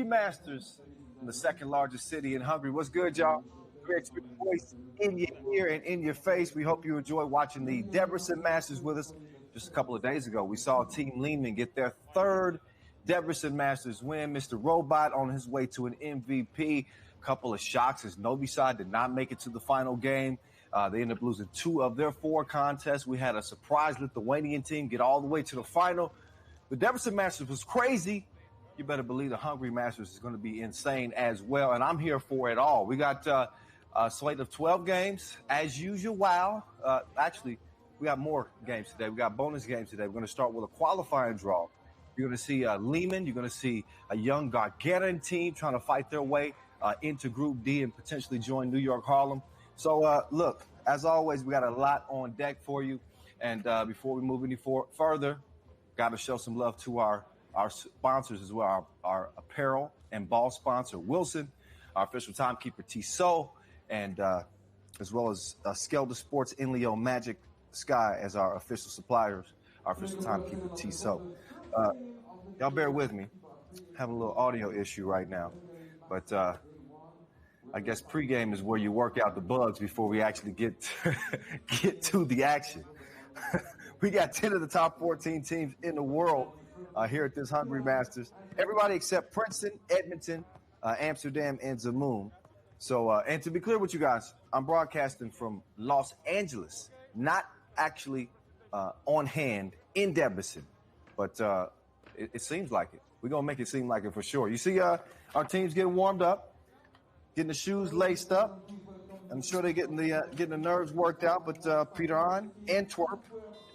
Masters in the second largest city in Hungary. What's good, y'all? 3x3 voice in your ear and in your face. We hope you enjoy watching the Debrecen Masters with us. Just a couple of days ago, we saw Team Liman get their third Debrecen Masters win. Mr. Robot on his way to an MVP. Couple of shocks as Novi Sad did not make it to the final game. They ended up losing 2 of their 4 contests. We had a surprise Lithuanian team get all the way to the final. The Debrecen Masters was crazy. You better believe the Hungary Masters is going to be insane as well, and I'm here for it all. We got a slate of 12 games as usual. Wow. Actually, we got more games today. We got bonus games today. We're going to start with a qualifying draw. You're going to see Liman. You're going to see a young Gagarin team trying to fight their way into Group D and potentially join New York Harlem. So, look, as always, we got a lot on deck for you. And before we move any further, got to show some love to our sponsors as well, our apparel and ball sponsor, Wilson, our official timekeeper, Tissot, and as well as Skelda Sports, Inleo, Magic Sky as our official suppliers, our official timekeeper, Tissot. Y'all bear with me. Having a little audio issue right now. But I guess pregame is where you work out the bugs before we actually get to the action. We got 10 of the top 14 teams in the world here at this Hungary Masters. Everybody except Princeton, Edmonton, Amsterdam, and Zamoon. So, and to be clear with you guys, I'm broadcasting from Los Angeles, not actually on hand in Debrecen, but it seems like it. We're going to make it seem like it for sure. You see our teams getting warmed up, getting the shoes laced up. I'm sure they're getting the nerves worked out, but Piran, Antwerp,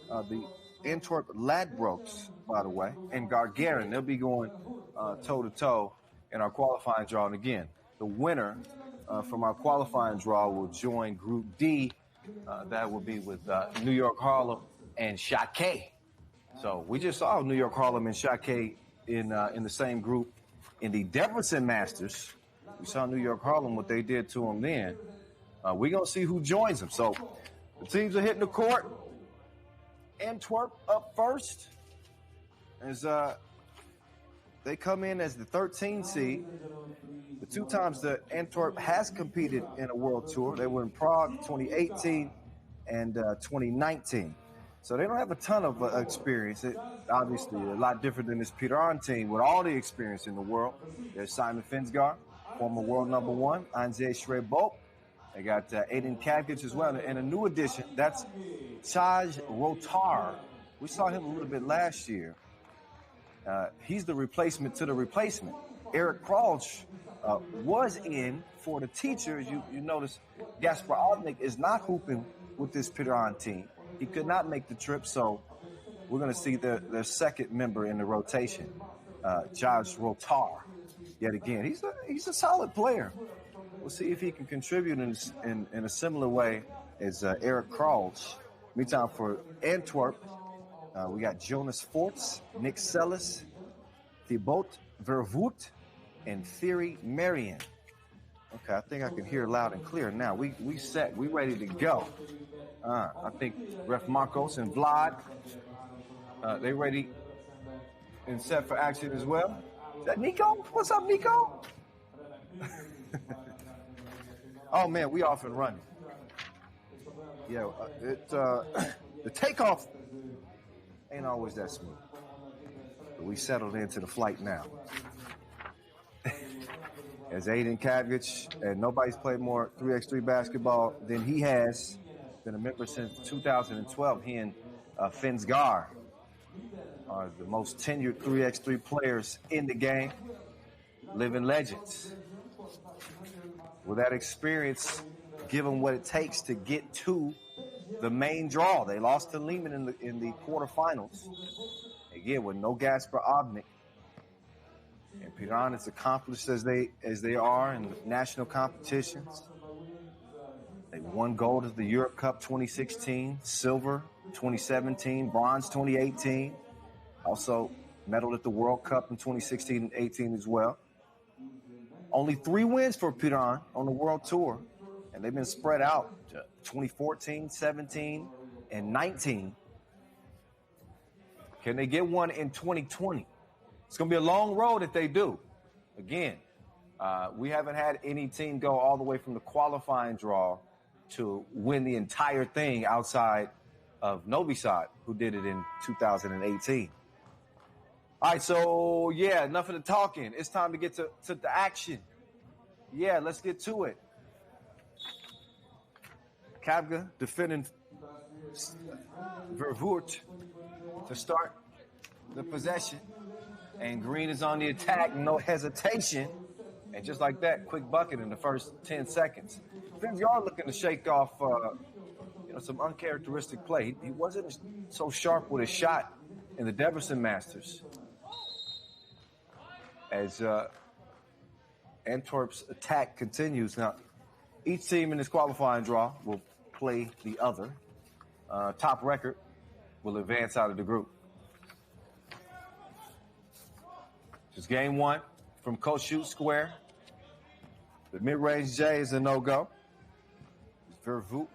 the Antwerp Ladbrokes, by the way, and Gagarin, they'll be going toe-to-toe in our qualifying draw. And again, the winner from our qualifying draw will join Group D. That will be with New York Harlem and Šakiai. So we just saw New York Harlem and Šakiai in the same group in the Debrecen Masters. We saw New York Harlem, what they did to them then. We're going to see who joins them. So the teams are hitting the court. Antwerp up first as they come in as the 13 seed. The 2 times that Antwerp has competed in a World Tour. They were in Prague 2018 and 2019. So they don't have a ton of experience. Obviously, a lot different than this Piran team with all the experience in the world. There's Simon Finsgaard, former world number 1, Anze Schreibolt. They got Aiden Kavkic as well. And a new addition, that's Chaj Rotar. We saw him a little bit last year. He's the replacement to the replacement. Eric Kralj was in for the teachers. You notice Gasper Aldnik is not hooping with this Piran team. He could not make the trip, so we're going to see their second member in the rotation, Chaj Rotar. Yet again, he's a solid player. We'll see if he can contribute in a similar way as Eric Kralj. Meantime, for Antwerp, we got Jonas Forts, Nick Sellis, Thibaut Vervoet, and Thierry Marion. Okay, I think I can hear loud and clear now. We set. We ready to go. I think Ref Marcos and Vlad, they ready and set for action as well. Is that Nico? What's up, Nico? Oh, man, we off and running. Yeah, the takeoff ain't always that smooth. But we settled into the flight now. As Aiden Kavkic, and nobody's played more 3x3 basketball than he has. Been a member since 2012. He and Finsgaard are the most tenured 3x3 players in the game. Living legends. With that experience, give them what it takes to get to the main draw. They lost to Liman in the quarterfinals. Again, with no Gasper Obnik. And Piran, as accomplished as they are in national competitions. They won gold at the Europe Cup 2016, silver 2017, bronze 2018. Also medaled at the World Cup in 2016 and 18 as well. Only 3 wins for Piran on the World Tour. And they've been spread out 2014, 17, and 19. Can they get one in 2020? It's going to be a long road if they do. again, we haven't had any team go all the way from the qualifying draw to win the entire thing outside of Novi Sad, who did it in 2018. All right, so, yeah, enough of the talking. It's time to get to the action. Yeah, let's get to it. Kavga defending Vervoort to start the possession. And Green is on the attack, no hesitation. And just like that, quick bucket in the first 10 seconds. Things are looking to shake off some uncharacteristic play. He wasn't so sharp with his shot in the Debrecen Masters. As Antwerp's attack continues. Now, each team in this qualifying draw will play the other. Top record will advance out of the group. Just game one from Coach Shoot Square. The mid-range J is a no-go. Vervoort.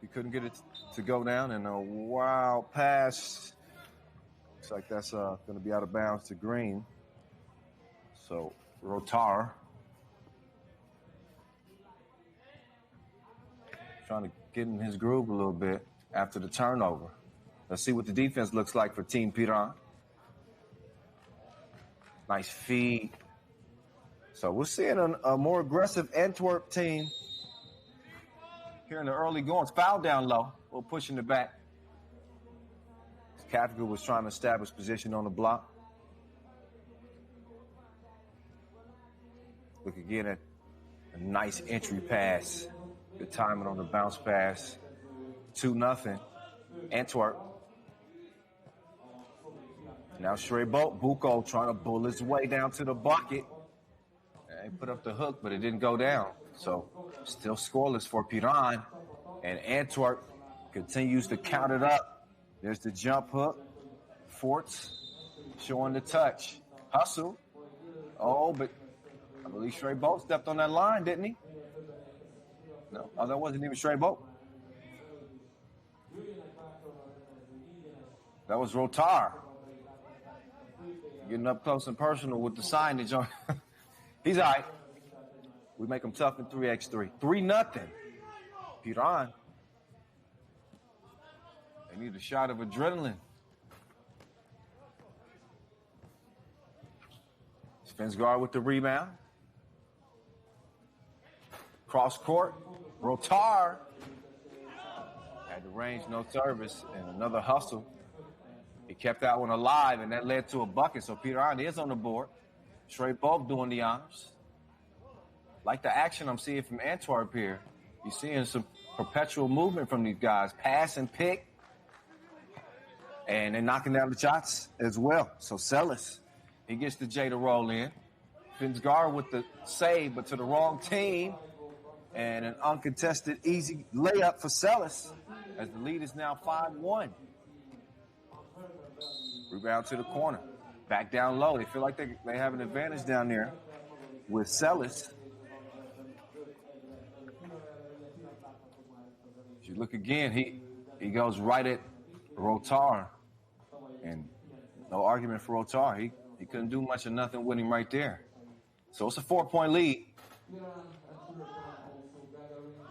He couldn't get it to go down, and a wild pass. Looks like that's going to be out of bounds to Green. So, Rotar trying to get in his groove a little bit after the turnover. Let's see what the defense looks like for Team Piran. Nice feed. So we're seeing a more aggressive Antwerp team here in the early goings. Foul down low. We're pushing it back. Kafka was trying to establish position on the block. Look again at a nice entry pass. Good timing on the bounce pass. 2-0. Antwerp. Now Shreybot, Buko trying to bull his way down to the bucket. He put up the hook, but it didn't go down. So still scoreless for Piran. And Antwerp continues to count it up. There's the jump hook. Forts showing the touch. Hustle. Oh, but I believe Shreybot stepped on that line, didn't he? No, that wasn't even Shreybot. That was Rotar. Getting up close and personal with the signage on. He's all right. We make him tough in 3x3. 3-0. Piran. They need a shot of adrenaline. Spins guard with the rebound. Cross court. Rotar. Had the range, no service, and another hustle. He kept that one alive, and that led to a bucket. So Piran is on the board. Shreybot doing the honors. Like the action I'm seeing from Antwerp here. You're seeing some perpetual movement from these guys. Pass and pick. And they're knocking down the shots as well. So Sellis, he gets the J to roll in. Finsgar with the save, but to the wrong team. And an uncontested easy layup for Sellis as the lead is now 5-1. Rebound to the corner. Back down low. They feel like they have an advantage down there with Sellis. If you look again, he goes right at Rotar. And no argument for Rotar. He couldn't do much of nothing with him right there. So it's a 4-point lead.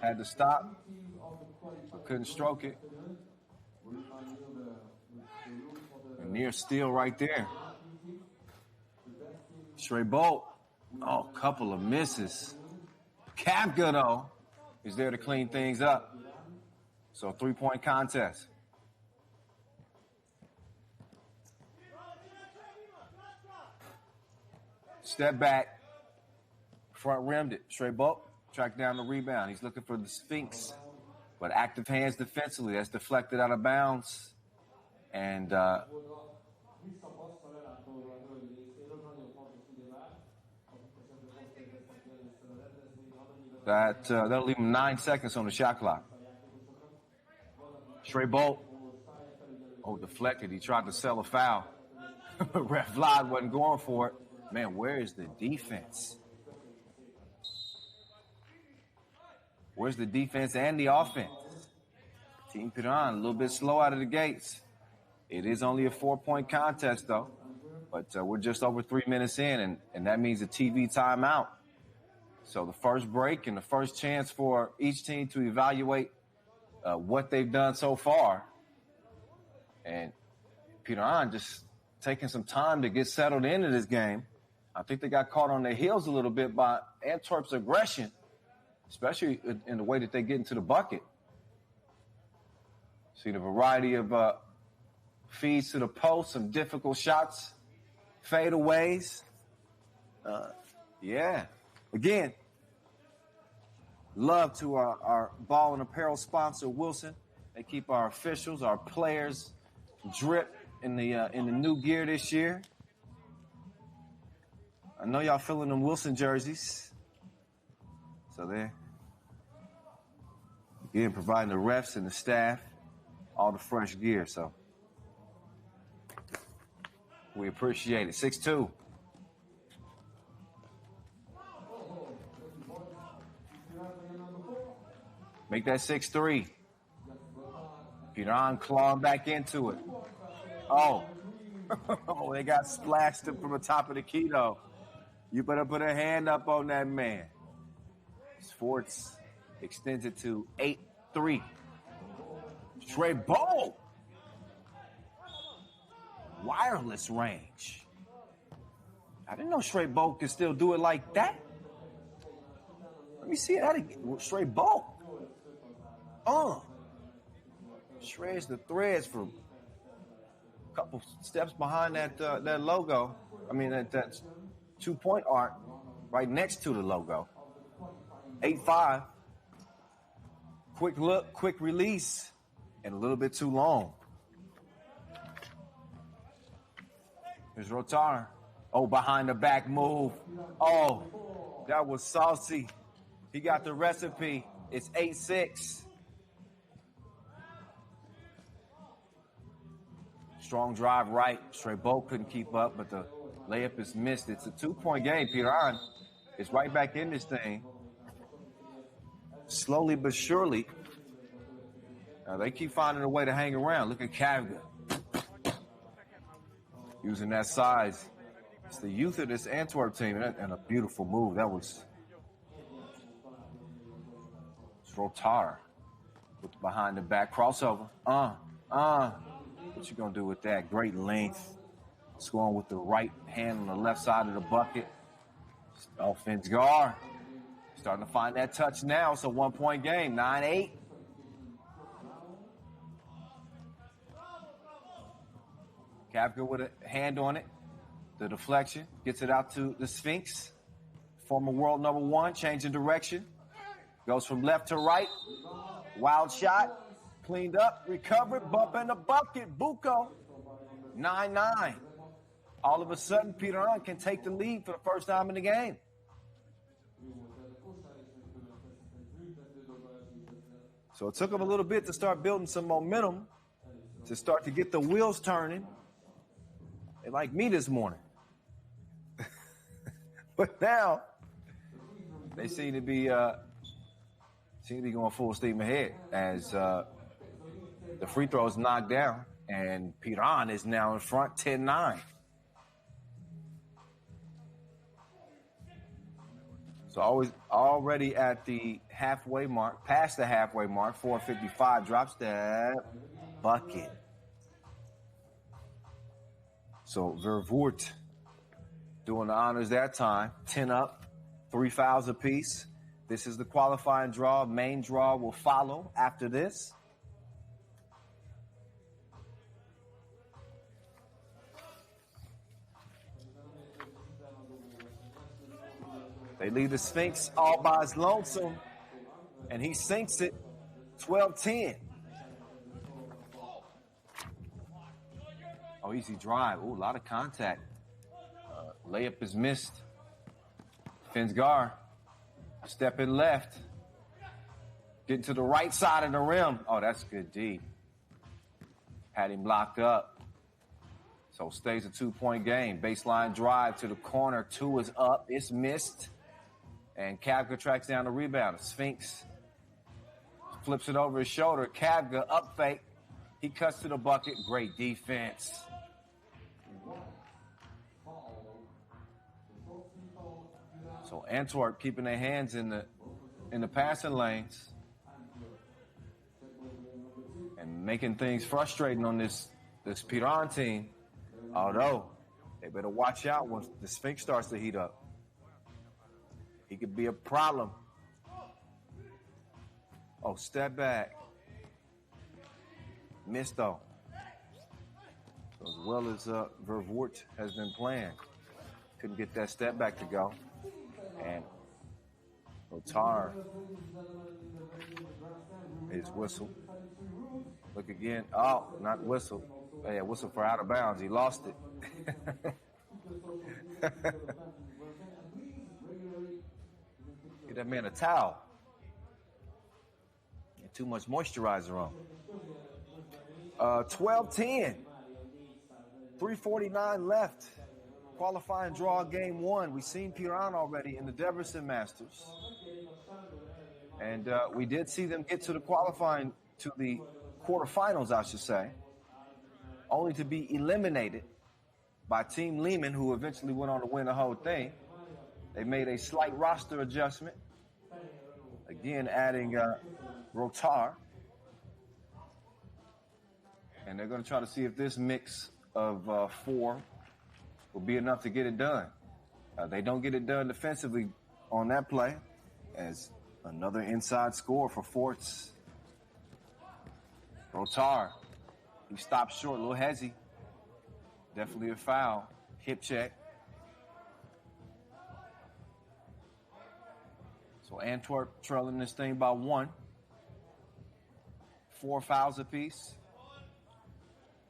Had to stop. Couldn't stroke it. And near steal right there. Shreybot. Oh, couple of misses. Kavga, though, is there to clean things up. So 3-point contest. Step back. Front rimmed it. Shreybot tracked down the rebound. He's looking for the Sphinx. But active hands defensively. That's deflected out of bounds. And that'll leave him 9 seconds on the shot clock. Shreybot. Oh, deflected. He tried to sell a foul. Ref Vlad wasn't going for it. Man, where is the defense? Where's the defense and the offense? Team Piran a little bit slow out of the gates. It is only a 4-point contest, though. But we're just over 3 minutes in, and that means a TV timeout. So the first break and the first chance for each team to evaluate what they've done so far. And Piran just taking some time to get settled into this game. I think they got caught on their heels a little bit by Antwerp's aggression, especially in the way that they get into the bucket. See the variety of feeds to the post, some difficult shots, fadeaways. Yeah. Again, love to our ball and apparel sponsor, Wilson. They keep our officials, our players drip in the new gear this year. I know y'all feeling them Wilson jerseys. So they're, again, providing the refs and the staff all the fresh gear. So we appreciate it. 6-2. Make that 6-3. Piran clawing back into it. Oh. Oh, they got splashed from the top of the key, though. You better put a hand up on that man. Sports extends it to 8-3. Straight ball. Wireless range. I didn't know straight bowl could still do it like that. Let me see that again. Straight bowl. Shreds the threads for a couple steps behind that logo. I mean, that 2-point arc right next to the logo. 8-5. Quick look, quick release, and a little bit too long. Here's Rotar. Oh, behind the back move. Oh, that was saucy. He got the recipe. It's 8-6. Strong drive right. Straight bowl couldn't keep up, but the layup is missed. It's a 2-point game. Piran is right back in this thing. Slowly but surely. They keep finding a way to hang around. Look at Kavga. Using that size. It's the youth of this Antwerp team, and a beautiful move. That was Rotar with the behind the back crossover. What you gonna do with that? Great length. Scoring with the right hand on the left side of the bucket. Offense guard. Starting to find that touch now. It's a 1-point game. 9-8. Kavga with a hand on it. The deflection gets it out to the Sphinx. Former world number 1, changing direction. Goes from left to right. Wild shot. Cleaned up, recovered, bump in the bucket. Buko. 9-9. All of a sudden, Piran can take the lead for the first time in the game. So it took them a little bit to start building some momentum, to start to get the wheels turning. They like me this morning. But now, they seem to be going full steam ahead as the free throw is knocked down, and Piran is now in front 10-9. So already at the halfway mark, past the halfway mark, 4:55, drops that bucket. So Vervoort doing the honors that time, 10 up, 3 fouls apiece. This is the qualifying draw. Main draw will follow after this. They leave the Sphinx all by his lonesome, and he sinks it 12-10. Oh, easy drive. Ooh, a lot of contact. Layup is missed. Finsgar, step in left. Getting to the right side of the rim. Oh, that's good D. Had him locked up. So stays a 2-point game. Baseline drive to the corner. 2 is up. It's missed. And Kavga tracks down the rebound. Sphinx flips it over his shoulder. Kavga up fake. He cuts to the bucket. Great defense. So Antwerp keeping their hands in the passing lanes and making things frustrating on this Piran team. Although they better watch out once the Sphinx starts to heat up. He could be a problem. Oh, step back. Missed though. So as well as Vervoort has been playing. Couldn't get that step back to go. And Rotar is whistled. Look again. Oh, not whistle. Yeah, whistle for out of bounds. He lost it. Get that man a towel. Get too much moisturizer on. 12-10. 3:49 left. Qualifying draw game one. We've seen Piran already in the Debrecen Masters. And we did see them get to the qualifying, to the quarterfinals, I should say, only to be eliminated by Team Liman, who eventually went on to win the whole thing. They made a slight roster adjustment. Again, adding Rotar. And they're going to try to see if this mix of four will be enough to get it done. They don't get it done defensively on that play, as another inside score for Forts. Rotar, he stopped short, a little hezzy. Definitely a foul. Hip check. So Antwerp trailing this thing by 1. 4 fouls apiece.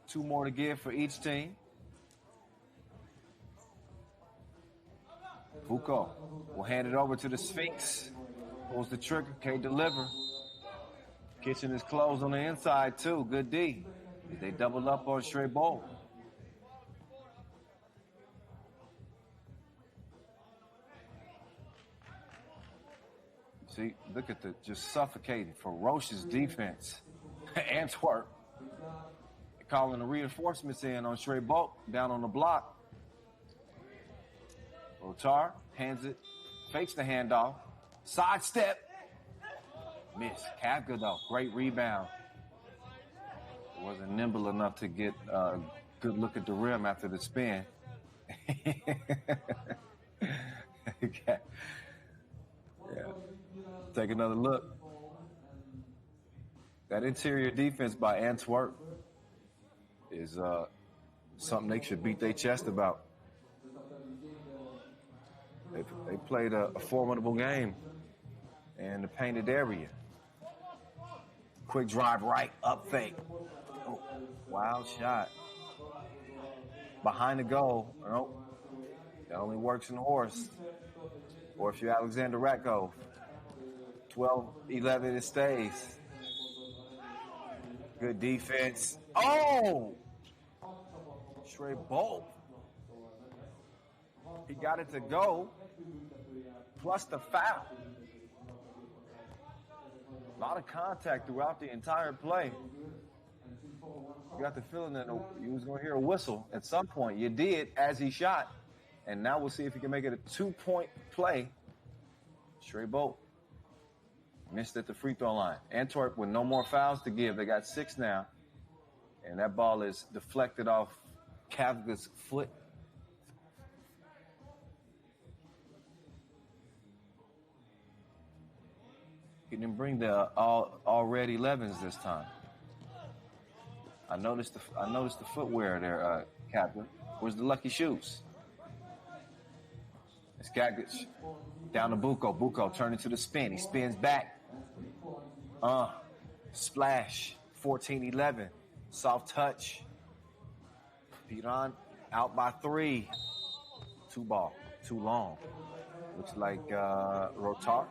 2 more to give for each team. Vuko will hand it over to the Sphinx. Pulls the trigger, can't deliver. Kitchen is closed on the inside too. Good D. They double up on Stray Bowl. See, look at the just suffocating, ferocious defense. Antwerp calling the reinforcements in on Stray Bolt down on the block. Rotar hands it, fakes the handoff, sidestep, miss. Kavka though, great rebound. Wasn't nimble enough to get a good look at the rim after the spin. Okay. Yeah. Take another look. That interior defense by Antwerp is something they should beat their chest about. They played a formidable game in the painted area. Quick drive right, up fake. Oh, wild shot. Behind the goal. Nope. That only works in the horse. Or if you're Alexander Ratko. 12-11, it stays. Good defense. Oh! Trey Bolt. He got it to go. Plus the foul. A lot of contact throughout the entire play. You got the feeling that you was going to hear a whistle at some point. You did as he shot. And now we'll see if he can make it a 2-point play. Trey Bolt missed at the free throw line. Antwerp with no more fouls to give. They got 6 now. And that ball is deflected off Kavga's foot. He didn't bring the all red 11s this time. I noticed the footwear there, Kavga. Where's the lucky shoes? It's Gagic. Down to Buko. Buko turning to the spin. He spins back. Splash. 14-11. Soft touch. Piran out by 3. 2 ball. Too long. Looks like Rotar.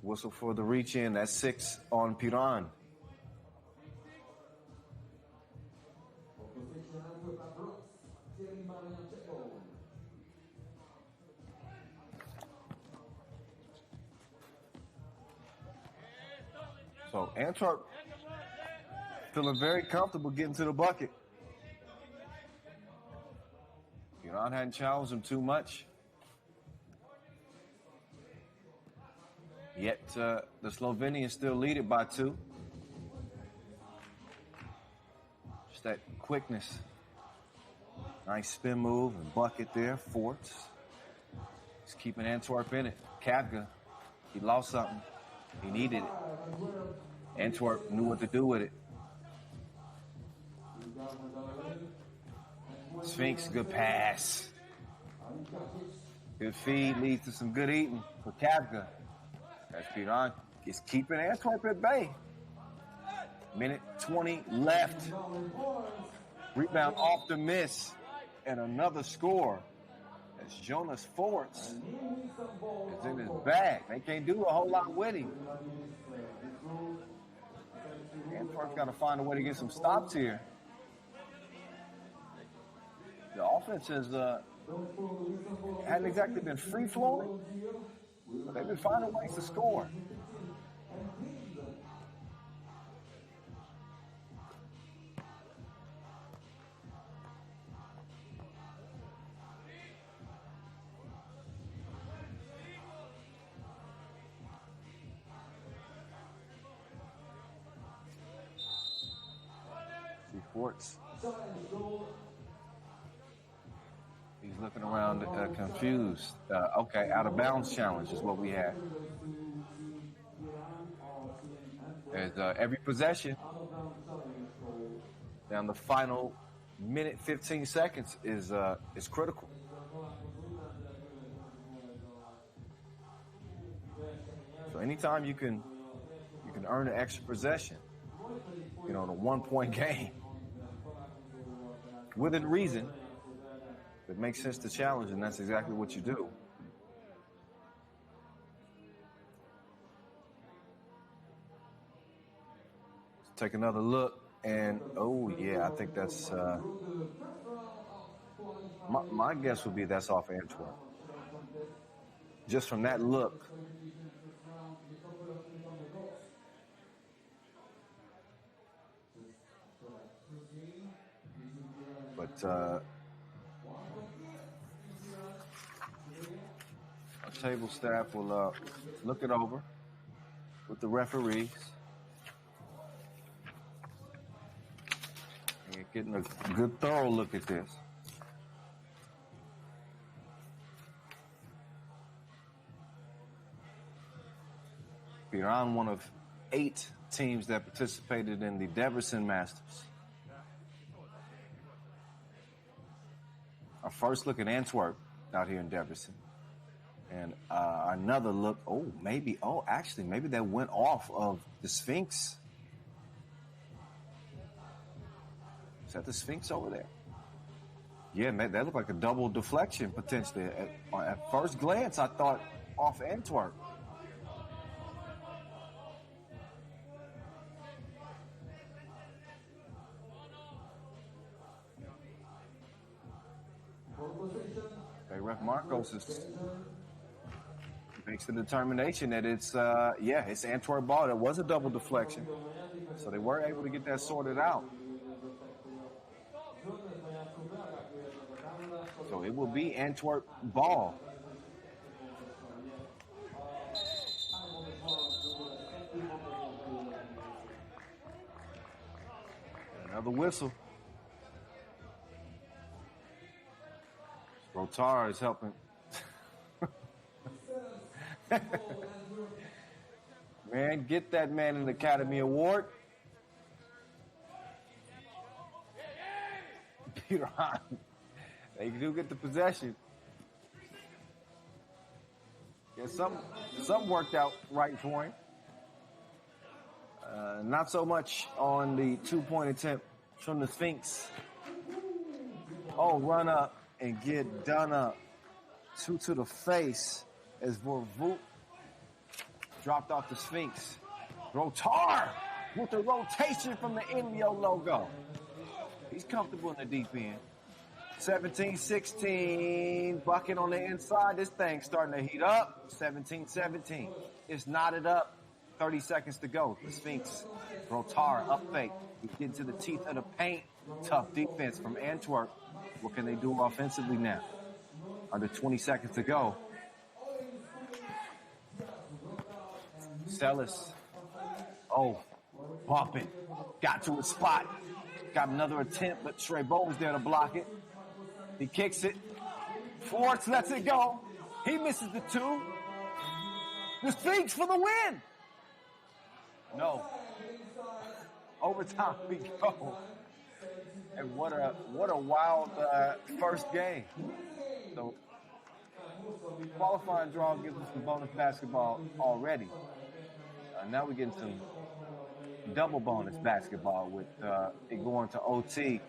Whistle for the reach in. That's 6 on Piran. So Antwerp feeling very comfortable getting to the bucket. Piran hadn't challenged him too much. Yet the Slovenians still lead it by 2. Just that quickness. Nice spin move and bucket there. Forts. He's keeping Antwerp in it. Kavga, he lost something. He needed it. Antwerp knew what to do with it. Sphinx, good pass. Good feed leads to some good eating for Kavga. As Piran is keeping Antwerp at bay. Minute 20 left. Rebound off the miss. And another score. As Jonas Forts is in his bag. They can't do a whole lot with him. Antwerp's got to find a way to get some stops here. The offense has hadn't exactly been free-flowing, but they've been finding ways to score. See Forts. He's looking around confused. Okay, out of bounds challenge is what we had. As every possession down the final minute 15 seconds is critical. So anytime you can earn an extra possession, in a 1-point game within reason. It makes sense to challenge, and that's exactly what you do. Let's take another look, and oh yeah, I think that's my guess would be that's off Antwerp. Just from that look. But our table staff will look it over with the referees and getting a good thorough look at this. Piran, one of 8 teams that participated in the Debrecen Masters. Our first look at Antwerp out here in Debrecen. And another look, actually, maybe that went off of the Sphinx. Is that the Sphinx over there? Yeah, man, that looked like a double deflection, potentially. At first glance, I thought off Antwerp. Okay, Ref Marcos makes the determination that it's Antwerp ball. That was a double deflection. So they were able to get that sorted out. So it will be Antwerp ball. Another whistle. Rotar is helping. Man, get that man an Academy Award. Piran. They do get the possession. Yeah, something worked out right for him. Not so much on the 2-point attempt from the Sphinx. Oh, run up and get done up. 2 to the face as Vorvoot dropped off the Sphinx. Rotar with the rotation from the Indio logo. He's comfortable in the deep end. 17-16, bucket on the inside. This thing's starting to heat up. 17-17. It's knotted up. 30 seconds to go. The Sphinx. Rotar up fake. He's getting to the teeth of the paint. Tough defense from Antwerp. What can they do offensively now? Under 20 seconds to go. Sellis. Oh, bump it. Got to a spot. Got another attempt, but Trey Bowles there to block it. He kicks it. Forts lets it go. He misses the two. The Sphinx for the win. No. Overtime we go. And what a wild first game. So qualifying draw gives us some bonus basketball already. Now we're getting some double bonus basketball with it going to OT.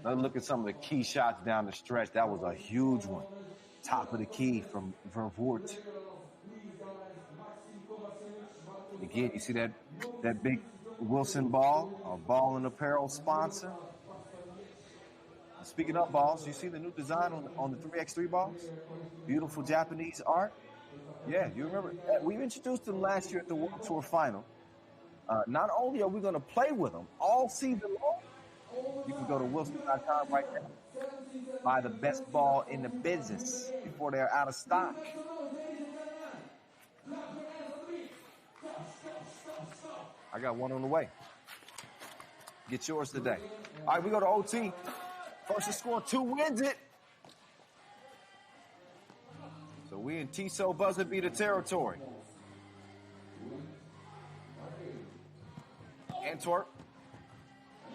Let's look at some of the key shots down the stretch. That was a huge one. Top of the key from Vervoort. Again, you see that big Wilson ball, our ball and apparel sponsor. Speaking of balls, you see the new design on the 3x3 balls? Beautiful Japanese art. Yeah, you remember? We introduced them last year at the World Tour Final. Not only are we going to play with them all season long, you can go to wilson.com right now. Buy the best ball in the business before they're out of stock. I got one on the way. Get yours today. All right, we go to OT. First to score 2 wins it. So we in Tissot buzzer beater territory. Antwerp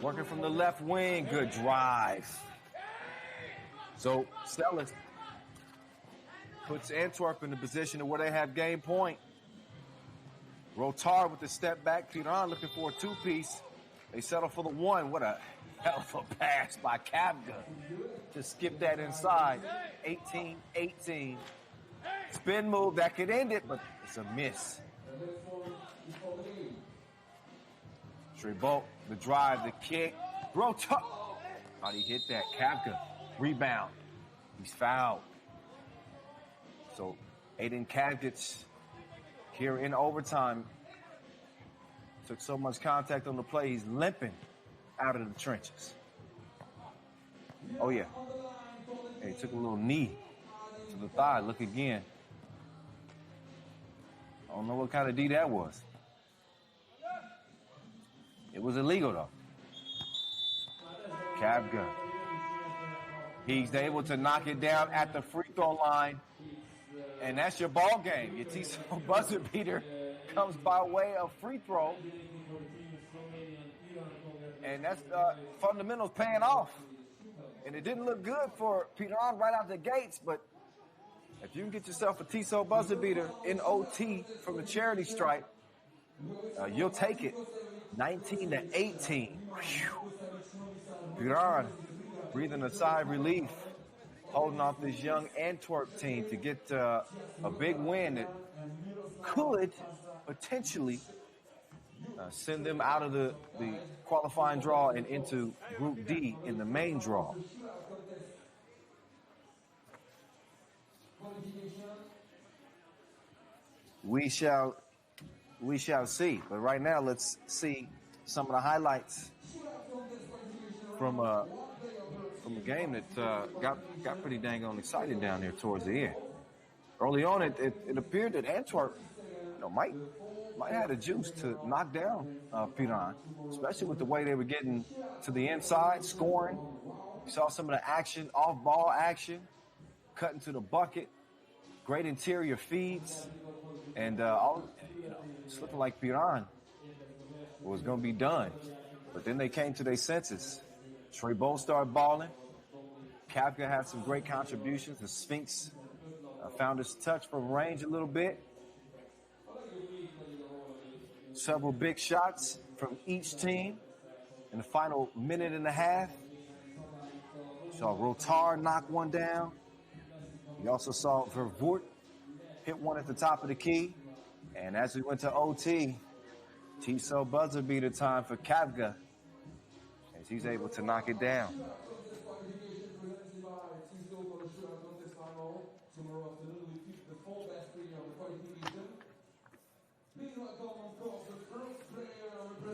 working from the left wing. Good drive. So Sellis puts Antwerp in the position of where they have game point. Rotar with the step back. Piran looking for a two-piece. They settle for the one. What a hell of a pass by Kavga. Just skip that inside. 18-18. Spin move. That could end it, but it's a miss. Trebolt, the drive, the kick. Rotar. How'd he hit that? Kavga. Rebound. He's fouled. So Aiden Kavgich here in overtime took so much contact on the play, he's limping out of the trenches. Oh, yeah. He took a little knee to the thigh. Look again. I don't know what kind of D that was. It was illegal, though. Kavga. He's able to knock it down at the free throw line. And that's your ball game. Your Tissot buzzer beater comes by way of free throw. And that's fundamentals paying off. And it didn't look good for Piran right out the gates, but if you can get yourself a Tissot buzzer beater in OT from the charity stripe, you'll take it. 19-18. Piran breathing a sigh of relief, holding off this young Antwerp team to get a big win that could potentially send them out of the qualifying draw and into Group D in the main draw. We shall see. But right now, let's see some of the highlights from a game that got pretty dang on exciting down there towards the end. Early on, it appeared that Antwerp, might have the juice to knock down Piran, especially with the way they were getting to the inside, scoring. You saw some of the action, off-ball action, cutting to the bucket, great interior feeds, and it's looking like Piran was going to be done. But then they came to their senses. Trey Bowles started balling. Kavga had some great contributions. The Sphinx found his touch from range a little bit. Several big shots from each team in the final minute and a half. Saw Rotar knock one down. We also saw Vervoort hit one at the top of the key. And as we went to OT, Tissot buzzer beater time for Kavga as he's able to knock it down.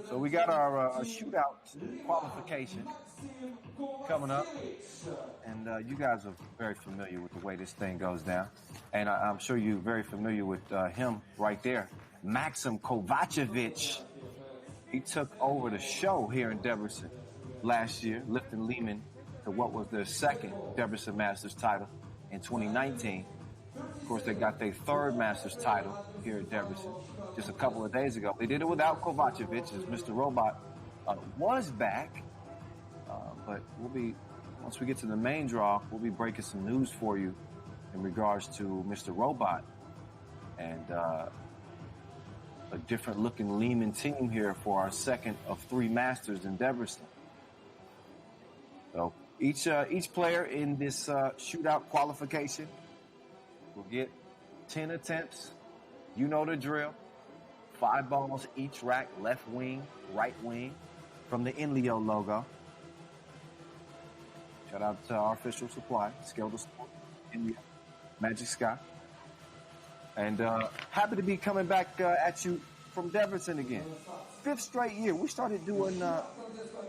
So we got our shootout qualification coming up, and you guys are very familiar with the way this thing goes down, and I'm sure you're very familiar with him right there, Maxim Kovacevic. He took over the show here in Debrecen last year, lifting Liman to what was their second Debrecen Masters title in 2019. Of course, they got their third Masters title here at Debrecen just a couple of days ago. They did it without Kovacevic, as Mr. Robot was back. But once we get to the main draw, we'll be breaking some news for you in regards to Mr. Robot and a different looking Liman team here for our second of 3 Masters in Debrecen. So each player in this shootout qualification will get 10 attempts. You know the drill. 5 balls each rack, left wing, right wing, from the Inleo logo. Shout out to our official supply, Scale the Sport, Inleo, Magic Sky. And happy to be coming back at you from Debrecen again. 5th straight year. We started doing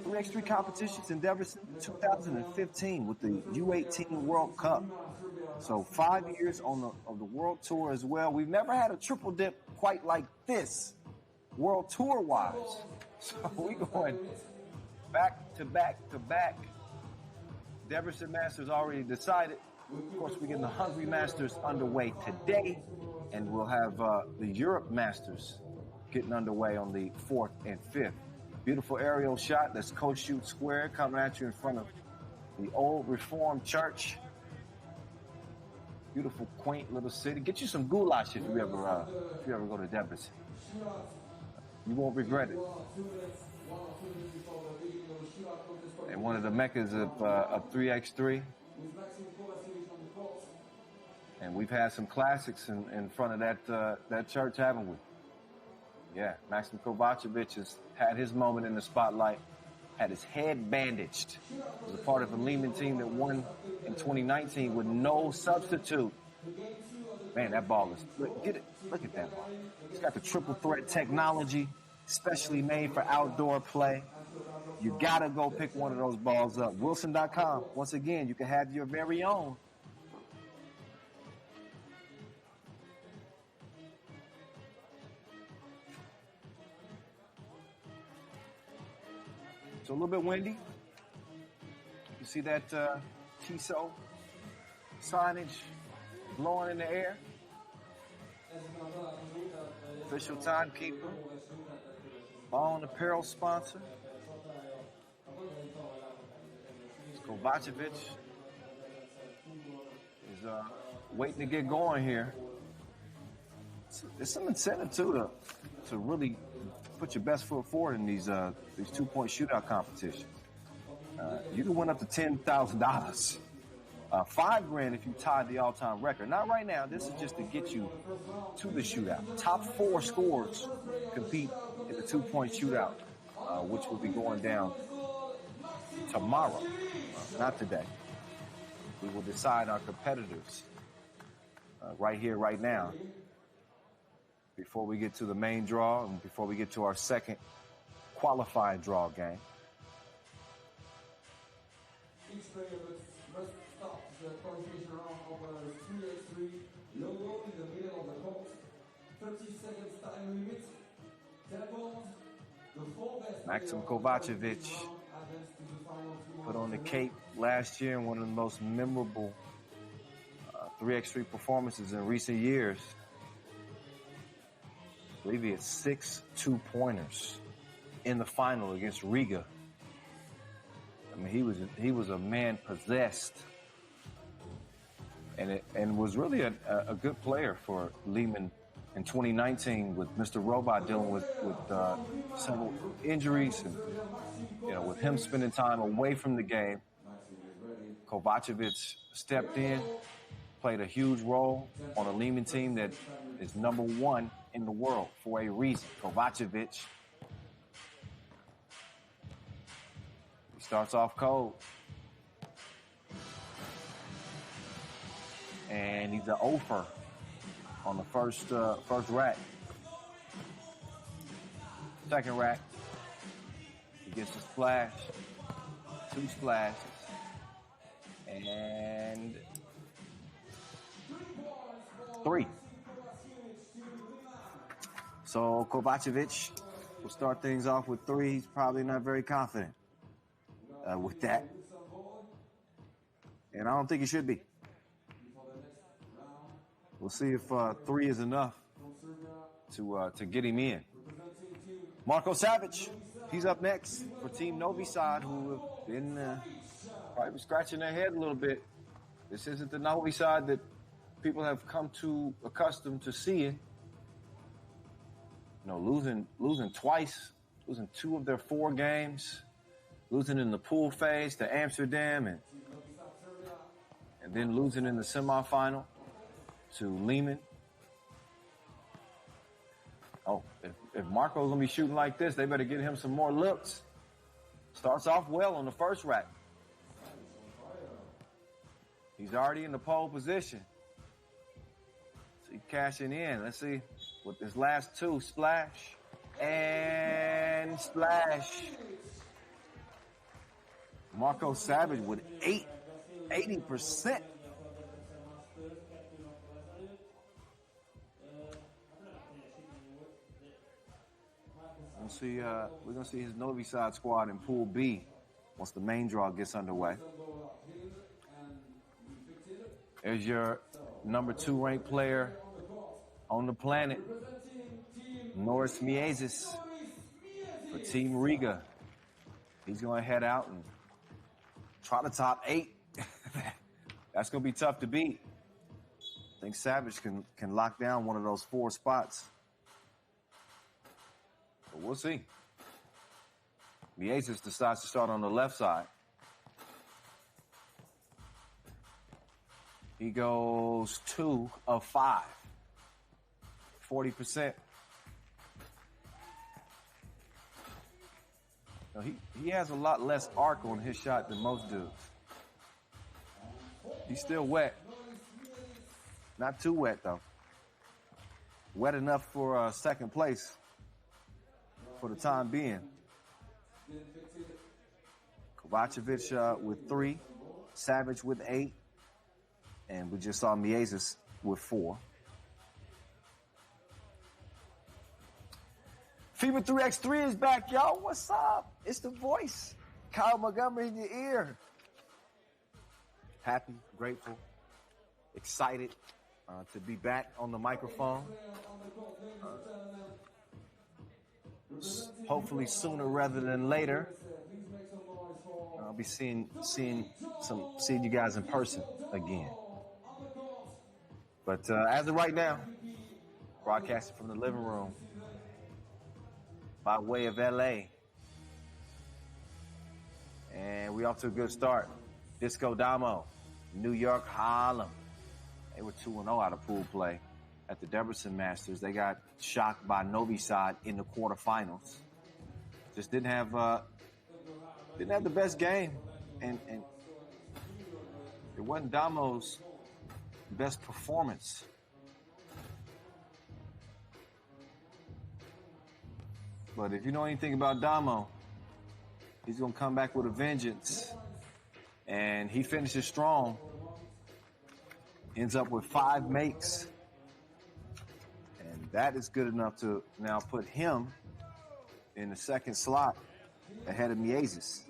3x3 competitions in Debrecen in 2015 with the U18 World Cup. So 5 years of the World Tour as well. We've never had a triple dip quite like this, World Tour wise. So we going back to back to back. Debrecen Masters already decided. Of course, we're getting the Hungary Masters underway today, and we'll have the Europe Masters getting underway on the 4th and 5th. Beautiful aerial shot. That's Coach Shoot Square coming at you in front of the old Reformed Church. Beautiful, quaint little city. Get you some goulash if you ever go to Debrecen. You won't regret it. And one of the meccas of 3x3. And we've had some classics in front of that church, haven't we? Yeah, Maxim Kovacevic has had his moment in the spotlight, had his head bandaged. Was a part of a Liman team that won in 2019 with no substitute. Man, that ball is, look at that ball. It's got the triple threat technology, specially made for outdoor play. You gotta go pick one of those balls up. Wilson.com. Once again, you can have your very own. It's a little bit windy. You see that TISO signage blowing in the air. Official timekeeper. Ball and apparel sponsor. Kovacevic is waiting to get going here. There's some incentive too to really put your best foot forward in these 2-point shootout competitions. You can win up to $10,000, $5,000 if you tied the all-time record. Not right now. This is just to get you to the shootout. Top 4 scores compete in the 2-point shootout, which will be going down tomorrow, not today. We will decide our competitors right here, right now, before we get to the main draw and before we get to our second qualifying draw game. Each player must start the qualification round of the 3x3 logo in the middle of the court. 30 seconds time limit. 10 balls. The 4 best Maxim Kovacevic put on the cape last year in one of the most memorable 3x3 performances in recent years. I believe he had 6 2-pointers in the final against Riga. I mean, he was a man possessed, and was really a good player for Liman in 2019 with Mr. Robot dealing with several injuries, and with him spending time away from the game. Kovacevic stepped in, played a huge role on a Liman team that is number 1 in the world for a reason. Kovacevic. He starts off cold. And he's an offer on the first rack. Second rack. He gets a splash. 2 splashes. And 3. So So Kovacevic will start things off with 3. He's probably not very confident with that. And I don't think he should be. We'll see if 3 is enough to get him in. Marko Savic, he's up next for Team Novi Sad, who have been probably scratching their head a little bit. This isn't the Novi Sad that people have come to accustomed to seeing. You know, losing twice, losing 2 of their 4 games, losing in the pool phase to Amsterdam, and then losing in the semifinal to Liman. Oh, if Marco's gonna be shooting like this, they better get him some more looks. Starts off well on the first rack. He's already in the pole position. So he's cashing in. Let's see with his last 2. Splash and splash. Marko Savic with 80%. We're gonna see his Novi Sad squad in Pool B once the main draw gets underway. There's your number 2 ranked player on the planet, Norris Miezis for Team Riga. He's gonna head out and try to top 8. That's gonna be tough to beat. I think Savage can lock down one of those 4 spots. But we'll see. Miezis decides to start on the left side. He goes 2 of 5. 40%. Now he has a lot less arc on his shot than most dudes. He's still wet. Not too wet, though. Wet enough for second place for the time being. Kovacevic with 3. Savage with 8. And we just saw Miezis with 4. FIBA 3x3 is back, y'all. What's up? It's the voice. Kyle Montgomery in your ear. Happy, grateful, excited to be back on the microphone. Hopefully sooner rather than later. I'll be seeing you guys in person again. But as of right now, broadcasting from the living room by way of LA. And we off to a good start. Disco Damo, New York Harlem. They were 2-0 out of pool play at the Debrecen Masters. They got shocked by Novi Sad in the quarterfinals. Just didn't have the best game, and it wasn't Damo's best performance. But if you know anything about Damo, he's gonna come back with a vengeance, and he finishes strong. Ends up with 5 makes. And that is good enough to now put him in the second slot ahead of Miezis.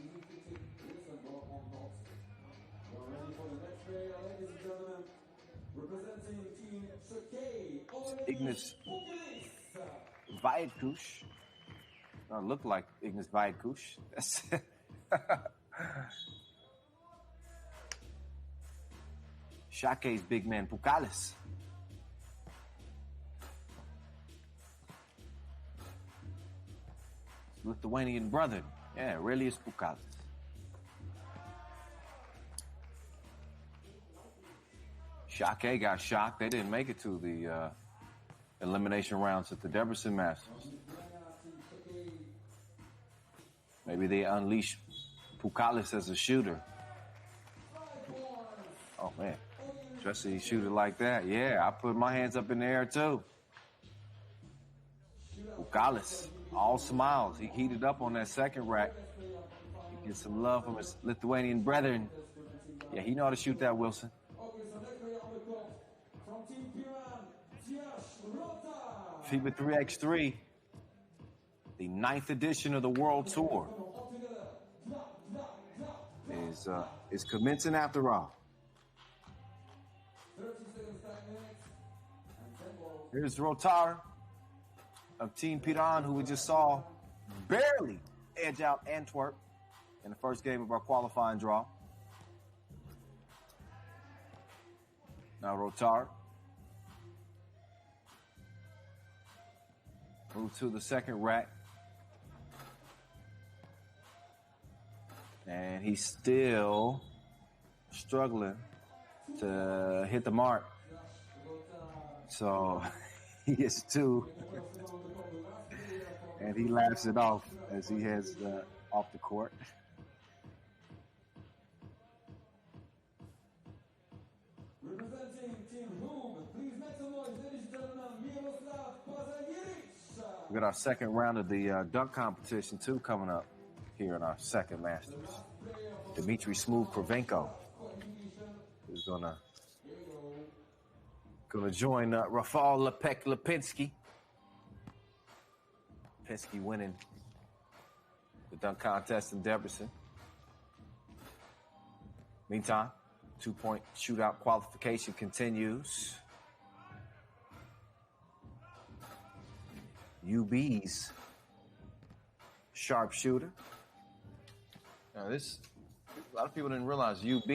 Ignis Vaidkush. Don't look like Ignis Vaidkush. That's Šakiai's big man, Pukalis. Lithuanian brother. Yeah, really is Pukalis. Šakiai got shocked. They didn't make it to the elimination rounds at the Debrecen Masters. Maybe they unleash Pukalis as a shooter. Oh, man. Especially he shoot it like that. Yeah, I put my hands up in the air, too. Pukalis, all smiles. He heated up on that second rack. He gets some love from his Lithuanian brethren. Yeah, he know how to shoot that, Wilson. FIBA 3x3, the 9th edition of the World Tour, is commencing after all. Here's Rotar of Team Piran, who we just saw barely edge out Antwerp in the first game of our qualifying draw. Now Rotar. Move to the second rack. And he's still struggling to hit the mark. So he gets 2. And he laughs it off as he heads off the court. Representing Team Home, please make some noise, ladies and gentlemen, We got our second round of the dunk competition, too, coming up here in our second Masters. Dmitry Smooth Provenko is gonna join Rafal Lipinski. Lipinski winning the dunk contest in Debrecen. Meantime, 2-point shootout qualification continues. UB's sharpshooter. Now a lot of people didn't realize UB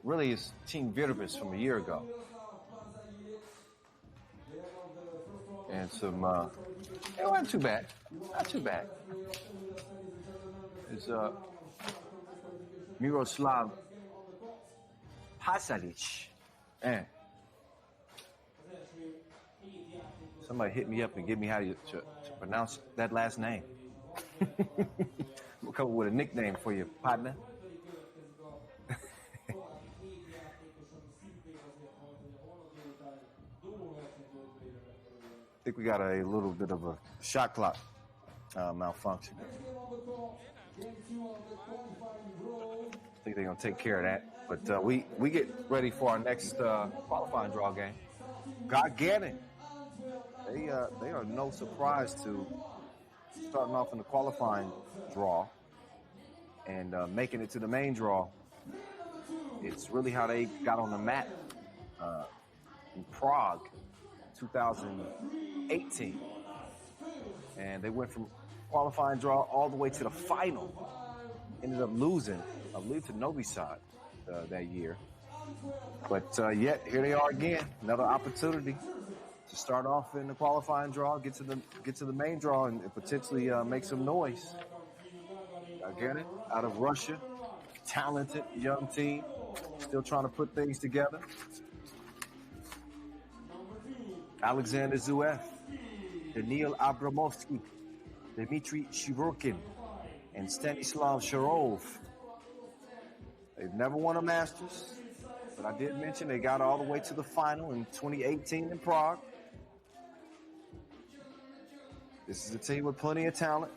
really is Team Virtus from a year ago. And some, it wasn't too bad. Not too bad. It's Miroslav Pasalic. And somebody hit me up and give me how to pronounce that last name. We'll come up with a nickname for you, partner. I think we got a little bit of a shot clock malfunction. I think they're going to take care of that. But we get ready for our next qualifying draw game. Gagarin. They are no surprise to starting off in the qualifying draw and making it to the main draw. It's really how they got on the map in Prague, 2018. And they went from qualifying draw all the way to the final. Ended up losing, I believe, to Novi Sad that year. But yet, here they are again. Another opportunity to start off in the qualifying draw, get to the main draw, and potentially make some noise. Again, out of Russia, talented young team, still trying to put things together. Alexander Zuev, Daniil Abramovsky, Dmitry Shivorkin, and Stanislav Sharov. They've never won a Masters, but I did mention they got all the way to the final in 2018 in Prague. This is a team with plenty of talent.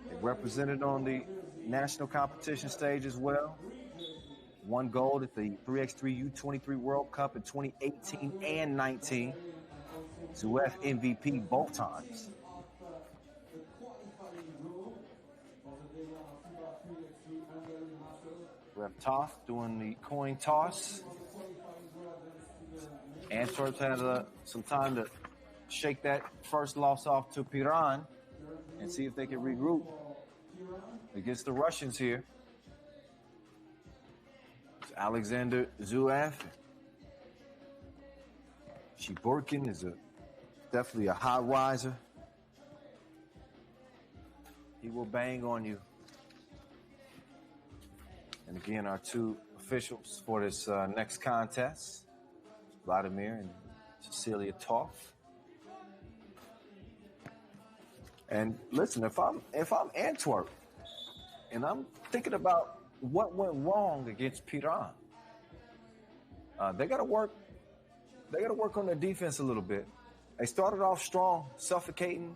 They represented on the national competition stage as well. Won gold at the 3x3 U23 World Cup in 2018 and 19. Zuev MVP both times. Rep Toth doing the coin toss. Antwerp's had some time to shake that first loss off to Piran and see if they can regroup against the Russians here. It's Alexander Zuev. Shiborkin is definitely a high riser. He will bang on you. And again, our two officials for this next contest, Vladimir and Cecilia Toth. And listen, if I'm Antwerp and I'm thinking about what went wrong against Piran, they got to work on their defense a little bit. They started off strong, suffocating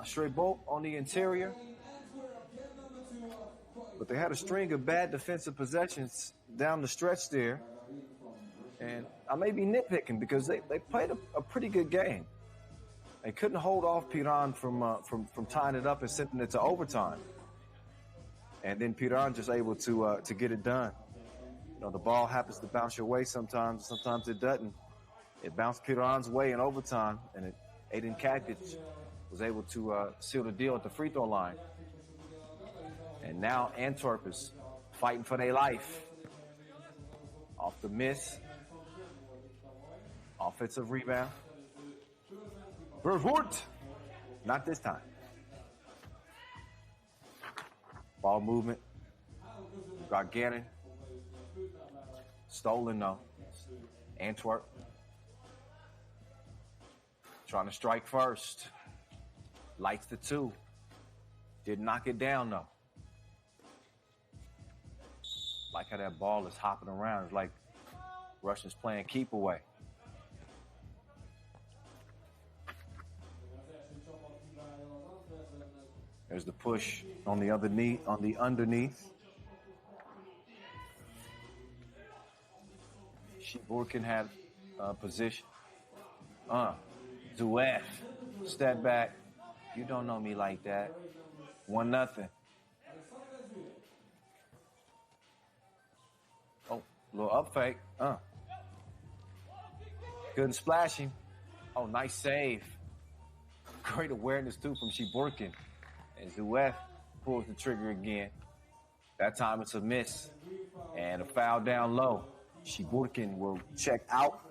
Strebo on the interior, but they had a string of bad defensive possessions down the stretch there. And I may be nitpicking because they played a pretty good game. They couldn't hold off Piran from tying it up and sending it to overtime. And then Piran just able to get it done. You know, the ball happens to bounce your way sometimes it doesn't. It bounced Piran's way in overtime, and Aiden Kakic was able to seal the deal at the free throw line. And now Antwerp is fighting for their life. Off the miss. Offensive rebound. Vervoort. Not this time. Ball movement. Gagarin. Stolen though. Antwerp. Trying to strike first. Lights the two. Didn't knock it down though. Like how that ball is hopping around. It's like Russians playing keep away. There's the push on the other knee, on the underneath. Shiburkin had position. Zuef, step back. You don't know me like that. 1-0. Oh, little up fake. Couldn't splash him. Oh, nice save. Great awareness too from Shiburkin. And Zuef pulls the trigger again. That time it's a miss. And a foul down low. Shiburkin will check out.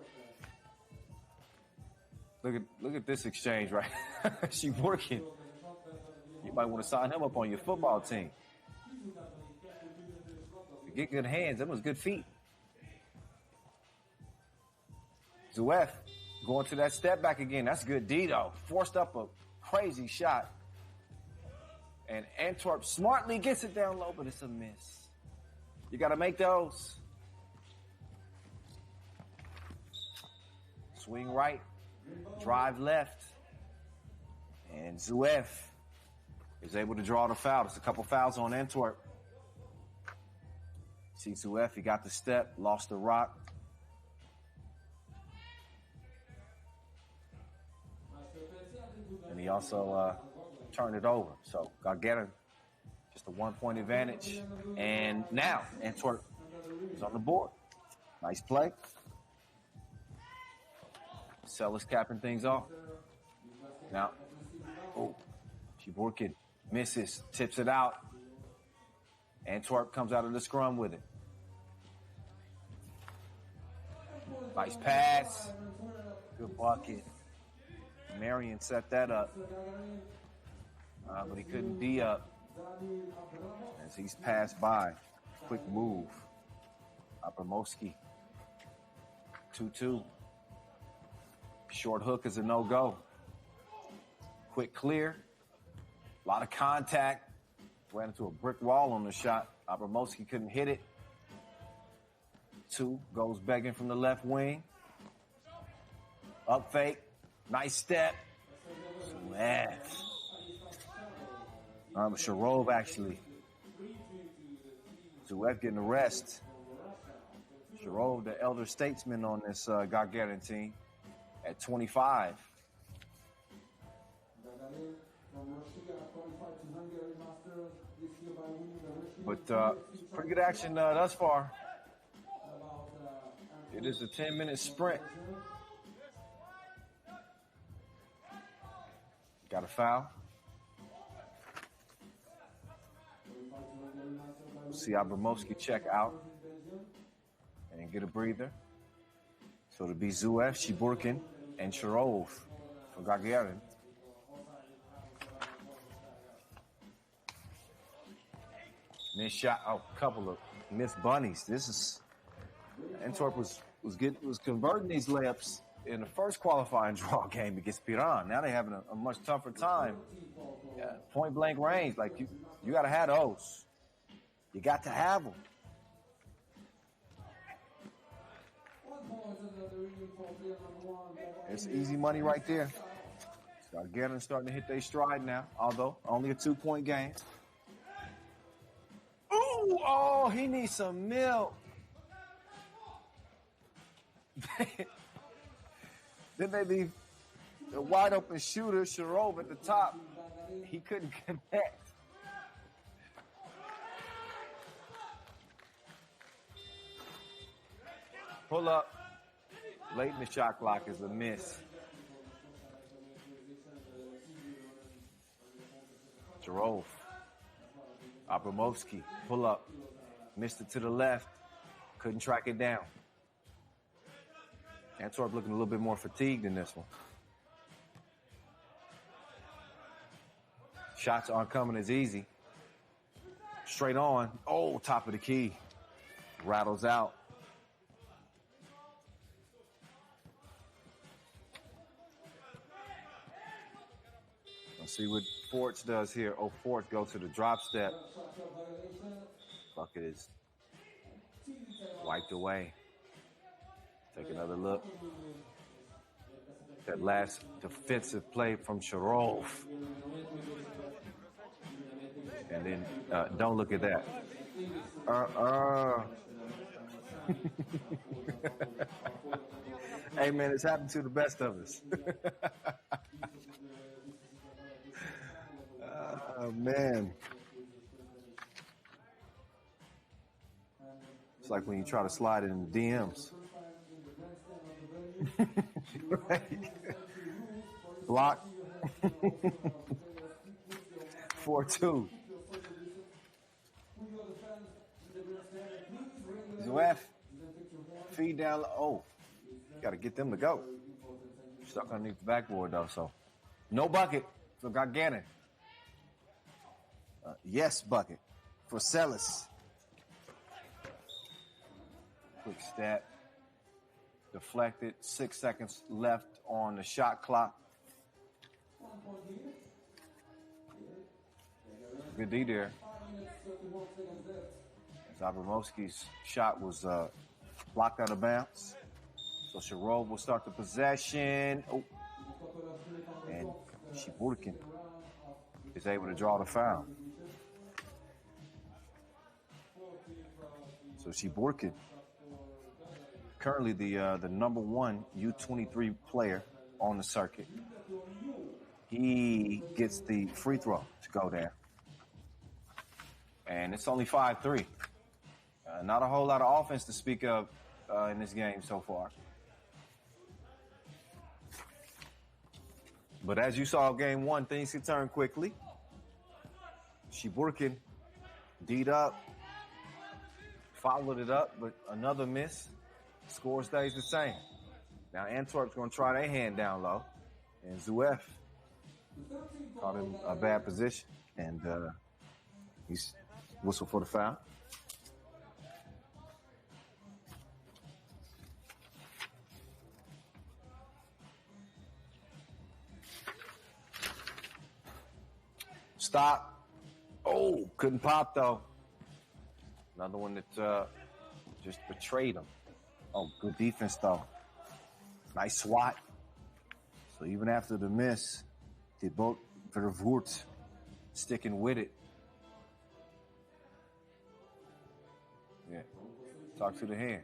Look at this exchange right. Shiburkin. You might want to sign him up on your football team. You get good hands, that was good feet. Zuef going to that step back again. That's good D though. Forced up a crazy shot. And Antwerp smartly gets it down low, but it's a miss. You got to make those. Swing right, drive left. And Zuef is able to draw the foul. There's a couple fouls on Antwerp. See Zuef, he got the step, lost the rock. And he also turned it over. So Gagarin, just a 1-point advantage. And now Antwerp is on the board. Nice play. Sellers capping things off. Now, Shiburkin misses, tips it out. Antwerp comes out of the scrum with it. Nice pass. Good bucket. Marion set that up. But he couldn't D up as he's passed by. Quick move. Abramowski. 2-2. Short hook is a no-go. Quick clear. A lot of contact. Ran into a brick wall on the shot. Abramowski couldn't hit it. 2 goes begging from the left wing. Up fake. Nice step. Sharov actually. Zuef getting the rest. Sharov, the elder statesman on this Gagarin team, at 25. But pretty good action thus far. It is a 10-minute sprint. Got a foul. We'll see Abramowski check out and get a breather. So it'll be Zuef, Shiburkin, and Sharov for Gagarin. Missed shot. Oh, a couple of missed bunnies. This is Antwerp was converting these layups in the first qualifying draw game against Piran. Now they're having a much tougher time. Point blank range. Like you got to have those. You got to have them. It's easy money right there. Gagarin starting to hit their stride now, although only a 2-point game. Ooh, oh, he needs some milk. Then they leave the wide open shooter, Sharov, at the top. He couldn't connect. Pull up. Late in the shot clock is a miss. Sharov. Abramovsky, pull up. Missed it to the left. Couldn't track it down. Antwerp looking a little bit more fatigued in this one. Shots aren't coming as easy. Straight on. Oh, top of the key. Rattles out. Let's see what Forts does here. Oh, Forts goes to the drop step. Bucket is wiped away. Take another look. That last defensive play from Sharov. And then, don't look at that. Hey, man, it's happened to the best of us. Oh, man. It's like when you try to slide it in the DMs. Right. Block. 4-2. Zuef. Feed down. Oh, got to get them to go. Stuck underneath the backboard, though, so. No bucket for Gagarin. Yes, bucket for Celis. Quick step. Deflected. 6 seconds left on the shot clock. Good D there. Abramovsky's shot was blocked out of bounds. So Sharov will start the possession. Oh. And Shiburkin is able to draw the foul. So Shiburkin, currently the number one U23 player on the circuit. He gets the free throw to go there. And it's only 5-3. Not a whole lot of offense to speak of in this game so far. But as you saw game one, things can turn quickly. Shiburkin D'd up, followed it up, but another miss. Score stays the same. Now Antwerp's going to try their hand down low. And Zuef caught him a bad position. And he's whistled for the foul. Stop. Oh, couldn't pop, though. Another one that just betrayed him. Oh, good defense, though. Nice swat. So even after the miss, they both vervoerd sticking with it. Yeah. Talk to the hand.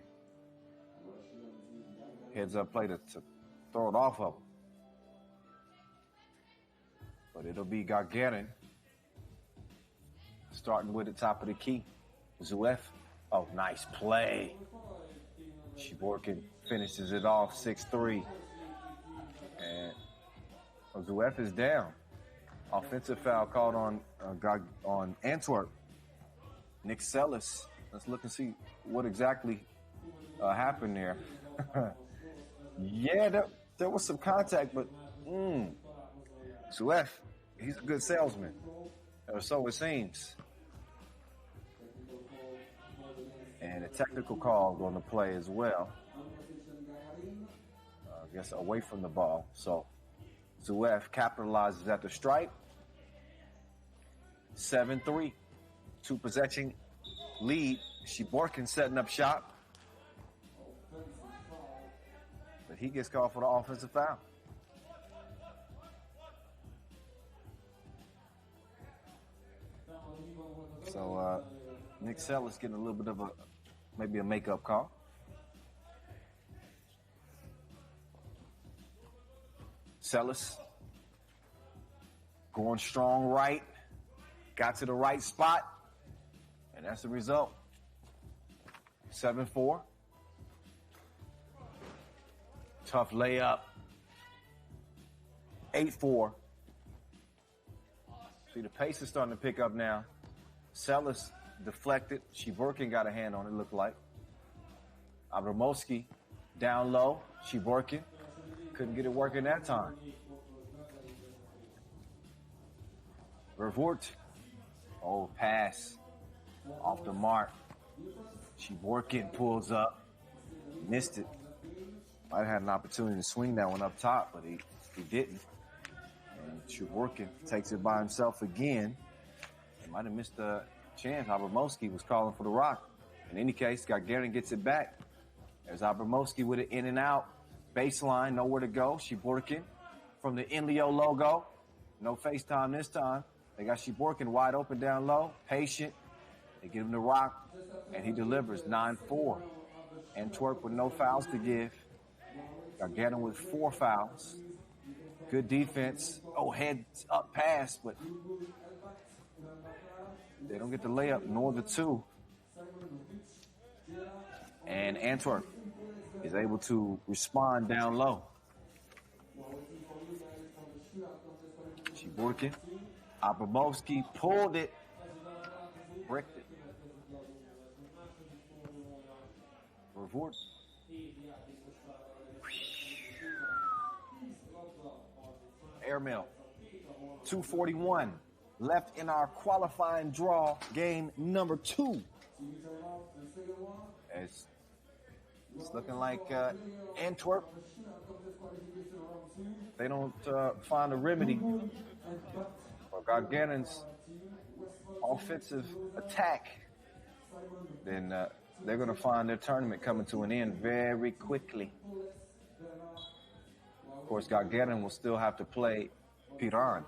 Heads up play to throw it off of him. But it'll be Gagarin starting with the top of the key. Zuef. Oh, nice play. Shiburkin finishes it off 6-3. And Zuef is down. Offensive foul called on Antwerp. Nick Celis. Let's look and see what exactly happened there. Yeah, there was some contact, but Zuef, he's a good salesman. Or so it seems. And a technical call on the play as well. I guess away from the ball. So Zuef capitalizes at the stripe. 7-3. 2-possession lead. Shiburkin setting up shop. But he gets called for the offensive foul. So Nick Celis getting a little bit of maybe a makeup call. Sellis going strong right. Got to the right spot. And that's the result. 7-4. Tough layup. 8-4. See, the pace is starting to pick up now. Sellis deflected. Shivorkin got a hand on it, looked like. Abramowski down low. Shivorkin couldn't get it working that time. Vervoort. Oh, pass. Off the mark. Shivorkin pulls up. Missed it. Might have had an opportunity to swing that one up top, but he didn't. And Shivorkin takes it by himself again. He might have missed a chance. Abramowski was calling for the rock. In any case, Gagarin gets it back. There's Abramowski with it in and out. Baseline, nowhere to go. Shivorkin from the Inleo logo. No FaceTime this time. They got Shivorkin wide open down low. Patient. They give him the rock, and he delivers 9-4. Antwerp with no fouls to give. Gagarin with 4 fouls. Good defense. Oh, heads up pass, but they don't get the layup nor the 2. And Antwerp is able to respond down low. Shivorkin. Abramowski pulled it. Bricked it. Vervoort. Airmail. 2:41 left in our qualifying draw, game number 2. It's looking like Antwerp. They don't find a remedy for Gagarin's offensive attack, then they're going to find their tournament coming to an end very quickly. Of course, Gagarin will still have to play Piran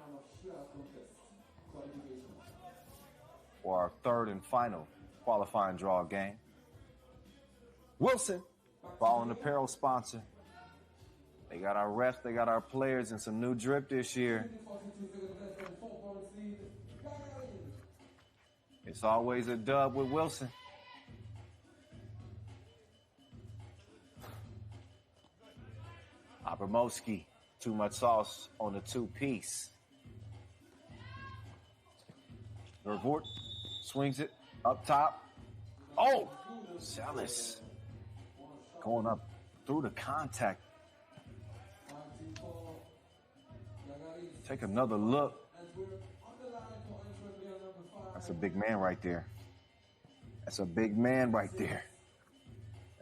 for our 3rd and final qualifying draw game. Wilson, ball and apparel sponsor. They got our refs, they got our players, and some new drip this year. It's always a dub with Wilson. Abramowski, too much sauce on the 2-piece. Vervoort swings it up top. Oh, Sellis going up through the contact. Take another look. That's a big man right there. That's a big man right there.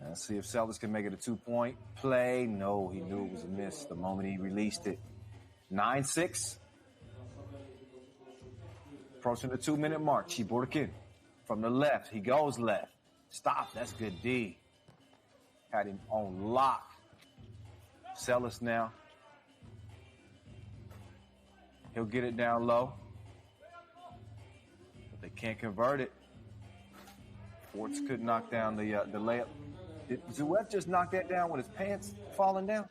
Let's see if Sellis can make it a 2-point play. No, he knew it was a miss the moment he released it. 9-6. Approaching the 2-minute mark. Shivorkin from the left. He goes left. Stop. That's good D. Had him on lock. Sellis now. He'll get it down low. But they can't convert it. Forts could knock down the layup. Did Zuev just knock that down with his pants falling down?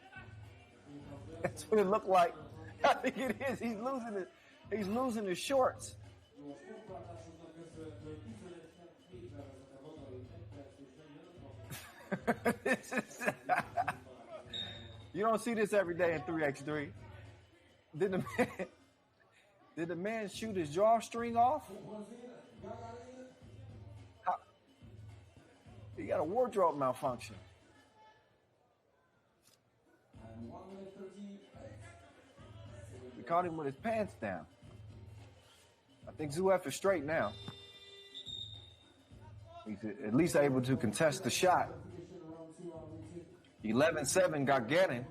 That's what it looked like. I think it is. He's losing it. He's losing his shorts. You don't see this every day in 3x3. Did the man shoot his drawstring off? He got a wardrobe malfunction. We caught him with his pants down. I think Zuev is straight now. He's at least able to contest the shot. 11-7 Gagarin.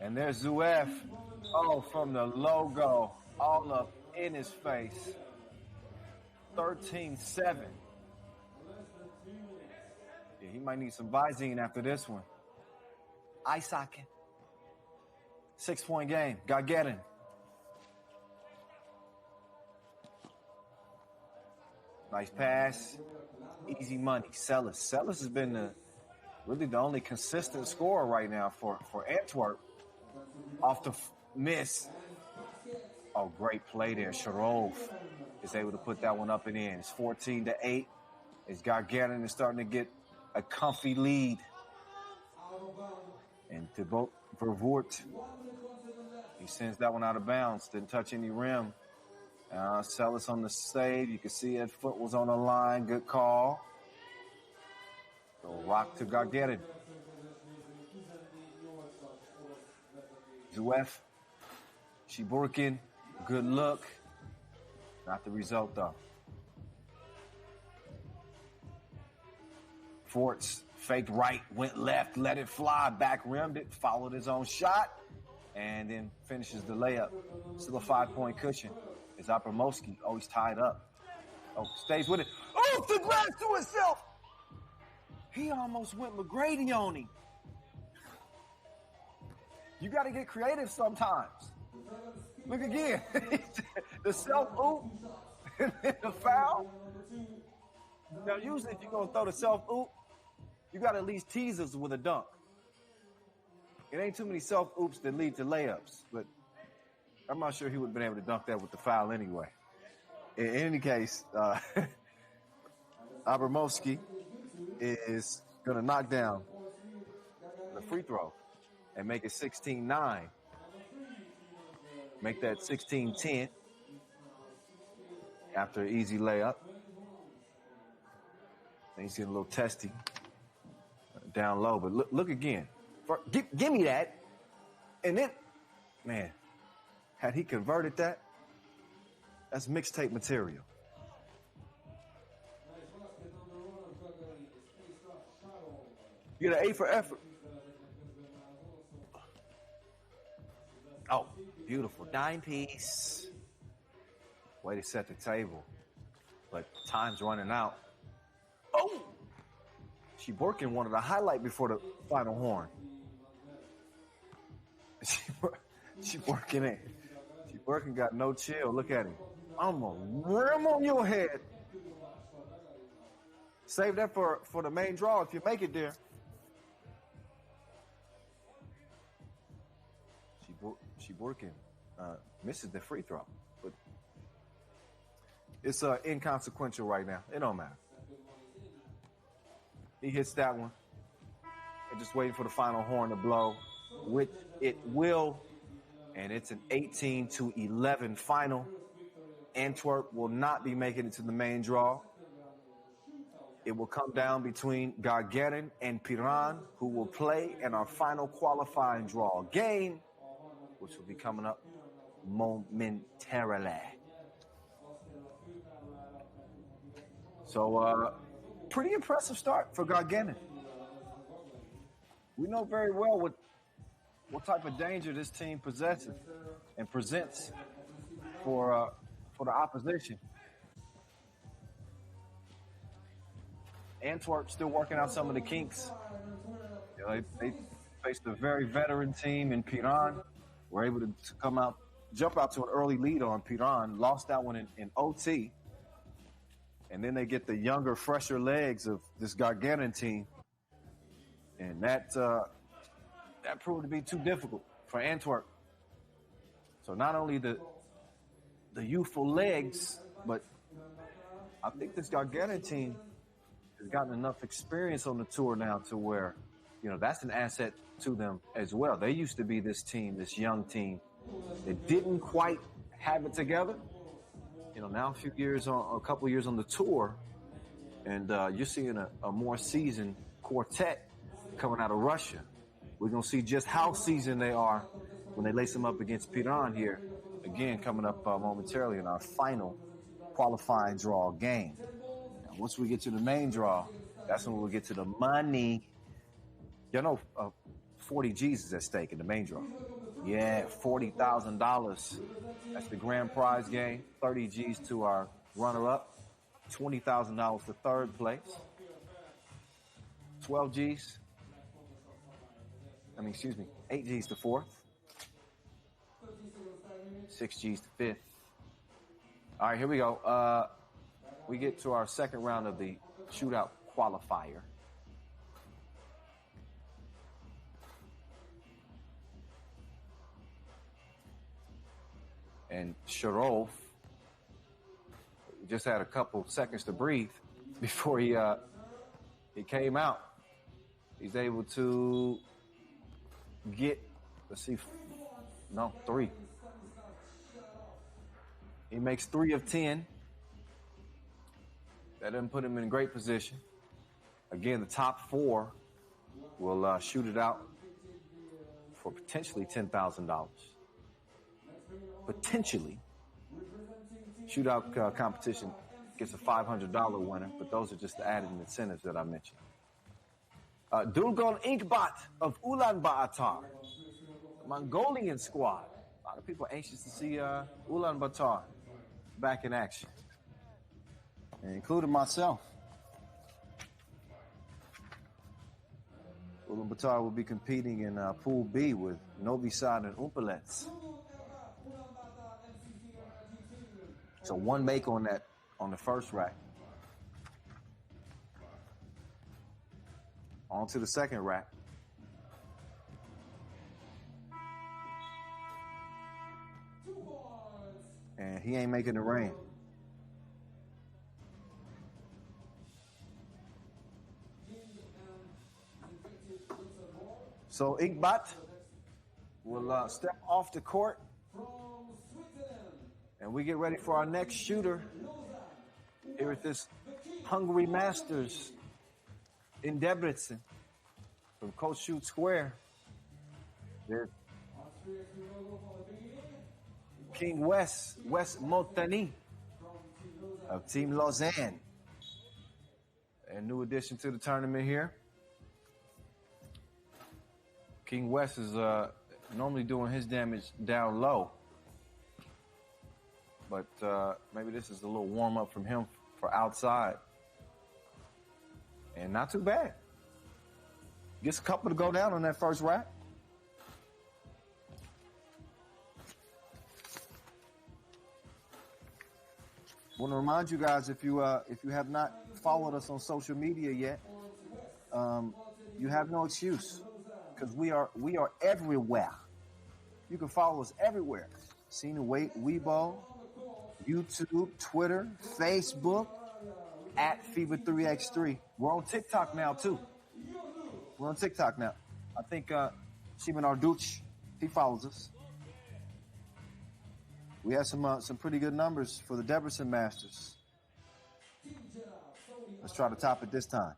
And there's Zuev. Oh, from the logo, all up in his face. 13-7. Yeah, he might need some Visine after this one. Ice hockey. 6-point game. Gagarin. Nice pass. Easy money. Sellis has been really the only consistent scorer right now for Antwerp. Off the miss. Oh, great play there. Sharov is able to put that one up and in. It's 14-8. As Gagarin is starting to get a comfy lead. And to Vervoort, he sends that one out of bounds. Didn't touch any rim. Sellis on the save. You can see that foot was on the line. Good call. So rock to Gagarin. Zuef. Shiburkin. Good look. Not the result, though. Forts faked right, went left, let it fly, back rimmed it, followed his own shot, and then finishes the layup. Still a 5-point cushion. As Abramowski always tied up. Oh, stays with it. Oh, the glass to himself! He almost went McGrady on him. You got to get creative sometimes. Look again. The self-oop and then the foul. Now, usually if you're going to throw the self-oop, you got to at least tease us with a dunk. It ain't too many self-oops that lead to layups, but I'm not sure he would have been able to dunk that with the foul anyway. In any case, Abramowski is going to knock down the free throw and make it 16-9. Make that 16-10 after an easy layup. And he's getting a little testy down low, but look again. Give me that. And then, man, had he converted that, that's mixtape material. You get an A for effort. Oh, beautiful. Dime piece. Way to set the table. But time's running out. Oh! Shiburkin wanted a highlight before the final horn. Shiburkin got no chill. Look at him. I'm going to rim on your head. Save that for the main draw if you make it there. Shiburkin misses the free throw. But it's inconsequential right now. It don't matter. He hits that one. And just waiting for the final horn to blow, which it will. And it's an 18-11 final. Antwerp will not be making it to the main draw. It will come down between Gagarin and Piran, who will play in our final qualifying draw game, which will be coming up momentarily. So, pretty impressive start for Gagarin. We know very well what type of danger this team possesses and presents for the opposition. Antwerp still working out some of the kinks. You know, they faced a very veteran team in Piran. Were able to jump out to an early lead on Piran. Lost that one in OT. And then they get the younger, fresher legs of this Gagarin team. And that proved to be too difficult for Antwerp. So not only the youthful legs, but I think this Gagarin team has gotten enough experience on the tour now to where, you know, that's an asset to them as well. They used to be this team, this young team that didn't quite have it together. You know, now a couple of years on the tour, and you're seeing a more seasoned quartet coming out of Russia. We're going to see just how seasoned they are when they lace them up against Piran here. Again, coming up momentarily in our final qualifying draw game. Now, once we get to the main draw, that's when we'll get to the money. You know, 40 G's is at stake in the main draw. Yeah, $40,000. That's the grand prize game. 30 G's to our runner-up. $20,000 for third place. 12 G's. 8 G's to fourth. 6 G's to fifth. All right, here we go. we get to our second round of the shootout qualifier. And Sharov just had a couple seconds to breathe before he came out. He's able to get, let's see, no, 3. He makes 3 of 10. That doesn't put him in great position. Again, the top 4 will shoot it out for potentially $10,000. Potentially. Shootout competition gets a $500 winner, but those are just the added incentives that I mentioned. Dulgon Inkbat of Ulaanbaatar, Mongolian squad. A lot of people anxious to see Ulaanbaatar back in action, including myself. Ulaanbaatar will be competing in Pool B with Novi Sad and Humpolec. So 1 make on that on the first rack. On to the second rack. And he ain't making the rain. So Inkbat will step off the court. And we get ready for our next shooter here at this Hungary Masters in Debrecen from Coach Shoot Square. There's King Wes Motani of Team Lausanne. A new addition to the tournament here. King Wes is normally doing his damage down low. But maybe this is a little warm-up from him for outside. And not too bad. Gets a couple to go down on that first rack. Want to remind you guys, if you have not followed us on social media yet, you have no excuse, because we are everywhere. You can follow us everywhere. Seen Weibo, YouTube, Twitter, Facebook, at FIBA 3x3. We're on TikTok now too. We're on TikTok now. I think Shimon Arduch, he follows us. We have some pretty good numbers for the Debrecen Masters. Let's try to top it this time.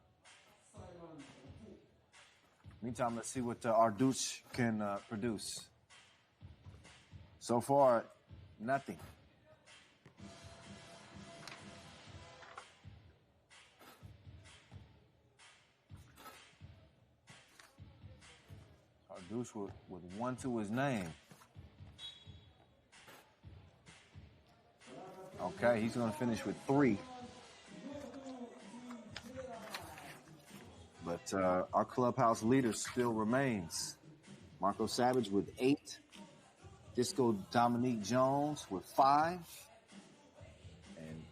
Meantime, let's see what Arduch can produce. So far, nothing. Arduch with 1 to his name. Okay, he's going to finish with 3. But our clubhouse leader still remains. Marco Savage with 8. Disco Dominique Jones with 5. And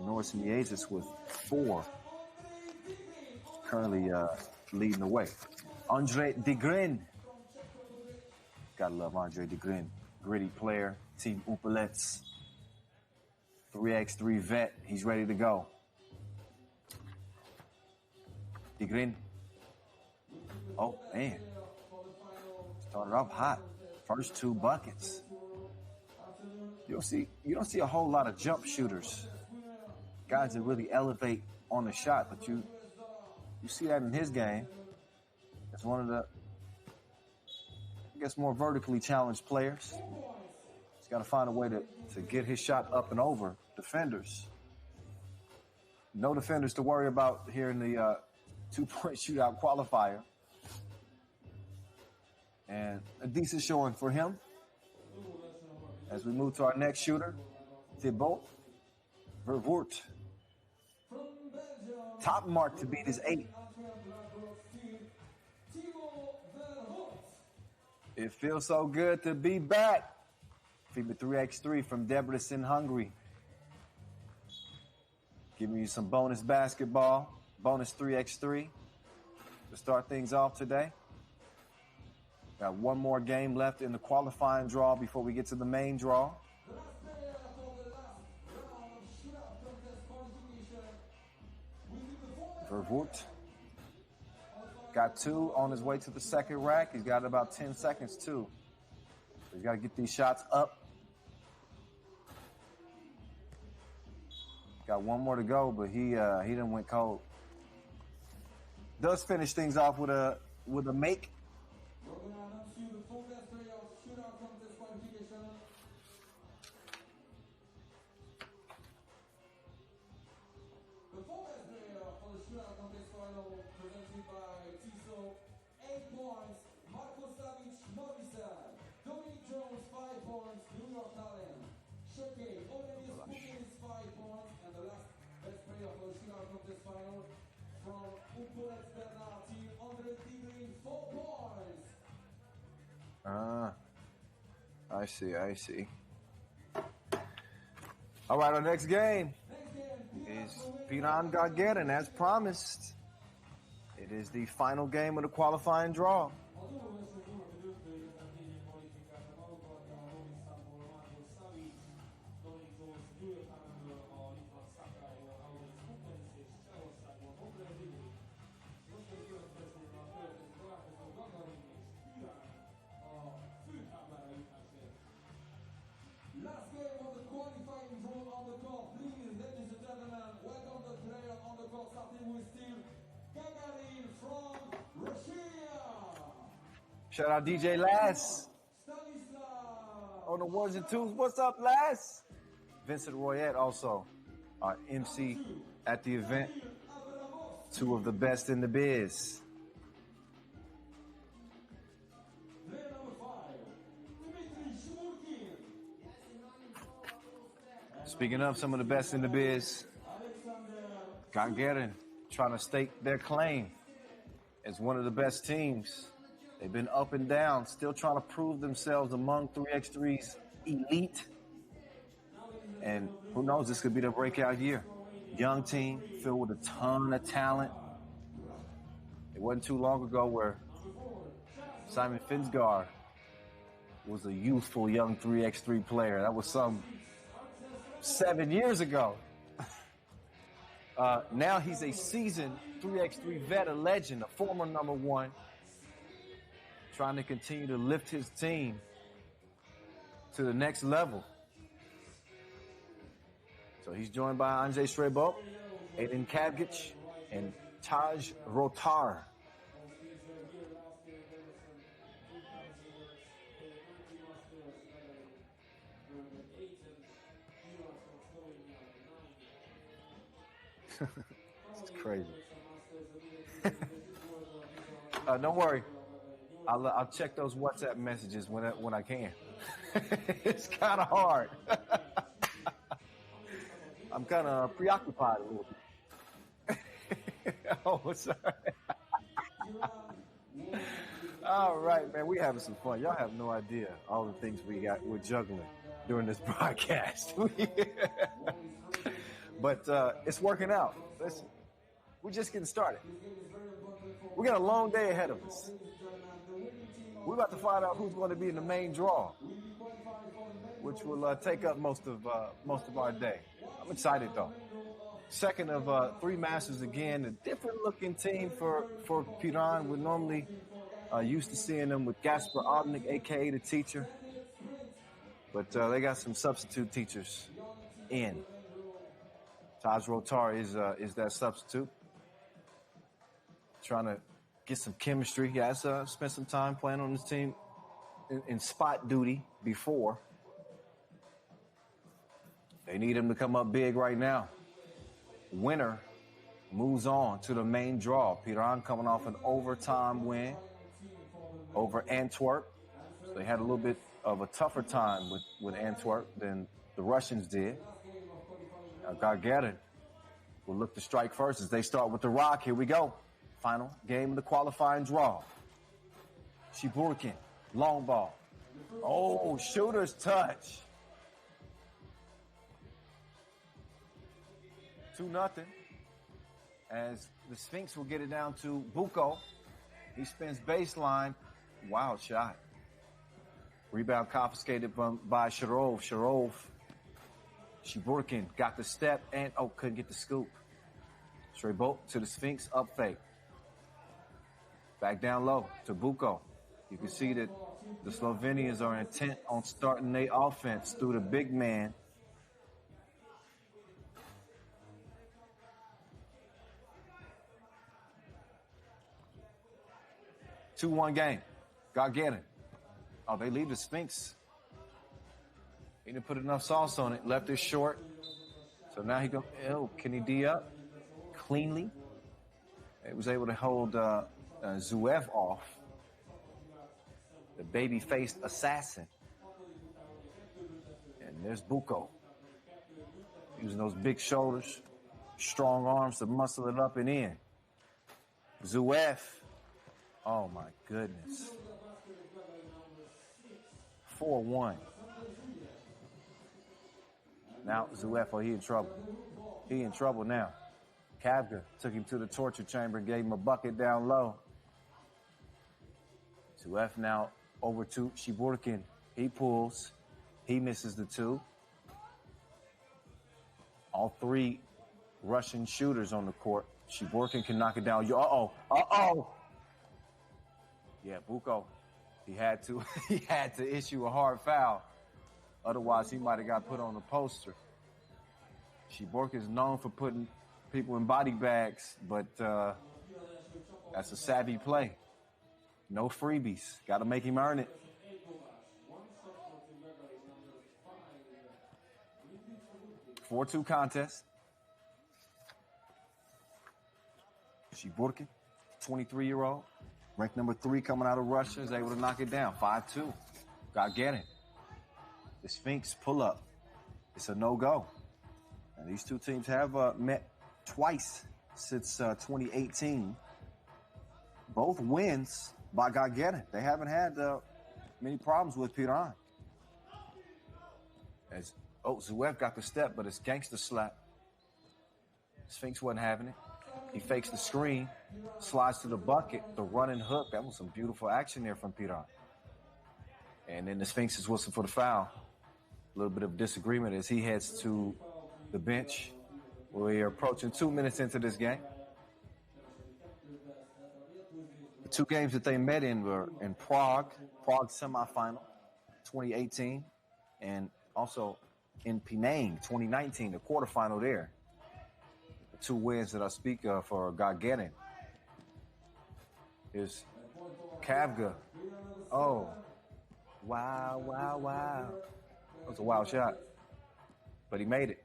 Norris Miezis with 4. Currently leading the way. Andre Degrin. Gotta love Andre Degrin. Gritty player. Team Humpolec. 3x3 vet. He's ready to go. Degrin. Oh, man. Started off hot. First 2 buckets. You don't see a whole lot of jump shooters. Guys that really elevate on the shot, but you see that in his game. It's one of the, I guess, more vertically challenged players. He's got to find a way to get his shot up and over defenders. No defenders to worry about here in the 2-point shootout qualifier. And a decent showing for him. As we move to our next shooter, Thibaut Vervoort. Top mark to beat is 8. It feels so good to be back. FIBA 3x3 from Debrecen, Hungary. Giving you some bonus basketball, bonus 3x3 to start things off today. Got one more game left in the qualifying draw before we get to the main draw. Vervoort got 2 on his way to the second rack. He's got about 10 seconds too. He's got to get these shots up. Got one more to go, but he didn't went cold. Does finish things off with a make. We're going to announce you the full best player of Shootout contest qualification. The full best player for the Shootout contest final presented by Tiso, 8 points. Marko Savic, Novi Sad. Dominic Jones, 5 points. New York Harlem. Šakiai, Ulaanbaatar, 5 points. And the last best player for the Shootout contest final from Humpolec team, Andre Tigrin, 4 points. I see. All right, our next game is Piran Gagarin, as promised. It is the final game of the qualifying draw. Last game of the qualifying draw on the court. Please, ladies and gentlemen, welcome the player on the court, starting with team Gagarin from Russia. Shout out DJ Lass on the ones and twos. What's up, Lass? Vincent Royette also our MC at the event. 2 of the best in the biz. Speaking of some of the best in the biz, Gagarin trying to stake their claim as one of the best teams. They've been up and down, still trying to prove themselves among 3x3's elite. And who knows, this could be their breakout year. Young team filled with a ton of talent. It wasn't too long ago where Simon Finsgaard was a youthful young 3x3 player. That was some 7 years ago. Now he's a seasoned 3x3 vet, a legend, a former number 1, trying to continue to lift his team to the next level. So he's joined by Andrzej Strebo, Aiden Kadgic, and Taj Rotar. It's crazy. Don't worry. I'll check those WhatsApp messages when I can. It's kind of hard. I'm kind of preoccupied a little bit. Oh, sorry. All right, man. We having some fun. Y'all have no idea all the things we're juggling during this broadcast. But it's working out. Listen, we're just getting started. We got a long day ahead of us. We're about to find out who's going to be in the main draw, which will take up most of our day. I'm excited though. Second of 3 Masters again. A different looking team for Piran. We're normally used to seeing them with Gasper Odnik, aka the teacher, but they got some substitute teachers in. Taj Rotar is that substitute. Trying to get some chemistry. He has spent some time playing on this team in spot duty before. They need him to come up big right now. Winner moves on to the main draw. Piran coming off an overtime win over Antwerp. So they had a little bit of a tougher time with Antwerp than the Russians did. Gagarin will look to strike first as they start with the rock. Here we go. Final game of the qualifying draw. Shiburkin, long ball. Oh, shooter's touch. 2-0. As the Sphinx will get it down to Buko. He spins baseline. Wild shot. Rebound confiscated by Sharov. Sharov. Shiburkin got the step and, couldn't get the scoop. Straight bolt to the Sphinx, up fake. Back down low to Buko. You can see that the Slovenians are intent on starting their offense through the big man. Two-one game. Gagarin. Oh, they leave the Sphinx. He didn't put enough sauce on it. Left it short. So now he goes, can he D up cleanly? He was able to hold Zuev off. The baby-faced assassin. And there's Buko. Using those big shoulders, strong arms to muscle it up and in. Zuev. Oh, my goodness. 4-1. Now, Zuev, he in trouble. He in trouble now. Kavga took him to the torture chamber and gave him a bucket down low. Zuev now over to Shiburkin. He pulls. He misses the two. All three Russian shooters on the court. Shiburkin can knock it down. Uh-oh. Yeah, Buko, he had to issue a hard foul. Otherwise, he might have got put on the poster. Shiburkin is known for putting people in body bags, but that's a savvy play. No freebies. Got to make him earn it. Four-two contest. Shiburkin, 23-year-old. Ranked number 3 coming out of Russia, is able to knock it down. 5-2. Gagarin. The Sphinx pull up. It's a no-go. And these two teams have met twice since 2018. Both wins by Gagarin. They haven't had many problems with Piran. Zuev got the step, but it's gangster slap. Sphinx wasn't having it. He fakes the screen, slides to the bucket, the running hook. That was some beautiful action there from Piran. And then the Sphinx is whistling for the foul. A little bit of disagreement as he heads to the bench. We are approaching 2 minutes into this game. The two games that they met in were in Prague semifinal, 2018, and also in Penang, 2019, the quarterfinal there. The two wins that I speak of for Gagarin. Is Kavga. Oh, wow. That was a wild shot. But he made it.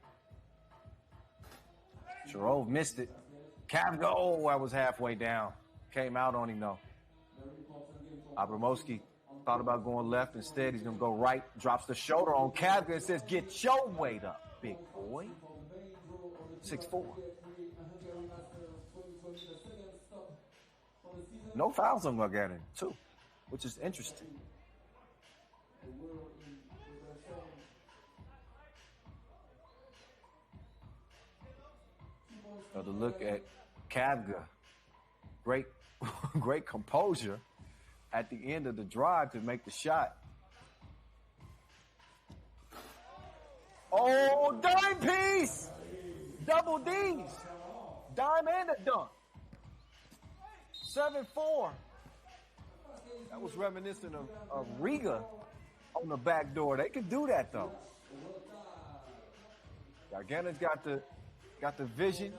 Sharov missed it. Kavga, I was halfway down. Came out on him, though. Abramovsky thought about going left. Instead, he's going to go right. Drops the shoulder on Kavga and says, get your weight up, big boy. 6'4". No fouls on Gagarin, too, which is interesting. Another look at Kavga. Great composure at the end of the drive to make the shot. Oh, dime piece! Double D's. Dime and a dunk. 7-4. That was reminiscent of Riga on the back door. They could do that, though. Gagarin's got the vision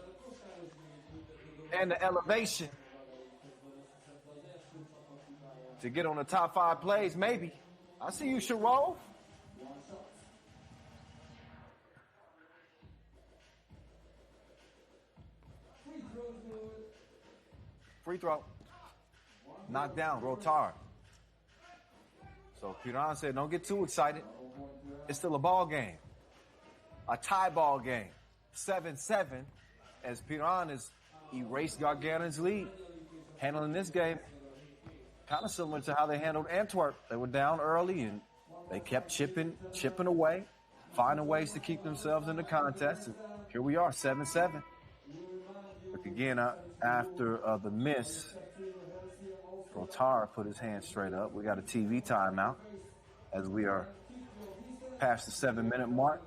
and the elevation to get on the top 5 plays, maybe. I see you, Sharov. Free throw. Knocked down, Rotar. So Piran said, don't get too excited. It's still a ball game. A tie ball game. 7-7 as Piran has erased Gagarin's lead. Handling this game kind of similar to how they handled Antwerp. They were down early and they kept chipping away, finding ways to keep themselves in the contest. And Here we are, 7-7. Look again, after the miss, Rotar put his hand straight up. We got a TV timeout as we are past the 7-minute mark.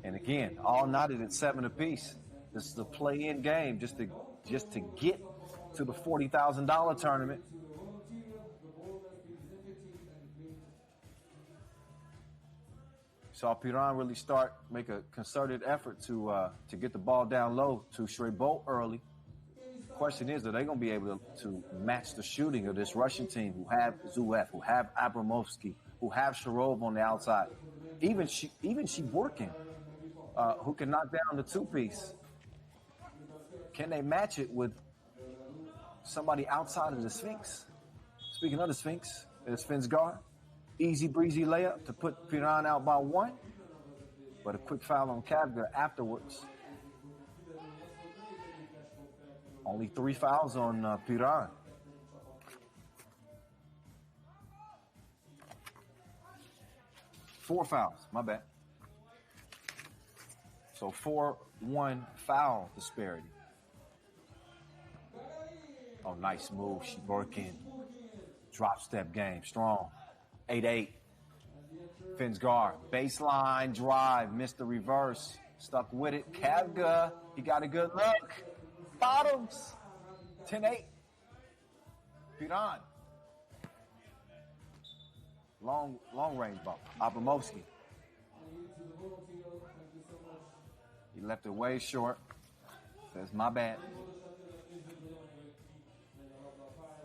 And again, all knotted at 7 apiece. This is a play-in game just to get to the $40,000 tournament. Saw Piran really make a concerted effort to get the ball down low to Shootout early. Question is, are they going to be able to match the shooting of this Russian team who have Zuev, who have Abramovsky, who have Sharov on the outside, even Shiborkin, who can knock down the two-piece? Can they match it with somebody outside of the Sphinx? Speaking of the Sphinx, there's Finsgar. Easy breezy layup to put Piran out by 1, but a quick foul on Kavga afterwards. Only 3 fouls on Piran. Four fouls, my bad. So 4-1 foul disparity. Oh, nice move. She working. Drop step game, strong. 8-8. Finsgar, baseline drive, missed the reverse. Stuck with it. Kavga, he got a good look. Bottoms. 10-8. Piran. Long range ball. Abramovsky. He left it way short. Says, my bad.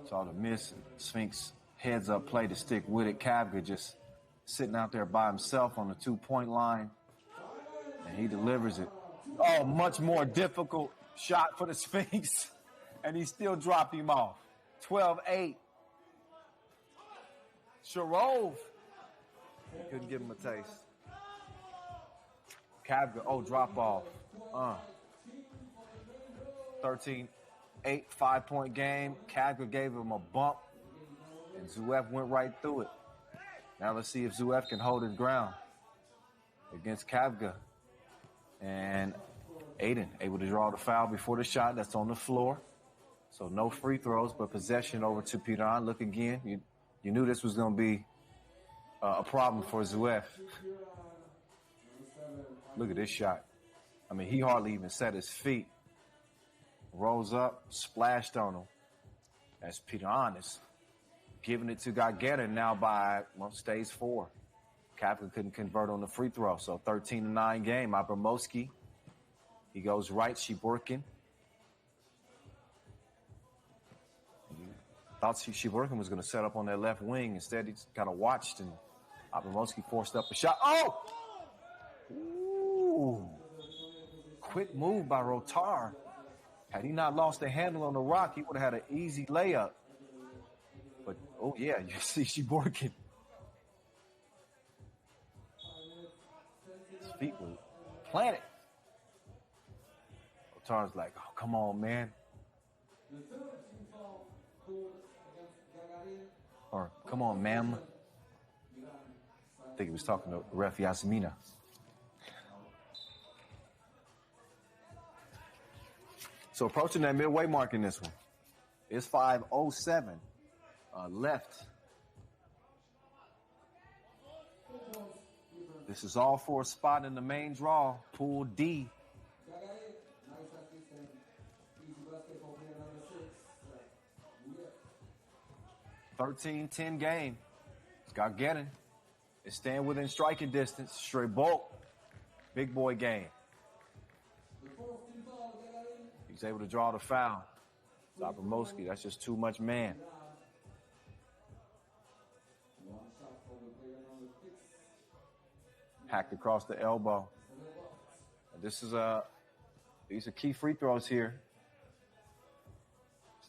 Saw the miss. Sphinx heads up play to stick with it. Kavga just sitting out there by himself on the 2-point line. And he delivers it. Oh, much more difficult shot for the Sphinx. And he still dropped him off. 12-8. Sharov. Couldn't give him a taste. Kavga, drop off. 13-8, 5-point game. Kavga gave him a bump. And Zuev went right through it. Now let's see if Zuev can hold his ground against Kavga. And Aiden able to draw the foul before the shot. That's on the floor. So no free throws, but possession over to Piran. Look again. You knew this was going to be a problem for Zuev. Look at this shot. I mean, he hardly even set his feet. Rolls up, splashed on him. As Piran is giving it to Gagarin now by, stage 4. Kavga couldn't convert on the free throw. So 13-9 game. Abramovsky, he goes right. Shiborkin. Thought Shiborkin was going to set up on that left wing. Instead, he kind of watched, and Abramovsky forced up a shot. Oh! Ooh. Quick move by Rotar. Had he not lost the handle on the rock, he would have had an easy layup. But, you see Shiborkin. His feet were planted. Rotar's like, oh, come on, man. Or, come on, ma'am. I think he was talking to ref Yasmina. So approaching that midway mark in this one. It's 5:07 left. This is all for a spot in the main draw, Pool D. 13-10 game. It's Gagarin. It's staying within striking distance. Straight bulk. Big boy game. He's able to draw the foul. Abramovsky, that's just too much man. Hacked across the elbow. These are key free throws here.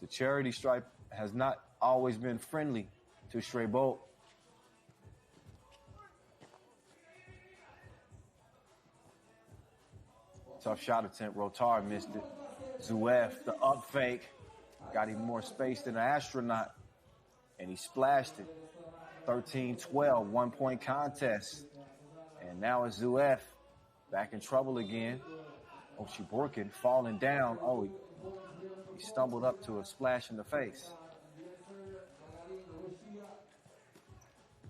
The charity stripe has not always been friendly to Shootout. Tough shot attempt. Rotar missed it. Zuev, the up fake, got even more space than an astronaut, and he splashed it. 13-12, 1-point contest. And now it's Zuev back in trouble again Oh, Shiborkin falling down. Oh, he stumbled up to a splash in the face.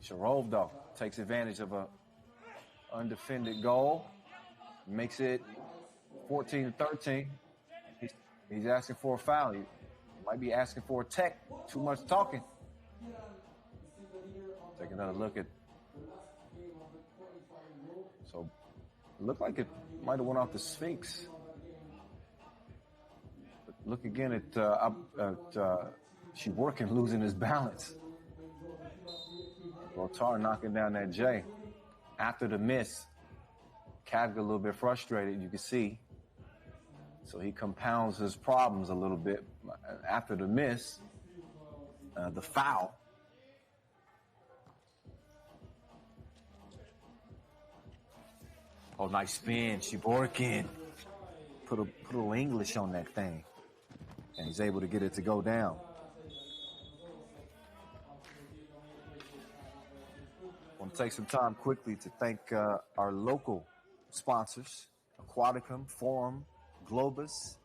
Sharov, though, takes advantage of a undefended goal. Makes it 14-13. He's asking for a foul. He might be asking for a tech. Too much talking. Take another look at. So, it looked like it might have went off the Sphinx. But look again at Shiborkin losing his balance. Rotar knocking down that J. After the miss, Kavga a little bit frustrated, you can see. So he compounds his problems a little bit. After the miss, the foul. Oh, nice spin. Shiborkin put a little English on that thing. And he's able to get it to go down. I want to take some time quickly to thank our local sponsors, Aquaticum, Forum, Globus,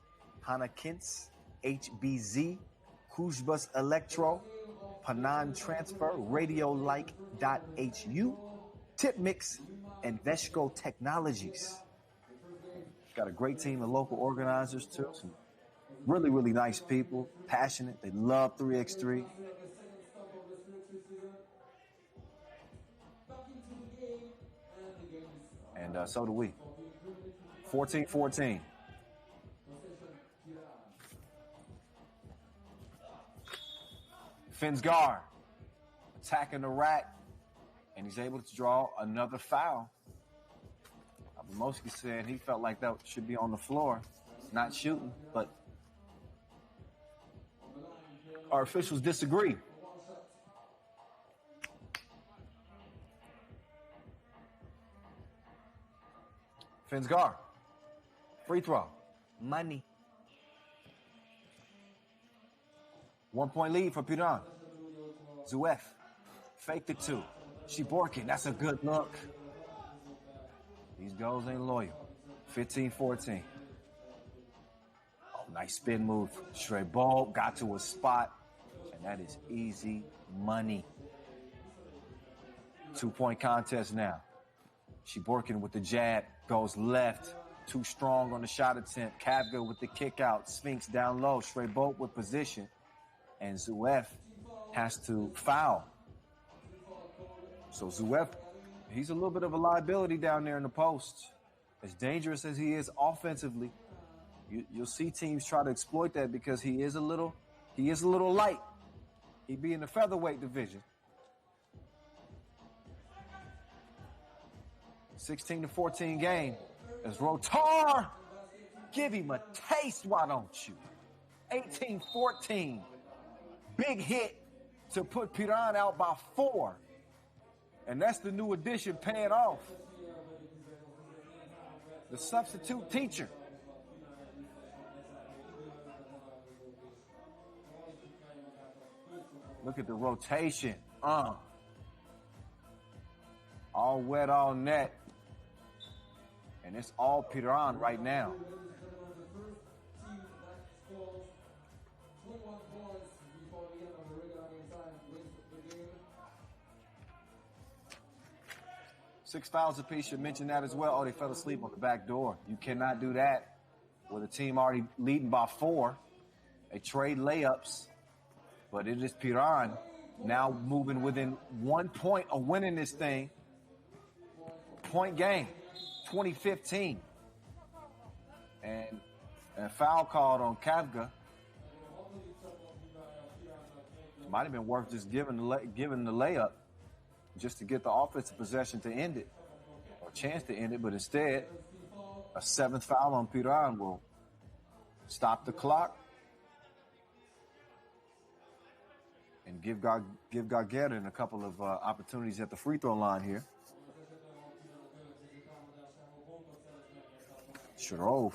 Hanakins, HBZ, Kuzbus Electro, Panan Transfer, Radiolike.hu, Tipmix, and Veshko Technologies. Got a great team of local organizers too. Some really, really nice people, passionate. They love 3x3. And so do we. 14-14. Finsgar attacking the rack, and he's able to draw another foul. Abramowski said he felt like that should be on the floor, not shooting, but our officials disagree. Finsgar, free throw, money. 1 point lead for Piran. Zuef, faked it two. Shiborkin, that's a good look. These goals ain't loyal. 15-14. Oh, nice spin move. Straight ball, got to a spot, and that is easy money. 2 point contest now. Shiborkin with the jab, goes left, too strong on the shot attempt. Kavga with the kick out. Sphinx down low. Straight bolt with position. And Zuef has to foul. So Zuef, he's a little bit of a liability down there in the post. As dangerous as he is offensively, you'll see teams try to exploit that because he is a little light. He'd be in the featherweight division. 16-14 game. As Rotar, give him a taste, why don't you? 18-14. Big hit to put Piran out by 4. And that's the new addition paying off. The substitute teacher. Look at the rotation. All wet, all net. And it's all Piran right now. Six fouls apiece. Should mention that as well. Oh, they fell asleep on the back door. You cannot do that with a team already leading by 4. They trade layups, but it is Piran now moving within 1 point of winning this thing. Point game, 2015. And a foul called on Kavga. Might have been worth just giving the layup just to get the offensive possession to end it, or chance to end it, but instead, a 7th foul on Piran will stop the clock and give Gagarin a couple of opportunities at the free throw line here. Shirov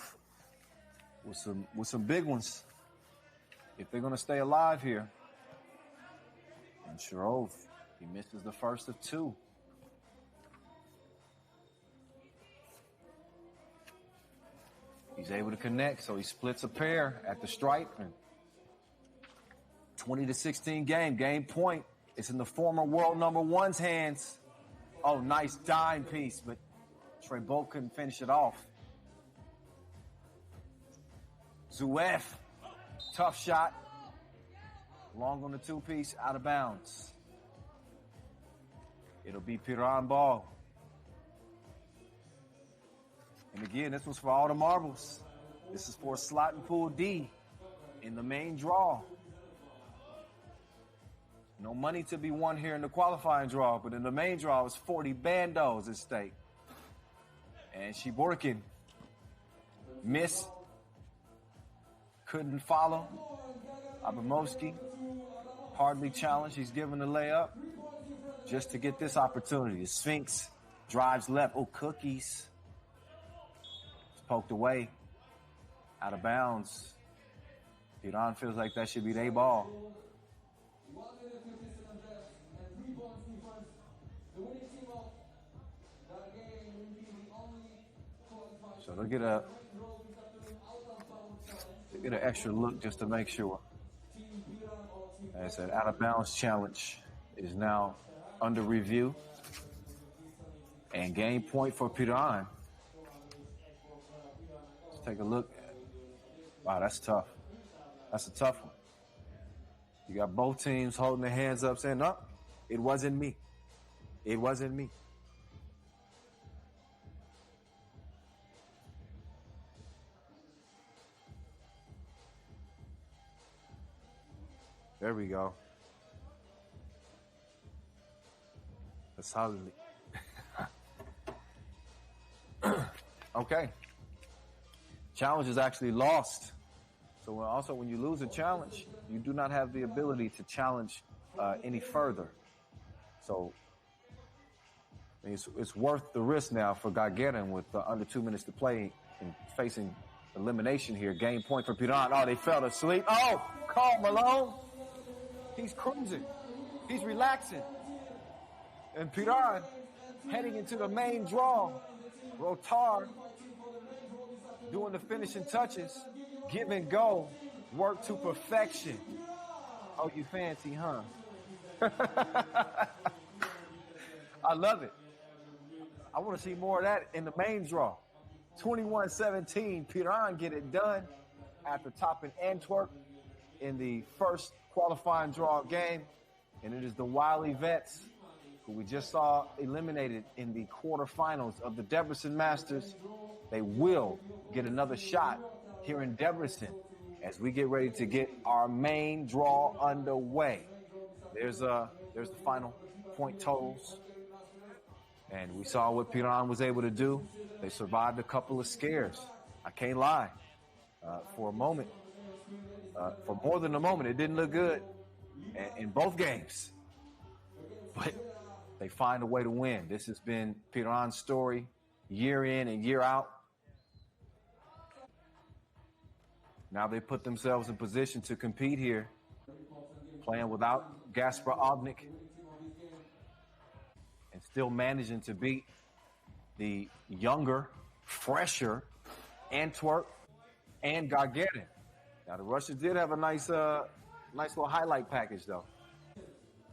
with some big ones if they're going to stay alive here. And Shirov, he misses the first of 2. He's able to connect, so he splits a pair at the stripe. 20-16 game. Game point. It's in the former world number one's hands. Oh, nice dime piece, but Trey-Bolt couldn't finish it off. Zuef, tough shot. Long on the two-piece, out of bounds. It'll be Piran ball. And again, this was for all the marbles. This is for a slot in Pool D in the main draw. No money to be won here in the qualifying draw, but in the main draw, it's 40 bandos at stake. And Shiborkin missed, couldn't follow. Abramowski hardly challenged. He's given the layup just to get this opportunity. The Sphinx drives left. Oh, cookies. It's poked away, out of bounds. Piran feels like that should be their ball. So they'll get an extra look just to make sure. As an out-of-bounds challenge is now under review. And game point for Piran. Let's take a look. Wow, that's tough. That's a tough one. You got both teams holding their hands up saying, no, it wasn't me. It wasn't me. There we go. Solidly. Okay. Challenge is actually lost. So also when you lose a challenge, you do not have the ability to challenge any further. So it's worth the risk now for Gagarin with under 2 minutes to play and facing elimination here. Game point for Piran. Oh, they fell asleep. Oh, call Malone. He's cruising. He's relaxing. And Piran heading into the main draw. Rotar doing the finishing touches. Give and go. Work to perfection. Oh, you fancy, huh? I love it. I want to see more of that in the main draw. 21-17. Piran get it done after topping Antwerp in the first qualifying draw game. And it is the Wily Vets who we just saw eliminated in the quarterfinals of the Debrecen Masters. They will get another shot here in Debrecen as we get ready to get our main draw underway. There's the final point totals. And we saw what Piran was able to do. They survived a couple of scares. I can't lie. For a moment, for more than a moment, it didn't look good in both games. But they find a way to win. This has been Piran's story year in and year out. Now they put themselves in position to compete here, playing without Gaspar Obnik and still managing to beat the younger, fresher Antwerp and Gagarin. Now the Russians did have a nice little highlight package though.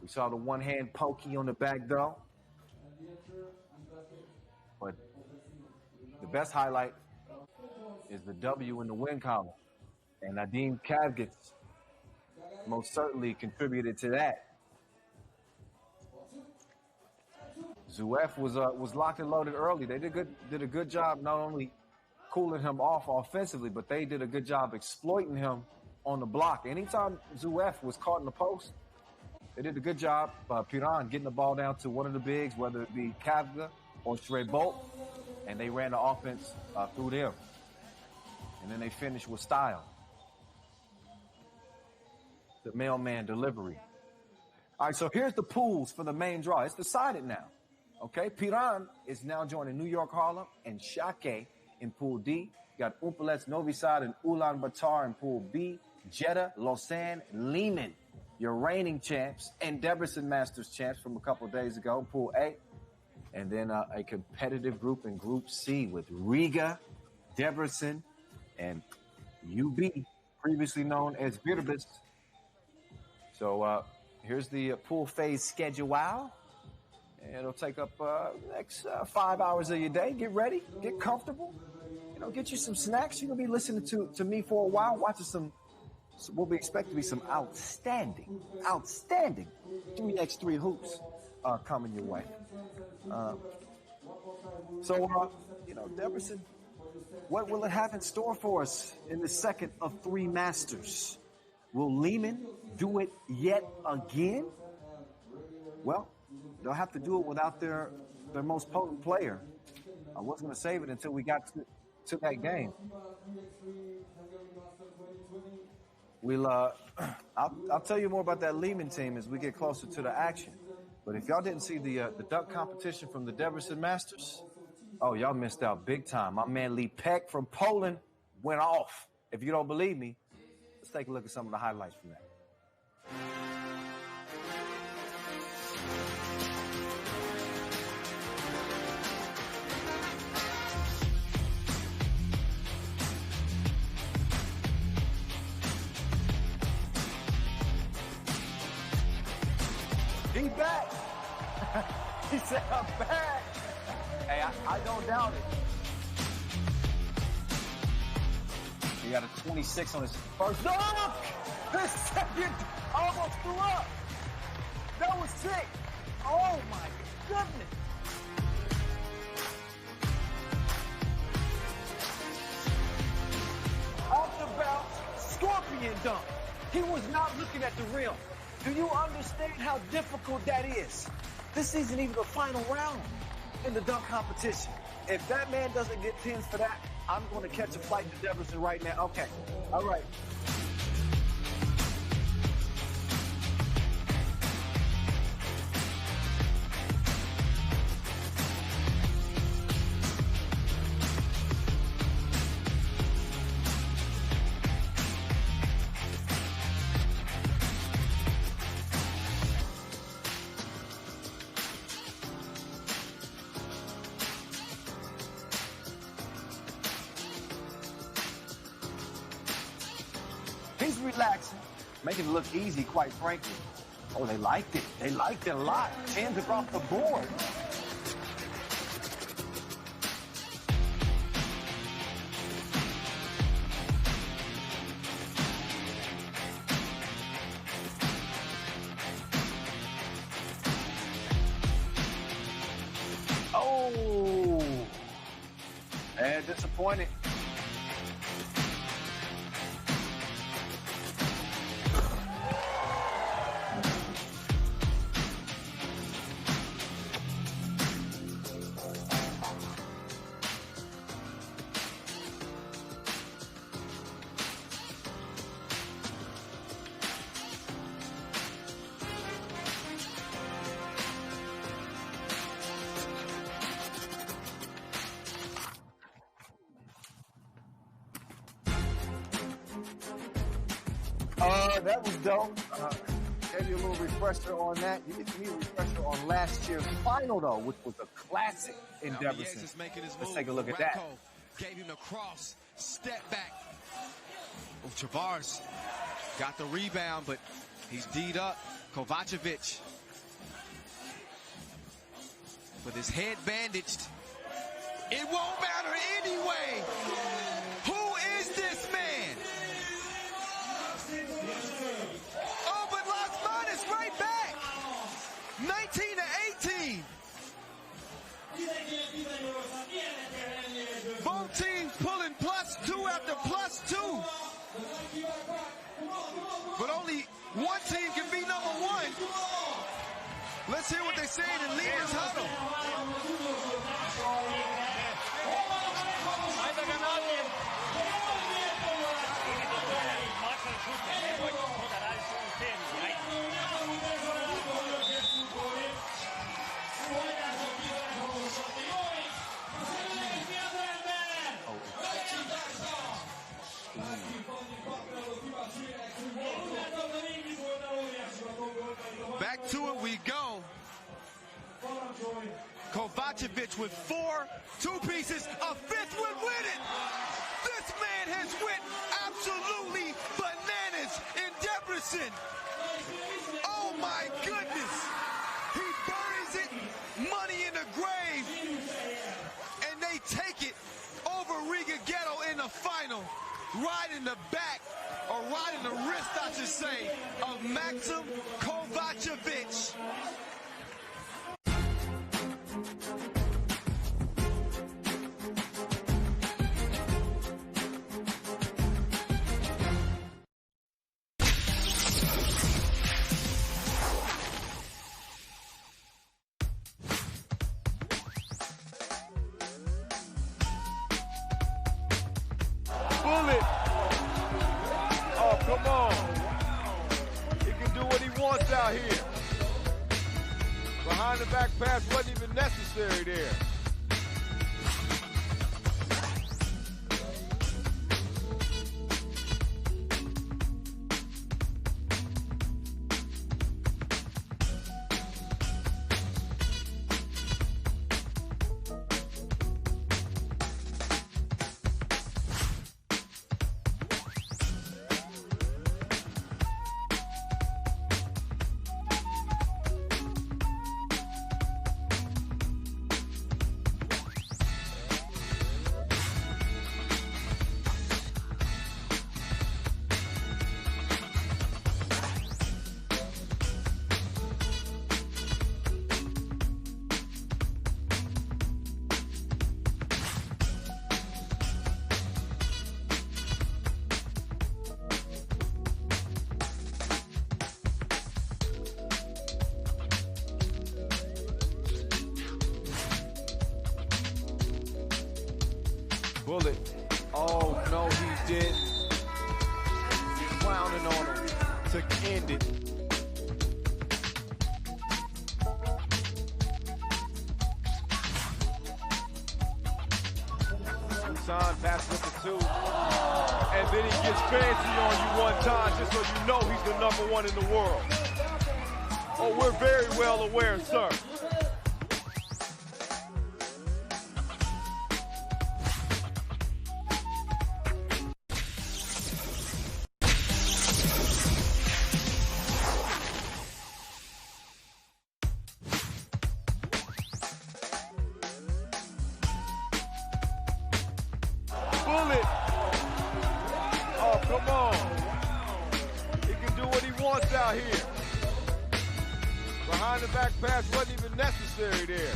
We saw the one-hand pokey on the back though. But the best highlight is the W in the win column. And Nadim Kavgits most certainly contributed to that. Zuef was locked and loaded early. They did a good job not only cooling him off offensively, but they did a good job exploiting him on the block. Anytime Zuef was caught in the post, they did a good job. Piran getting the ball down to one of the bigs, whether it be Kavga or Trey-Bolt, and they ran the offense through them. And then they finished with style. The mailman delivery. All right, so here's the pools for the main draw. It's decided now. Okay, Piran is now joining New York Harlem and Šakiai in Pool D. You got Humpolec, Novi Sad, and Ulaanbaatar in Pool B. Jeddah, Lausanne, Liman, your reigning champs, and Debrecen Masters champs from a couple of days ago in Pool A. And then a competitive group in Group C with Riga, Debrecen, and UB, previously known as Bitterbis. So here's the pool phase schedule. And it'll take up next 5 hours of your day. Get ready, get comfortable, get you some snacks. You're going to be listening to me for a while, watching what we expect to be some outstanding 3x3 hoops coming your way. Debrecen, what will it have in store for us in the second of 3 Masters? Will Liman do it yet again? Well, they'll have to do it without their most potent player. I was going to save it until we got to that game. I'll tell you more about that Liman team as we get closer to the action. But if y'all didn't see the dunk competition from the Debrecen Masters, oh, y'all missed out big time. My man Lee Peck from Poland went off. If you don't believe me, let's take a look at some of the highlights from that. He back. He said, I'm back. Hey, I don't doubt it. He got a 26 on his first dunk. The second almost threw up. That was sick. Oh, my goodness. Off the bounce, scorpion dunk. He was not looking at the rim. Do you understand how difficult that is? This isn't even the final round in the dunk competition. If that man doesn't get 10s for that, I'm going to catch a flight to Debrecen right now. Okay. All right. He's relaxing, making it look easy, quite frankly. Oh, they liked it. They liked it a lot. 10s across the board. Oh, and disappointed. That was dope. Gave you a little refresher on that. You get me a refresher on last year's final, though, which was a classic in Debrecen. Let's take a look at that. Gave him the cross, step back. Oh, Tavares got the rebound, but he's D'd up. Kovacevic with his head bandaged. It won't matter anyway. Who is this man? Oh, but Lausanne is right back. 19 to 18. Both teams pulling +2 after +2. But only one team can be number one. Let's hear what they say in Liman's huddle. Back to it we go. Kovacevic with 4 two pieces. A fifth would win it. This man has went absolutely bananas in Debrecen. Oh my goodness. He buries it, money in the grave, and they take it over Riga Ghetto in the final, right in the back, or right in the wrist, I should say, of Maxim Kovacevic. Bullet. Oh, come on. He can do what he wants out here. Behind the back pass wasn't even necessary there. Bullet. Oh, no, he didn't. Clowning on him to end it. Lausanne passes up the 2. And then he gets fancy on you one time just so you know he's the number one in the world. Oh, we're very well aware, sir. Bullet. Oh, come on. He can do what he wants out here. Behind the back pass wasn't even necessary there.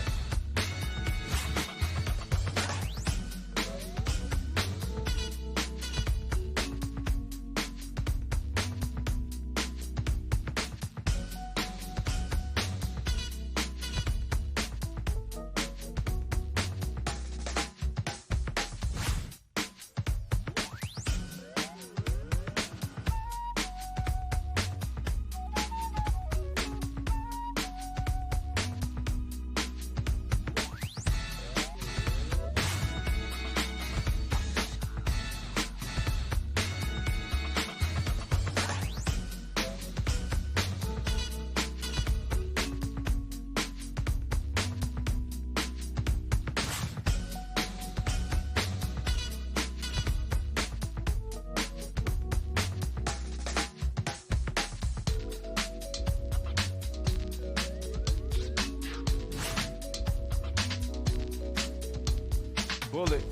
Bullet.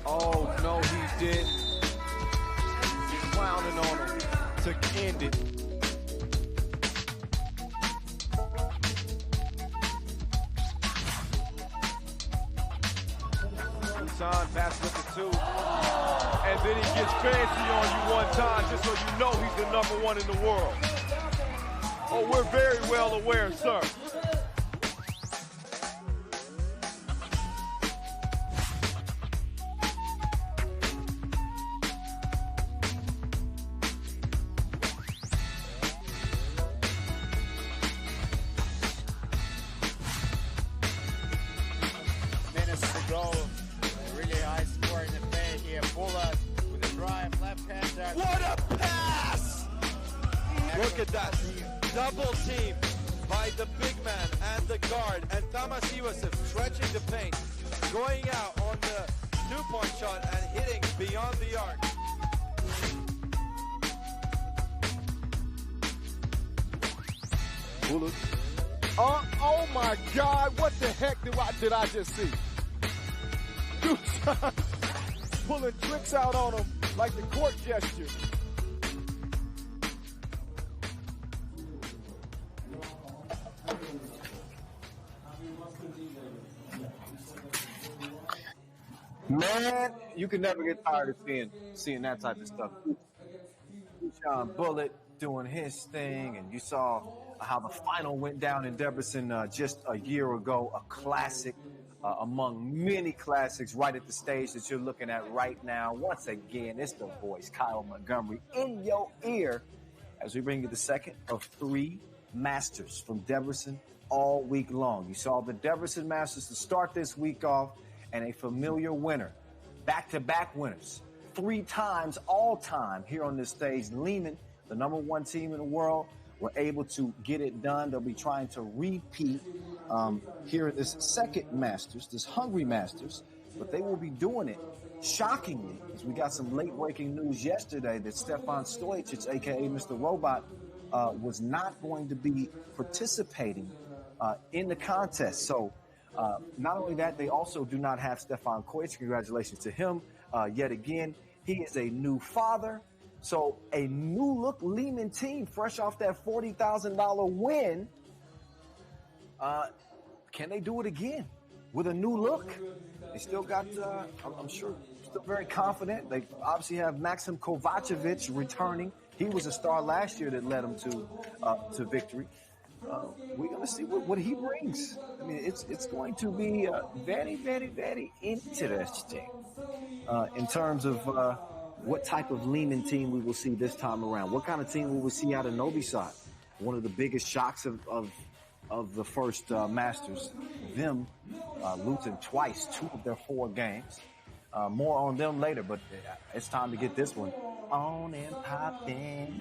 Oh, no, he didn't. Clowning on him to end it. Lausanne passes up the 2. And then he gets fancy on you one time just so you know he's the number one in the world. Oh, we're very well aware, sir. What a pass! Look at that. Double team by the big man and the guard. And Tamas Ivasev stretching the paint, going out on the two-point shot and hitting beyond the arc. Bullets. Oh my God, what the heck did I just see? Dude, pulling tricks out on him like the court gesture. Man, you can never get tired of seeing that type of stuff. Sean Bullet doing his thing, and you saw how the final went down in Debrecen just a year ago, a classic among many classics right at the stage that you're looking at right now. Once again, it's the voice, Kyle Montgomery, in your ear as we bring you the second of 3 Masters from Debrecen all week long. You saw the Debrecen Masters to start this week off, and a familiar winner, back-to-back winners, 3 times all-time here on this stage. Liman, the #1 team in the world, were able to get it done. They'll be trying to repeat here at this second Masters, this Hungary Masters, but they will be doing it shockingly, because we got some late-breaking news yesterday that Stefan Stojic, a.k.a. Mr. Robot, was not going to be participating in the contest. So not only that, they also do not have Stefan Kojic. Congratulations to him yet again. He is a new father. So a new-look Liman team, fresh off that $40,000 win. Can they do it again with a new look? They still got, I'm sure, still very confident. They obviously have Maxim Kovacevic returning. He was a star last year that led them to victory. We're going to see what he brings. I mean, it's going to be very, very, very interesting in terms of what type of Liman team we will see this time around. What kind of team we will see out of Novi Sad? One of the biggest shocks of the first Masters. Them losing twice, 2 of their 4 games. More on them later, but it's time to get this one on and popping.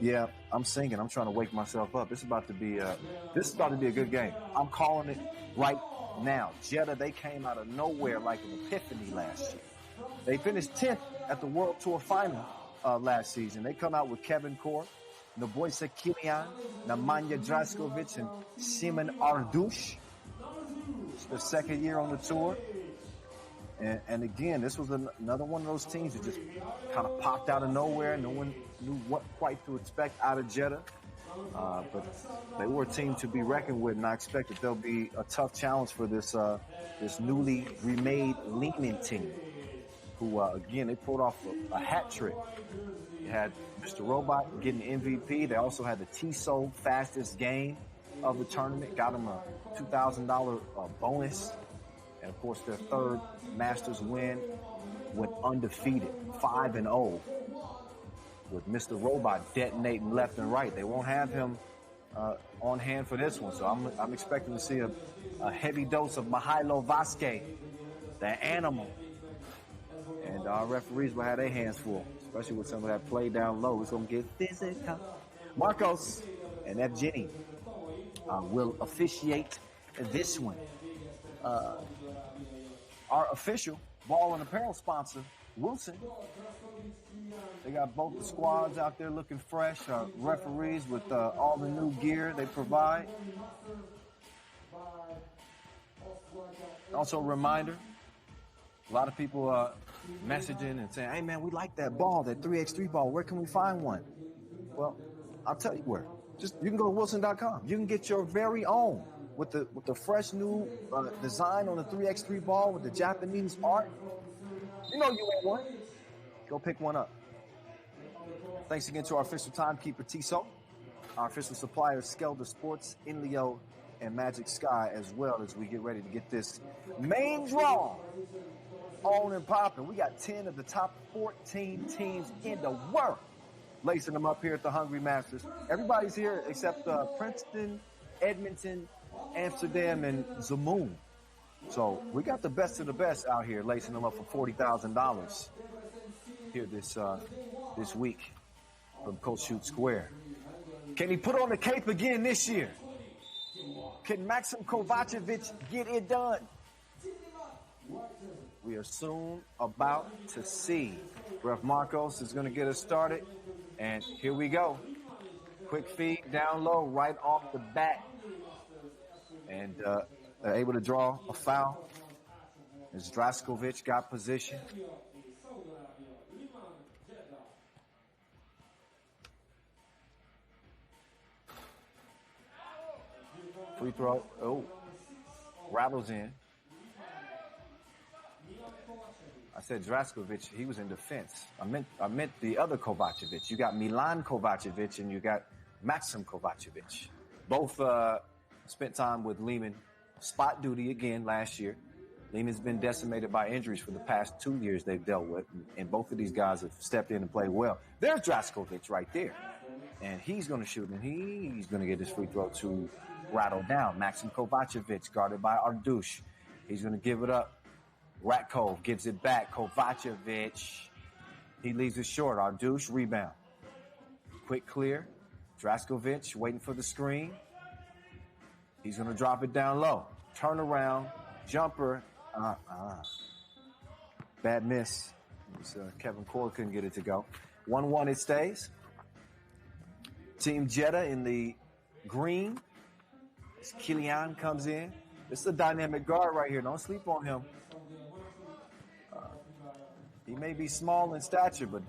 Yeah, I'm singing. I'm trying to wake myself up. This is about to be a good game. I'm calling it right now. Jeddah, they came out of nowhere like an epiphany last year. They finished 10th at the World Tour final last season. They come out with Kevin Core, Nobojsa Kilian, Nemanja Draskovic, and Simon Ardush. It's their second year on the tour. And again, this was another one of those teams that just kind of popped out of nowhere. No one knew what quite to expect out of Jeddah. But they were a team to be reckoned with, and I expect that they'll be a tough challenge for this newly remade Liman team, who, again, they pulled off a hat trick. You had Mr. Robot getting MVP. They also had the TSO fastest game of the tournament, got them a $2,000 bonus. And, of course, their third Masters win went undefeated, 5-0, with Mr. Robot detonating left and right. They won't have him on hand for this one, so I'm expecting to see a heavy dose of Mihailo Vasquez, the animal. And our referees will have their hands full, especially with some of that play down low. It's going to get physical. Marcos and Evgeny will officiate this one. Our official ball and apparel sponsor, Wilson. They got both the squads out there looking fresh. Referees with all the new gear they provide. Also a reminder, a lot of people messaging and saying, hey man, we like that ball, that 3x3 ball. Where can we find one? Well, I'll tell you where. You can go to wilson.com. You can get your very own with the fresh new design on the 3x3 ball with the Japanese art. You know you want one. Go pick one up. Thanks again to our official timekeeper, Tiso, our official supplier, Skelder Sports, Inleo, and Magic Sky, as well, as we get ready to get this main draw on and popping. We got 10 of the top 14 teams in the world lacing them up here at the Hungary Masters. Everybody's here except Princeton, Edmonton, Amsterdam, and Zamoon. So we got the best of the best out here lacing them up for $40,000 here this week from Coach Shoot Square. Can he put on the cape again this year? Can Maxim Kovacevic get it done? We are soon about to see. Ref Marcos is going to get us started, and here we go. Quick feed down low, right off the bat. And they're able to draw a foul as Draskovic got position. Free throw. Oh, rattles in. I said Draskovic, he was in defense. I meant the other Kovacevic. You got Milan Kovacevic and you got Maxim Kovacevic. Both spent time with Liman. Spot duty again last year. Liman's been decimated by injuries for the past 2 years they've dealt with, and both of these guys have stepped in and played well. There's Draskovic right there. And he's going to shoot, and he's going to get his free throw to rattle down. Maxim Kovacevic guarded by Ardush. He's going to give it up. Ratkov gives it back. Kovacevic. He leaves it short. Ardush rebound. Quick clear. Draskovic waiting for the screen. He's going to drop it down low. Turn around. Jumper. Bad miss. Kevin Core couldn't get it to go. 1-1 it stays. Team Jeddah in the green. As Kilian comes in. This is a dynamic guard right here. Don't sleep on him. He may be small in stature, but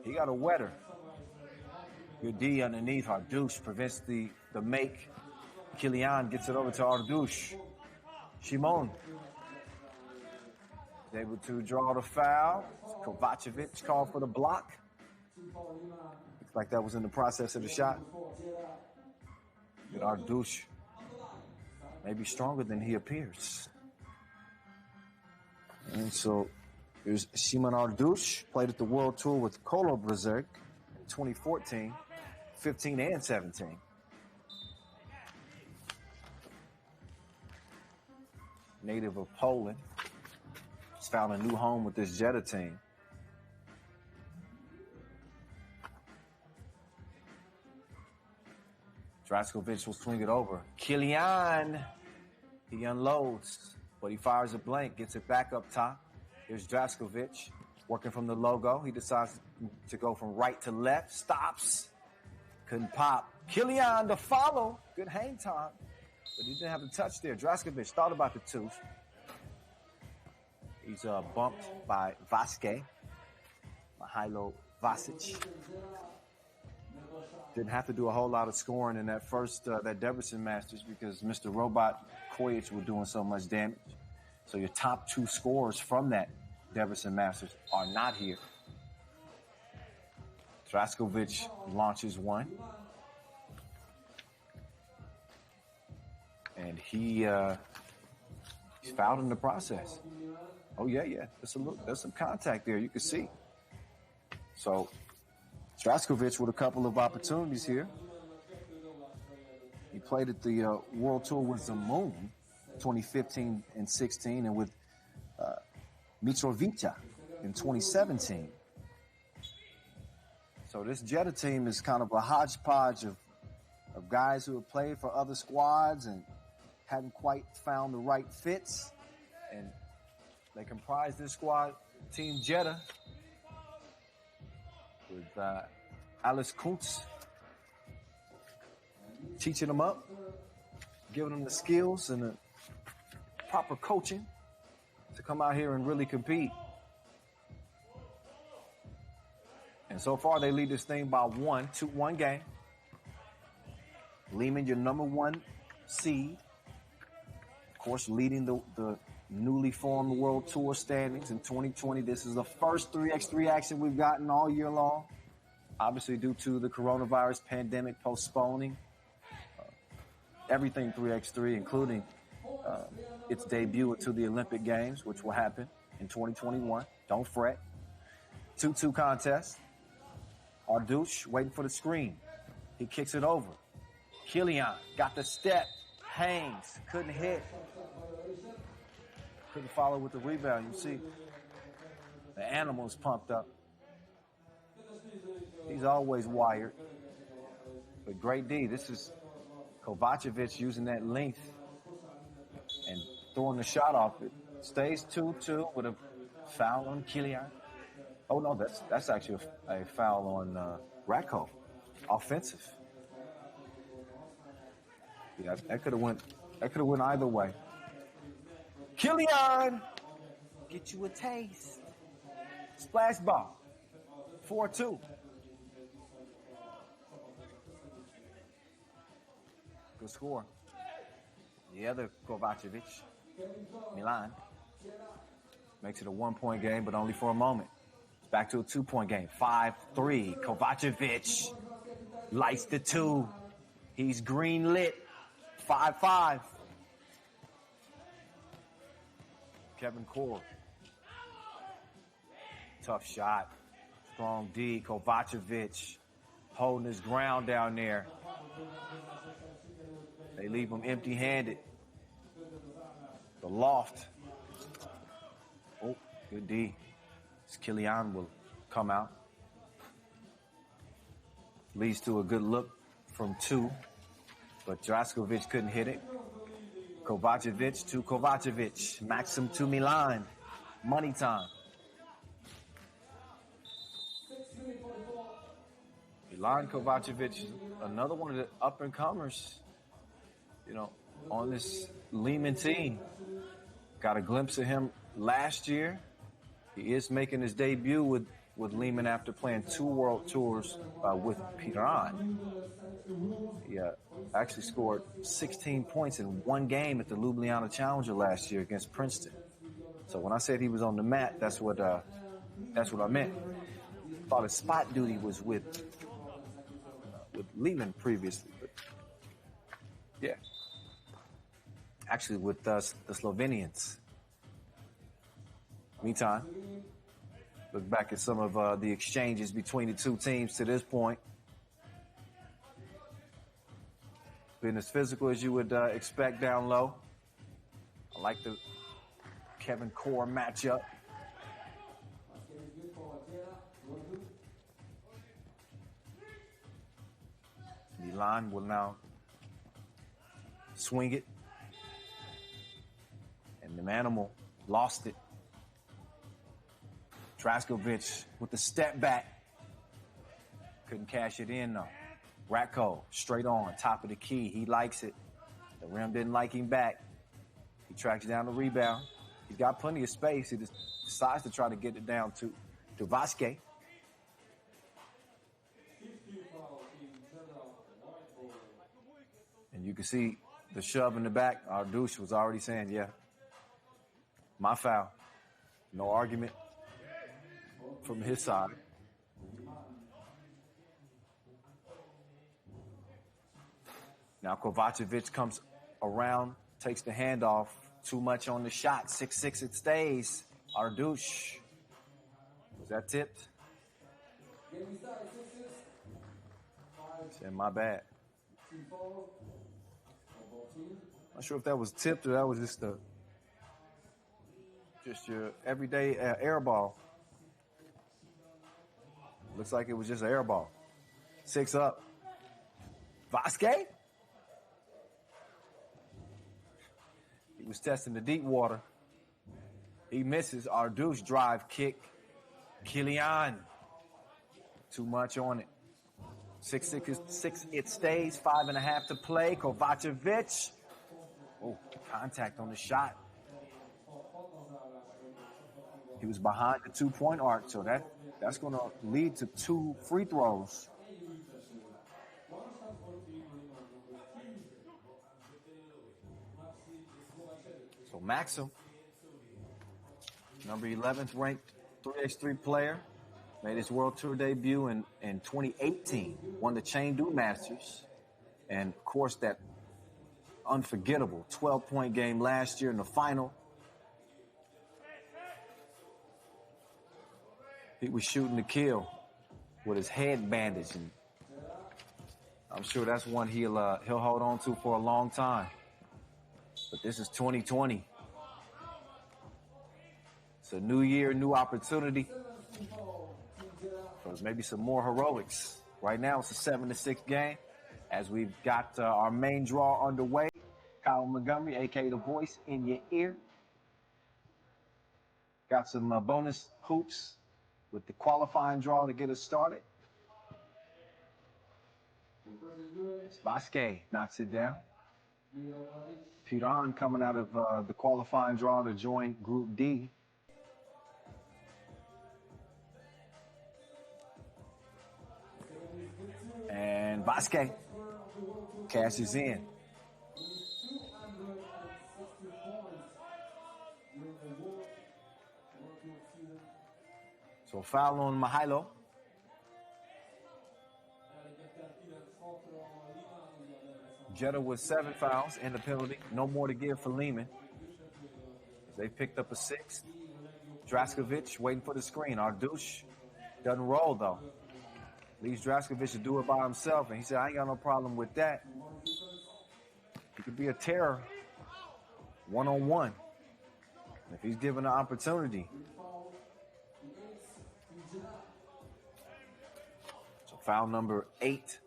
he got a wetter. Good D underneath. Ardush prevents the make. Kilian gets it over to Ardush. Shimon is able to draw the foul. Kovacevic called for the block. Looks like that was in the process of the shot. But Ardush may be stronger than he appears. And so here's Shimon Ardush, played at the World Tour with Kolo Brzeg in 2014, 15 and 17. Native of Poland. He's found a new home with this Jeddah team. Draskovic will swing it over. Kilian, he unloads, but he fires a blank, gets it back up top. Here's Draskovic working from the logo. He decides to go from right to left, stops, couldn't pop. Kilian to follow, good hang time, but he didn't have the touch there. Draskovic thought about the tooth. He's bumped by Vasquez, Mihailo Vasic. Didn't have to do a whole lot of scoring in that first, that Debrecen Masters because Mr. Robot Kojic was doing so much damage. So your top two scorers from that Debrecen Masters are not here. Draskovic launches one. And he's fouled in the process. Oh, yeah. There's some contact there. You can see. So Draskovic with a couple of opportunities here. He played at the World Tour with Zamoon 2015 and 16 and with Mitrovica in 2017. So this Jeddah team is kind of a hodgepodge of guys who have played for other squads and hadn't quite found the right fits. And they comprise this squad, Team Jeddah, with Alice Kuntz teaching them up, giving them the skills and the proper coaching to come out here and really compete. And so far, they lead this thing by 1 game. Liman, your number one seed. Of course, leading the newly formed World Tour standings in 2020. This is the first 3x3 action we've gotten all year long. Obviously, due to the coronavirus pandemic postponing everything 3x3, including its debut into the Olympic Games, which will happen in 2021. Don't fret. 2-2 contest. Ardush waiting for the screen. He kicks it over. Kilian got the step. Hangs. Couldn't hit. Couldn't follow with the rebound. You see the animal's pumped up. He's always wired. But great D. This is Kovacevic using that length and throwing the shot off. It stays 2-2 with a foul on Kilian. Oh, no, that's actually a foul on Ratko. Offensive. Yeah, that could have went either way. Kilian, get you a taste. Splash ball. 4-2. Good score. The other Kovacevic, Milan, makes it a 1-point game, but only for a moment. It's back to a 2-point game. 5-3. Kovacevic lights the 2. He's green lit. 5-5. Kevin Core. Tough shot. Strong D. Kovacevic holding his ground down there. They leave him empty-handed. The loft. Oh, good D. Kilian will come out. Leads to a good look from 2. But Draskovic couldn't hit it. Kovacevic to Kovacevic. Maxim to Milan. Money time. Milan Kovacevic, another one of the up-and-comers, you know, on this Liman team. Got a glimpse of him last year. He is making his debut with Liman after playing 2 World Tours with Piran. He actually scored 16 points in 1 game at the Ljubljana Challenger last year against Princeton. So when I said he was on the mat, that's what I meant. Thought his spot duty was with Liman previously, but yeah, actually with the Slovenians. Meantime, look back at some of the exchanges between the 2 teams to this point. Been as physical as you would expect down low. I like the Kevin Core matchup. Liman will now swing it. And the animal lost it. Draskovic with the step back. Couldn't cash it in, though. Ratko, straight on, top of the key. He likes it. The rim didn't like him back. He tracks down the rebound. He's got plenty of space. He decides to try to get it down to Vasquez. And you can see the shove in the back. Ardush was already saying, yeah, my foul. No argument from his side. Now Kovacevic comes around, takes the handoff. Too much on the shot. 6-6 it stays. Ardush. Was that tipped? Said my bad. Not sure if that was tipped or that was just your everyday air ball. Looks like it was just an air ball. 6 up. Vasquez? He was testing the deep water. He misses. Ardush drive kick. Kilian. Too much on it. 6 it stays. 5.5 to play. Kovacevic. Oh, contact on the shot. He was behind the 2-point arc, so that's going to lead to 2 free throws. So Maxim, number 11th ranked 3x3 player, made his World Tour debut in 2018, won the Chengdu Masters, and of course that unforgettable 12-point game last year in the final. He was shooting to kill with his head bandaged, and I'm sure that's one he'll hold on to for a long time. But this is 2020. It's a new year, new opportunity for maybe some more heroics. Right now, it's a 7-6 game as we've got our main draw underway. Kyle Montgomery, a.k.a. The Voice, in your ear. Got some bonus hoops with the qualifying draw to get us started. Vasquez knocks it down. Piran coming out of the qualifying draw to join Group D. And Vasquez cashes in. So foul on Mihailo. Jeddah with 7 fouls and the penalty. No more to give for Liman. They picked up a 6th. Draskovic waiting for the screen. Ardouche doesn't roll, though. Leaves Draskovic to do it by himself, and he said, I ain't got no problem with that. He could be a terror one-on-one if he's given an opportunity. So foul number 8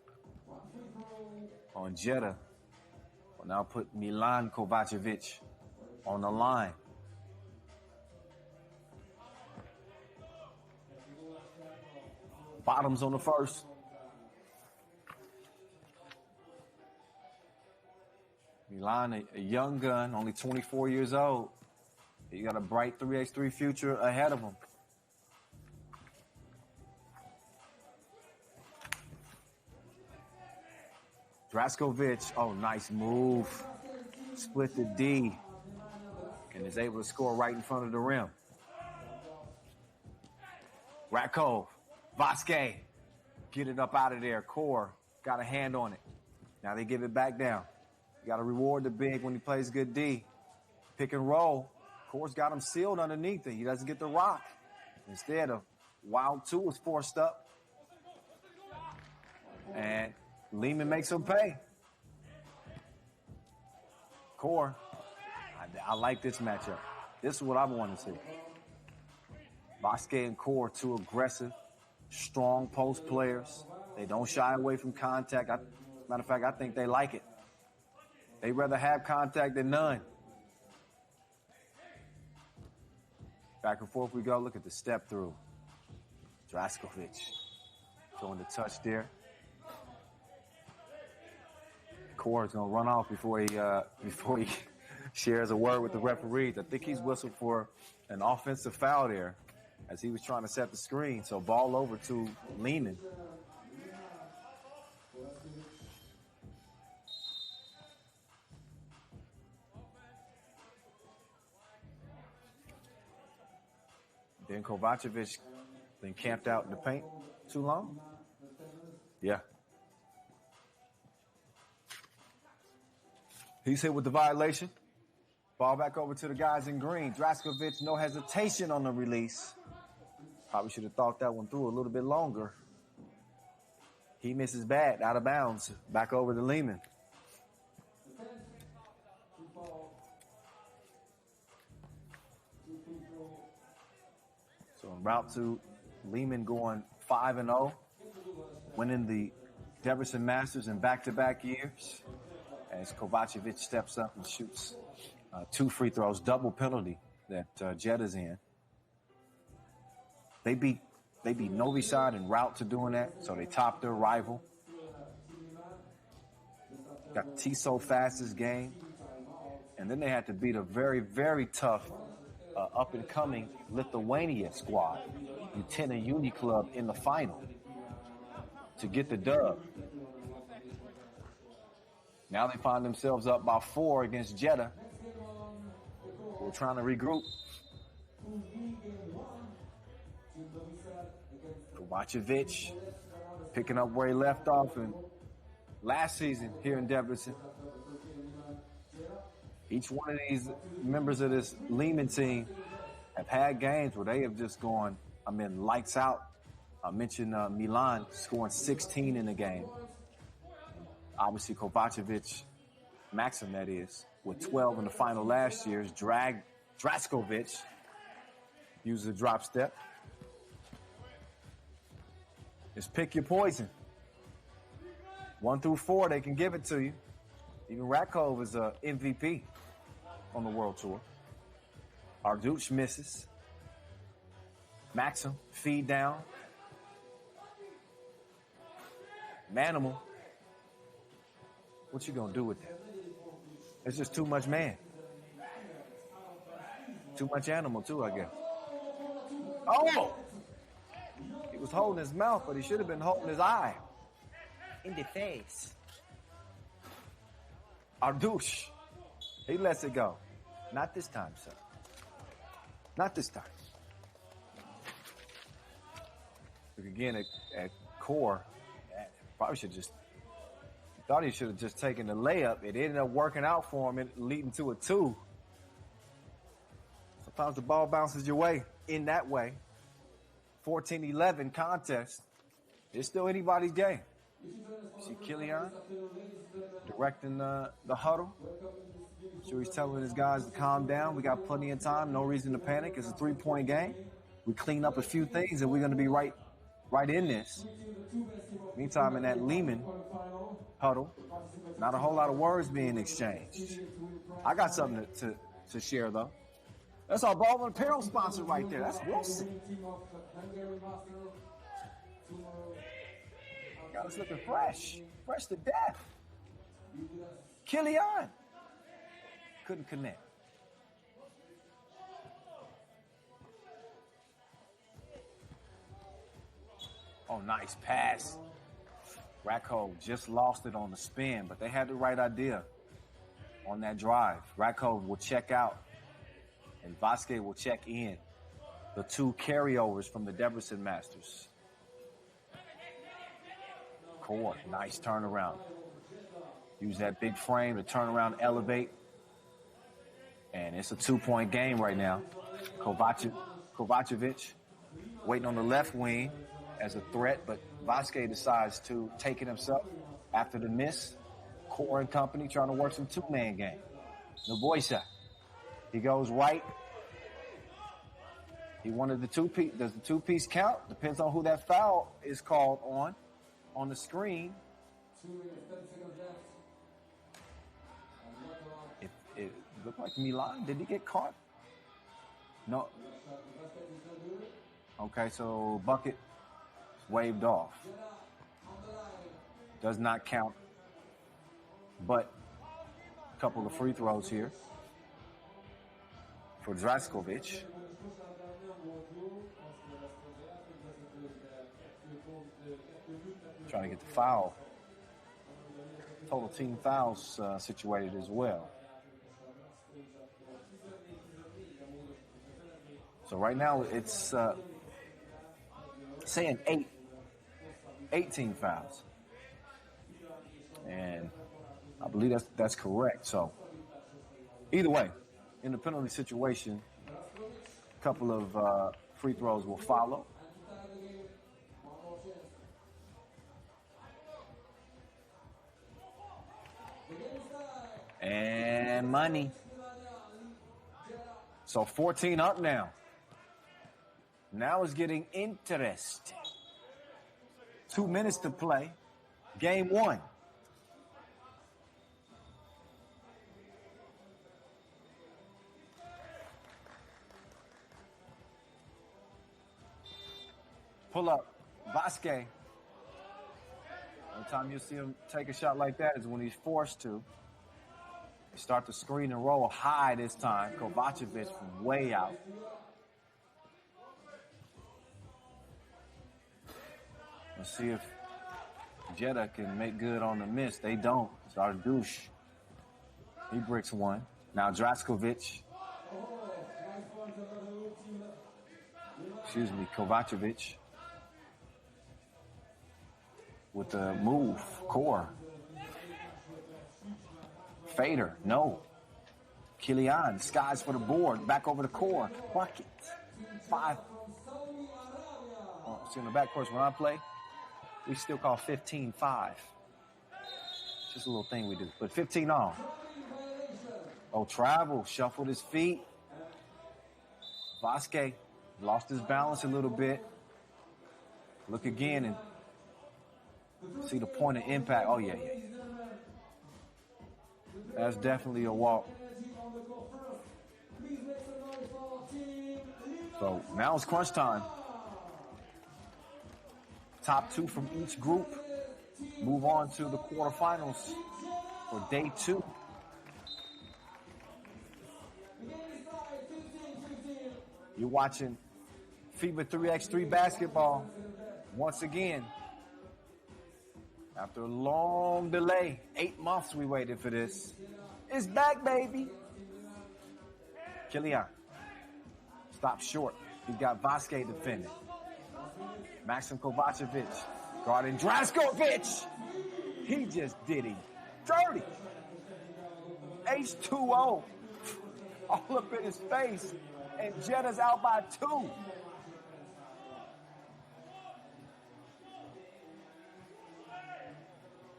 on Jeddah will now put Milan Kovacevic on the line. Bottoms on the first. Milan, a young gun, only 24 years old. He got a bright 3x3 future ahead of him. Draskovic, oh, nice move. Split the D and is able to score right in front of the rim. Rakov, Vasquez, get it up out of there. Core got a hand on it. Now they give it back down. You got to reward the big when he plays good D. Pick and roll. Core's got him sealed underneath it. He doesn't get the rock. Instead, a wild 2 is forced up. And Liman makes him pay. Core, I like this matchup. This is what I want to see. Vasquez and Core, 2 aggressive, strong post players. They don't shy away from contact. As a matter of fact, I think they like it. They'd rather have contact than none. Back and forth we go. Look at the step through. Draskovic throwing the touch there. Core is going to run off before he shares a word with the referees. I think he's whistled for an offensive foul there as he was trying to set the screen. So ball over to Liman. Then Kovacevic been camped out in the paint too long. Yeah. He's hit with the violation. Ball back over to the guys in green. Draskovic, no hesitation on the release. Probably should have thought that one through a little bit longer. He misses bad, out of bounds. Back over to Liman. So en route to Liman going 5-0, winning the Debrecen Masters in back-to-back years. As Kovacevic steps up and shoots 2 free throws, double penalty that Jeddah's in. They beat Novi Sad en route to doing that, so they topped their rival. Got Tiso fastest game, and then they had to beat a very, very tough up-and-coming Lithuania squad, Utena Uni Club, in the final to get the dub. Now they find themselves up by 4 against Jeddah. We're trying to regroup. Kovacevic picking up where he left off in last season here in Debrecen. Each one of these members of this Liman team have had games where they have just gone, lights out. I mentioned Milan scoring 16 in the game. Obviously, Kovacevic, Maxim that is, with 12 in the final last year's. Draskovic uses a drop step. Just pick your poison. 1 through 4, they can give it to you. Even Rakov is a MVP on the World Tour. Ardouche misses. Maxim, feed down. Manimal. What you gonna do with that? It's just too much man. Too much animal, too, I guess. Oh! He was holding his mouth, but he should have been holding his eye. In the face. Ardouche. He lets it go. Not this time, sir. Not this time. Look again at core. Probably should just thought he should have just taken the layup. It ended up working out for him, leading to a 2. Sometimes the ball bounces your way in that way. 14-11 contest. It's still anybody's game. See Killian directing the huddle. Sure, he's telling his guys to calm down. We got plenty of time. No reason to panic. It's a 3-point game. We clean up a few things, and we're going to be right in this. Meantime, in that Liman huddle, not a whole lot of words being exchanged. I got something to share, though. That's our Ball and Apparel sponsor right there. That's Wilson. Got us looking fresh. Fresh to death. Killian. Couldn't connect. Oh, nice pass. Racco just lost it on the spin, but they had the right idea on that drive. Racco will check out, and Vasquez will check in. The 2 carryovers from the Debrecen Masters. Core, nice turnaround. Use that big frame to turn around, elevate. And it's a 2-point game right now. Kovacevic waiting on the left wing as a threat, but Vasquez decides to take it himself after the miss. Core and company trying to work some 2-man game. Novoisa, he goes right. He wanted the 2-piece. Does the 2-piece count? Depends on who that foul is called on the screen. It looked like Milan. Did he get caught? No. Okay, so bucket waved off. Does not count. But a couple of free throws here for Draskovic. Trying to get the foul. Total team fouls situated as well. So right now it's saying 18 fouls. And I believe that's correct. So either way, in the penalty situation, a couple of free throws will follow. And money. So 14 up now. Now it's getting interesting. 2 minutes to play. Game 1. Pull up. Vasquez. The time you'll see him take a shot like that is when he's forced to. Start the screen and roll high this time. Kovacevic from way out. Let's see if Jeddah can make good on the miss. They don't. It's Ardouche. He bricks one. Now Draskovic. Excuse me, Kovacevic. With the move. Core. Fader. No. Killian. Skies for the board. Back over the core. Bucket. 5. Oh, see in the backcourt when I play, we still call 15-5. Just a little thing we do. But 15 on. Oh, travel. Shuffled his feet. Vasquez lost his balance a little bit. Look again and see the point of impact. Oh, yeah. That's definitely a walk. So now it's crunch time. Top 2 from each group move on to the quarterfinals for day 2 You're watching FIBA 3x3 basketball once again. After a long delay, 8 months we waited for this. It's back, baby. Kilian stopped short. He got Vasquez defending. Maxim Kovacevic guarding Draskovic. He just did it dirty. H2O all up in his face, and Jeddah's out by 2.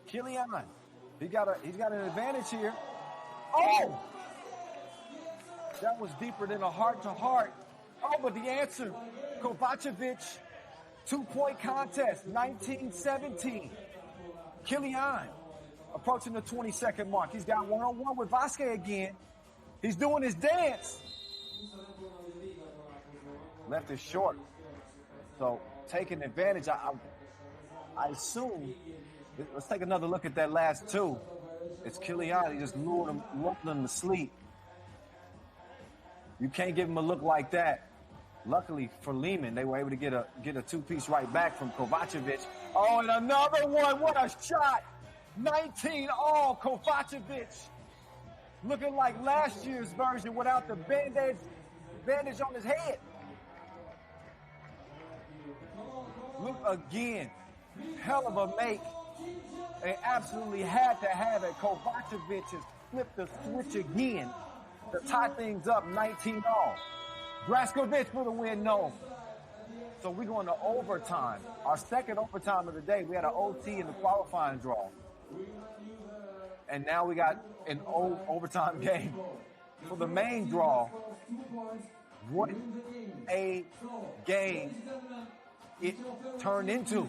Kilian, he's got an advantage here. Oh! That was deeper than a heart-to-heart. Oh, but the answer, Kovacevic, 2-point contest, 19-17. Kilian approaching the 20-second mark. He's got one-on-one with Vasquez again. He's doing his dance. Left is short. So taking advantage, I assume. Let's take another look at that last 2. It's Kilian. He just lured them to sleep. You can't give him a look like that. Luckily for Liman, they were able to get a 2-piece right back from Kovacevic. Oh, and another one. What a shot. 19 all Kovacevic. Looking like last year's version without the bandage on his head. Look again. Hell of a make. They absolutely had to have it. Kovacevic has flipped the switch again to tie things up 19 all. Draskovic for the win, no. So we're going to overtime. Our second overtime of the day. We had an OT in the qualifying draw. And now we got an overtime game for the main draw. What a game it turned into.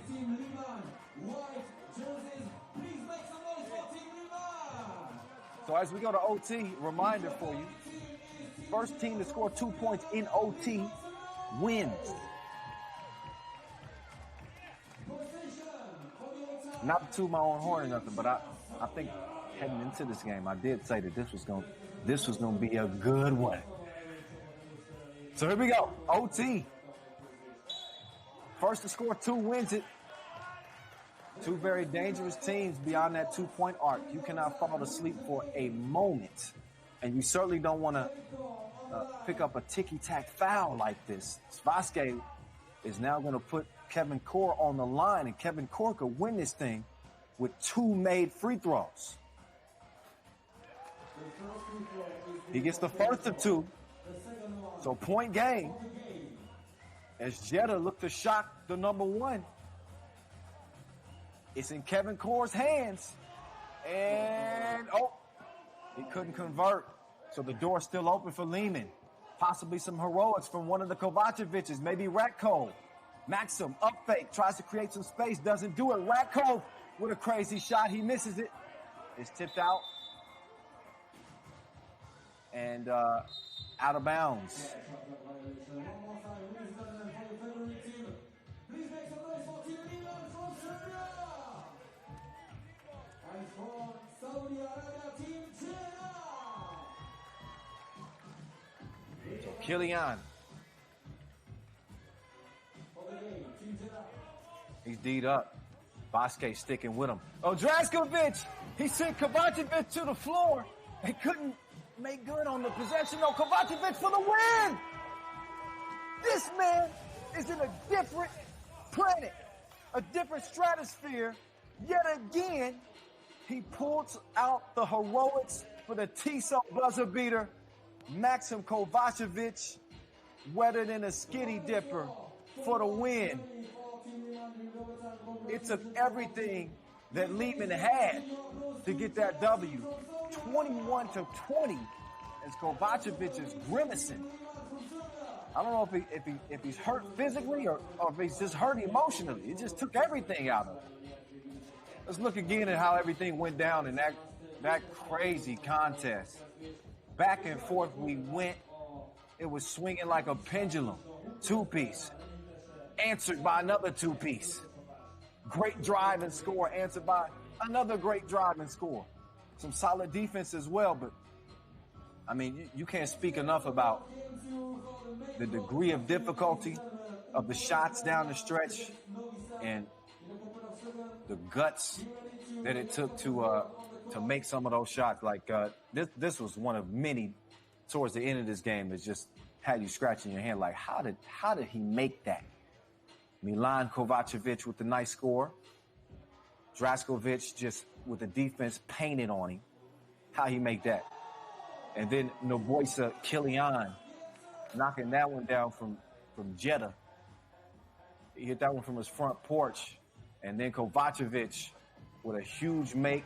So as we go to OT, reminder for you. First team to score 2 points in OT wins. Not to toot my own horn or nothing, but I think heading into this game, I did say that this was going to be a good one. So here we go. OT. First to score 2 wins it. 2 very dangerous teams beyond that 2-point arc. You cannot fall asleep for a moment. And you certainly don't want to pick up a ticky-tack foul like this. Vasquez is now going to put Kevin Core on the line, and Kevin Core could win this thing with 2 made free throws. He gets the first of 2. So point game as Jeddah looked to shock the number 1. It's in Kevin Core's hands. And, he couldn't convert. So the door's still open for Liman. Possibly some heroics from one of the Kovacevics, maybe Ratko. Maxim, up fake, tries to create some space, doesn't do it. Ratko with a crazy shot. He misses it. It's tipped out. And out of bounds. Kilian. He's D'd up. Vasquez sticking with him. Oh, Draskovic! He sent Kovacevic to the floor. They couldn't make good on the possession. No, Kovacevic for the win! This man is in a different planet, a different stratosphere. Yet again, he pulls out the heroics for the TSO buzzer beater. Maxim Kovacevic, wetter than a skinny dipper for the win. It took everything that Liman had to get that W. 21-20 as Kovacevic is grimacing. I don't know if he's hurt physically or if he's just hurt emotionally. It just took everything out of him. Let's look again at how everything went down in that crazy contest. Back and forth we went. It was swinging like a pendulum. 2-piece. Answered by another 2-piece. Great drive and score. Answered by another great drive and score. Some solid defense as well, but I mean, you can't speak enough about the degree of difficulty of the shots down the stretch and the guts that it took to make some of those shots. Like this was one of many towards the end of this game that just had you scratching your hand. Like, how did he make that? Milan Kovacevic with the nice score. Draskovic just with the defense painted on him. How he make that? And then Noboisa Kilian knocking that one down from Jeddah. He hit that one from his front porch. And then Kovacevic with a huge make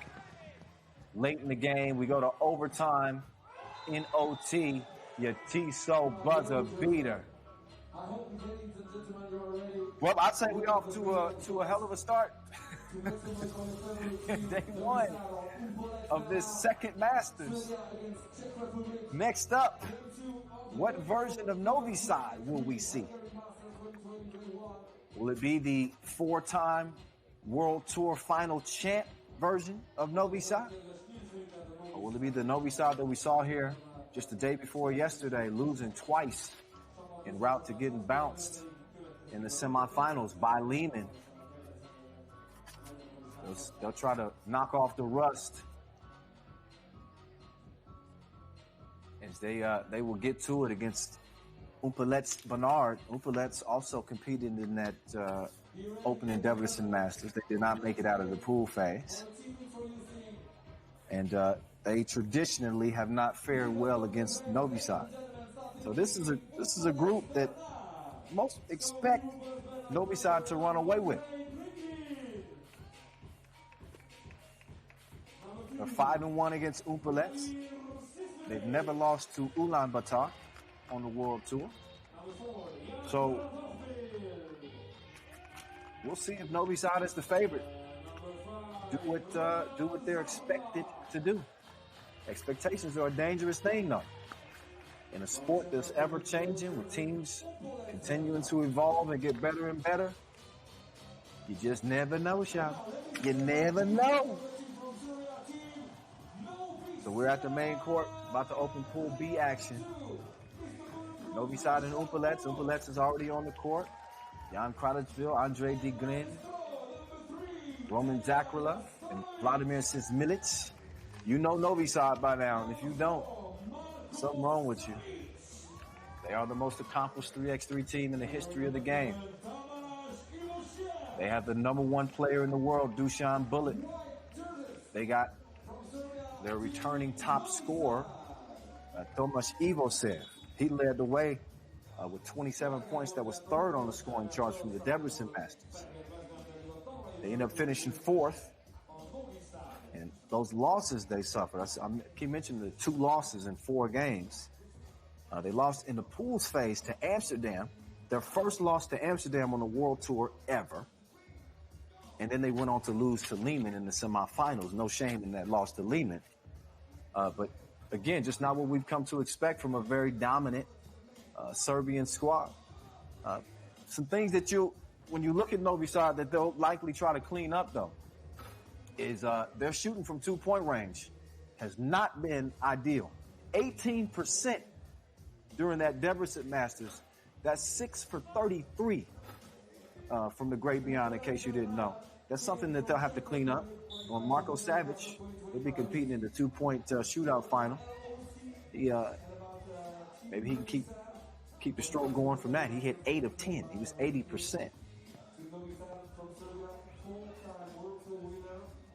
late in the game. We go to overtime in OT. Yatiso buzzer beater. Well, I'd say we're off to a hell of a start. Day one of this second Masters. Next up, what version of Novi Sad will we see? Will it be the 4-time World Tour final champ version of Novi Sad? Or will it be the Novi Sad that we saw here just the day before yesterday, losing twice en route to getting bounced in the semifinals by Liman? They'll try to knock off the rust as they will get to it against Humpolec Bernard. Humpolec also competed in that opening Debrecen Masters. They did not make it out of the pool phase. And they traditionally have not fared well against Novi Sad. So this is a group that most expect Novi Sad to run away with. They're 5-1 against Humpolec. They've never lost to Ulaanbaatar on the World Tour. So we'll see if Novi Sad is the favorite. Do what they're expected to do. Expectations are a dangerous thing, though. In a sport that's ever changing, with teams continuing to evolve and get better and better, you just never know, Shaq. You never know. So we're at the main court, about to open Pool B action. Novi Sad and Humpolec. Humpolec is already on the court. Jan Kraljic, Andre Degrin, Roman Zakrala, and Vladimir Sismilic. You know Novi Sad by now, and if you don't, something wrong with you. They are the most accomplished 3x3 team in the history of the game. They have the #1 player in the world, Dusan Bulat. They got their returning top scorer, Tomas Ivosev. He led the way with 27 points. That was third on the scoring charts from the Debrecen Masters. They ended up finishing fourth. And those losses they suffered, I keep mentioning the 2 losses in 4 games. They lost in the pools phase to Amsterdam, their first loss to Amsterdam on the World Tour ever. And then they went on to lose to Liman in the semifinals. No shame in that loss to Liman. But again, just not what we've come to expect from a very dominant Serbian squad. Some things that when you look at Novi Sad, that they'll likely try to clean up, though, is their shooting from 2-point range has not been ideal. 18% during that Debrecen Masters. That's 6 for 33 from the great beyond, in case you didn't know. That's something that they'll have to clean up. On Marko Savic, he'll be competing in the 2-point shootout final. Maybe he can keep the stroke going from that. He hit 8 of 10. He was 80%.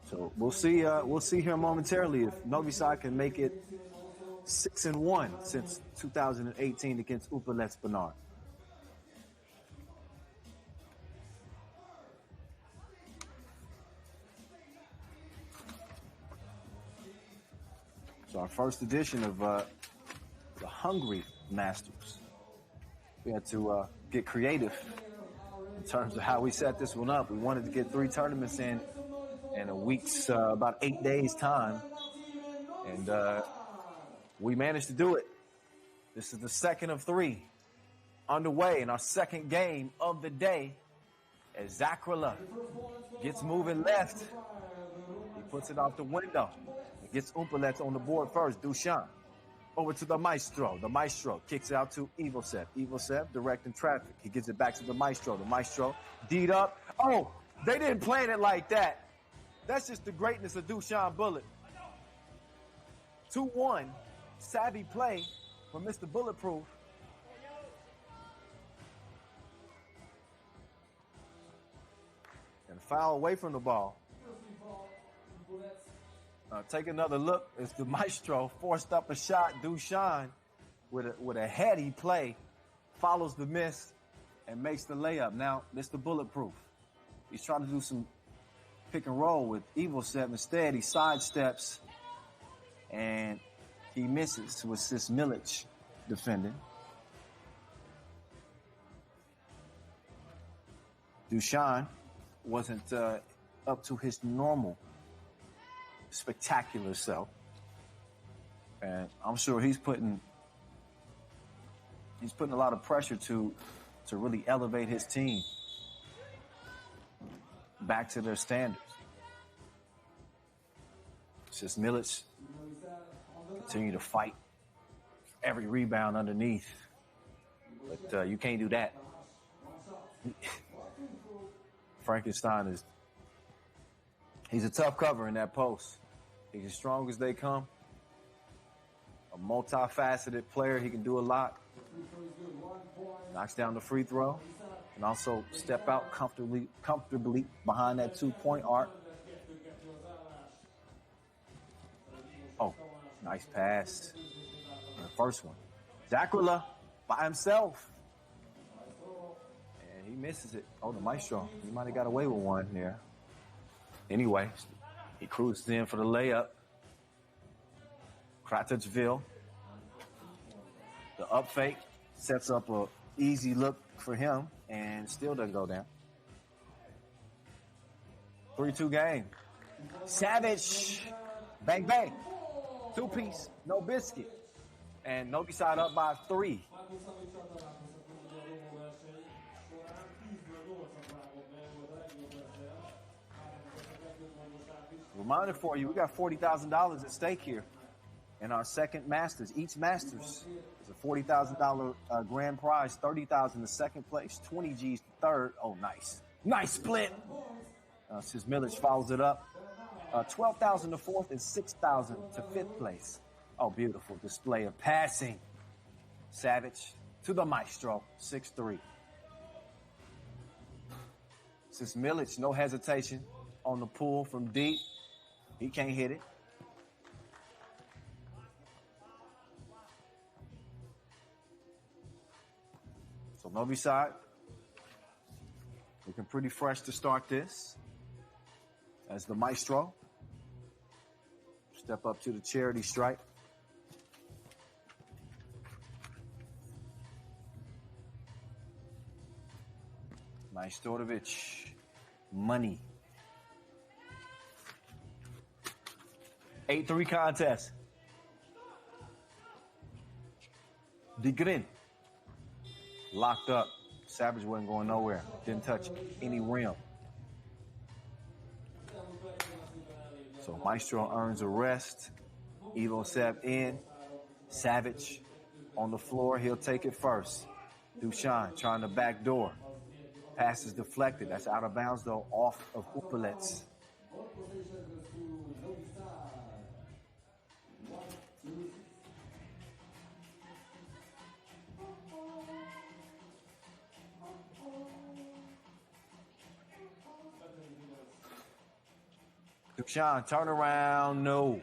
So we'll see here momentarily if Novi Sad can make it 6-1 since 2018 against Humpolec Bernard. So our first edition of the Hungary Masters. We had to get creative in terms of how we set this one up. We wanted to get 3 tournaments in a week's, about 8 days time. And we managed to do it. This is the second of 3 underway in our second game of the day as Zakrala gets moving left. He puts it out the window. Gets Humpolec on the board first, Dusan. Over to the Maestro. The Maestro kicks out to Evosev. Evosev directing traffic. He gives it back to the Maestro. The Maestro D'd up. Oh, they didn't plan it like that. That's just the greatness of Dusan Bullet. 2-1. Savvy play from Mr. Bulletproof. And foul away from the ball. Take another look as the Maestro forced up a shot. Dusan with a heady play follows the miss and makes the layup. Now, Mr. Bulletproof. He's trying to do some pick and roll with Evosev. Instead, he sidesteps and he misses with Sis Milic defending. Dusan wasn't up to his normal spectacular self, and I'm sure he's putting a lot of pressure to really elevate his team back to their standards. Sis Milic continue to fight every rebound underneath, but you can't do that. Frankenstein he's a tough cover in that post. He's as strong as they come. A multifaceted player. He can do a lot. Knocks down the free throw. And also step out comfortably behind that 2-point arc. Oh, nice pass. The first one. Zakrilla by himself. And he misses it. Oh, the Maestro. He might have got away with one there. Anyway, he cruises in for the layup. Kratovsville. The up fake sets up a easy look for him and still doesn't go down. 3-2 game. Savage. Bang, bang. 2-piece. No biscuit. And Novi Sad up by 3. Reminder for you, we got $40,000 at stake here in our second Masters. Each Masters is a $40,000 grand prize, $30,000 to second place, 20 G's to third. Oh, nice. Nice split. Sis Milic follows it up. 12,000 to fourth and 6,000 to fifth place. Oh, beautiful display of passing. Savage to the Maestro, 6-3. Sis Milic, no hesitation on the pull from deep. He can't hit it. So Novi Sad looking pretty fresh to start this. As the Maestro step up to the charity stripe. Majstorovic, money. 8-3 contest. Gagarin locked up. Savage wasn't going nowhere. Didn't touch any rim. So Maestro earns a rest. Evosev in. Savage on the floor. He'll take it first. Dusan trying to backdoor. Pass is deflected. That's out of bounds, though, off of Humpolec. Dusan, turn around, no.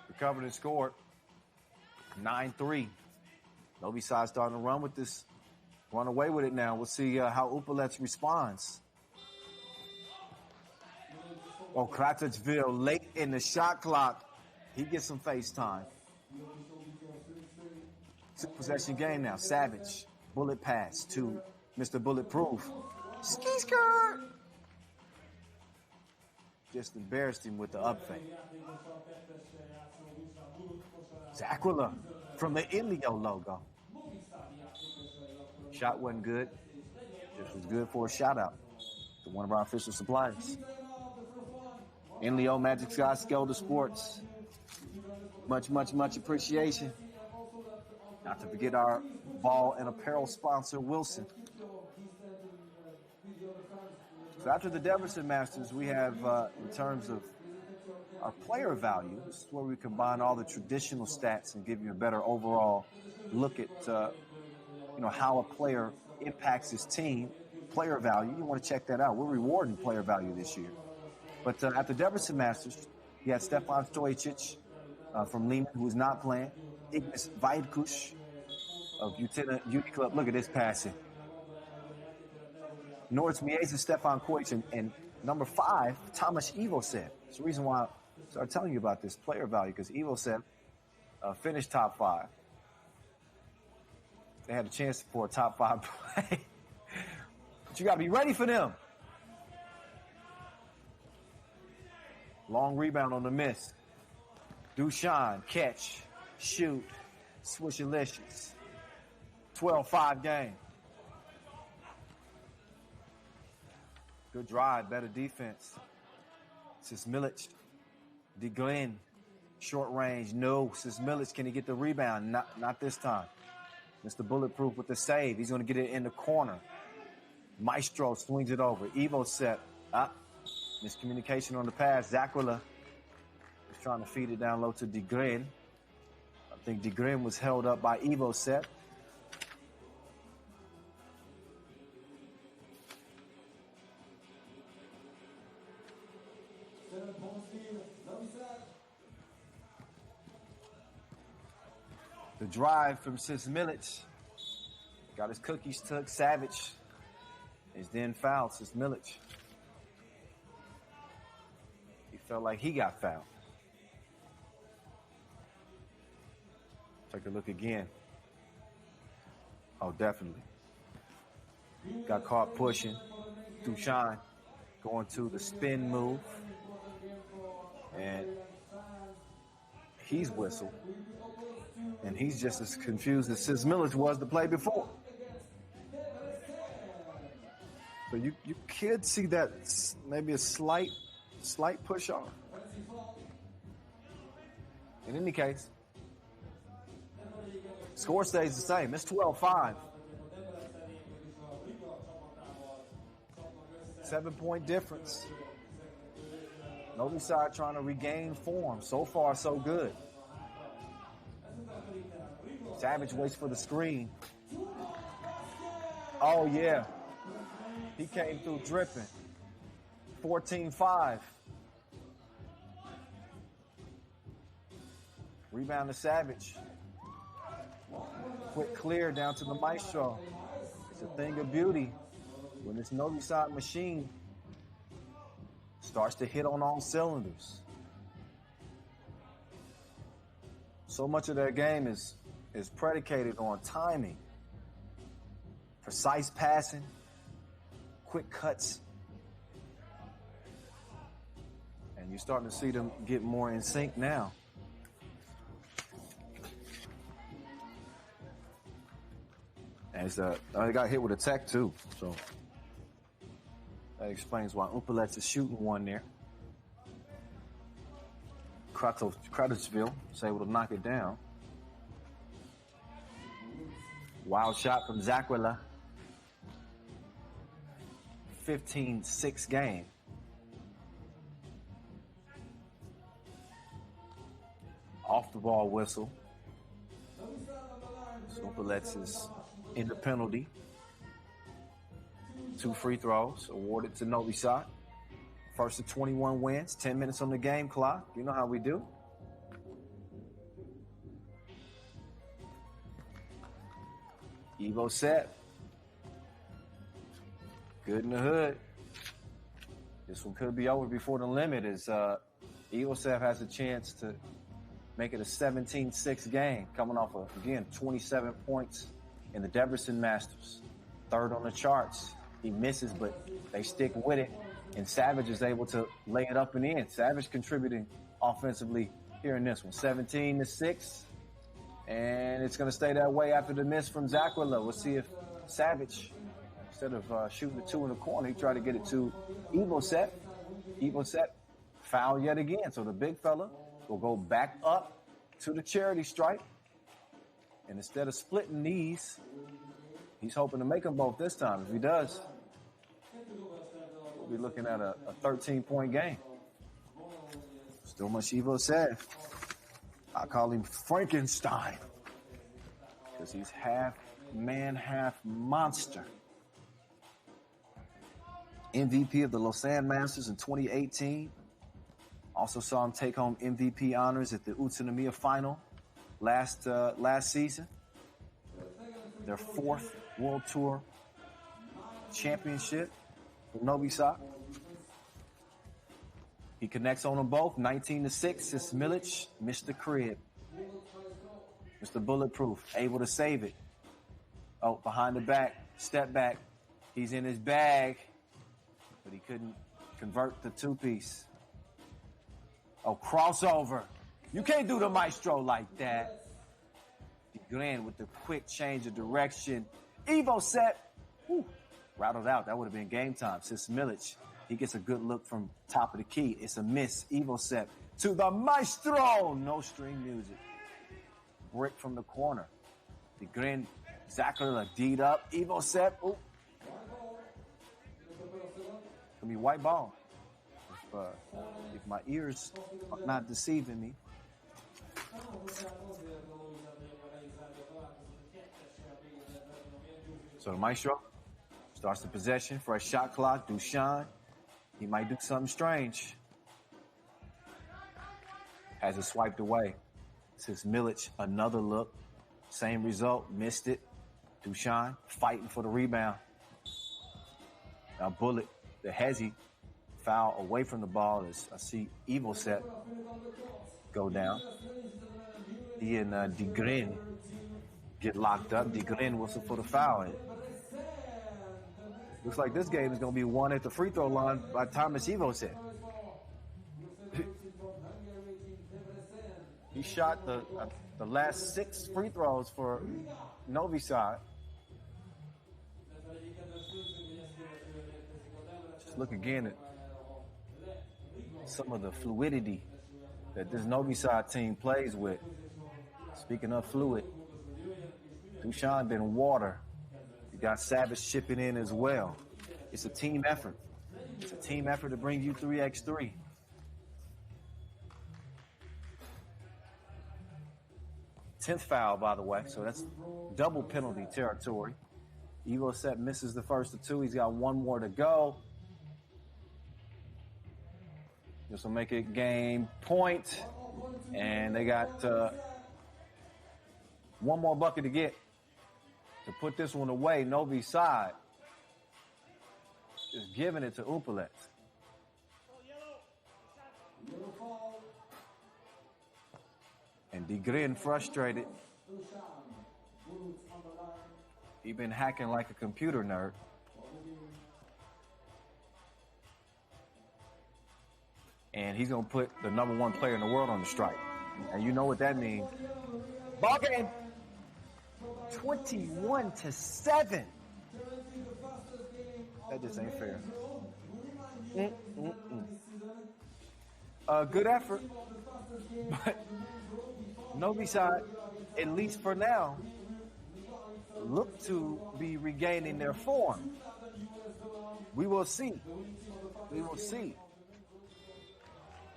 Recovered and scored. 9-3. Novi Sad starting to run with this, run away with it now. We'll see how Humpolec responds. Oh, Kratovsville late in the shot clock. He gets some face time. 2-possession game now. Savage, bullet pass to Mr. Bulletproof. Ski skirt. Just embarrassed him with the up fake. Zakrilla from the Ilio logo. Shot wasn't good. Just was good for a shout out to one of our official suppliers. In Leo, Magic Sky, Skelter Sports. Much, much, much appreciation. Not to forget our ball and apparel sponsor, Wilson. So after the Debrecen Masters, we have, in terms of our player value, this is where we combine all the traditional stats and give you a better overall look at, how a player impacts his team. Player value, you want to check that out. We're rewarding player value this year. But at the Debrecen Masters, you had Stefan Stojicic from Liman, who is not playing. Ignis Vajdkuš of Uni Club. Look at this passing. Norris Mieza, Stefan Koic, and number 5, Thomas Ivosev. That's the reason why I started telling you about this player value, because Ivosev finished top 5. They had a chance for a top 5 play. But you got to be ready for them. Long rebound on the miss. Duchan, catch, shoot, swishalicious. 12-5 game. Good drive, better defense. Sismilic, Gagarin, short range, no. Sismilic, can he get the rebound? Not this time. Mr. Bulletproof with the save. He's going to get it in the corner. Maestro swings it over. Evo set. Miscommunication on the pass. Zakwila is trying to feed it down low to Gagarin. I think Gagarin was held up by Evo set. The drive from Sismilic. Got his cookies took. Savage is then fouled. Sismilic. He felt like he got fouled. Take a look again. Oh, definitely. Got caught pushing. Duchan going to the spin move. And he's whistled. And he's just as confused as Sismilic was the play before. So you could see that maybe a slight push off. In any case, score stays the same. It's 12-5. 7-point difference. Novi Sad trying to regain form. So far, so good. Savage waits for the screen. Oh, yeah. He came through dripping. 14-5. Rebound to Savage. Quick clear down to the Maestro. It's a thing of beauty when this Novi Sad machine starts to hit on all cylinders. So much of their game is predicated on timing, precise passing, quick cuts. And you're starting to see them get more in sync now. And they got hit with a tech too, so that explains why Humpolec is shooting one there. Kratovsville is able to knock it down. Wild shot from Zakwila. 15-6 game. Off the ball whistle. Humpolec is in the penalty. 2 free throws awarded to Novi Sad. First of 21 wins, 10 minutes on the game clock. You know how we do. Evo set. Good in the hood. This one could be over before the limit as Evosev has a chance to make it a 17-6 game, coming off of, again, 27 points in the Debrecen Masters. 3rd on the charts. He misses, but they stick with it, and Savage is able to lay it up and in. Savage contributing offensively here in this one. 17-6, and it's going to stay that way after the miss from Zakwila. We'll see if Savage, instead of shooting the 2 in the corner, he tried to get it to Evosev. Evosev Foul yet again. So the big fella will go back up to the charity stripe. And instead of splitting these, he's hoping to make them both this time. If he does, we'll be looking at a 13-point game. Still much Evo said. I call him Frankenstein because he's half man, half monster. MVP of the Lausanne Masters in 2018. Also saw him take home MVP honors at the Utsunomiya final last season. Their 4th World Tour Championship with Novi Sad. He connects on them both. 19-6. Milic missed the crib. Mr. Bulletproof, able to save it. Oh, behind the back, step back. He's in his bag, but he couldn't convert the two-piece. Oh, crossover. You can't do the maestro like that. Gagarin with the quick change of direction. Evo set. Whew, rattled out. That would have been game time. Since Milic, he gets a good look from top of the key. It's a miss. Evo set to the maestro. No string music. Brick from the corner. Gagarin, Zachary Deed up. Evo set. Ooh. Gonna be white ball. If my ears are not deceiving me. So the maestro starts the possession. Fresh shot clock. Dushan. He might do something strange. Has it swiped away. Since Milic, another look. Same result. Missed it. Dushan fighting for the rebound. Now Bullet, the hezzy, foul away from the ball as I see Evo set go down. He and Gagarin get locked up. Gagarin whistle for the foul. Looks like this game is going to be won at the free throw line by Thomas Evo set. He shot the last 6 free throws for Novi Sad. Just look again at some of the fluidity that this Novi Sad team plays with. Speaking of fluid, Dushan been water. You got Savage chipping in as well. It's a team effort. It's a team effort to bring you 3x3. Tenth foul, by the way, so that's double penalty territory. Evo set misses the first of 2. He's got 1 more to go. This will make it game point. And they got 1 more bucket to get to put this one away. Novi Sad is giving it to Humpolec. And Gagarin frustrated. He been hacking like a computer nerd. And he's going to put the number 1 player in the world on the strike. And you know what that means. Ball game. 21-7. That just ain't fair. Good effort. But Novi Sad, at least for now, look to be regaining their form. We will see. We will see.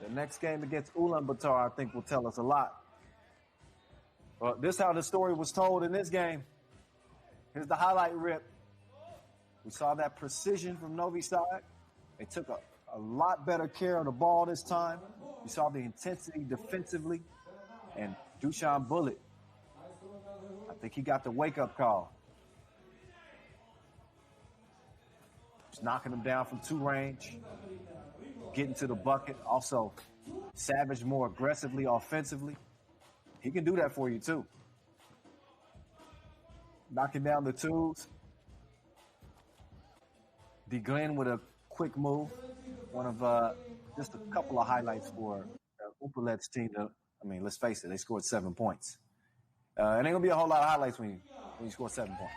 The next game against Ulaanbaatar, I think, will tell us a lot. This is how the story was told in this game. Here's the highlight rip. We saw that precision from Novi Sad. They took a lot better care of the ball this time. We saw the intensity defensively. And Dushan Bullet, I think he got the wake-up call. Just knocking him down from 2 range. Getting to the bucket. Also, Savage more aggressively, offensively. He can do that for you, too. Knocking down the 2s. Gagarin with a quick move. One of just a couple of highlights for Humpolec's team. I mean, let's face it, they scored 7 points. It ain't going to be a whole lot of highlights when you score 7 points.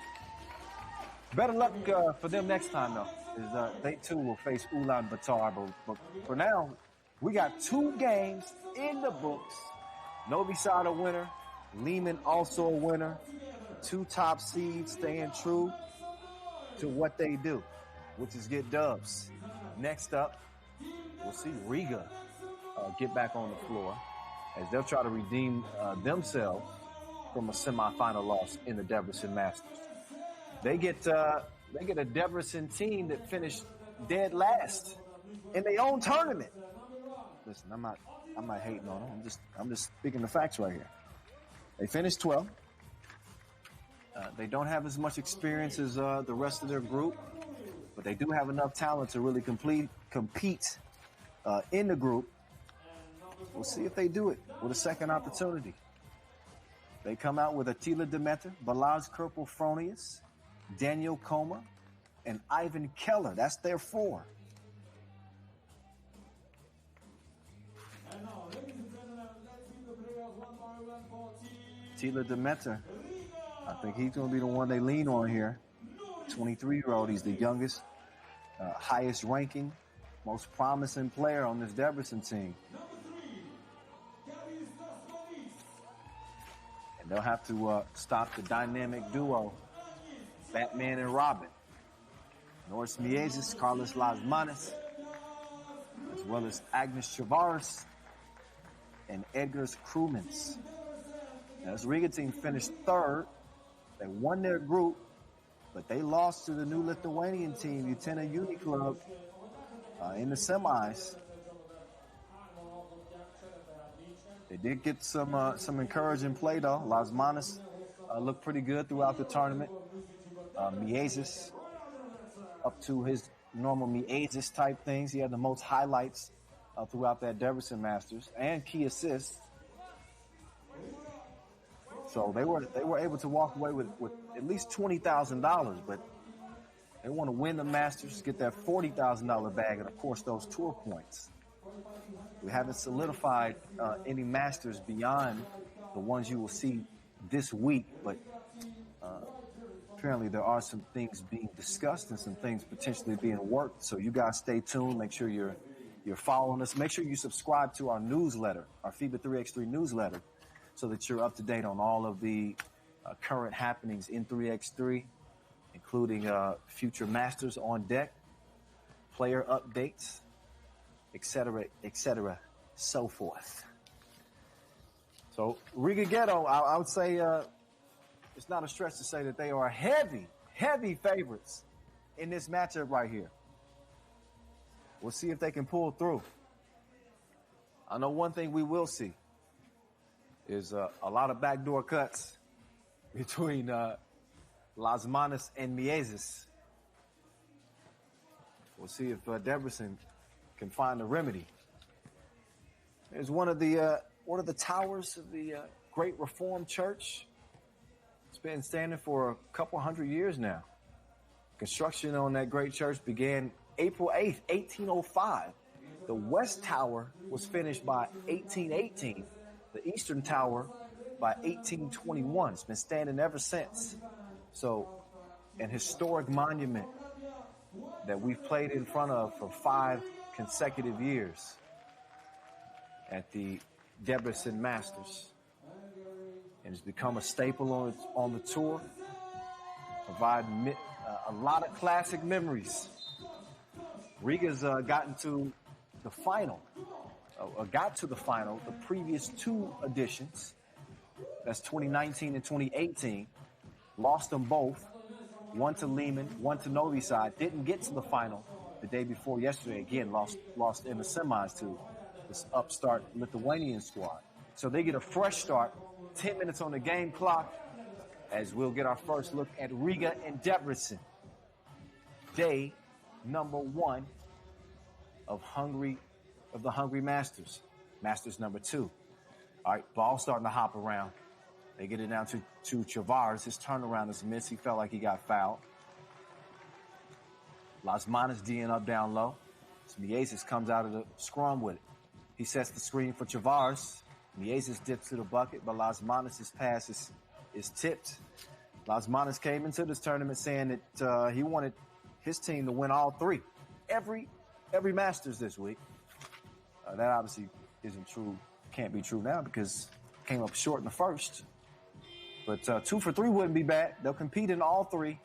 Better luck for them next time, though. They, too, will face Ulaanbaatar. But for now, We got 2 games in the books. Novi Sad a winner. Liman also a winner. The 2 top seeds staying true to what they do, which is get dubs. Next up, we'll see Riga get back on the floor as they'll try to redeem themselves from a semifinal loss in the Debrecen Masters. They get a Debrecen team that finished dead last in their own tournament. Listen, I'm not hating on them. I'm just speaking the facts right here. They finished 12th. They don't have as much experience as the rest of their group, but they do have enough talent to really compete in the group. We'll see if they do it with a second opportunity. They come out with Attila Demeter, Balazs Kerpel-Fronius, Daniel Koma, and Ivan Keller. That's their 4. Attila Demeter, I think he's going to be the one they lean on here. 23-year-old, he's the youngest, highest ranking, most promising player on this Debrecen team. And they'll have to stop the dynamic duo, Batman and Robin. Norris Miezis, Carlos Lasmanis, as well as Agnes Chavaris and Edgars Krumens. Now, this Riga team finished 3rd. They won their group, but they lost to the new Lithuanian team, Utena Uni Club, in the semis. They did get some encouraging play, though. Lasmanis looked pretty good throughout the tournament. Miezis, up to his normal Miezis type things. He had the most highlights throughout that Debrecen Masters and key assists. So they were able to walk away with at least $20,000, but they want to win the Masters, get that $40,000 bag, and of course those tour points. We haven't solidified any Masters beyond the ones you will see this week, but apparently there are some things being discussed and some things potentially being worked. So you guys stay tuned. Make sure you're following us. Make sure you subscribe to our newsletter, our FIBA 3x3 newsletter, so that you're up to date on all of the current happenings in 3x3, including future Masters on deck, player updates, etc., so forth. So Riga Ghetto, I would say it's not a stretch to say that they are heavy favorites in this matchup right here. We'll see if they can pull through. I know one thing we will see is a lot of backdoor cuts between Lasmanis and Miezis. We'll see if Debrecen can find a remedy. There's one of the towers of the Great Reformed Church. It's been standing for a couple hundred years now. Construction on that great church began April 8th, 1805. The West Tower was finished by 1818. The Eastern Tower by 1821. It's been standing ever since. So, an historic monument that we've played in front of for 5 consecutive years at the Debrecen Masters. And it's become a staple on the tour. Provide a lot of classic memories. Riga's got to the final the previous 2 editions. That's 2019 and 2018. Lost them both. One to Liman, one to Novi Sad. Didn't get to the final the day before yesterday. Again, lost in the semis to this upstart Lithuanian squad. So they get a fresh start. 10 minutes on the game clock as we'll get our first look at Riga and Debrecen. Day number 1 of the Hungary Masters. Masters number 2. All right, ball starting to hop around. They get it down to Chavaris. His turnaround is missed. He felt like he got fouled. Lasmanis D'ing up down low. Miezis comes out of the scrum with it. He sets the screen for Chavaris. Miezis dips to the bucket, but Lasmanis' pass is tipped. Lasmanis came into this tournament saying that he wanted his team to win all 3. Every Masters this week. That obviously isn't true, can't be true now because came up short in the first. But 2 for 3 wouldn't be bad. They'll compete in all 3.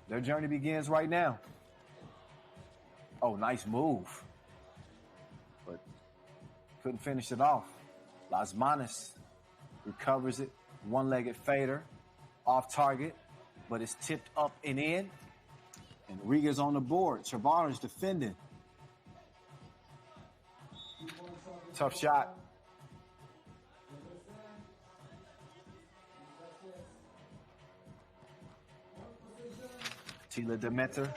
Their journey begins right now. Oh, nice move. But couldn't finish it off. Las Manos recovers it. One-legged fader. Off target. But it's tipped up and in. And Riga's on the board. Chavar's defending. Tough shot. Tila Demeter.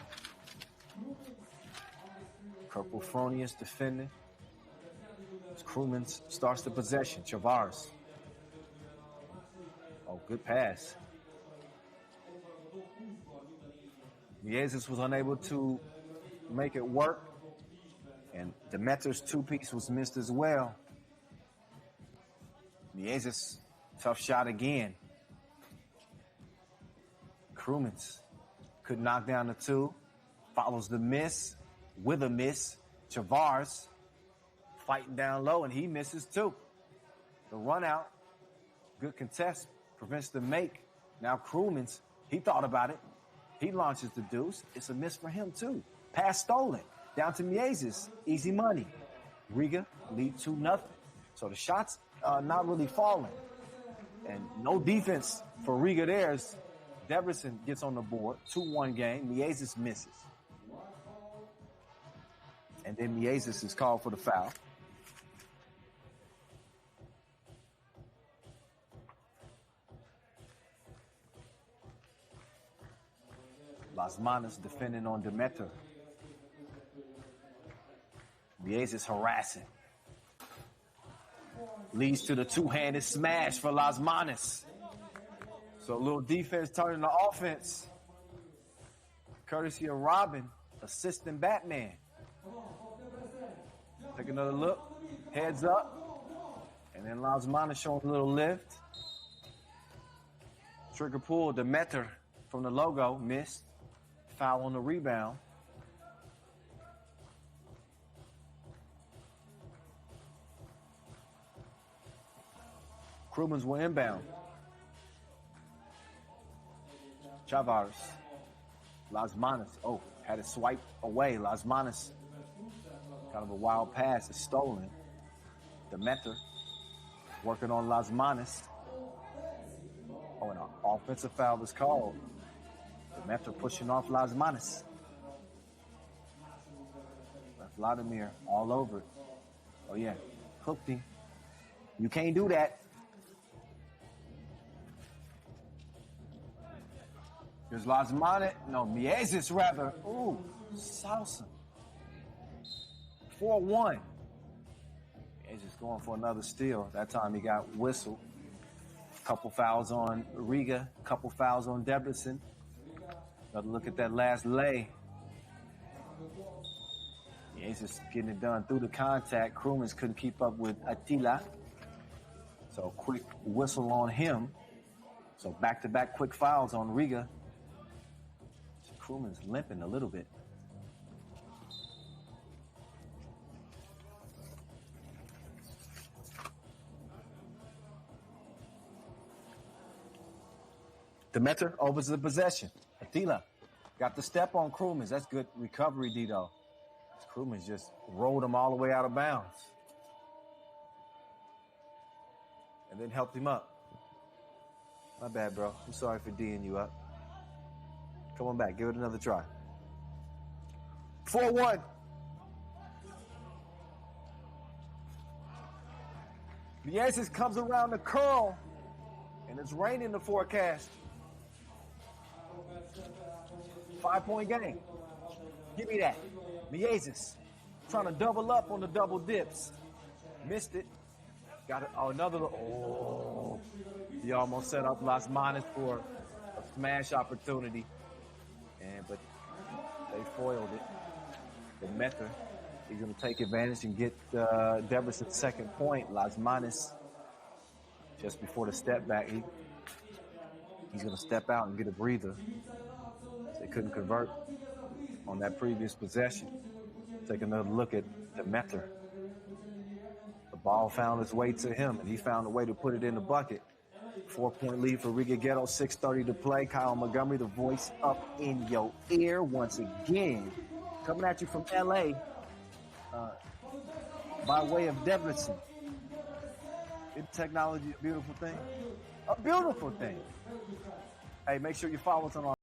Kerpelfronius defending. Krumens starts the possession. Chavars. Oh, good pass. Miezes was unable to make it work. And Demeter's 2-piece was missed as well. Miezes, tough shot again. Krumens could knock down the 2. Follows the miss with a miss. Chavars fighting down low, and he misses too. The run out, good contest, prevents the make. Now Krumens, he thought about it. He launches the deuce. It's a miss for him too. Pass stolen. Down to Miezes. Easy money. Riga lead 2-0. So the shots not really falling. And no defense for Riga there as Debrecen gets on the board. 2-1 game. Miezes misses. And then Miezes is called for the foul. Las Manos defending on Demeter. Miezes harassing. Leads to the 2-handed smash for Las Manos. So a little defense turning to offense. Courtesy of Robin, assisting Batman. Take another look. Heads up. And then Las Manos showing a little lift. Trigger pull, Demeter from the logo, missed. Foul on the rebound. Krumens will inbound. Chavars. Las Manos. Oh, had it swiped away. Las Manos. Kind of a wild pass. It's stolen. Demeter working on Las Manos. Oh, and an offensive foul was called. Demeter pushing off Las Manos. Left Vladimir all over it. Oh, yeah. Hooked him. You can't do that. Here's Las Manos. No, Miezes rather. Ooh, salsa. 4-1. Miezes going for another steal. That time he got whistled. Couple fouls on Riga. Couple fouls on Debrecen. Another look at that last lay. Miezes getting it done through the contact. Krumens couldn't keep up with Attila. So quick whistle on him. So back-to-back quick fouls on Riga. Krumens limping a little bit. Demeter opens the possession. Attila got the step on Krumens. That's good recovery, Dito. Krumens just rolled him all the way out of bounds. And then helped him up. My bad, bro. I'm sorry for D'ing you up. Come on back. Give it another try. 4-1. Miezes comes around the curl. And it's raining the forecast. 5-point game. Give me that. Miezes trying to double up on the double dips. Missed it. Got it. Oh, another. Oh. He almost set up Las Manos for a smash opportunity. But they foiled it. Demeter, he's going to take advantage and get Debrecen's second point. Las Manos, just before the step back, he's going to step out and get a breather. They couldn't convert on that previous possession. Take another look at Demeter. The ball found its way to him, and he found a way to put it in the bucket. 4-point lead for Riga Ghetto, 6:30 to play. Kyle Montgomery, the voice up in your ear once again. Coming at you from LA by way of Debrecen. Isn't technology a beautiful thing? A beautiful thing. Hey, make sure you follow us on our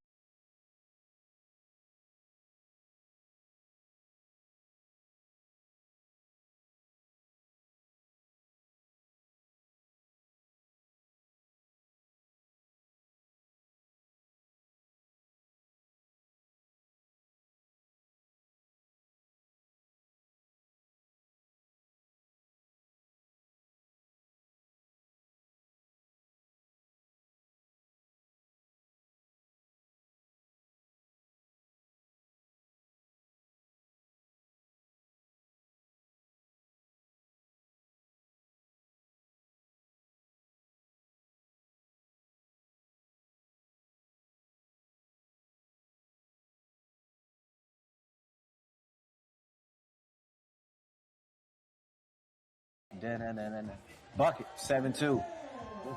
bucket, 7-2.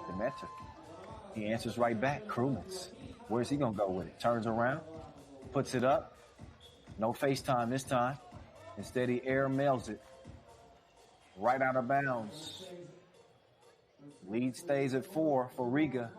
Demeter. He answers right back. Krumans. Where's he going to go with it? Turns around, puts it up. No FaceTime this time. Instead, he air mails it right out of bounds. Lead stays at 4 for Riga.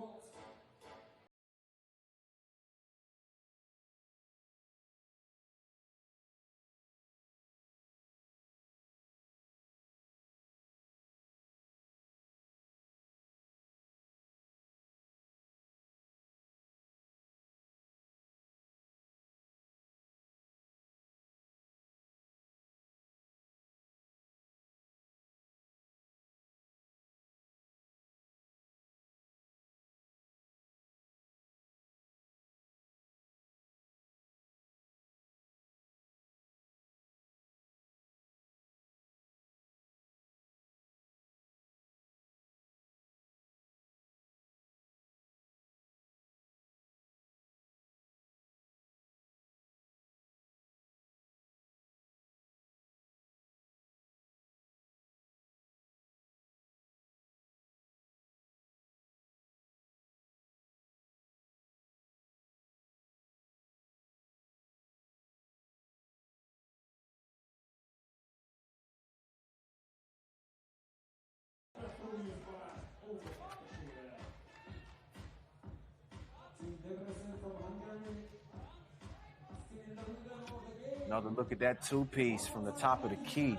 Another look at that two-piece from the top of the key.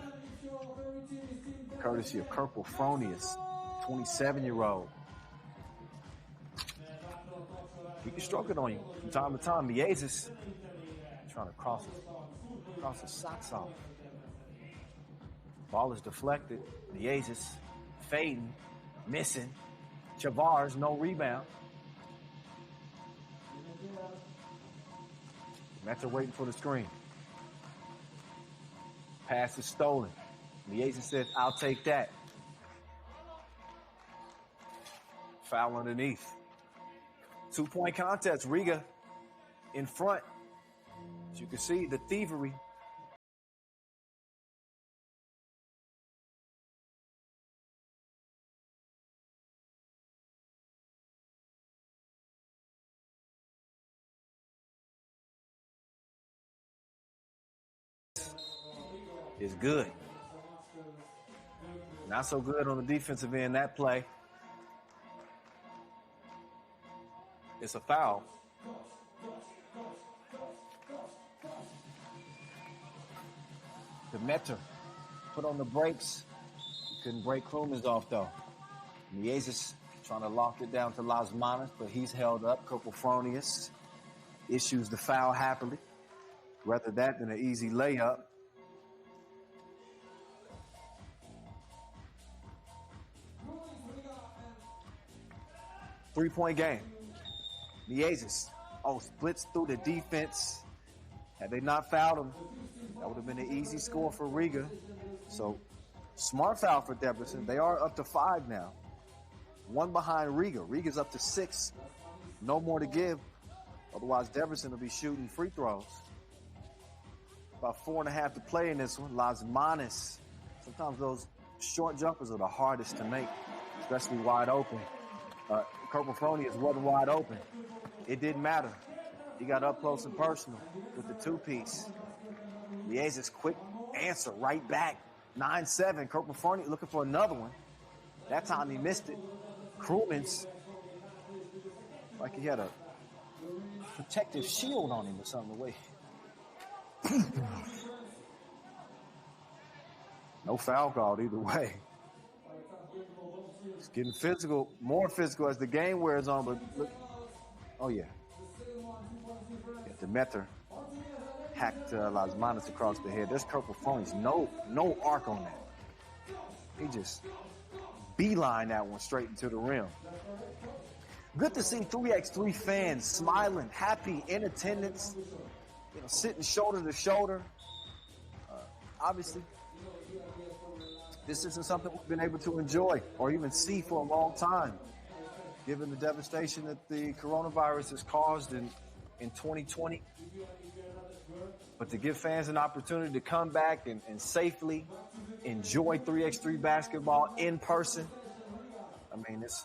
Courtesy of Kirkle Fronius, 27-year-old. He can stroke it on you from time to time. Miezis trying to cross his socks off. Ball is deflected. Miezis fading, missing. Chavars, no rebound. Metro waiting for the screen. Pass is stolen. Miezis says, I'll take that. Foul underneath. 2-point contest. Riga in front. As you can see, the thievery. Is good. Not so good on the defensive end, that play. It's a foul. Demeter put on the brakes. Couldn't break Krumans off, though. Miezis trying to lock it down to Las Manas, but he's held up. Fronius issues the foul happily. Rather that than an easy layup. Three-point game. Miezis, splits through the defense. Had they not fouled him, that would have been an easy score for Riga. So, smart foul for Debrecen. They are up to 5 now. 1 behind Riga. Riga's up to 6. No more to give. Otherwise, Debrecen will be shooting free throws. About 4.5 to play in this one. Las Manas. Sometimes those short jumpers are the hardest to make, especially wide open. Corpofonius wasn't wide open. It didn't matter. He got up close and personal with the two-piece. Lieza's quick answer right back. 9-7. Corpofonius looking for another one. That time he missed it. Krumens, like he had a protective shield on him or something. The way. No foul called either way. It's getting physical, more physical as the game wears on, but look. Oh, yeah. Demeter hacked Las Manas across the head. There's Corpofonius. No arc on that. He just beeline that one straight into the rim. Good to see 3x3 fans smiling, happy, in attendance, sitting shoulder to shoulder. Obviously, this isn't something we've been able to enjoy or even see for a long time, given the devastation that the coronavirus has caused in 2020. But to give fans an opportunity to come back and safely enjoy 3x3 basketball in person, I mean, it's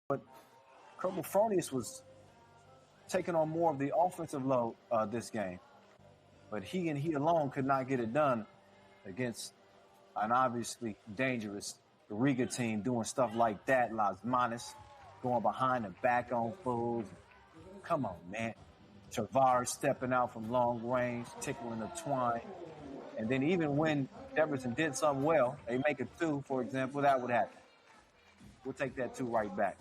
But Fronius was taking on more of the offensive load this game. But he alone could not get it done against an obviously dangerous Riga team doing stuff like that. Las Manos going behind the back on fools. Come on, man. Tavares stepping out from long range, tickling the twine. And then even when Debrecen did something well, they make a 2, for example, that would happen. We'll take that 2 right back.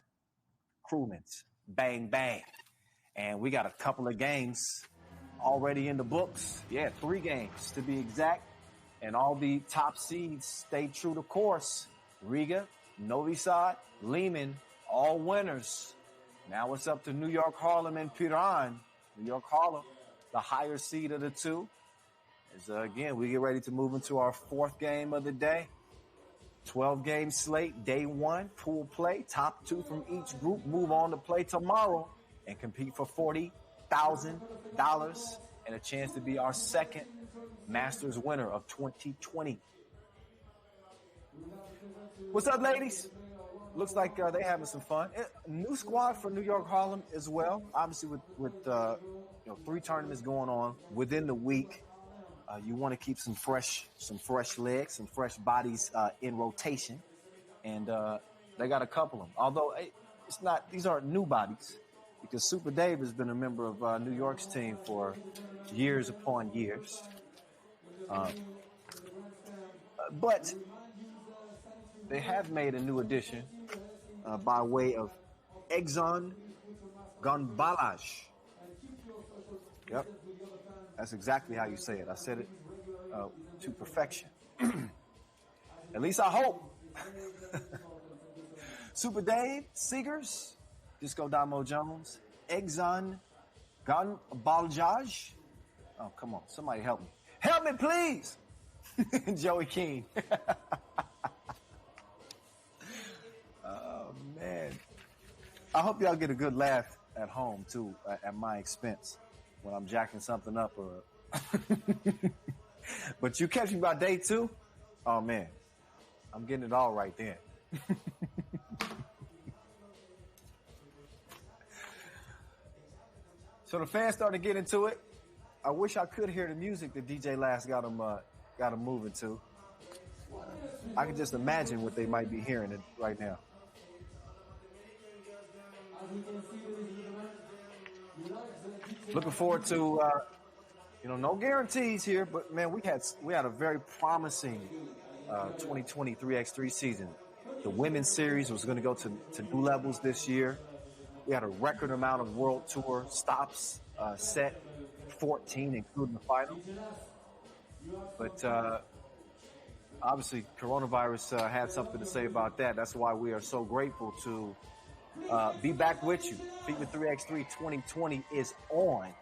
Crewmans, bang, bang. And we got a couple of games already in the books. Yeah, 3 games to be exact. And all the top seeds stay true to course. Riga, Novi Sad, Liman, all winners. Now it's up to New York Harlem and Piran. New York Harlem, the higher seed of the 2. As again, we get ready to move into our 4th game of the day. 12-game slate, day 1, pool play. Top 2 from each group move on to play tomorrow and compete for $40,000 and a chance to be our 2nd Masters winner of 2020. What's up, ladies? Looks like they're having some fun. New squad for New York Harlem as well. Obviously, with 3 tournaments going on within the week, you want to keep some fresh legs, some fresh bodies in rotation, and they got a couple of them. Although these aren't new bodies, because Super Dave has been a member of New York's team for years upon years. But they have made a new addition by way of Exxon Gonbalaj. Yep, that's exactly how you say it. I said it to perfection. At least I hope. Super Dave, Seegers, Disco Damo Jones, Exxon Gonbalaj. Oh, come on, somebody help me. Help me, please. Joey King. Oh, man. I hope y'all get a good laugh at home, too, at my expense when I'm jacking something up. But you catch me by day 2? Oh, man. I'm getting it all right then. So the fans started to get into it. I wish I could hear the music that DJ Last got them moving to. I can just imagine what they might be hearing right now. Looking forward to, no guarantees here, but man, we had a very promising 2020 3x3 season. The women's series was going to go to new levels this year. We had a record amount of World Tour stops set. 14, including the final. But obviously, coronavirus had something to say about that. That's why we are so grateful to be back with you. FIBA 3x3 2020 is on,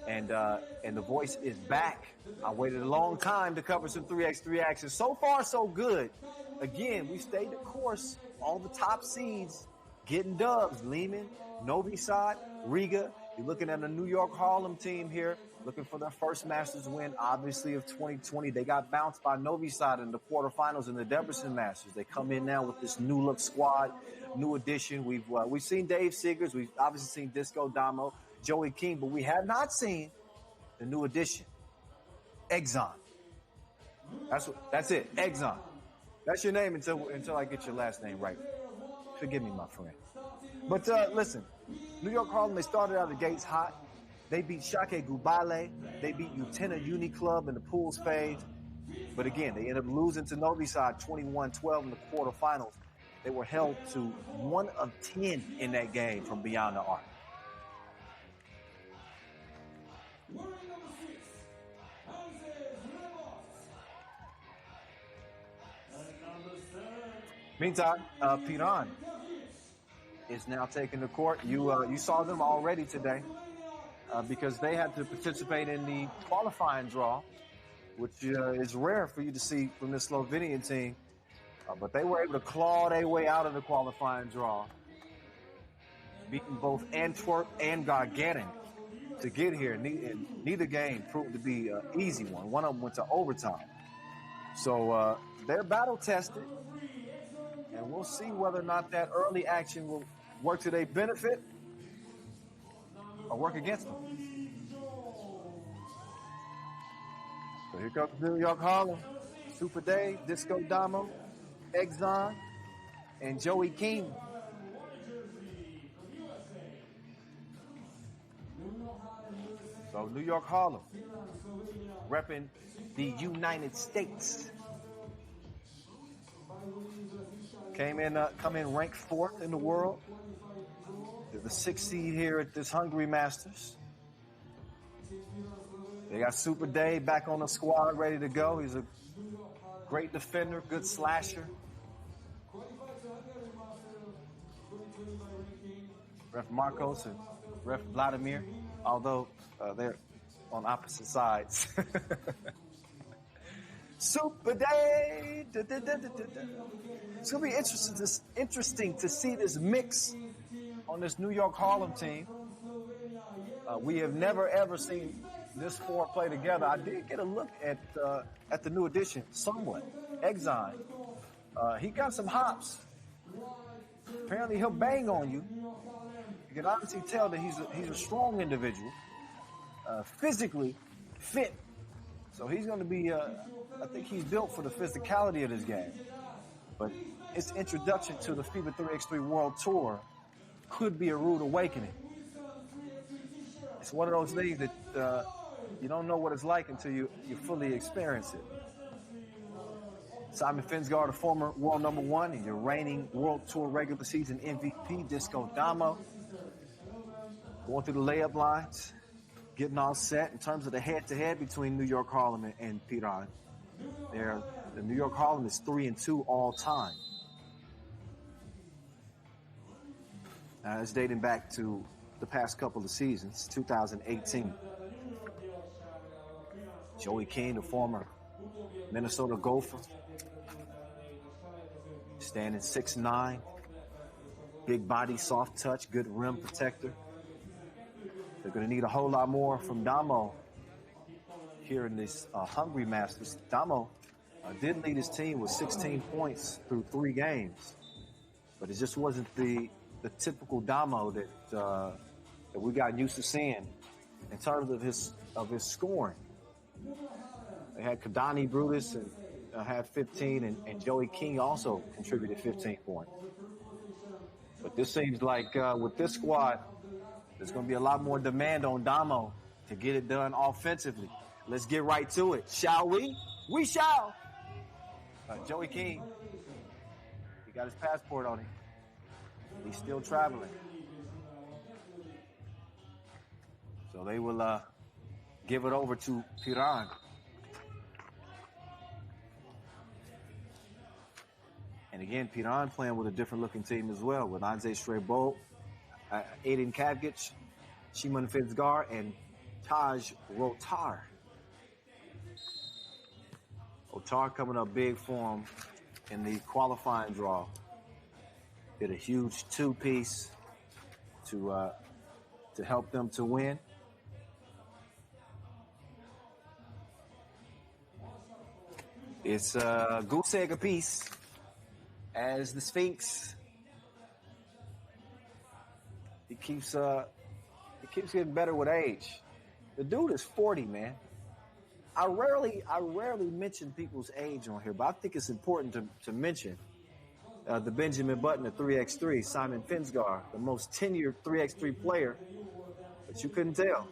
and the voice is back. I waited a long time to cover some 3x3 action. So far, so good. Again, we stayed the course. All the top seeds getting dubs. Liman, Novi Sad, Riga. You're looking at a New York Harlem team here, looking for their first Masters win, obviously, of 2020. They got bounced by Novi Sad in the quarterfinals in the Debrecen Masters. They come in now with this new look squad, new addition. We've seen Dave Seegers. We've obviously seen Disco Damo, Joey King, but we have not seen the new addition, Exxon. That's it, Exxon. That's your name until I get your last name right. Forgive me, my friend. But listen, New York Harlem, they started out the gates hot. They beat Šakiai Gubale. They beat Utena Uni Club in the pools phase. But again, they ended up losing to Novi Sad 21-12 in the quarterfinals. They were held to 1 of 10 in that game from beyond the arc. Meantime, Piran is now taking the court. You saw them already today because they had to participate in the qualifying draw, which is rare for you to see from this Slovenian team. But they were able to claw their way out of the qualifying draw, beating both Antwerp and Gagarin to get here. Neither game proved to be an easy one. One of them went to overtime. So they're battle tested, and we'll see whether or not that early action will work to their benefit or work against them. So here comes New York Harlem, Super Dave, Disco Damo, Exxon, and Joey King. So New York Harlem, repping the United States. Come in ranked 4th in the world. They're the 6th seed here at this Hungary Masters. They got Super Dave back on the squad, ready to go. He's a great defender, good slasher. Ref Marcos and Ref Vladimir, although they're on opposite sides. Super Day. It's going to be interesting to see this mix on this New York Harlem team. We have never, ever seen this 4 play together. I did get a look at the new addition somewhat. Exxon. He got some hops. Apparently he'll bang on you. You can obviously tell that he's a strong individual. Physically fit. So he's going to be, I think he's built for the physicality of this game. But his introduction to the FIBA 3x3 World Tour could be a rude awakening. It's one of those things that you don't know what it's like until you fully experience it. Simon Finsgaard, a former world number 1 and your reigning World Tour regular season MVP, Disco Damo. Going through the layup lines, getting all set in terms of the head-to-head between New York Harlem and Piran. The New York Harlem is 3-2 all time. It's dating back to the past couple of seasons, 2018. Joey King, the former Minnesota Gopher, standing 6'9", big body, soft touch, good rim protector. They're going to need a whole lot more from Damo here in this Hungary Masters. Damo did lead his team with 16 points through 3 games, but it just wasn't the typical Damo that we got used to seeing in terms of his scoring. They had Kadani Brutus and had 15, and Joey King also contributed 15 points. But this seems like with this squad, there's going to be a lot more demand on Damo to get it done offensively. Let's get right to it, shall we? We shall. Joey King, he got his passport on him. He's still traveling. So they will give it over to Piran. And again, Piran playing with a different looking team as well, with Anze Strebo, Aiden Kavgic, Shimon Finsgaard, and Taj Rotar. Otar coming up big for him in the qualifying draw. Did a huge 2-piece to help them to win. It's a goose egg apiece as the Sphinx. He keeps getting better with age. The dude is 40, man. I rarely mention people's age on here, but I think it's important to mention the Benjamin Button of 3x3, Simon Finsgaard, the most tenured 3x3 player, but you couldn't tell.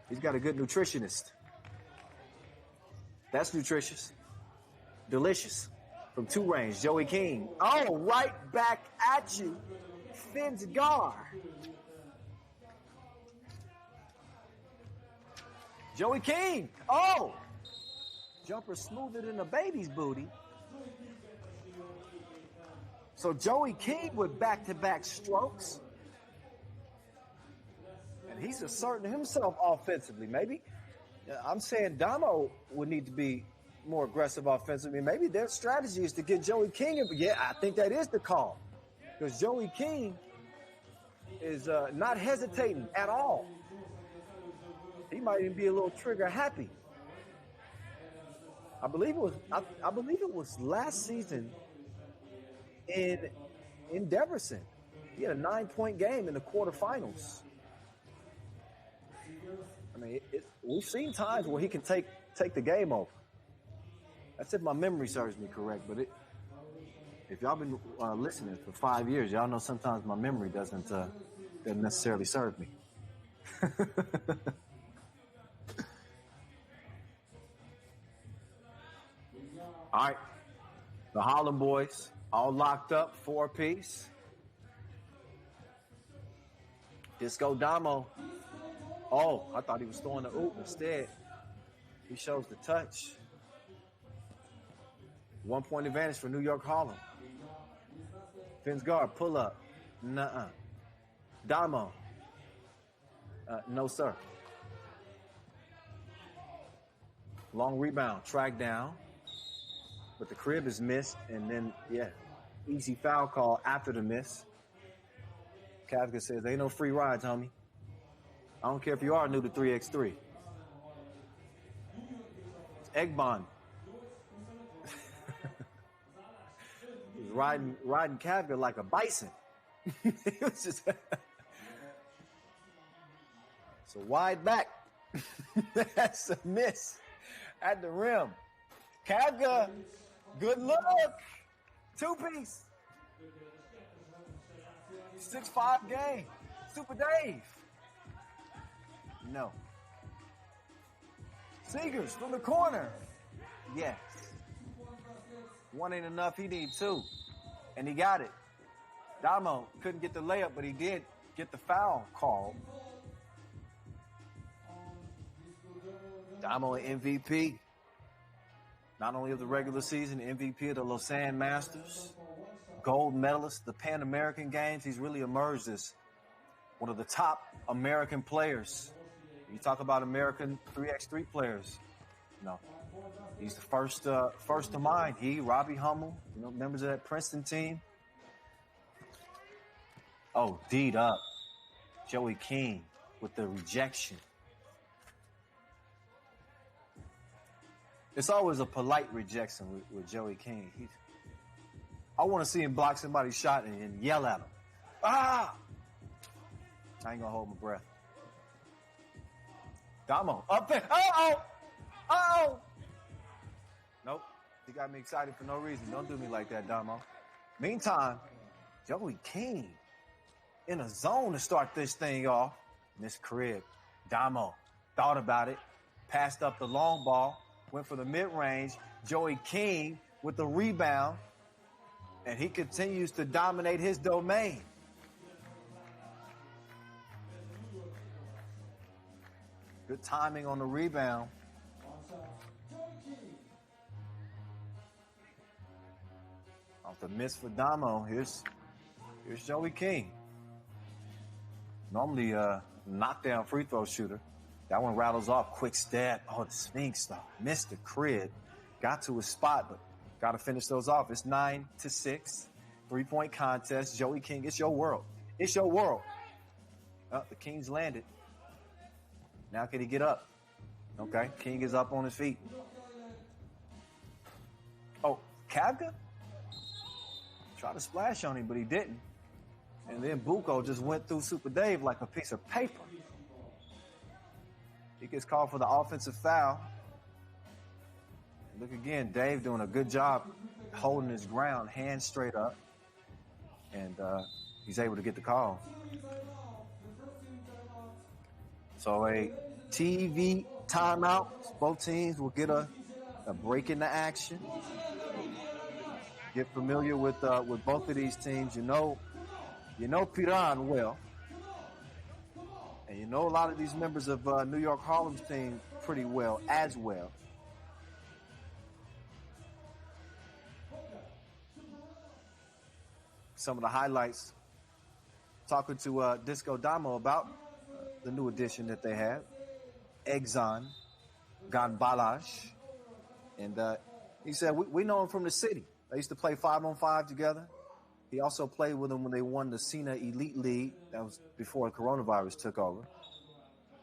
He's got a good nutritionist. That's nutritious. Delicious. From 2 range, Joey King. Oh, right back at you, Finsgaard. Joey King. Oh, jumper smoother than a baby's booty. So Joey King with back-to-back strokes. And he's asserting himself offensively. Maybe, I'm saying Damo would need to be more aggressive offensively. Maybe their strategy is to get Joey King in. But yeah, I think that is the call. Because Joey King is not hesitating at all. He might even be a little trigger happy. I believe it was last season in in Debrecen. He had a 9-point game in the quarterfinals. I mean, we've seen times where he can take the game over. That's if my memory serves me correct. But if y'all been listening for 5 years, y'all know sometimes my memory doesn't necessarily serve me. All right, the Harlem boys all locked up, 4-piece. Disco Damo. Oh, I thought he was throwing the oop instead. He shows the touch. 1-point advantage for New York Harlem. Finn's guard, pull up. Nuh-uh. Damo. No, sir. Long rebound, track down. But the crib is missed, and then, easy foul call after the miss. Kafka says, ain't no free rides, homie. I don't care if you are new to 3x3. It's Egbon. He's riding Kafka like a bison. It was just so wide back. That's a miss at the rim. Kafka, good look. 2-piece. 6'5" game. Super Dave. No. Seegers from the corner. Yes. 1 ain't enough. He need 2. And he got it. Damo couldn't get the layup, but he did get the foul called. Damo an MVP. Not only of the regular season, MVP of the Lausanne Masters. Gold medalist, the Pan American Games. He's really emerged as one of the top American players. You talk about American 3x3 players. No, he's the first to mind. He, Robbie Hummel, members of that Princeton team. Oh, D'd up. Joey King with the rejection. It's always a polite rejection with Joey King. I want to see him block somebody's shot and yell at him. Ah! I ain't going to hold my breath. Damo, up there. Uh-oh! Uh-oh! Nope. He got me excited for no reason. Don't do me like that, Damo. Meantime, Joey King in a zone to start this thing off. Miss Crib. Damo thought about it. Passed up the long ball. Went for the mid-range. Joey King with the rebound. And he continues to dominate his domain. Good timing on the rebound. Off the miss for Damo. Here's Joey King. Normally a knockdown free throw shooter. That one rattles off. Quick step. Oh, the swing stop. Missed the crib. Got to his spot, but got to finish those off. It's 9-6. 3-point contest. Joey King, it's your world. It's your world. The Kings landed. Now can he get up? Okay, King is up on his feet. Oh, Kavka? Tried to splash on him, but he didn't. And then Buko just went through Super Dave like a piece of paper. He gets called for the offensive foul. Look again, Dave doing a good job holding his ground, hands straight up. And he's able to get the call. So a TV timeout. Both teams will get a break in the action. Get familiar with both of these teams. You know Piran well. And you know a lot of these members of New York Harlem's team pretty well as well. Some of the highlights. Talking to Disco Damo about the new addition that they have. Exxon Ganbalaj. And he said, we know him from the city. They used to play 5-on-5 together. He also played with them when they won the SENA Elite League. That was before coronavirus took over.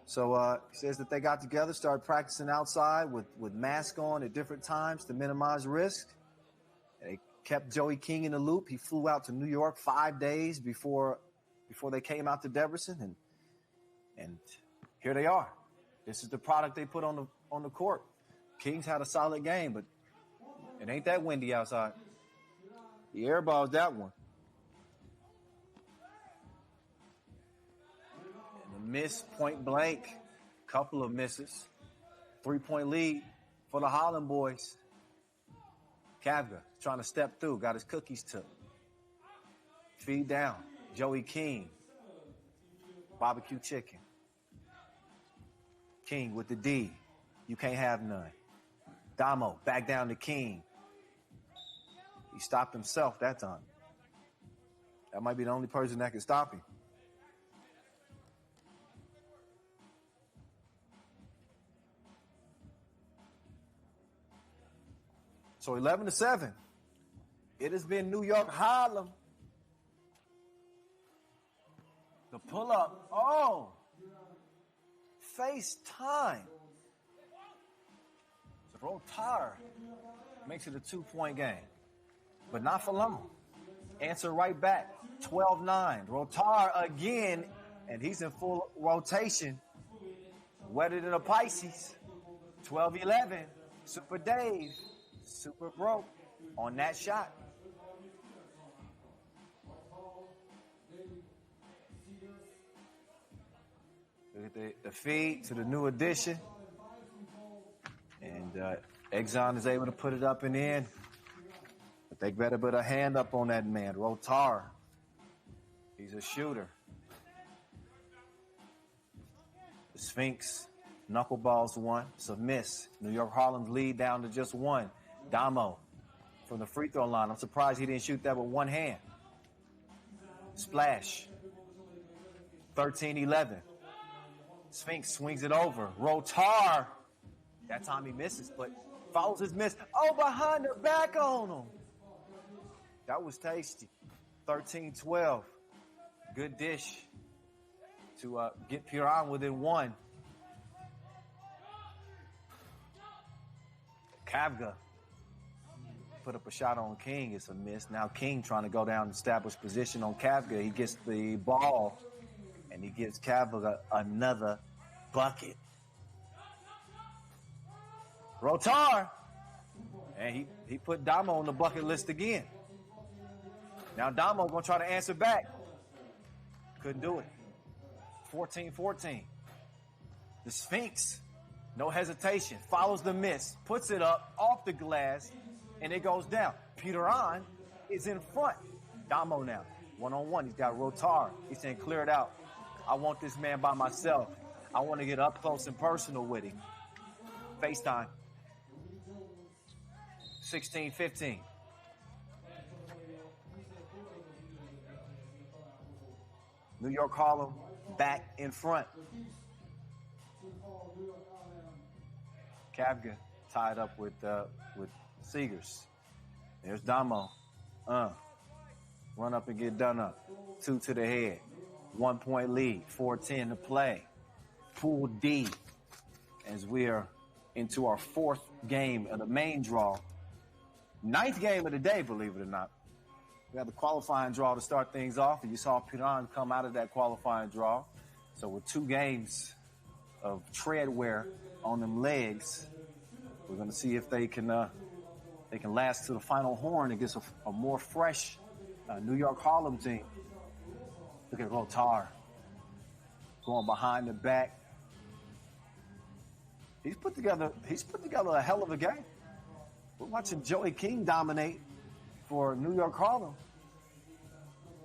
So he says that they got together, started practicing outside with masks on at different times to minimize risk. kept Joey King in the loop. He flew out to New York 5 days before they came out to Debrecen, and here they are. This is the product they put on the court. Kings had a solid game, but it ain't that windy outside. He airballs that one. And a miss, point blank. Couple of misses. 3-point lead for the Harlem boys. Kavga trying to step through. Got his cookies took. Feed down. Joey King. Barbecue chicken. King with the D. You can't have none. Damo back down to King. He stopped himself that time. That might be the only person that can stop him. So 11-7. It has been New York Harlem. The pull-up. Oh. FaceTime. So Rotar makes it a 2-point game. But not for long. Answer right back. 12-9. Rotar again. And he's in full rotation. Wetter than a Pisces. 12-11. Super Dave. Super broke on that shot. Look at the feed to the new addition. And Exxon is able to put it up and in. But they better put a hand up on that man. Rotar. He's a shooter. The Sphinx. Knuckleballs one. It's a miss. New York Harlem's lead down to just one. Damo from the free throw line. I'm surprised he didn't shoot that with one hand. Splash. 13-11. Sphinx swings it over. Rotar. That time he misses, but follows his miss. Oh, behind the back on him. That was tasty. 13-12. Good dish to get Piran within one. Kavga put up a shot on King. It's a miss. Now King trying to go down and establish position on Kavga. He gets the ball, and he gives Kavga another bucket. Rotar. And he put Damo on the bucket list again. Now Damo going to try to answer back. Couldn't do it. 14-14. The Sphinx, no hesitation, follows the miss, puts it up off the glass, and it goes down. Piran is in front. Damo now, one-on-one. He's got Rotar. He's saying, clear it out. I want this man by myself. I want to get up close and personal with him. FaceTime. 16-15. New York Harlem back in front. Kavga tied up with Seegers. There's Damo. Run up and get done up. 2 to the head. 1 point lead. 4-10 to play. Pool D as we are into our 4th game of the main draw. 9th game of the day, believe it or not. We have the qualifying draw to start things off, and you saw Piran come out of that qualifying draw. So with 2 games of tread wear on them legs, we're going to see if they can last to the final horn against a more fresh New York Harlem team. Look at Rotar going behind the back. He's put together a hell of a game. We're watching Joey King dominate for New York Harlem.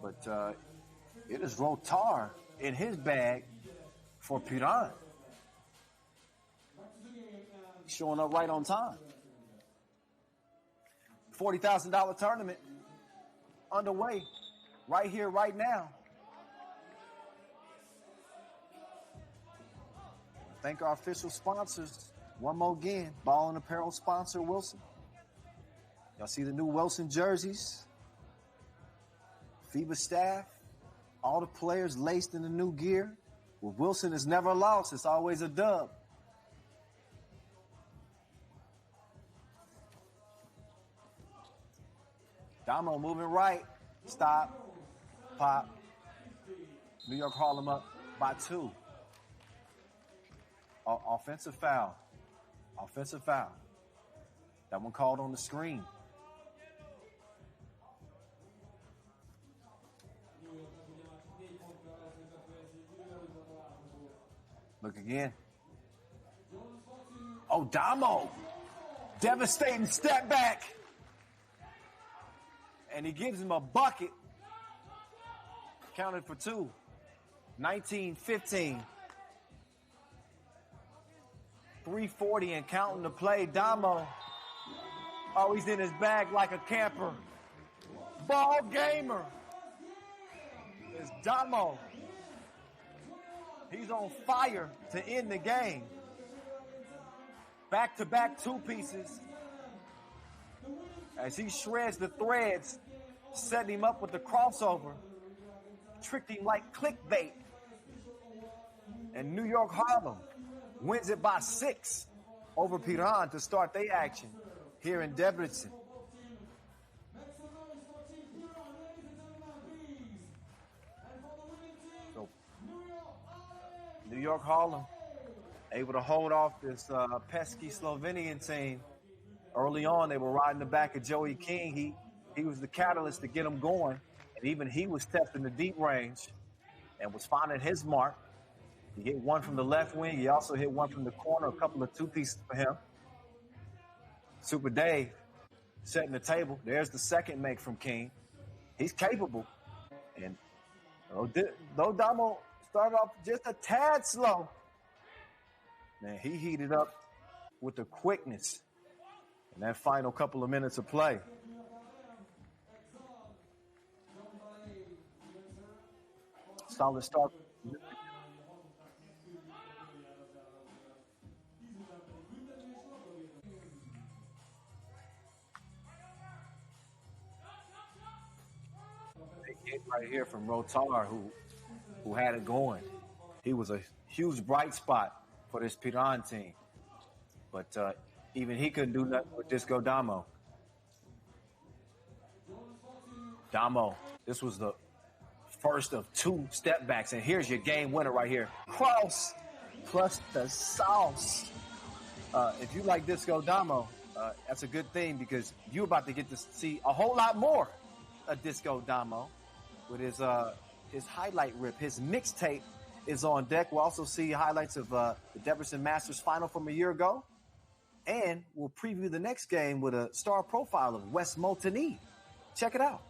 But it is Rotar in his bag for Piran. Showing up right on time. $40,000 tournament underway right here, right now. Thank our official sponsors. One more again, ball and apparel sponsor Wilson. Y'all see the new Wilson jerseys? FIBA staff, all the players laced in the new gear. Well, Wilson has never lost. It's always a dub. Damo moving right. Stop. Pop. New York Harlem up by 2. Offensive foul. Offensive foul. That one called on the screen. Look again. Oh, Damo. Devastating step back. And he gives him a bucket. Counted for 2. 19-15. 3:40 and counting to play. Damo. Oh, he's in his bag like a camper. Ball gamer. It's Damo. He's on fire to end the game. Back-to-back 2 pieces. As he shreds the threads, setting him up with the crossover. Tricked him like clickbait. And New York Harlem wins it by 6 over Piran to start their action here in Debrecen. So, New York Harlem able to hold off this pesky Slovenian team. Early on, they were riding the back of Joey King. He was the catalyst to get them going. And even he was testing the deep range and was finding his mark. He hit one from the left wing. He also hit one from the corner, a couple of 2 pieces for him. Super Dave setting the table. There's the second make from King. He's capable. And though Damo started off just a tad slow, man, he heated up with the quickness in that final couple of minutes of play. Solid start. Right here from Rotar, who had it going. He was a huge bright spot for this Piran team. But even he couldn't do nothing with Disco Damo. Damo, this was the first of 2 step backs, and here's your game winner right here. Cross plus the sauce. If you like Disco Damo, that's a good thing because you're about to get to see a whole lot more of Disco Damo with his highlight rip. His mixtape is on deck. We'll also see highlights of the Debrecen Masters final from a year ago. And we'll preview the next game with a star profile of Wes Moultony. Check it out.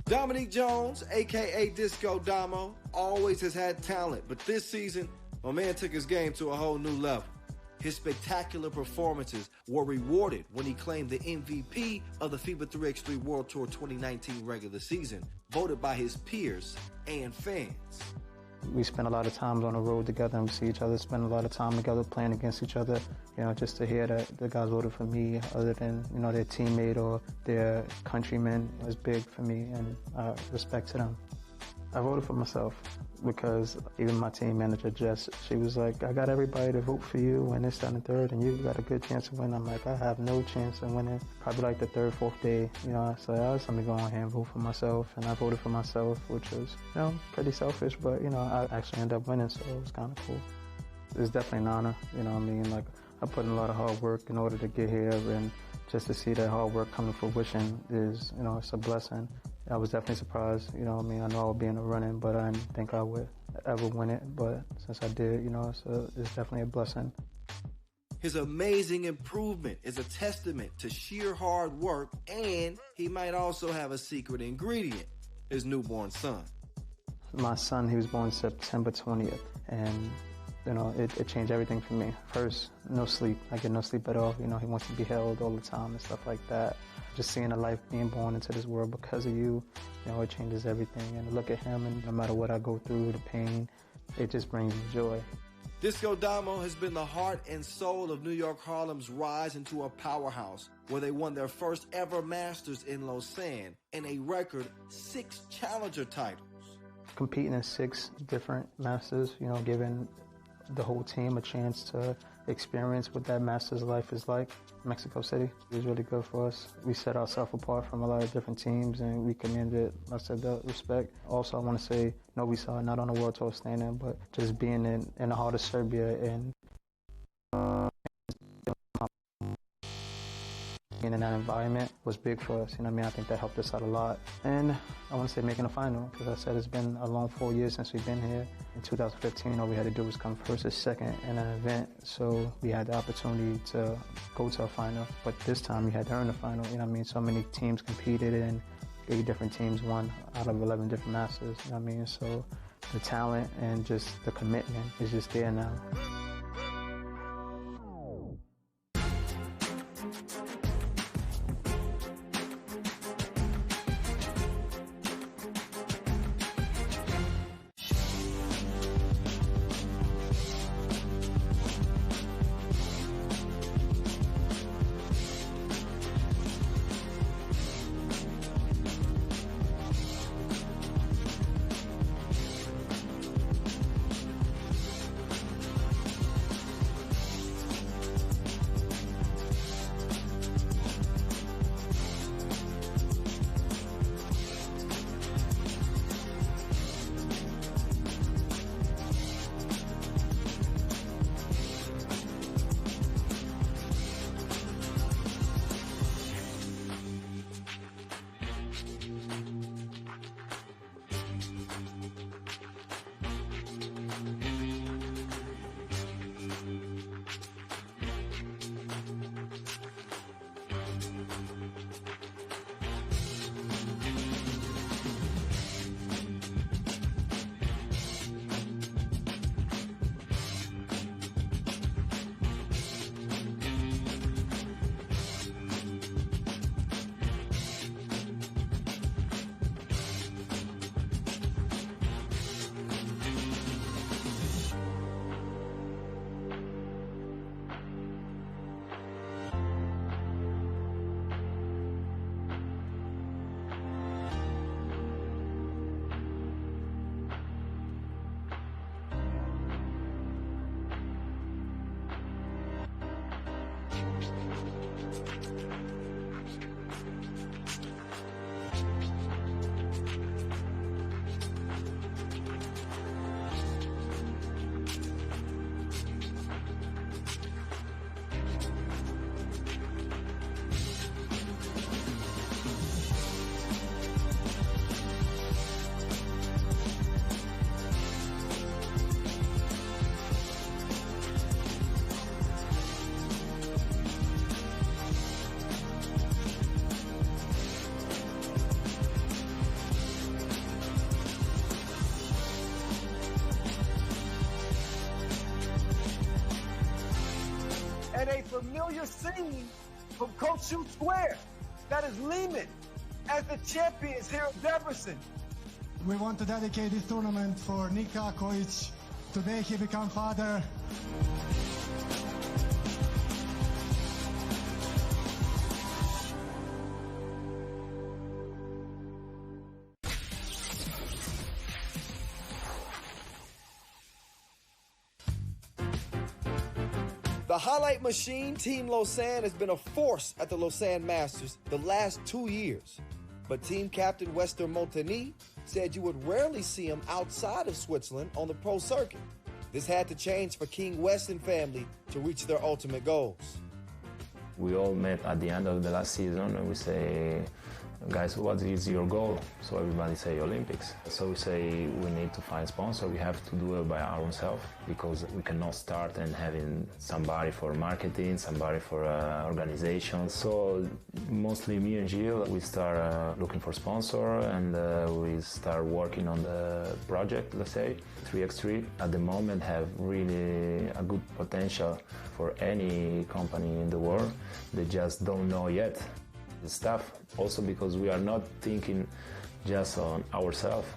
Dominique Jones, a.k.a. Disco Damo, always has had talent, but this season, my man took his game to a whole new level. His spectacular performances were rewarded when he claimed the MVP of the FIBA 3x3 World Tour 2019 regular season, voted by his peers and fans. We spend a lot of time on the road together and we see each other, spend a lot of time together playing against each other. You know, just to hear that the guys voted for me other than, you know, their teammate or their countrymen was big for me, and respect to them. I voted for myself because even my team manager, Jess, she was like, I got everybody to vote for you and this, that, and the third, and you got a good chance to win. I'm like, I have no chance of winning. Probably like the 3rd, 4th day, you know, so I was going to go on here and vote for myself, and I voted for myself, which was, you know, pretty selfish, but, you know, I actually ended up winning, so it was kind of cool. It's definitely an honor, you know what I mean? Like, I put in a lot of hard work in order to get here, and just to see that hard work come to fruition is, you know, it's a blessing. I was definitely surprised, you know what I mean? I know I would be in the running, but I didn't think I would ever win it. But since I did, you know, it's definitely a blessing. His amazing improvement is a testament to sheer hard work, and he might also have a secret ingredient, his newborn son. My son, he was born September 20th, and, you know, it changed everything for me. First, no sleep. I get no sleep at all. You know, he wants to be held all the time and stuff like that. Just seeing a life being born into this world because of you, you know, it changes everything. And to look at him, and no matter what I go through, the pain, it just brings me joy. Disco Damo has been the heart and soul of New York Harlem's rise into a powerhouse, where they won their first ever Masters in Lausanne and a record 6 challenger titles. Competing in 6 different Masters, you know, giving the whole team a chance to experience what that Masters life is like. Mexico City was really good for us. We set ourselves apart from a lot of different teams, and we commanded most of the respect. Also, I want to say Novi Sad, not on the World Tour standing, but just being in the heart of Serbia and being in that environment was big for us. You know what I mean? I think that helped us out a lot. And I want to say making a final, because I said it's been a long 4 years since we've been here. In 2015, all we had to do was come first or second in an event. So we had the opportunity to go to a final. But this time we had to earn the final. You know what I mean? So many teams competed, and 8 different teams won out of 11 different Masters. You know what I mean? So the talent and just the commitment is just there now. And a familiar scene from Coach Shoot Square. That is Liman as the champions here at Debrecen. We want to dedicate this tournament for Nika Kojic. Today he became father. The highlight machine, Team Lausanne, has been a force at the Lausanne Masters the last 2 years. But team captain Wester Montagny said you would rarely see him outside of Switzerland on the pro circuit. This had to change for King Weston family to reach their ultimate goals. We all met at the end of the last season and we say, guys, what is your goal? So everybody say Olympics. So we say we need to find sponsor. We have to do it by our own self because we cannot start and having somebody for marketing, somebody for organization. So mostly me and Gilles, we start looking for sponsor and we start working on the project, let's say. 3x3 at the moment have really a good potential for any company in the world. They just don't know yet. staff. Also because we are not thinking just on ourselves.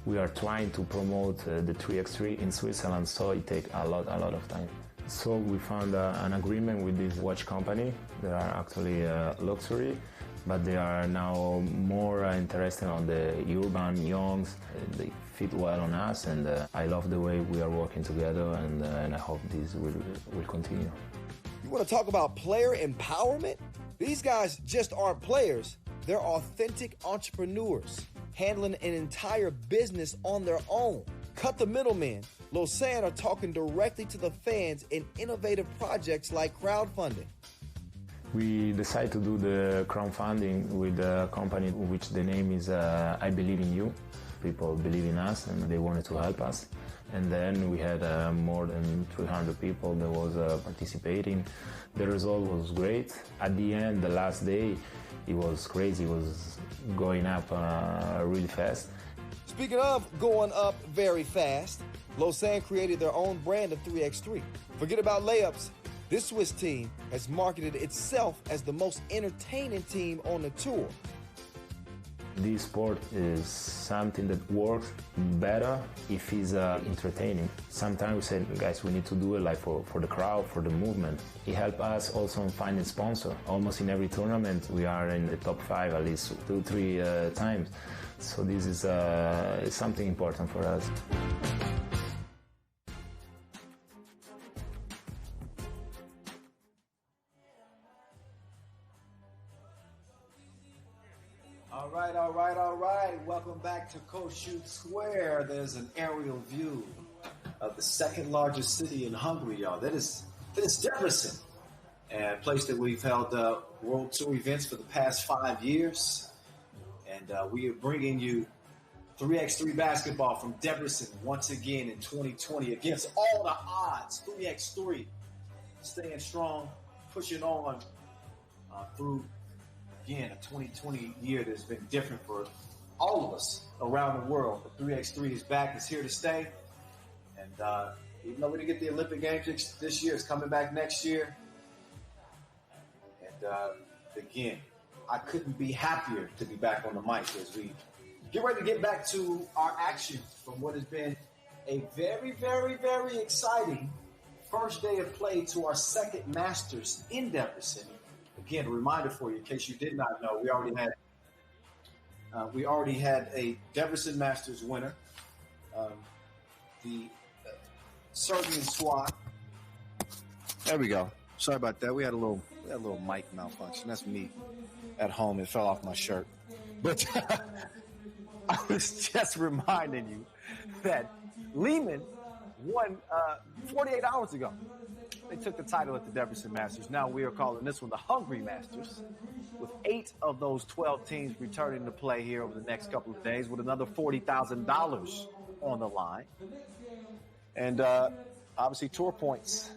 We are trying to promote the 3x3 in Switzerland, so it takes a lot of time. So we found an agreement with this watch company. They are actually luxury, but they are now more interested on the urban youngs. They fit well on us, and I love the way we are working together, and I hope this will continue. You want to talk about player empowerment? These guys just aren't players. They're authentic entrepreneurs, handling an entire business on their own. Cut the middleman. Lausanne are talking directly to the fans in innovative projects like crowdfunding. We decided to do the crowdfunding with a company which the name is I Believe in You. People believe in us and they wanted to help us. And then we had more than 300 people that was participating. The result was great. At the end, the last day, it was crazy. It was going up really fast. Speaking of going up very fast, Lausanne created their own brand of 3x3. Forget about layups. This Swiss team has marketed itself as the most entertaining team on the tour. This sport is something that works better if it's entertaining. Sometimes we say, guys, we need to do it like for the crowd, for the movement. It helps us also in finding sponsor. Almost in every tournament, we are in the top 5 at least 2-3 times. So this is something important for us. All right. Welcome back to Kossuth Square. There's an aerial view of the second largest city in Hungary, y'all. That is Debrecen, a place that we've held World Tour events for the past 5 years. And we are bringing you 3x3 basketball from Debrecen once again in 2020 against all the odds. 3x3 staying strong, pushing on through, again, a 2020 year that's been different for all of us around the world. But 3x3 is back. It's here to stay. And even though we didn't get the Olympic Games this year, it's coming back next year. And again, I couldn't be happier to be back on the mic as we get ready to get back to our action from what has been a very, very, very exciting first day of play to our second Masters in Debrecen. Again, a reminder for you, in case you did not know, we already had a Debrecen Masters winner, the Serbian squad. There we go. Sorry about that. We had a little mic malfunction. That's me at home. It fell off my shirt. But I was just reminding you that Liman won 48 hours ago. They took the title at the Debrecen Masters. Now we are calling this one the Hungary Masters, with 8 of those 12 teams returning to play here over the next couple of days, with another $40,000 on the line. And obviously tour points.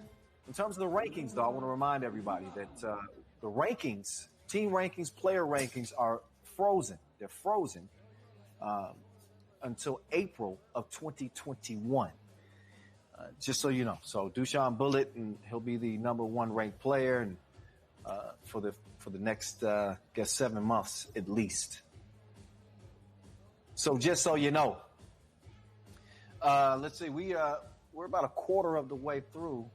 In terms of the rankings, though, I want to remind everybody that the rankings, team rankings, player rankings are frozen. They're frozen until April of 2021. Just so you know. So Dusan Bullet, and he'll be the number 1 ranked player, and for the next 7 months at least. So just so you know, let's see, we're about a quarter of the way through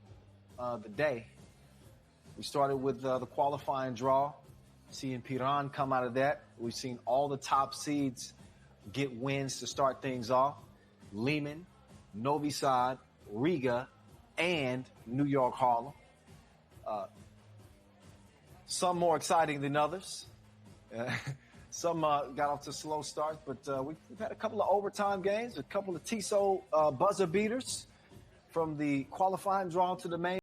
the day. We started with the qualifying draw, seeing Piran come out of that. We've seen all the top seeds get wins to start things off. Liman, Novi Sad, Riga, and New York Harlem. Some more exciting than others. Some got off to slow starts, but we've had a couple of overtime games, a couple of TSO buzzer beaters from the qualifying draw to the main.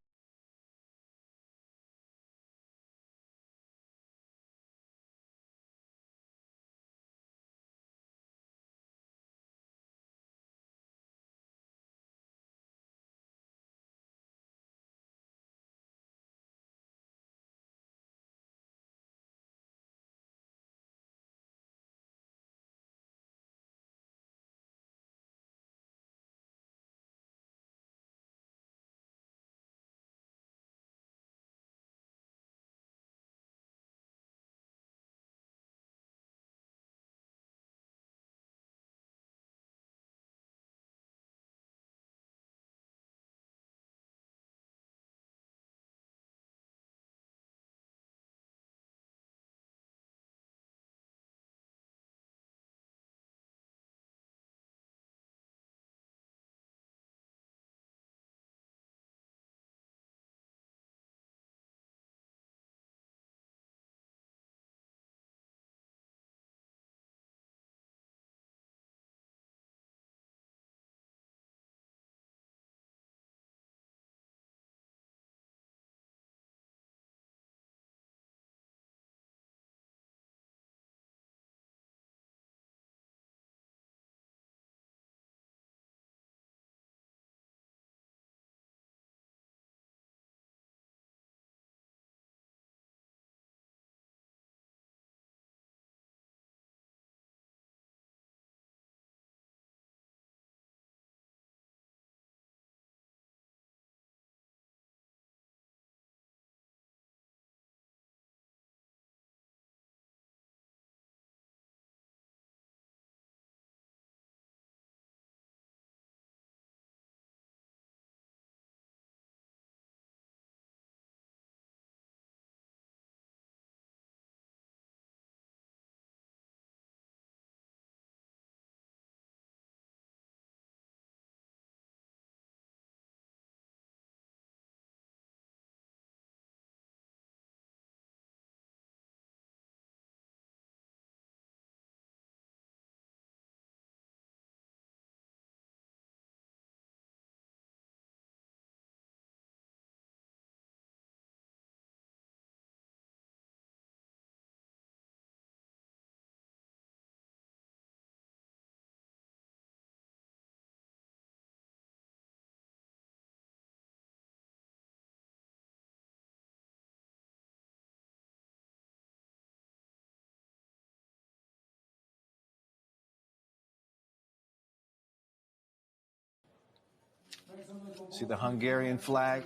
See the Hungarian flag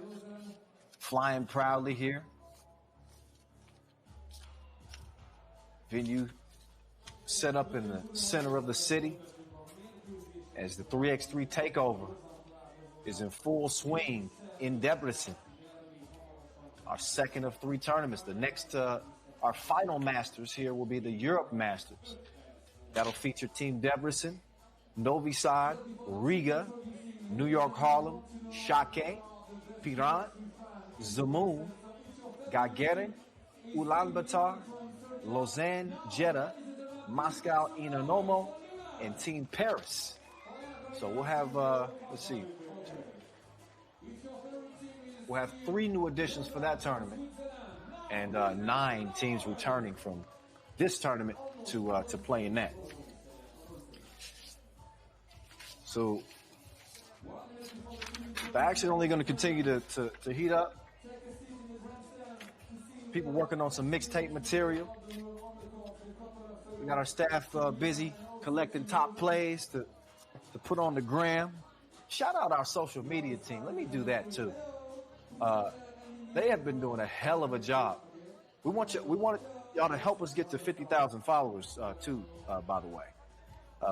flying proudly here. Venue set up in the center of the city as the 3x3 takeover is in full swing in Debrecen. Our second of 3 tournaments. The next, our final Masters here will be the Europe Masters. That'll feature Team Debrecen, Novi Sad, Riga, New York Harlem, Šakiai, Piran, Zamoon, Gagarin, Ulaanbaatar, Lausanne, Jeddah, Moscow, Inanomo, and Team Paris. So we'll have, let's see, we'll have 3 new additions for that tournament, and 9 teams returning from this tournament to play in that. So the action only going to continue to heat up. People working on some mixtape material. We got our staff busy collecting top plays to put on the gram. Shout out our social media team. Let me do that too. They have been doing a hell of a job. We want y'all to help us get to 50,000 followers too, by the way.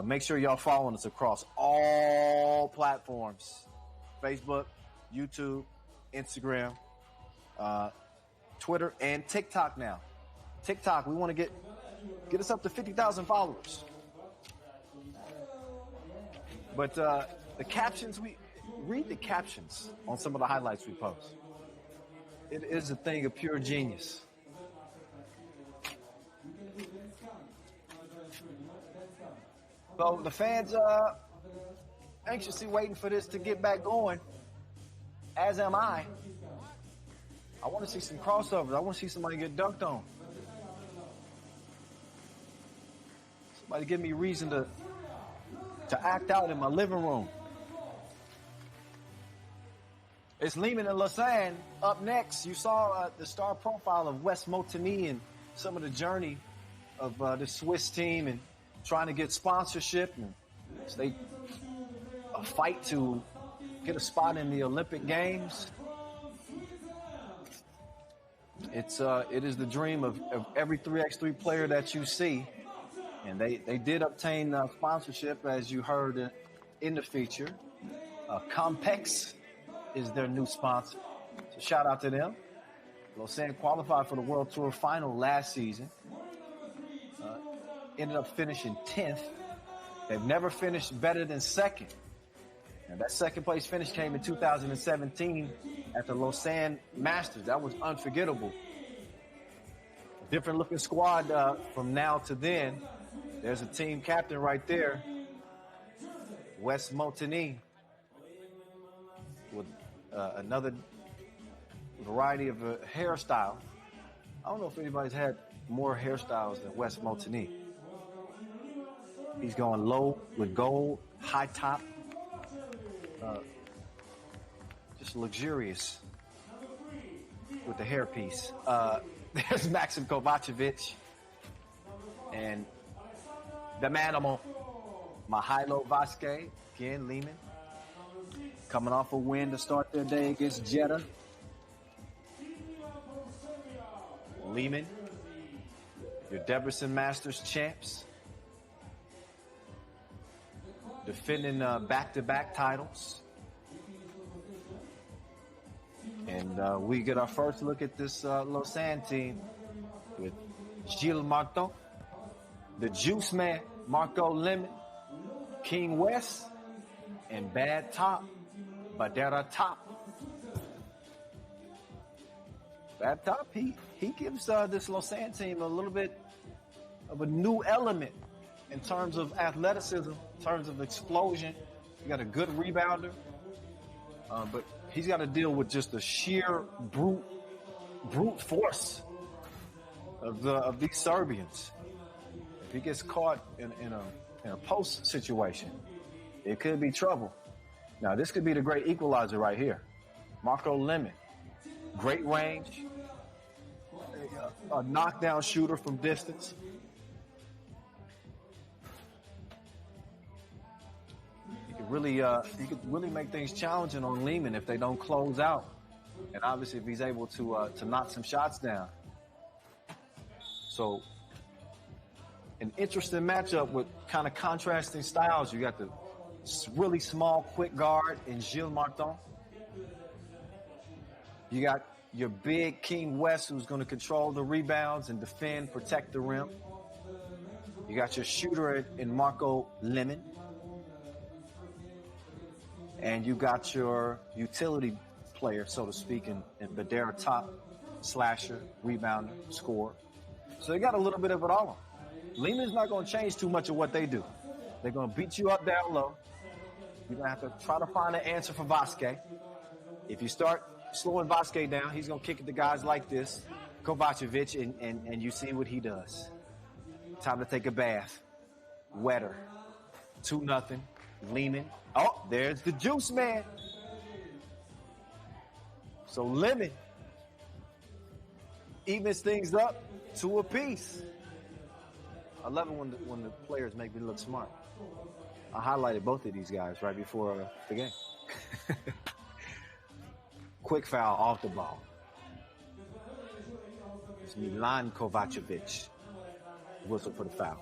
Make sure y'all following us across all platforms: Facebook, YouTube, Instagram, Twitter, and TikTok now. TikTok, we want to get us up to 50,000 followers. But the captions, read the captions on some of the highlights we post. It is a thing of pure genius. So the fans anxiously waiting for this to get back going, as am I. I want to see some crossovers. I want to see somebody get dunked on. Somebody give me reason to act out in my living room. It's Liman and Lausanne up next. You saw the star profile of Wes Motini and some of the journey of the Swiss team and trying to get sponsorship and stay a fight to get a spot in the Olympic Games. It is the dream of every 3x3 player that you see, and they did obtain sponsorship, as you heard in the feature. Compex is their new sponsor, so shout out to them. Lausanne qualified for the World Tour final last season. Ended up finishing 10th. They've never finished better than second. And that second place finish came in 2017 at the Lausanne Masters. That was unforgettable. Different looking squad from now to then. There's a team captain right there, Wes Motini, with another variety of hairstyle. I don't know if anybody's had more hairstyles than Wes Motini. He's going low with gold, high top, just luxurious with the hairpiece. There's Maxim Kovacevic and the Manimal, Mihailo Vasquez, again, Liman, coming off a win to start their day against Jeddah. Liman, your Debrecen Masters champs, defending back-to-back titles. And we get our first look at this Lausanne team with Gilles Martin, the Juice Man, Marco Liman, King West, and Bad Top, Badera Top. Bad Top, he gives this Lausanne team a little bit of a new element in terms of athleticism, in terms of explosion. You got a good rebounder, but he's got to deal with just the sheer brute force of these Serbians. If he gets caught in a post situation, it could be trouble. Now, this could be the great equalizer right here. Marco Liman, great range, a knockdown shooter from distance. really, he could really make things challenging on Liman if they don't close out. And obviously if he's able to knock some shots down. So an interesting matchup with kind of contrasting styles. You got the really small, quick guard in Gilles Martin. You got your big King West who's going to control the rebounds and defend, protect the rim. You got your shooter in Marco Liman. And you got your utility player, so to speak, in Badera, top slasher, rebounder, scorer. So they got a little bit of it all. Liman's not going to change too much of what they do. They're going to beat you up down low. You're going to have to try to find an answer for Vasquez. If you start slowing Vasquez down, he's going to kick it to guys like this, Kovacevic, and you see what he does. Time to take a bath. Wetter. 2-0. Liman. Oh, there's the juice man. So Liman evens things up to a piece. I love it when the players make me look smart. I highlighted both of these guys right before the game. Quick foul off the ball. It's Milan Kovacevic. Whistle for the foul.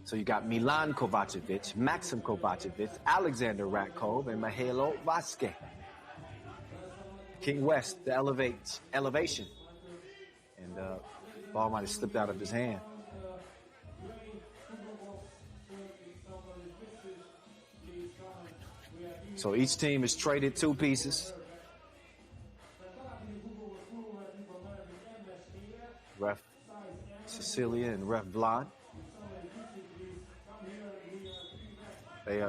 So you got Milan Kovacevic, Maxim Kovacevic, Alexander Ratkov, and Mihailo Vasquez. King West, the elevation. And ball might have slipped out of his hand. So each team is traded 2 pieces. Ref Cecilia and Ref Vlad. They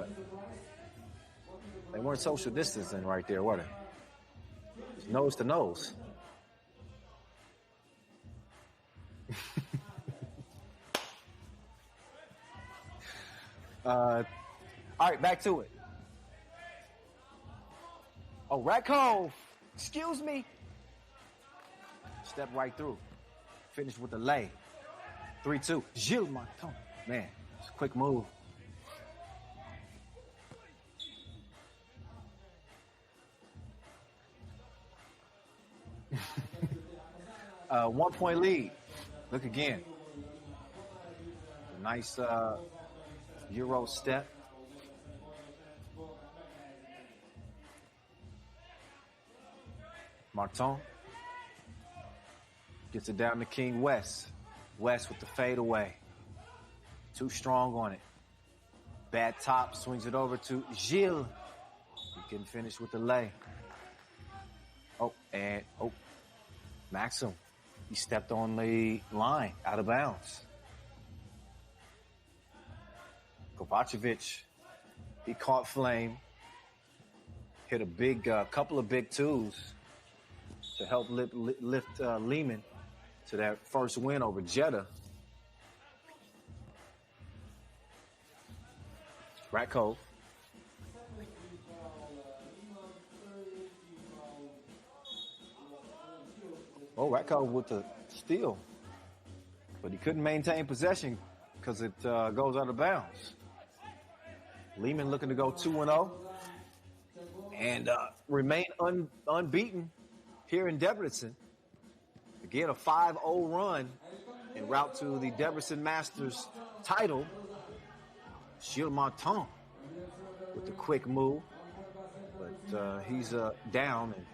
weren't social distancing right there, were they? Nose to nose. All right, back to it. Oh, Ratkov, excuse me. Step right through. Finish with the lay. 3-2. Gilles Martin. Man, it's a quick move. 1-point lead. Look again. Nice Euro step. Martin gets it down to King West. West with the fadeaway. Too strong on it. Bad top, swings it over to Gilles. He can finish with the lay. Maxim. He stepped on the line, out of bounds. Kovacevic, he caught flame. Hit a big, couple of big twos to help lift Liman to that first win over Jeddah. Ratkov. Oh, Ratkov with the steal. But he couldn't maintain possession because it goes out of bounds. Liman looking to go 2-0 and remain unbeaten here in Debrecen. Again, a 5-0 run en route to the Debrecen Masters title. Gilles Martin with the quick move. But he's down, and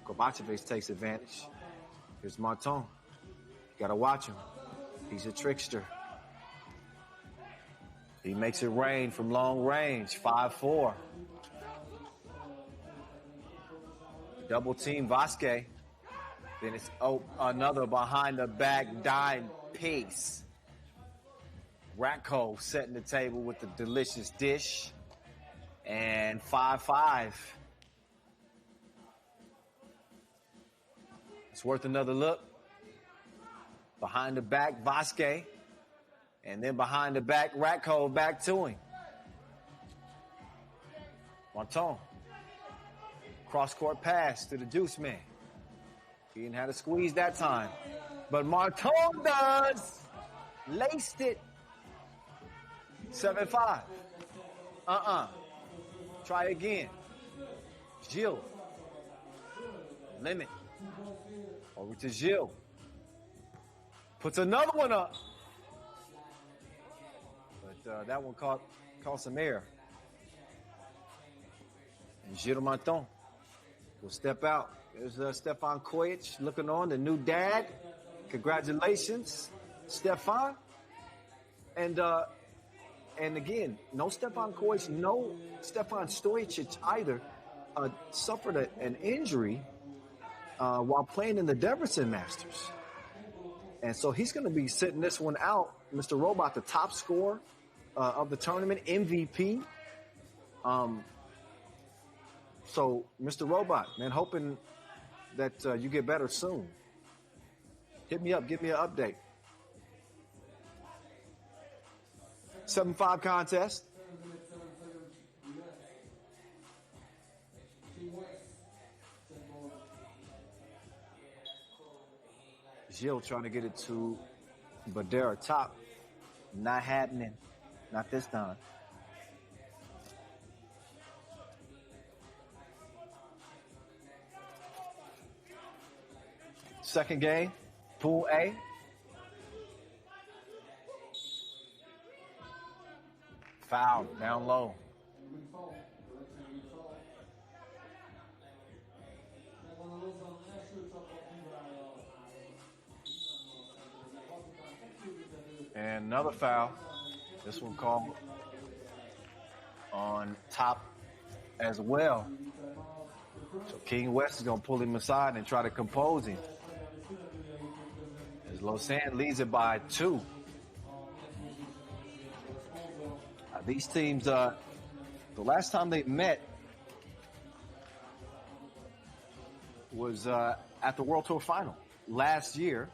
Kovacevic takes advantage. Here's Martin. You gotta watch him. He's a trickster. He makes it rain from long range. 5-4. Double team Vasquez. Then it's another behind the back dime piece. Ratkov setting the table with the delicious dish. And 5-5. It's worth another look. Behind the back, Vasquez. And then behind the back, Ratkov back to him. Martin. Cross-court pass to the juice man. He didn't have to squeeze that time. But Martin does. Laced it. 7-5. Try again. Gilles. Liman. Over to Gilles. Puts another one up. But that one caught some air. And Gilles Martin will step out. There's Stefan Kojic looking on, the new dad. Congratulations, Stefan. And again, no Stefan Kojic, no Stefan Stojicic either suffered an injury while playing in the Debrecen Masters. And so he's going to be sitting this one out. Mr. Robot, the top scorer of the tournament, MVP. So, Mr. Robot, man, hoping that you get better soon. Hit me up. Give me an update. 7-5 contest. Gilles trying to get it to Badera top. Not happening. Not this time. Second game, Pool A. Foul, down low. And another foul. This one called on top as well. So King West is going to pull him aside and try to compose him. As Lausanne leads it by 2. These teams, the last time they met was at the World Tour Final last year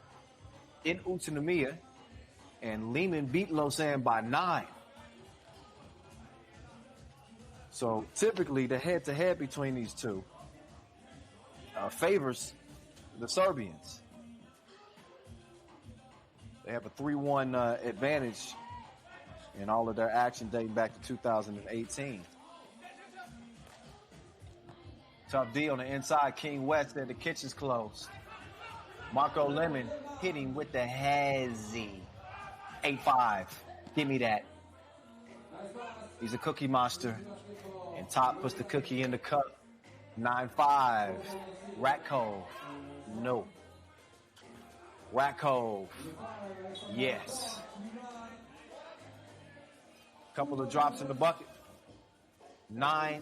in Utsunomiya, and Liman beat Lausanne by 9. So typically the head-to-head between these two favors the Serbians. They have a 3-1 advantage in all of their action dating back to 2018. Tough D on the inside. King West said the kitchen's closed. Marco Lemon hitting with the hazy. 8-5. Give me that. He's a cookie monster. And Top puts the cookie in the cup. 9-5. Rat Cove. No. Rat Cove. Yes. Couple of drops in the bucket. 9-7.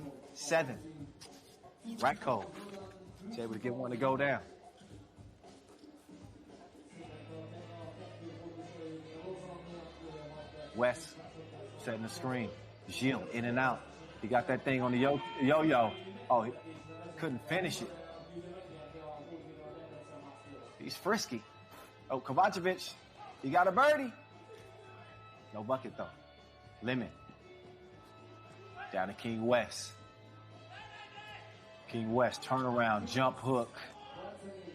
Rat Cove. He's able to get one to go down. West setting the screen. Gilles in and out. He got that thing on the yo-yo. Oh, he couldn't finish it. He's frisky. Oh, Kovacevic, he got a birdie. No bucket, though. Limit. Down to King West. King West, turnaround, jump hook.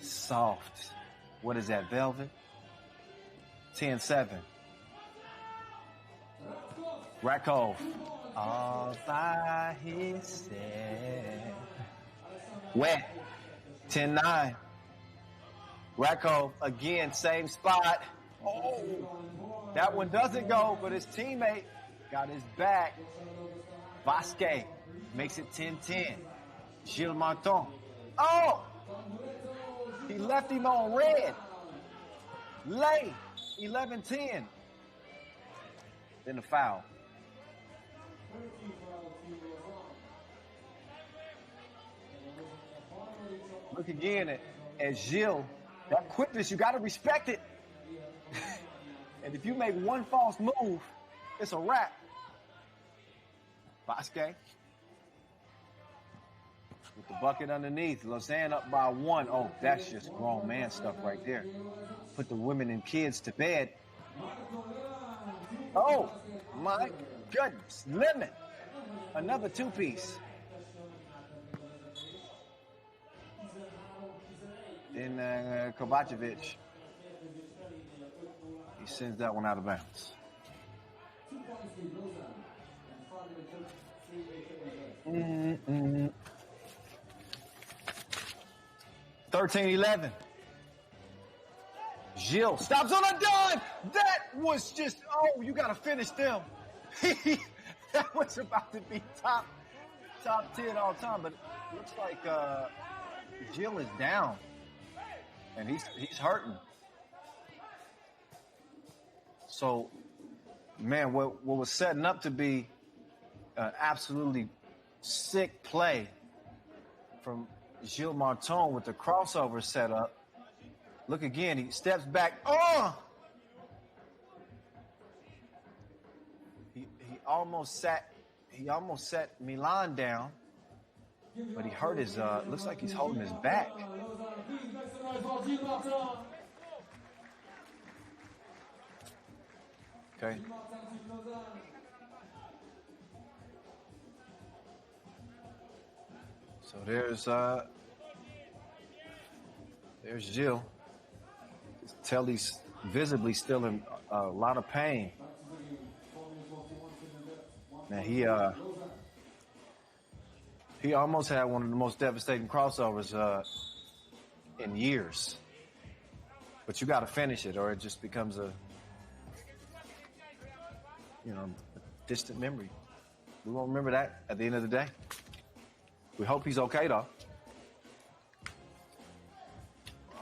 Soft. What is that, Velvet? 10-7. Rakov. All by himself. Wet. 10-9. Rakov again, same spot. Oh, that one doesn't go, but his teammate got his back. Vasquez makes it 10-10. Gilles Martin. Oh! He left him on red. Lay. 11-10. Then the foul. Look again at Gilles. That quickness, you got to respect it. And if you make one false move, it's a wrap. Vasquez. With the bucket underneath. Lausanne up by 1. Oh, that's just grown man stuff right there. Put the women and kids to bed. Oh, my goodness. Limit. Another two-piece. Then Kovacevic. He sends that one out of bounds. 1. 13-11. Gilles stops on a dime. That was just, oh, you got to finish them. That was about to be top 10 all time, but it looks like Gilles is down, and he's hurting. So, man, what was setting up to be an absolutely sick play from Gilles Martin with the crossover set up. Look again, he steps back. Oh! He almost sat Milan down, but he hurt his looks like he's holding his back. Okay. So there's Gilles. Tell he's visibly still in a lot of pain. Now he almost had one of the most devastating crossovers in years. But you got to finish it, or it just becomes a distant memory. We won't remember that at the end of the day. We hope he's okay, though.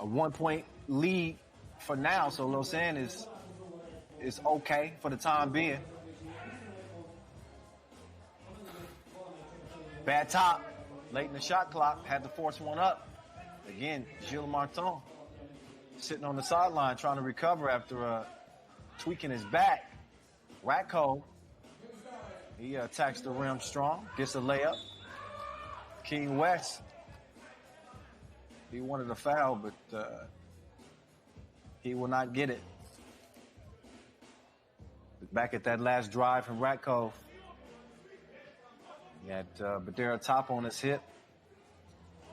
A 1-point lead for now, so Lausanne is okay for the time being. Bad top, late in the shot clock, had to force one up. Again, Gilles Martin sitting on the sideline trying to recover after tweaking his back. Ratko, he attacks the rim strong, gets a layup. King West, he wanted a foul, but he will not get it. Back at that last drive from Ratko, he had Badera top on his hip.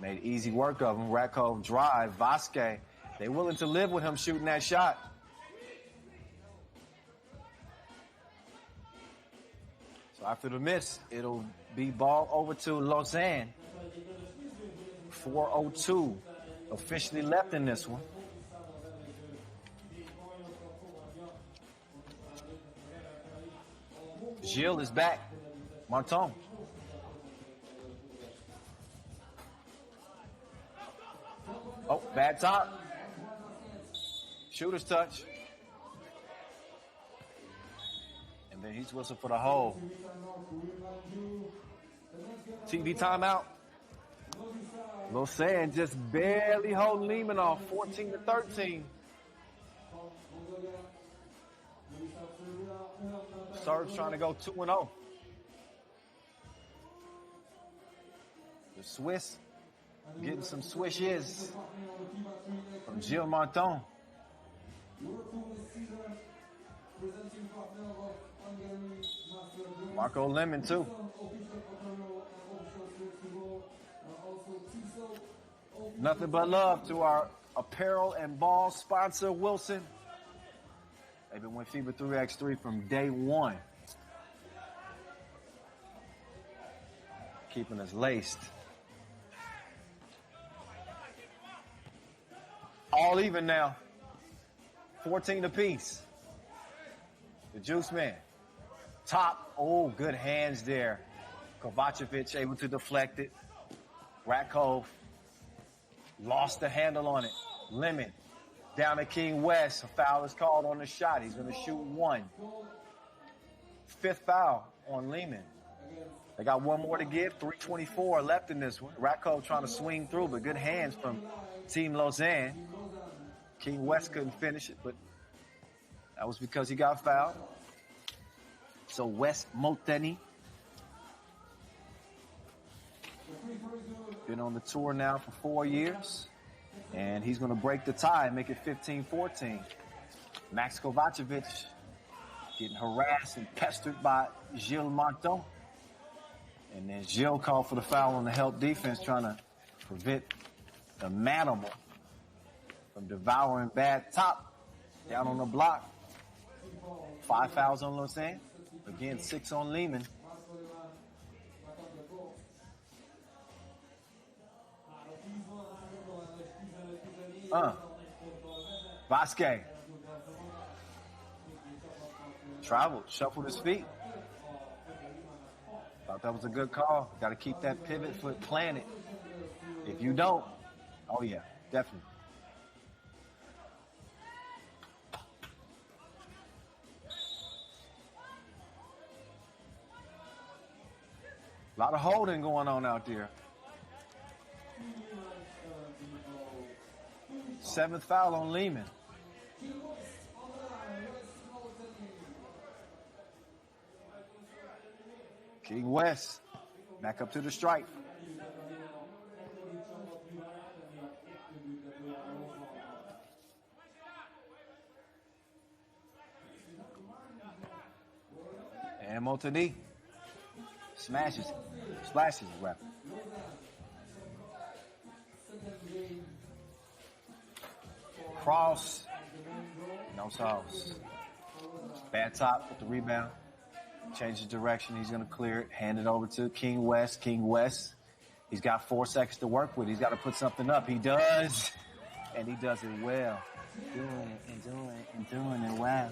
Made easy work of him. Ratko drive, Vasquez. They willing to live with him shooting that shot. So after the miss, it'll be ball over to Lausanne. 4:02 officially left in this one. Gilles is back. Martin. Oh, bad top. Shooter's touch. And then he's whistled for the hole. TV timeout. Lausanne just barely holding Liman off, 14-13. Serbs trying to go 2-0. The Swiss getting some swishes from Gilles Martin. Marco Lemon too. Nothing but love to our apparel and ball sponsor, Wilson. They've been with FIBA 3x3 from day one. Keeping us laced. All even now. 14 apiece. The Juice Man. Top. Oh, good hands there. Kovacevic able to deflect it. Ratko lost the handle on it. Lemon down to King West. A foul is called on the shot. He's going to shoot one. Fifth foul on Liman. They got one more to give. 3:24 left in this one. Ratko trying to swing through, but good hands from Team Lausanne. King West couldn't finish it, but that was because he got fouled. So West Molteni been on the tour now for 4 years, and he's going to break the tie and make it 15-14. Max Kovacevic getting harassed and pestered by Gilles Martin. And then Gilles called for the foul on the help defense, trying to prevent the Manimal from devouring bad top down on the block. 5 fouls on Lausanne. Again, 6 on Liman. Vasquez. Traveled, shuffled his feet. Thought that was a good call. Got to keep that pivot foot planted. If you don't, oh yeah, definitely. A lot of holding going on out there. 7th foul on Liman. King West back up to the strike. And Motani smashes it, splashes it rather. Cross, no sauce. Bad top with the rebound. Changes direction. He's going to clear it. Hand it over to King West. King West. He's got 4 seconds to work with. He's got to put something up. He does. And he does it well. Doing it and doing it and doing it well.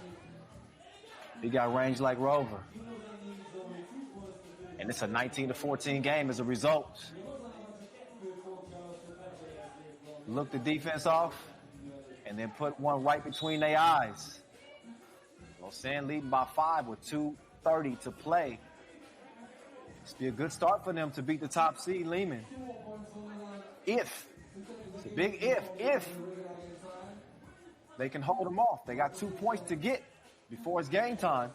He got range like Rover. And it's a 19-14 game as a result. Look the defense off and then put one right between their eyes. Lausanne leading by 5 with 2:30 to play. This be a good start for them to beat the top seed, Liman. If, it's a big if they can hold them off. They got 2 points to get before it's game time.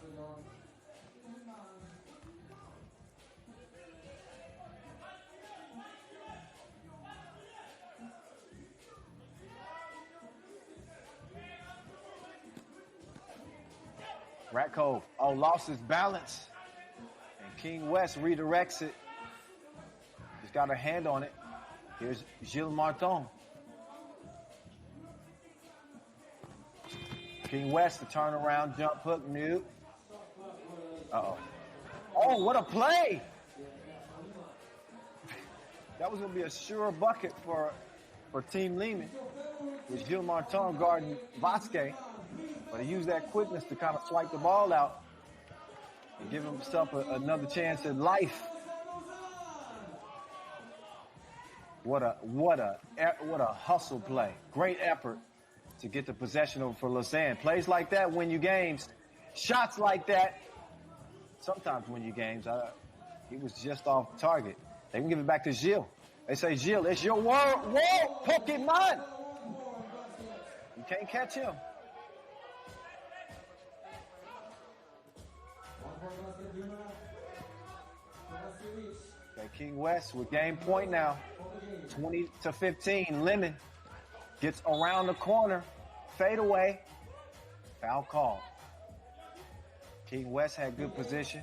Ratcove, lost his balance. And King West redirects it. He's got a hand on it. Here's Gilles Martin. King West, the turnaround jump hook, new. Uh-oh. Oh, what a play! That was going to be a sure bucket for Team Liman. With Gilles Martin guarding Vasquez. But he used that quickness to kind of swipe the ball out and give himself another chance at life. What a hustle play. Great effort to get the possession over for Lausanne. Plays like that win you games. Shots like that sometimes win you games. He was just off target. They can give it back to Gilles. They say, Gilles, it's your world Pokemon. You can't catch him. Okay, King West with game point now. 20-15. Liman gets around the corner. Fade away. Foul call. King West had good position.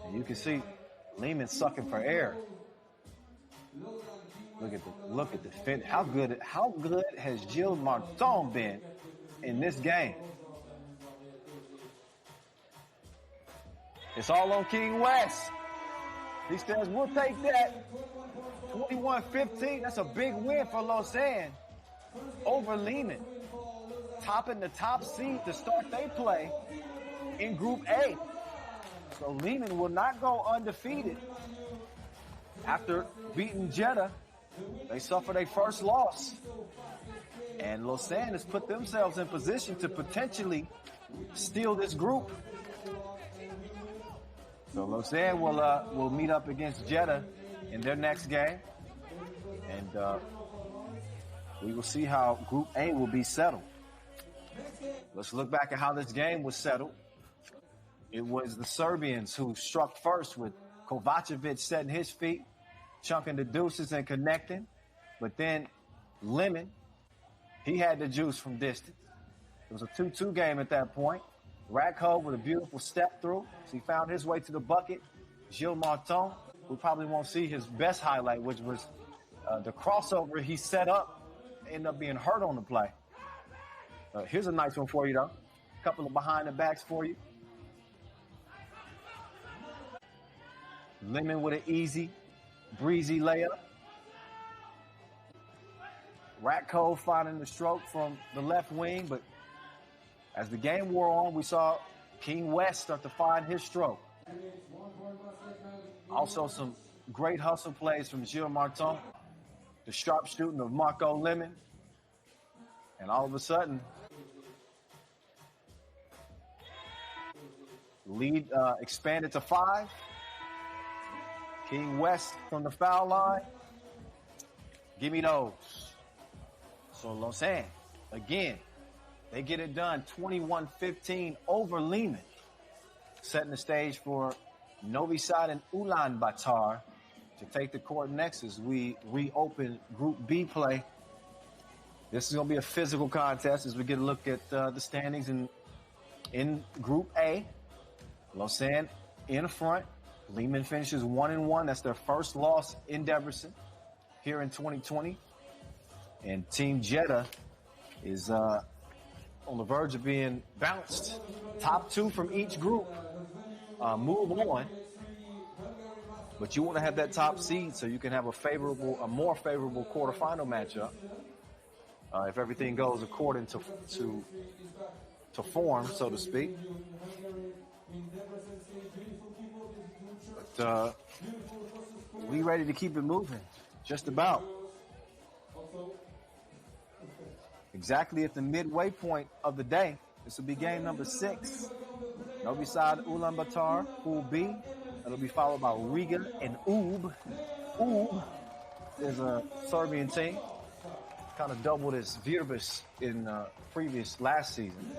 And you can see Liman sucking for air. Look at the fit. How good has Gilles Martin been in this game? It's all on King West. He says, we'll take that. 21-15. That's a big win for Lausanne over Liman. Topping the top seed to start their play in Group A. So Liman will not go undefeated. After beating Jeddah, they suffered their first loss. And Lausanne has put themselves in position to potentially steal this group. So Lausanne will meet up against Jeddah in their next game. And we will see how Group A will be settled. Let's look back at how this game was settled. It was the Serbians who struck first with Kovacevic setting his feet, chunking the deuces and connecting. But then Liman, he had the juice from distance. It was a 2-2 game at that point. Ratcove with a beautiful step through. So he found his way to the bucket. Gilles Martin, we probably won't see his best highlight, which was the crossover he set up, ended up being hurt on the play. Here's a nice one for you, though. A couple of behind the backs for you. Liman with an easy, breezy layup. Ratko finding the stroke from the left wing, but as the game wore on, we saw King West start to find his stroke. Also some great hustle plays from Gilles Martin, the sharp shooting of Marco Liman, and all of a sudden, lead expanded to 5. King West from the foul line. Give me those. So Lausanne, again, they get it done 21-15 over Liman, setting the stage for Novi Sad and Ulaanbaatar to take the court next as we reopen Group B play. This is going to be a physical contest as we get a look at the standings in Group A. Lausanne in front. Liman finishes 1-1. That's their first loss in Debrecen here in 2020. And Team Jeddah is on the verge of being bounced. Top 2 from each group move on. But you want to have that top seed so you can have a more favorable quarterfinal matchup. If everything goes according to form, so to speak. But we ready to keep it moving, just about. Exactly at the midway point of the day, this will be game number 6. Novi Sad, Ulaanbaatar, Pool B. It'll be followed by Riga and Ub. Ub is a Serbian team. Kind of doubled as Virbis in last season.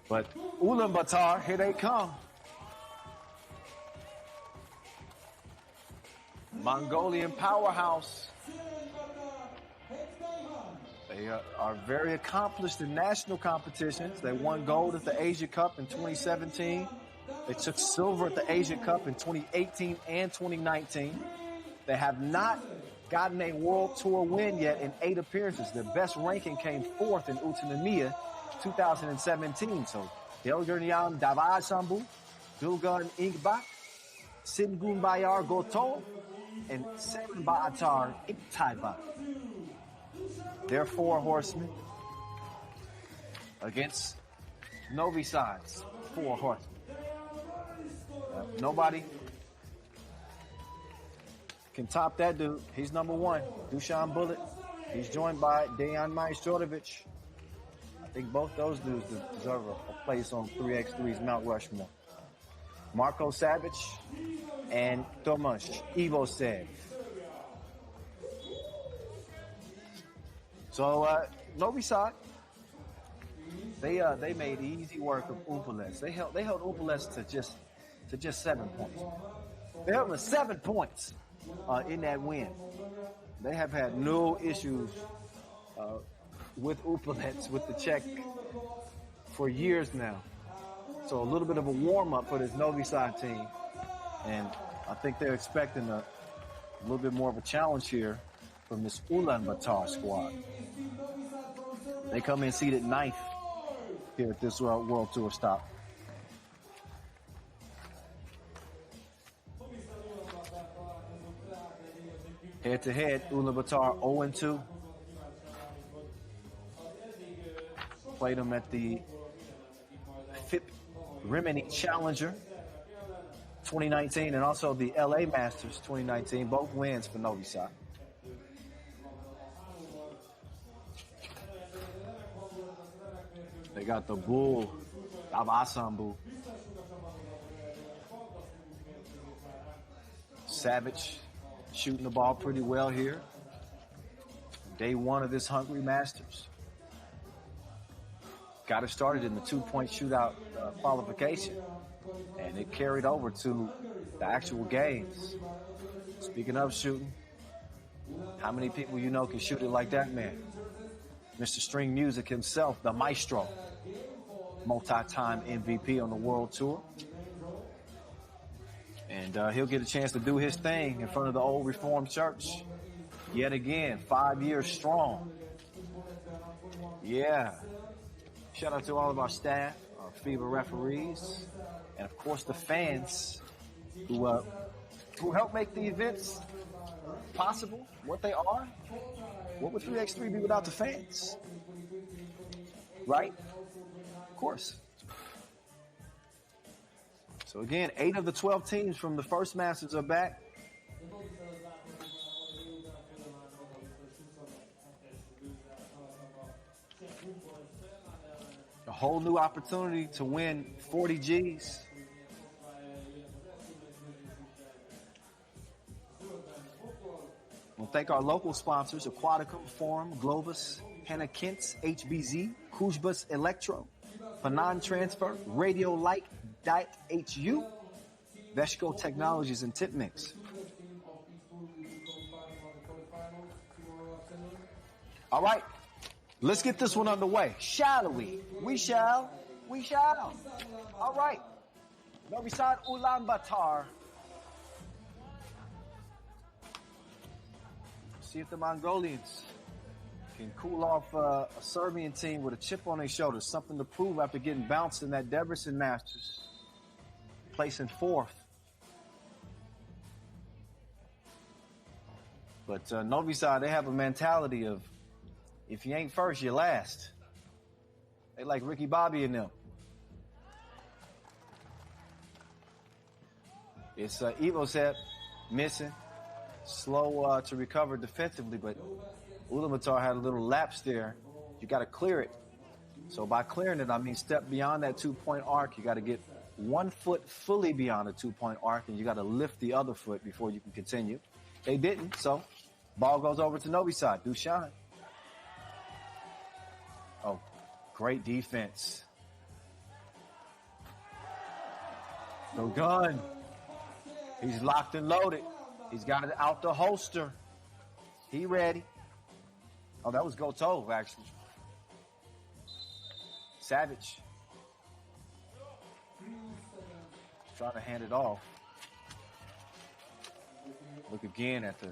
But Ulaanbaatar, here they come. Mongolian powerhouse. They are very accomplished in national competitions. They won gold at the Asia Cup in 2017. They took silver at the Asia Cup in 2018 and 2019. They have not gotten a World Tour win yet in 8 appearances. Their best ranking came 4th in Utsunomiya 2017. So, Delgarnian Davasambu, Dulgan Ingbak, Singun Bayar Goto, and Ulaanbaatar Iktaiba. They're 4 horsemen against Novi Sad's 4 horsemen. Nobody can top that dude. He's number 1, Dusan Bullet. He's joined by Dejan Majstorovic. I think both those dudes deserve a place on 3x3's Mount Rushmore. Marko Savic and Tomasz Ivosev. So Novi Sad, they made easy work of Humpolec. They held Humpolec to just 7 points. They held them to 7 points in that win. They have had no issues with Humpolec, with the Czech, for years now. So a little bit of a warm-up for this Novi Sad team. And I think they're expecting a little bit more of a challenge here from this Ulaanbaatar squad. They come in seated 9th here at this World Tour stop. Head-to-head, Ulaanbaatar 0-2. Played them at the FIBA Rimini Challenger 2019 and also the LA Masters 2019. Both wins for Novi Sad. They got the bull, Davasambu. Savage shooting the ball pretty well here. Day 1 of this Hungary Masters. Got it started in the 2-point shootout qualification, and it carried over to the actual games. Speaking of shooting, how many people you know can shoot it like that man? Mr. String Music himself, the maestro, multi-time MVP on the World Tour. And he'll get a chance to do his thing in front of the old Reformed Church. Yet again, 5 years strong. Yeah. Shout out to all of our staff, our FIBA referees, and of course the fans who help make the events possible, what they are, what would 3x3 be without the fans? Right? Of course. So again, 8 of the 12 teams from the first Masters are back. A whole new opportunity to win 40 G's. We'll thank our local sponsors, Aquaticum, Forum, Globus, Hannah Kintz, HBZ, Kuzbus Electro, Piran Transfer, Radio Light, Diet HU, Veshco Technologies, and Tip Mix. All right, let's get this one underway. Shall we? We shall. We shall. All right. Novi Sad, Ulaanbaatar. See if the Mongolians can cool off a Serbian team with a chip on their shoulder. Something to prove after getting bounced in that Debrecen Masters. Placing 4th. But Novi Sad, they have a mentality of, if you ain't first, you're last. They like Ricky Bobby and them. It's Ulaanbaatar missing. Slow to recover defensively, but Ulaanbaatar had a little lapse there. You got to clear it. So by clearing it, I mean step beyond that 2-point arc. You got to get 1 foot fully beyond the 2-point arc, and you got to lift the other foot before you can continue. They didn't, so ball goes over to Novi Sad. Dusan. Oh, great defense. No gun. He's locked and loaded. He's got it out the holster. He ready. Oh, that was Gotov, actually. Savage. Trying to hand it off. Look again at the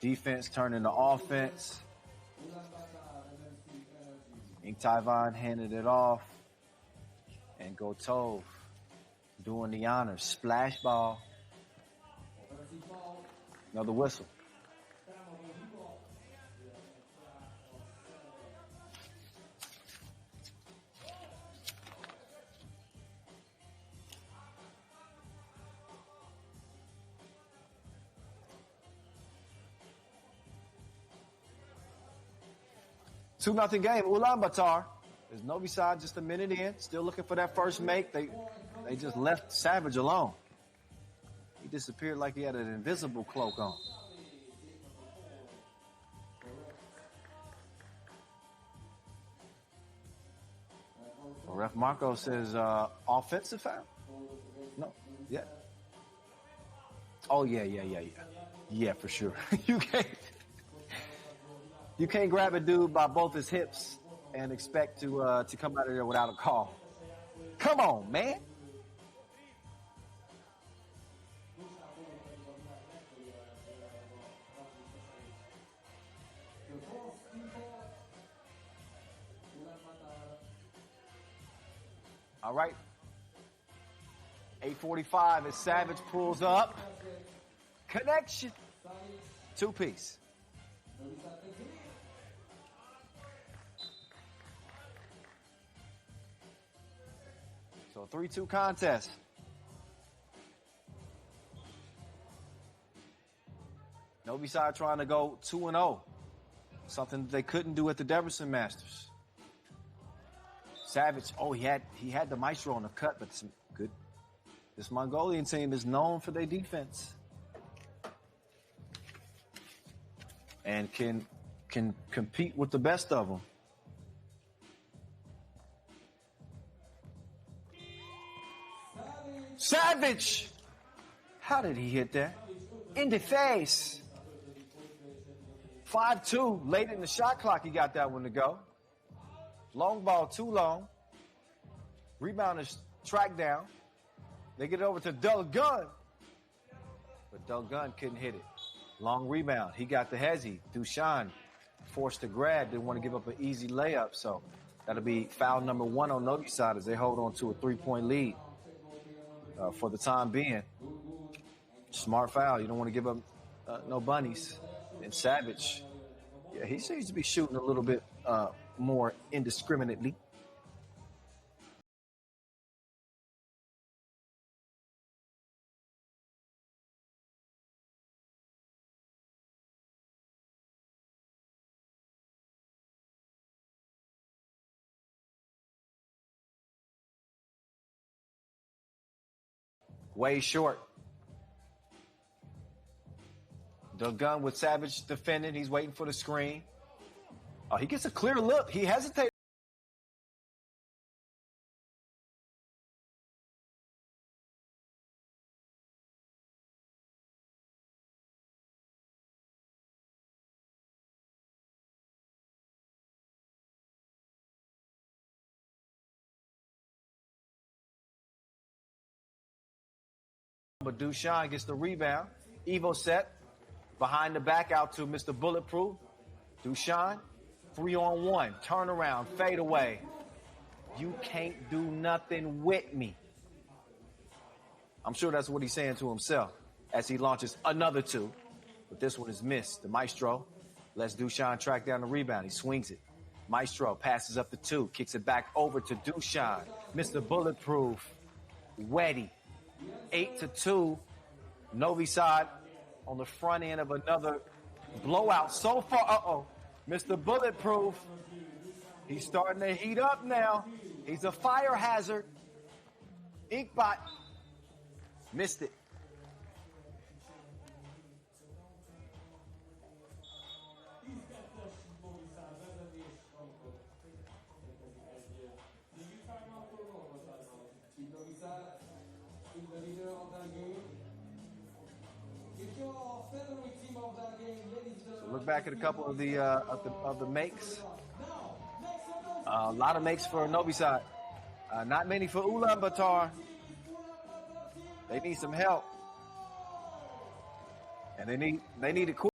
defense turning to offense. Taiwan handed it off. And Gotov doing the honors. Splash ball. Another whistle. Two 2-0 game. Ulaanbaatar. There's Novi Sad just a minute in. Still looking for that first make. They just left Savage alone. He disappeared like he had an invisible cloak on. Well, Ref Marco says offensive foul? No. Yeah. Oh, yeah. Yeah, for sure. You can't grab a dude by both his hips and expect to come out of there without a call. Come on, man. All right. 8:45 as Savage pulls up. Connection. 2-piece. So 3-2 contest. Novi Sad trying to go 2-0. Something that they couldn't do at the Debrecen Masters. Savage, he had the maestro on the cut, but some good. This Mongolian team is known for their defense. And can compete with the best of them. Savage! How did he hit that? In the face. 5-2. Late in the shot clock, he got that one to go. Long ball, too long. Rebound is tracked down. They get it over to Dulgun. But Dulgun couldn't hit it. Long rebound. He got the hezzy. Dusan forced to grab. Didn't want to give up an easy layup. So that'll be foul number 1 on Novi Sad as they hold on to a 3-point lead for the time being. Smart foul. You don't want to give up no bunnies. And Savage, yeah, he seems to be shooting a little bit more indiscriminately. Way short. The gun with Savage defending. He's waiting for the screen. Oh, he gets a clear look. He hesitates. But Dushan gets the rebound. Evo set. Behind the back out to Mr. Bulletproof. Dushan, 3-on-1. Turnaround, fade away. You can't do nothing with me. I'm sure that's what he's saying to himself as he launches another two. But this one is missed. The Maestro lets Dushan track down the rebound. He swings it. Maestro passes up the two. Kicks it back over to Dushan. Mr. Bulletproof. Weddy. 8-2. Novi Sad on the front end of another blowout so far. Mr. Bulletproof. He's starting to heat up now. He's a fire hazard. Inkbot. Missed it. Look back at a couple of the makes. A lot of makes for Novi Sad. Not many for Ulaanbaatar. They need some help, and they need it quick.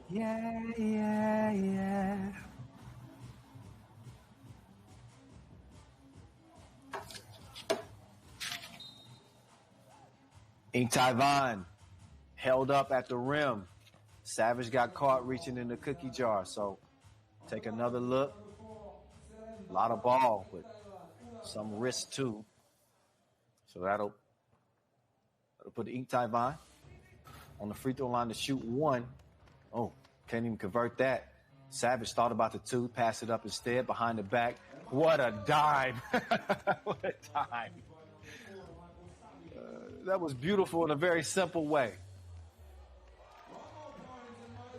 Yeah. Inktai held up at the rim. Savage got caught reaching in the cookie jar. So take another look. A lot of ball, but some risk too. So that'll put Inktai on the free throw line to shoot one. Oh, can't even convert that. Savage thought about the two, passed it up instead, behind the back. What a dime. What a dime. That was beautiful in a very simple way.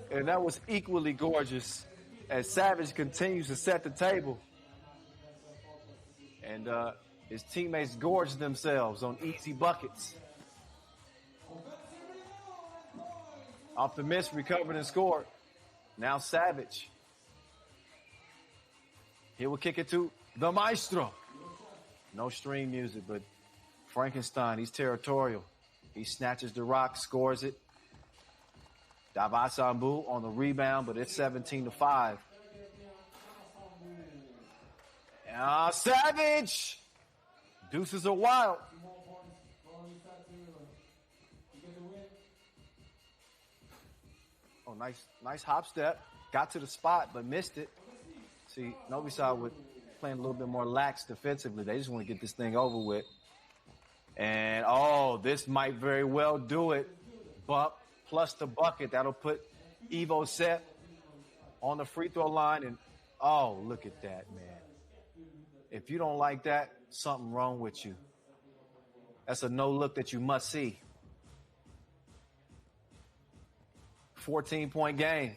And that was equally gorgeous as Savage continues to set the table. And his teammates gorged themselves on easy buckets. Off the miss, recovered and scored. Now Savage. He will kick it to the maestro. No stream music, but Frankenstein, he's territorial. He snatches the rock, scores it. Davasambu on the rebound, but it's 17-5. Savage! Deuces are wild. Oh, nice hop step. Got to the spot, but missed it. See, Novi Sad was playing a little bit more lax defensively. They just want to get this thing over with. And, this might very well do it. Bump plus the bucket. That'll put Evo Set on the free throw line. And, look at that, man. If you don't like that, something wrong with you. That's a no look that you must see. 14-point game.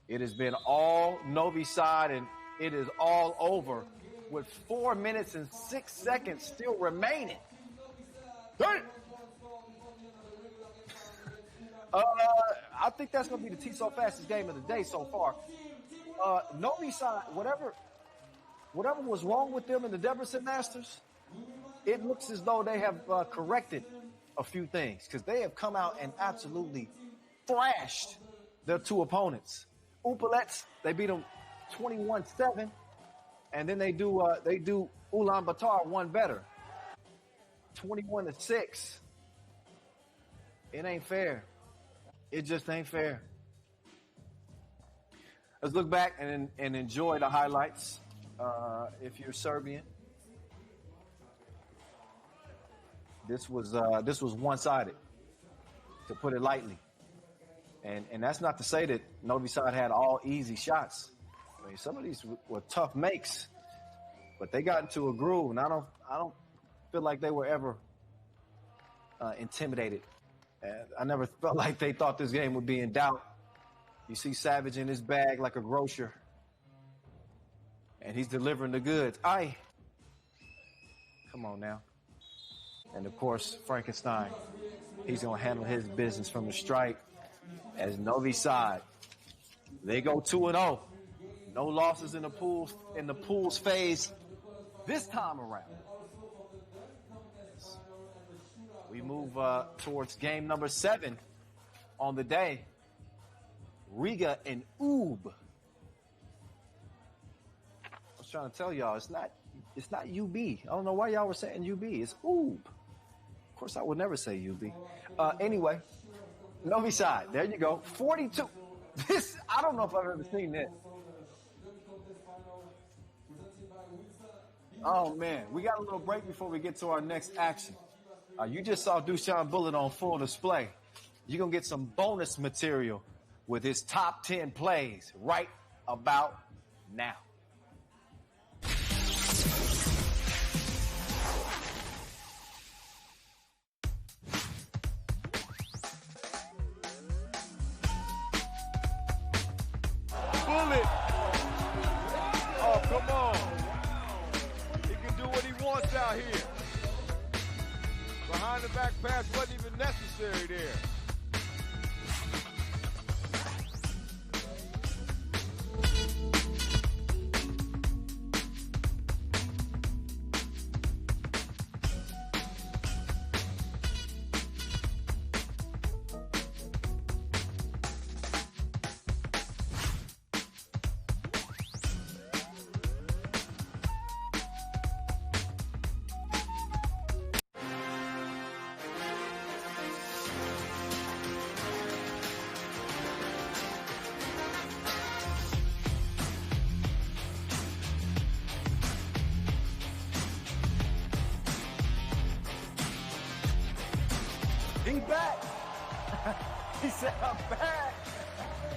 It has been all Novi Sad, and it is all over with 4 minutes and 6 seconds still remaining. I think that's going to be the T-So fastest game of the day so far. Novi Sad, whatever was wrong with them in the Debrecen Masters, it looks as though they have corrected a few things, because they have come out and absolutely thrashed their two opponents. Humpolec, they beat them 21-7, and then they do Ulaanbaatar one better, 21-6. It ain't fair. It just ain't fair. Let's look back and enjoy the highlights. If you're Serbian, this was one-sided, to put it lightly. And that's not to say that Novi Sad had all easy shots. I mean, some of these were tough makes, but they got into a groove, and I don't feel like they were ever intimidated. I never felt like they thought this game would be in doubt. You see Savage in his bag like a grocer, and he's delivering the goods. Come on now. And of course, Frankenstein, he's gonna handle his business from the strike. As Novi Sad, they go 2-0. No losses in the pools phase this time around. We move towards game number 7 on the day. Riga and Oob. I was trying to tell y'all, it's not UB. I don't know why y'all were saying UB. It's Oob. Of course, I would never say UB. Anyway, Novi Sad, there you go. 42. I don't know if I've ever seen this. Oh, man. We got a little break before we get to our next action. You just saw Dusan Bullet on full display. You're going to get some bonus material with his top 10 plays right about now. Bullet. Oh, come on. He can do what he wants out here. Behind the back pass wasn't even necessary there. he back. He said, I'm back.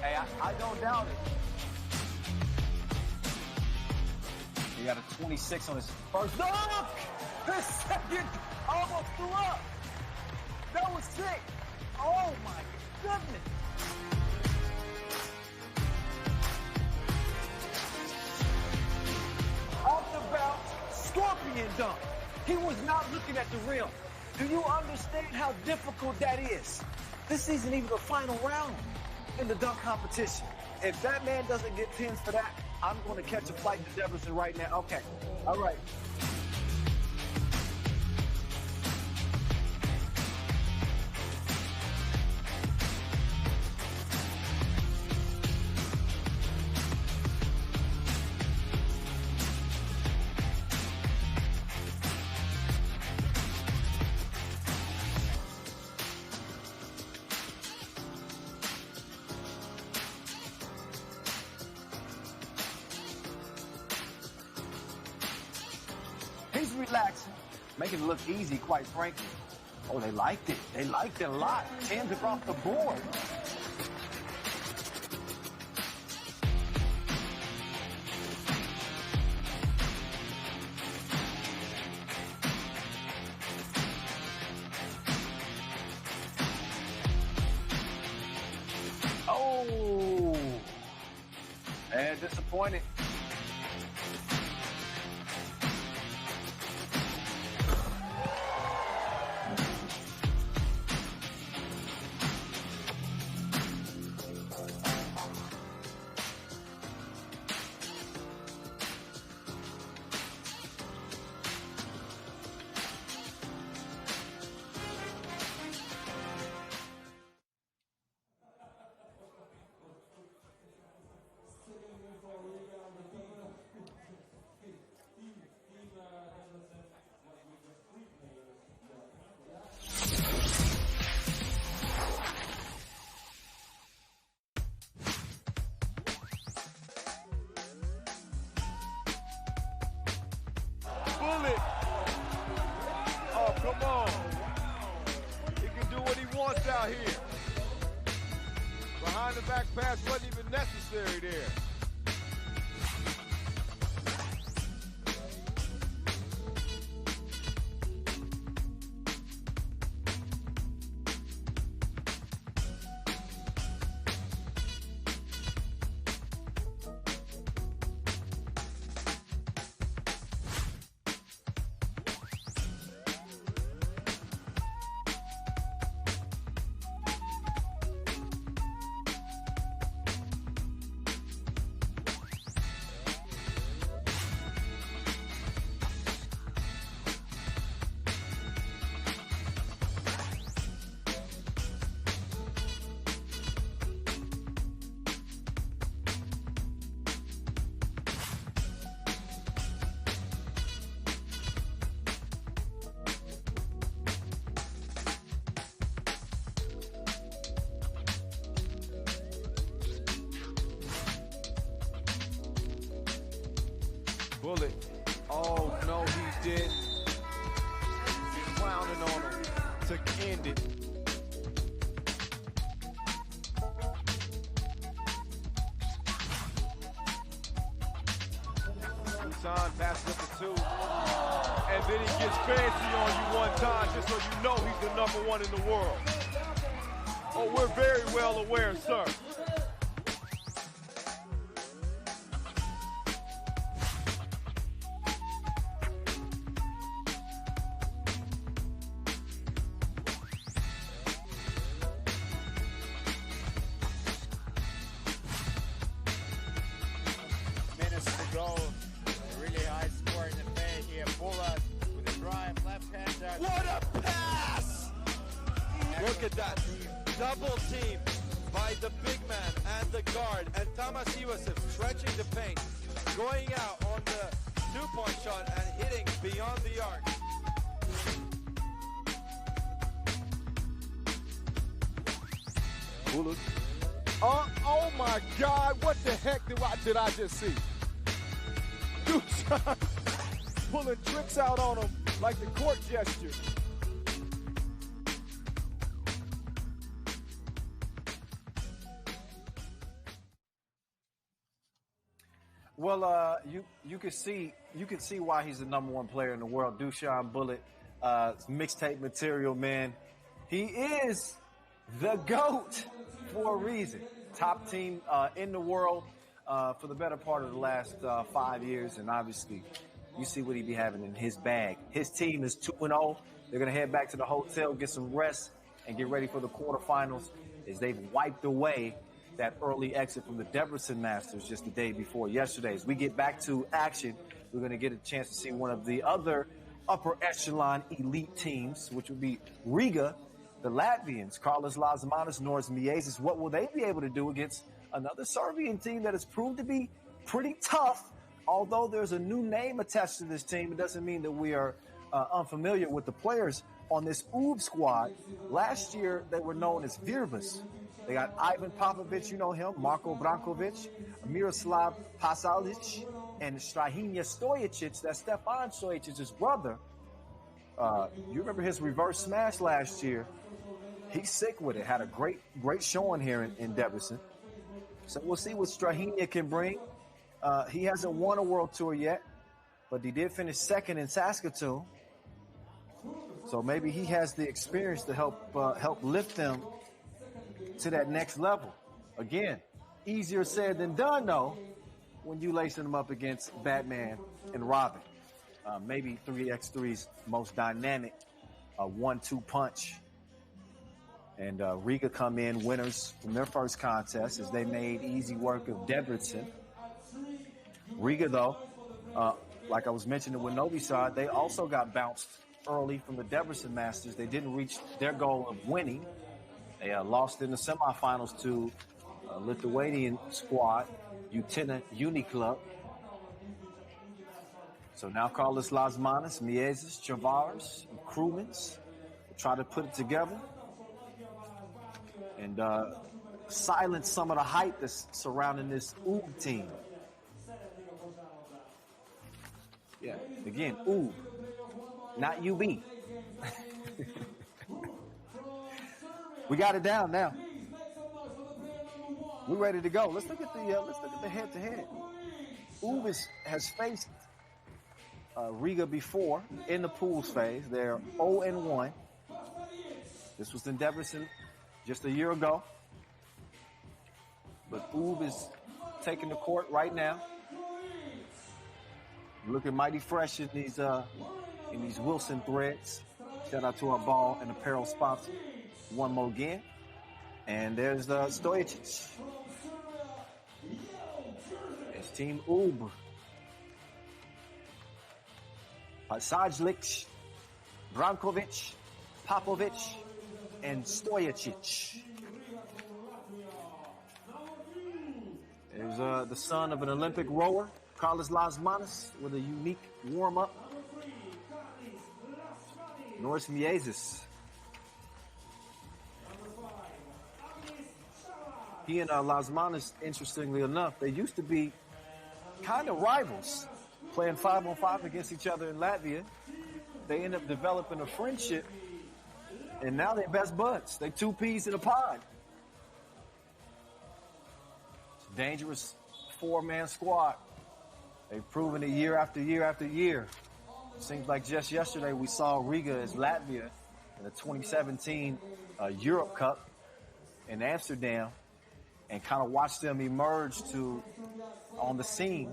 Hey, I don't doubt it. He got a 26 on his first dunk. His second almost threw up. That was sick. Oh my goodness. Off the bounce, scorpion dunk. He was not looking at the rim. Do you understand how difficult that is? This isn't even the final round in the dunk competition. If that man doesn't get pins for that, I'm going to catch a flight to Debrecen right now. Okay, all right. He's relaxing, making it look easy, quite frankly. Oh, they liked it. They liked it a lot. 10s across the board. Oh, and disappointed. Bullet. Oh, come on. He can do what he wants out here. Behind the back pass wasn't even necessary there. Bullet. Oh, no, he didn't. He's clowning on him to end it. Lausanne passes up the 2. And then he gets fancy on you one time just so you know he's the #1 in the world. Oh, we're very well aware, sir. Really high score in the fade here. Bullet with a drive, left-hander. What a pass! Look at that. Double team by the big man and the guard. And Thomas Iwasev stretching the paint, going out on the two-point shot and hitting beyond the arc. Bullet. Oh my God, what the heck did I just see? Dude, pulling tricks out on him like the court gesture. Well, you can see why he's the number one player in the world. Dusan Bullet, mixtape material, man. He is the GOAT for a reason. Top team in the world for the better part of the last 5 years, and obviously you see what he be having in his bag. His team is 2-0. They're gonna head back to the hotel, get some rest, and get ready for the quarterfinals as they've wiped away that early exit from the Debrecen Masters just the day before yesterday. As we get back to action, we're going to get a chance to see one of the other upper echelon elite teams, which would be Riga, the Latvians, Carlos Lazmanis, Norris Miezis. What will they be able to do against another Serbian team that has proved to be pretty tough? Although there's a new name attached to this team, it doesn't mean that we are unfamiliar with the players on this UB squad. Last year, they were known as Virbas. They got Ivan Popovic, you know him, Marko Brankovic, Miroslav Pasalic, and Strahinja Stojicic. That's Stefan Stojicic's brother. You remember his reverse smash last year. He's sick with it. Had a great showing here in Debrecen. So we'll see what Strahinja can bring. He hasn't won a World Tour yet, but he did finish second in Saskatoon. So maybe he has the experience to help lift them to that next level. Again, easier said than done, though, when you lacing them up against Batman and Robin. Maybe 3x3's most dynamic 1-2 punch. And Riga come in winners from their first contest as they made easy work of Debrecen. Riga, though, like I was mentioning with Novi Sad, they also got bounced early from the Debrecen Masters. They didn't reach their goal of winning. They lost in the semifinals to a Lithuanian squad, Utina Uniclub. So now Carlos Lazmanis, Miezis, Chavares, and Krumans will try to put it together and silence some of the hype that's surrounding this UB team. Yeah, again, UB, not UB. We got it down now. We're ready to go. Let's look at the head-to-head. UB has faced Riga before in the pools phase. They're 0-1. This was in Debrecen just a year ago. But UB is taking the court right now. Looking mighty fresh in these Wilson threads. Shout out to our ball and apparel sponsor, One More Again. And there's Stojicic. It's Team UB. Pasalic, Brankovic, Popovic, and Stojicic. There's the son of an Olympic rower, Carlos Lazmanis, with a unique warm-up. Norris Miezis. He and Lazmanis, interestingly enough, they used to be kind of rivals, playing 5-on-5 against each other in Latvia. They end up developing a friendship, and now they're best buds. They two peas in a pod. It's a dangerous four-man squad. They've proven it year after year after year. Seems like just yesterday we saw Riga as Latvia in the 2017 Europe Cup in Amsterdam and kind of watched them emerge on the scene.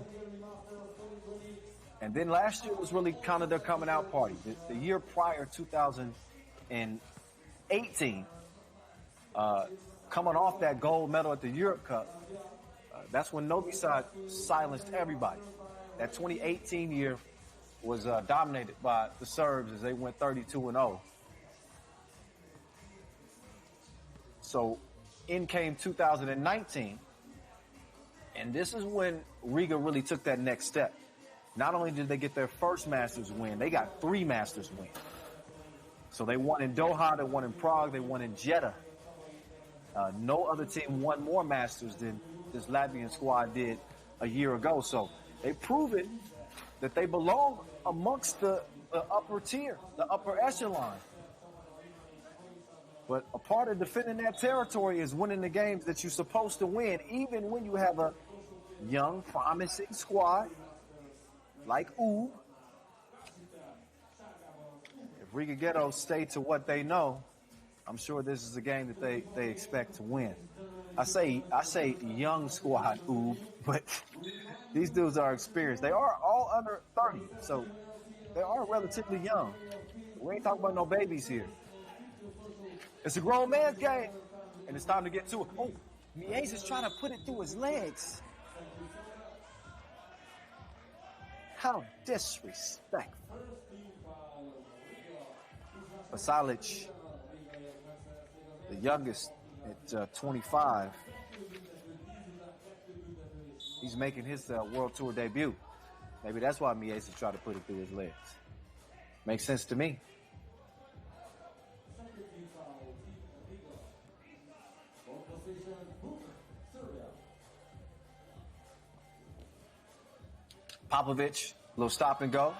And then last year was really kind of their coming out party. The year prior, 2018, coming off that gold medal at the Europe Cup, that's when Novi Sad silenced everybody. That 2018 year was dominated by the Serbs as they went 32-0. So in came 2019, and this is when Riga really took that next step. Not only did they get their first Masters win, they got 3 Masters wins. So they won in Doha, they won in Prague, they won in Jeddah. No other team won more Masters than this Latvian squad did a year ago. So they've proven that they belong amongst the upper tier, the upper echelon. But a part of defending that territory is winning the games that you're supposed to win, even when you have a young, promising squad like Ulaanbaatar. If Riga Ghetto stay to what they know, I'm sure this is a game that they expect to win. I say young squad Ulaanbaatar, but these dudes are experienced. They are all under 30, so they are relatively young. We ain't talking about no babies here. It's a grown man's game, and it's time to get to it. Oh, Mies is trying to put it through his legs. How disrespectful. Pasalic, the youngest at 25, he's making his World Tour debut. Maybe that's why Mies is trying to put it through his legs. Makes sense to me. Popovich, little stop and go.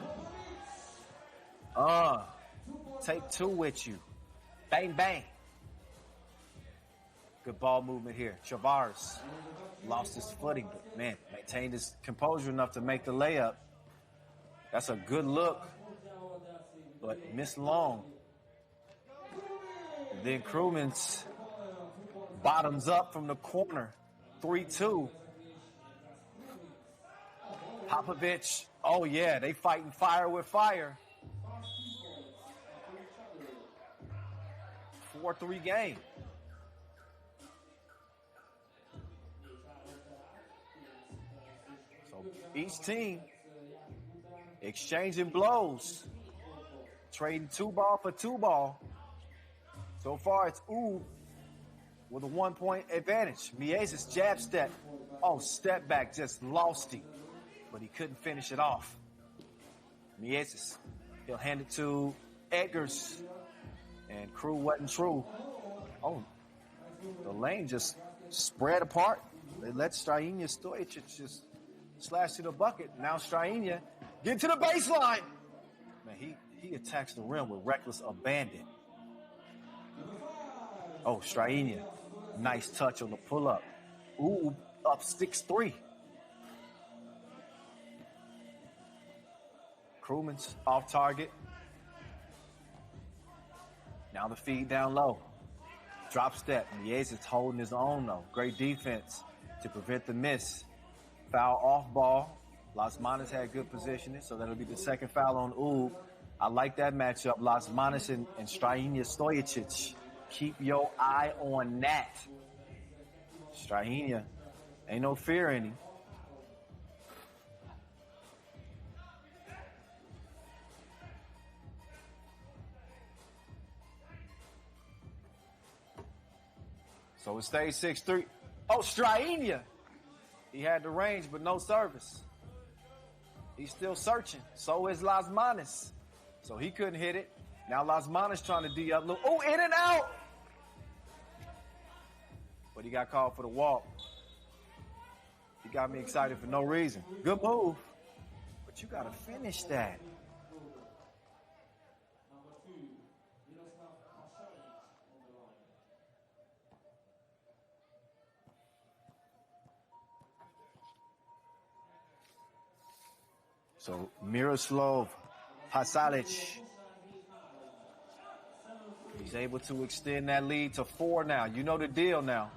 Take two with you. Bang, bang. Good ball movement here. Chavars lost his footing, but man, maintained his composure enough to make the layup. That's a good look, but missed long. And then Krumens bottoms up from the corner. 3-2. Popovich, oh yeah, they fighting fire with fire. 4-3 game. So each team exchanging blows, trading 2-ball for 2-ball. So far it's Ulaanbaatar with a 1-point advantage. Mies' jab step, step back, just lost him, but he couldn't finish it off. Mies, he'll hand it to Edgars, and Crew wasn't true. Oh, the lane just spread apart. They let Strahinja Stojic just slash to the bucket. Now Strahinja get to the baseline. Man, he attacks the rim with reckless abandon. Oh, Strahinja, nice touch on the pull-up. Ulaanbaatar up 6-3. Krumens off target. Now the feed down low. Drop step. Mies is holding his own though. Great defense to prevent the miss. Foul off ball. Las Manas had good positioning, so that'll be the second foul on Ulaanbaatar. I like that matchup. Las Manas and Strahinja Stojic. Keep your eye on that. Strahinja, ain't no fear in him. So it stays 6-3. Oh, Strahinja. He had the range, but no service. He's still searching. So is Las Manas. So he couldn't hit it. Now Las Manas trying to D up. Oh, in and out. But he got called for the walk. He got me excited for no reason. Good move. But you got to finish that. So Miroslav Pasalic, he's able to extend that lead to 4 now. You know the deal now.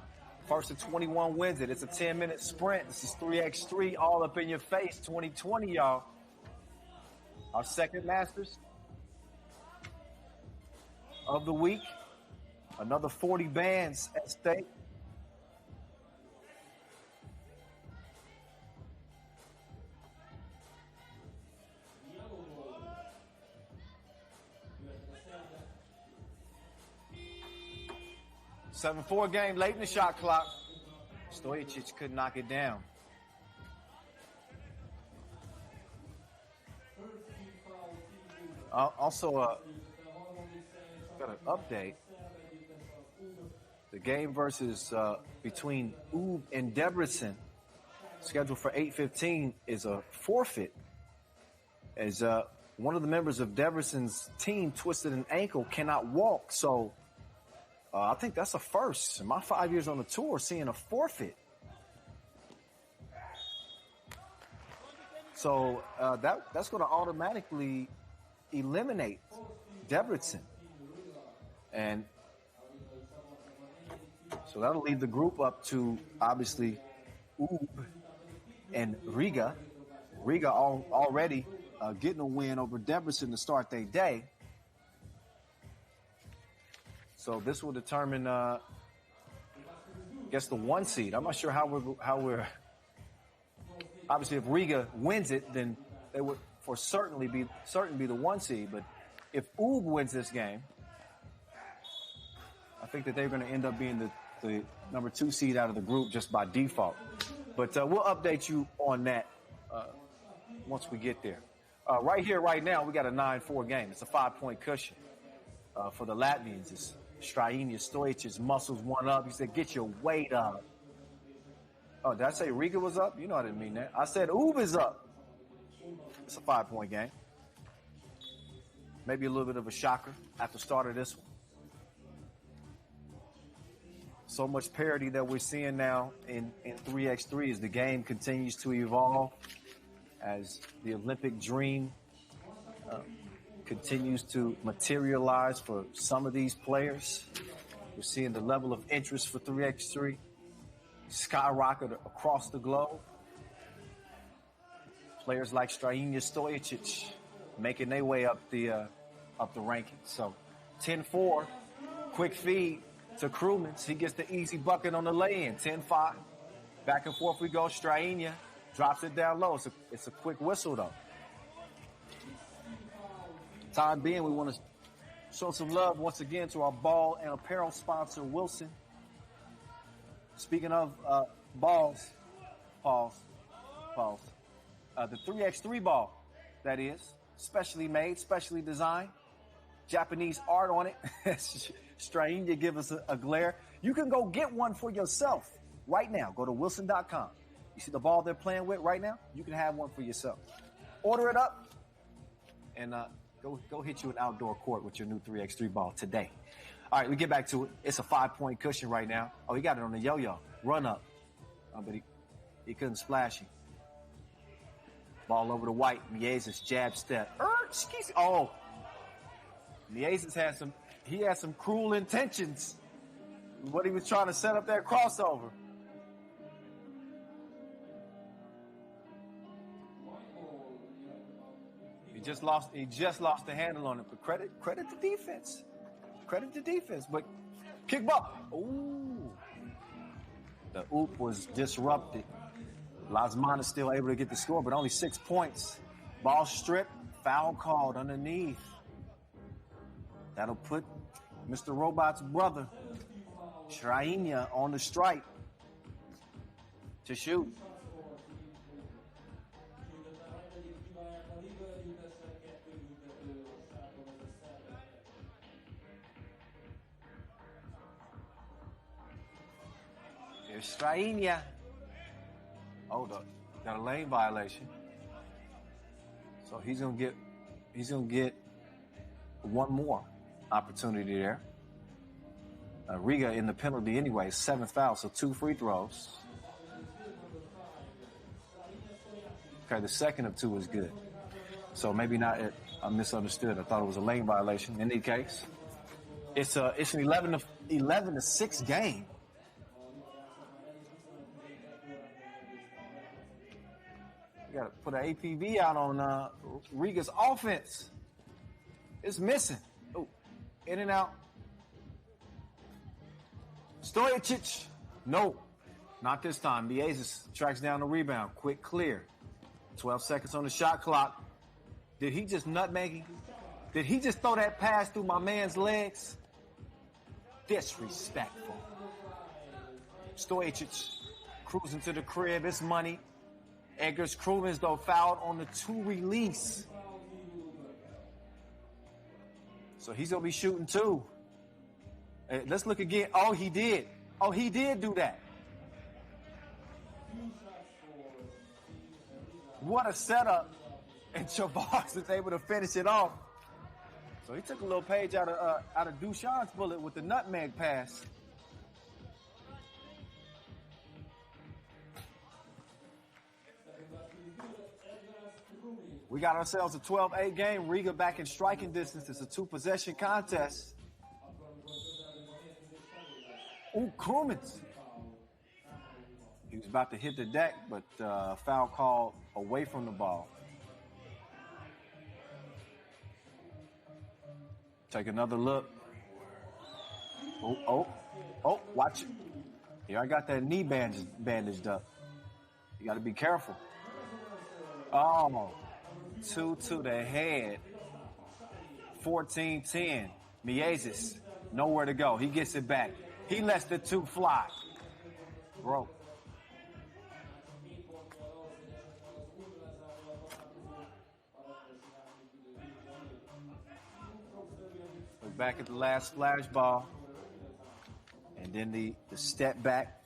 First to 21 wins it. It's a 10-minute sprint. This is 3x3 all up in your face. 2020, y'all. Our second Masters of the week. Another 40 bands at stake. A 7-4 game late in the shot clock. Stojic couldn't knock it down. Also, got an update. The game versus between Ulaanbaatar and Debrecen, scheduled for 8:15, is a forfeit. As one of the members of Debrecen's team twisted an ankle, cannot walk. So I think that's a first. In my 5 years on the tour, seeing a forfeit. So that's going to automatically eliminate Debrecen. And so that'll leave the group up to, obviously, Ub and Riga. Riga already getting a win over Debrecen to start their day. So this will determine, I guess, the 1 seed. I'm not sure how we're. Obviously, if Riga wins it, then they would for certain be the 1 seed. But if Ub wins this game, I think that they're going to end up being the number 2 seed out of the group just by default. But we'll update you on that once we get there. Right here, right now, we got a 9-4 game. It's a 5-point cushion for the Latvians. It's Šakiai Stojic's muscles one up. He said, get your weight up. Oh, did I say Riga was up? You know I didn't mean that. I said Ub is up. It's a 5-point game. Maybe a little bit of a shocker at the start of this one. So much parity that we're seeing now in 3x3 as the game continues to evolve, as the Olympic dream continues to materialize for some of these players. We're seeing the level of interest for 3x3 skyrocket across the globe. Players like Šakiai Stojic making their way up the rankings. So 10-4, quick feed to Krumans. He gets the easy bucket on the lay-in. 10-5. Back and forth we go. Šakiai drops it down low. It's a quick whistle, though. Time being, we want to show some love once again to our ball and apparel sponsor, Wilson. Speaking of balls, pause. The 3x3 ball, that is, specially made, specially designed. Japanese art on it. Šakiai give us a glare. You can go get one for yourself right now. Go to wilson.com. You see the ball they're playing with right now? You can have one for yourself. Order it up and go hit you an outdoor court with your new 3x3 ball today. All right, we get back to it. It's a 5-point cushion right now. Oh, he got it on the yo-yo. Run up. But he couldn't splash him. Ball over to White. Miezis jab step. Oh. Miezis had some cruel intentions. What he was trying to set up that crossover. He just lost the handle on it. But credit the defense. Credit the defense. But kick ball. Ooh. The oop was disrupted. Lasman is still able to get the score, but only 6 points. Ball stripped, foul called underneath. That'll put Mr. Robot's brother, Šakiai, on the stripe to shoot. Here's Šakiai. Hold up. Got a lane violation. So he's gonna get one more opportunity there. Riga in the penalty anyway, 7th foul, so 2 free throws. Okay, the second of 2 is good. So maybe not. I misunderstood. I thought it was a lane violation. In any case, it's an 11-6 game. We got to put an APV out on Riga's offense. It's missing. Oh, in and out. Stojic. No, not this time. Miezis tracks down the rebound. Quick clear. 12 seconds on the shot clock. Did he just nutmeg? Did he just throw that pass through my man's legs? Disrespectful. Stojic cruising to the crib. It's money. Edgar's Krumans, though, fouled on the 2 release. So he's going to be shooting 2. Let's look again. Oh, he did. Oh, he did do that. What a setup. And Chavaz is able to finish it off. So he took a little page out of Dushan's bullet with the nutmeg pass. We got ourselves a 12-8 game. Riga back in striking distance. It's a 2-possession contest. Ooh, Krumens. He was about to hit the deck, but foul called away from the ball. Take another look. Oh, watch it. Here, I got that knee bandaged up. You got to be careful. Oh, 2 to the head. 14-10. Miezis, nowhere to go. He gets it back. He lets the 2 fly. Bro. Look back at the last splash ball. And then the step back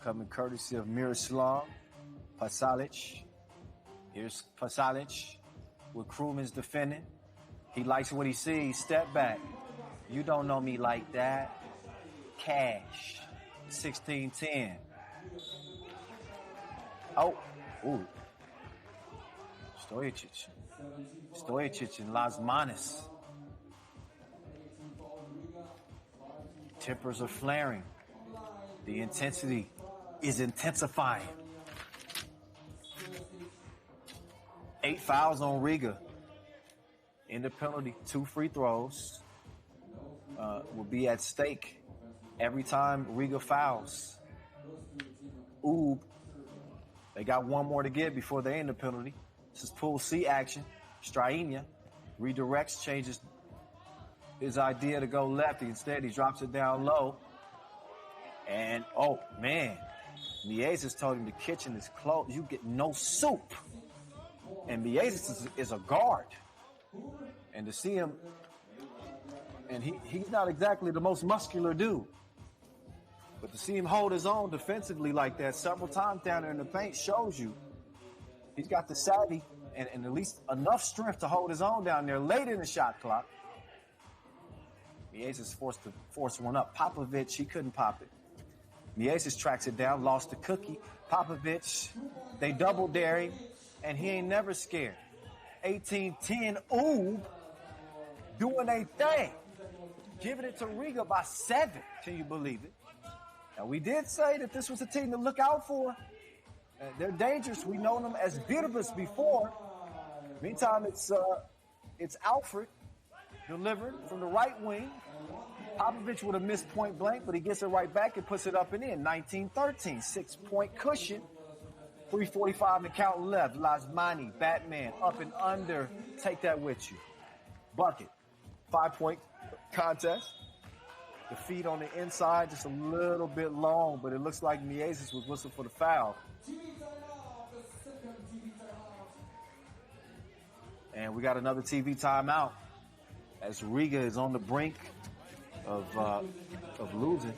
coming courtesy of Miroslav Pasalic. Here's Pasalic with Krumens defending. He likes what he sees. Step back. You don't know me like that. Cash. 16-10. Oh. Ooh. Stojicic and Las Manis. Tempers are flaring. The intensity is intensifying. 8 fouls on Riga. In the penalty, 2 free throws will be at stake every time Riga fouls. Ooh, they got 1 more to get before they end the penalty. This is pool C action. Strainia redirects, changes his idea to go left. Instead, he drops it down low. And, oh, man, Miezis told him the kitchen is closed. You get no soup. And Miezis is a guard. And to see him, and he's not exactly the most muscular dude. But to see him hold his own defensively like that several times down there in the paint shows you he's got the savvy and at least enough strength to hold his own down there late in the shot clock. Miezis forced to force one up. Popovich, he couldn't pop it. Miezis tracks it down, lost the cookie. Popovich, they double dare him, and he ain't never scared. 18-10, ooh, doing a thing. Giving it to Riga by 7. Can you believe it? Now, we did say that this was a team to look out for. They're dangerous. We know them as Birbis before. Meantime, it's Alfred delivered from the right wing. Popovich would have missed point blank, but he gets it right back and puts it up and in. 19-13, 6-point cushion. 3:45 to count left. Lasmani, Batman, up and under. Take that with you. Bucket. 5-point contest. The feet on the inside just a little bit long, but it looks like Miezis was whistled for the foul. And we got another TV timeout as Riga is on the brink of losing.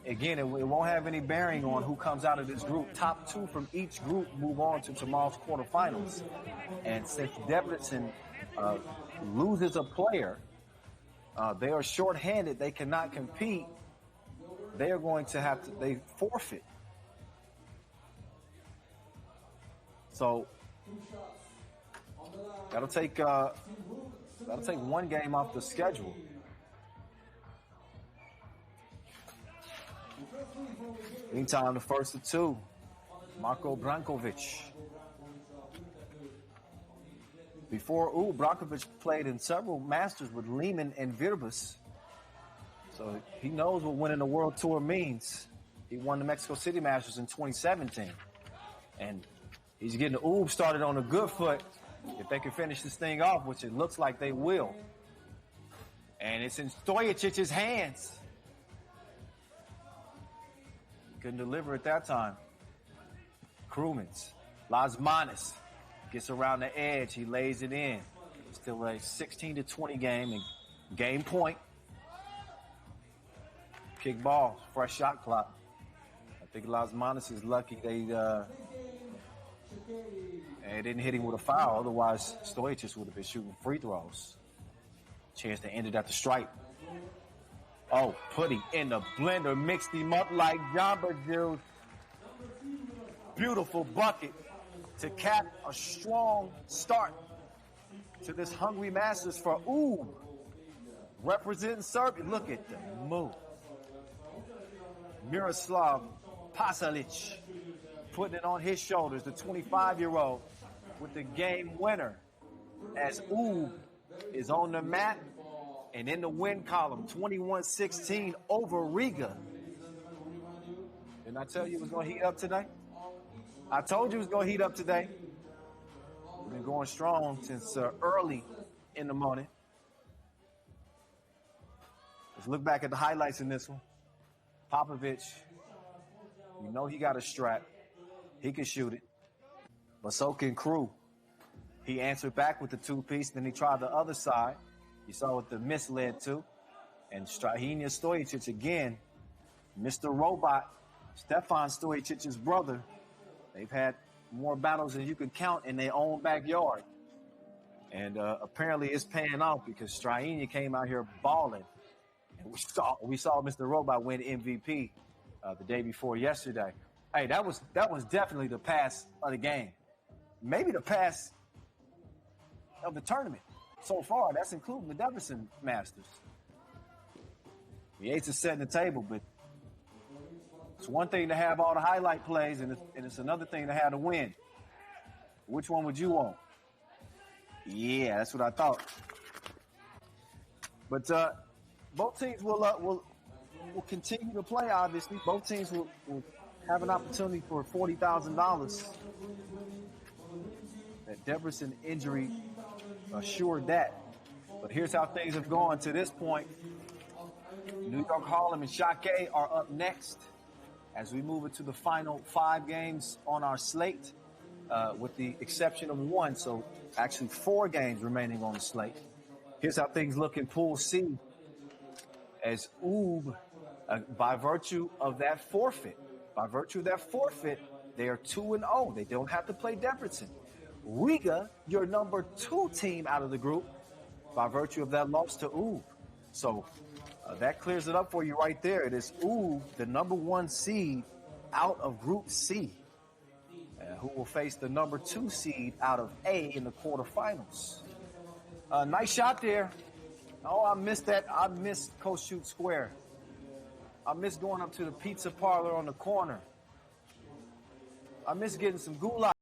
Again, it won't have any bearing on who comes out of this group. Top 2 from each group move on to tomorrow's quarterfinals. And since Debrecen loses a player, they are shorthanded. They cannot compete. They are going to have to, they forfeit. So that'll take one game off the schedule. Meantime, the first of 2, Marko Brankovic. Before, Brankovic played in several Masters with Liman and Birbis. So he knows what winning the World Tour means. He won the Mexico City Masters in 2017. And he's getting the started on a good foot. If they can finish this thing off, which it looks like they will. And it's in Stojicic's hands. Couldn't deliver at that time. Krumens. Lasmanis gets around the edge. He lays it in. Still a 16-20 game and game point. Kick ball. Fresh shot clock. I think Lasmanis is lucky they didn't hit him with a foul. Otherwise, Stojicic would have been shooting free throws. Chance to end it at the stripe. Oh, put him in the blender, mixed him up like Jamba Juice. Beautiful bucket. to cap a strong start to this Hungary Masters for Ulaanbaatar. Representing Serbia. Look at the move. Miroslav Pasalic putting it on his shoulders, the 25-year-old with the game winner as Ulaanbaatar is on the mat and in the win column, 21-16 over Riga. Didn't I tell you it was going to heat up today? I told you it was going to heat up today. We've been going strong since early in the morning. Let's look back at the highlights in this one. Popovic, you know he got a strap. He can shoot it. But so can Crew. He answered back with the two-piece, then he tried the other side. You saw what the miss led to. And Strahinja Stojicic again, Mr. Robot, Stefan Stojicic's brother. They've had more battles than you can count in their own backyard. And apparently it's paying off because Strahinja came out here balling. And we saw Mr. Robot win MVP the day before yesterday. Hey, that was definitely the pass of the game. Maybe the pass of the tournament so far. That's including the Debrecen Masters. The Ace is setting the table, but it's one thing to have all the highlight plays, and it's another thing to have the win. Which one would you want? Yeah, that's what I thought. But both teams will continue to play, obviously. Both teams will have an opportunity for $40,000. That Debrecen injury assured that. But here's how things have gone to this point. New York Harlem and Šakiai are up next as we move into the final 5 games on our slate, with the exception of one. So actually 4 games remaining on the slate. Here's how things look in Pool C. As Ulaanbaatar, by virtue of that forfeit, they are 2-0. They don't have to play Debrecen. Riga, your number 2 team out of the group, by virtue of that loss to Ulaanbaatar. So that clears it up for you right there. It is Ulaanbaatar, the number 1 seed out of Group C, who will face the number 2 seed out of A in the quarterfinals. Nice shot there. Oh, I missed that. I missed Coast Shoot Square. I miss going up to the pizza parlor on the corner. I miss getting some goulash.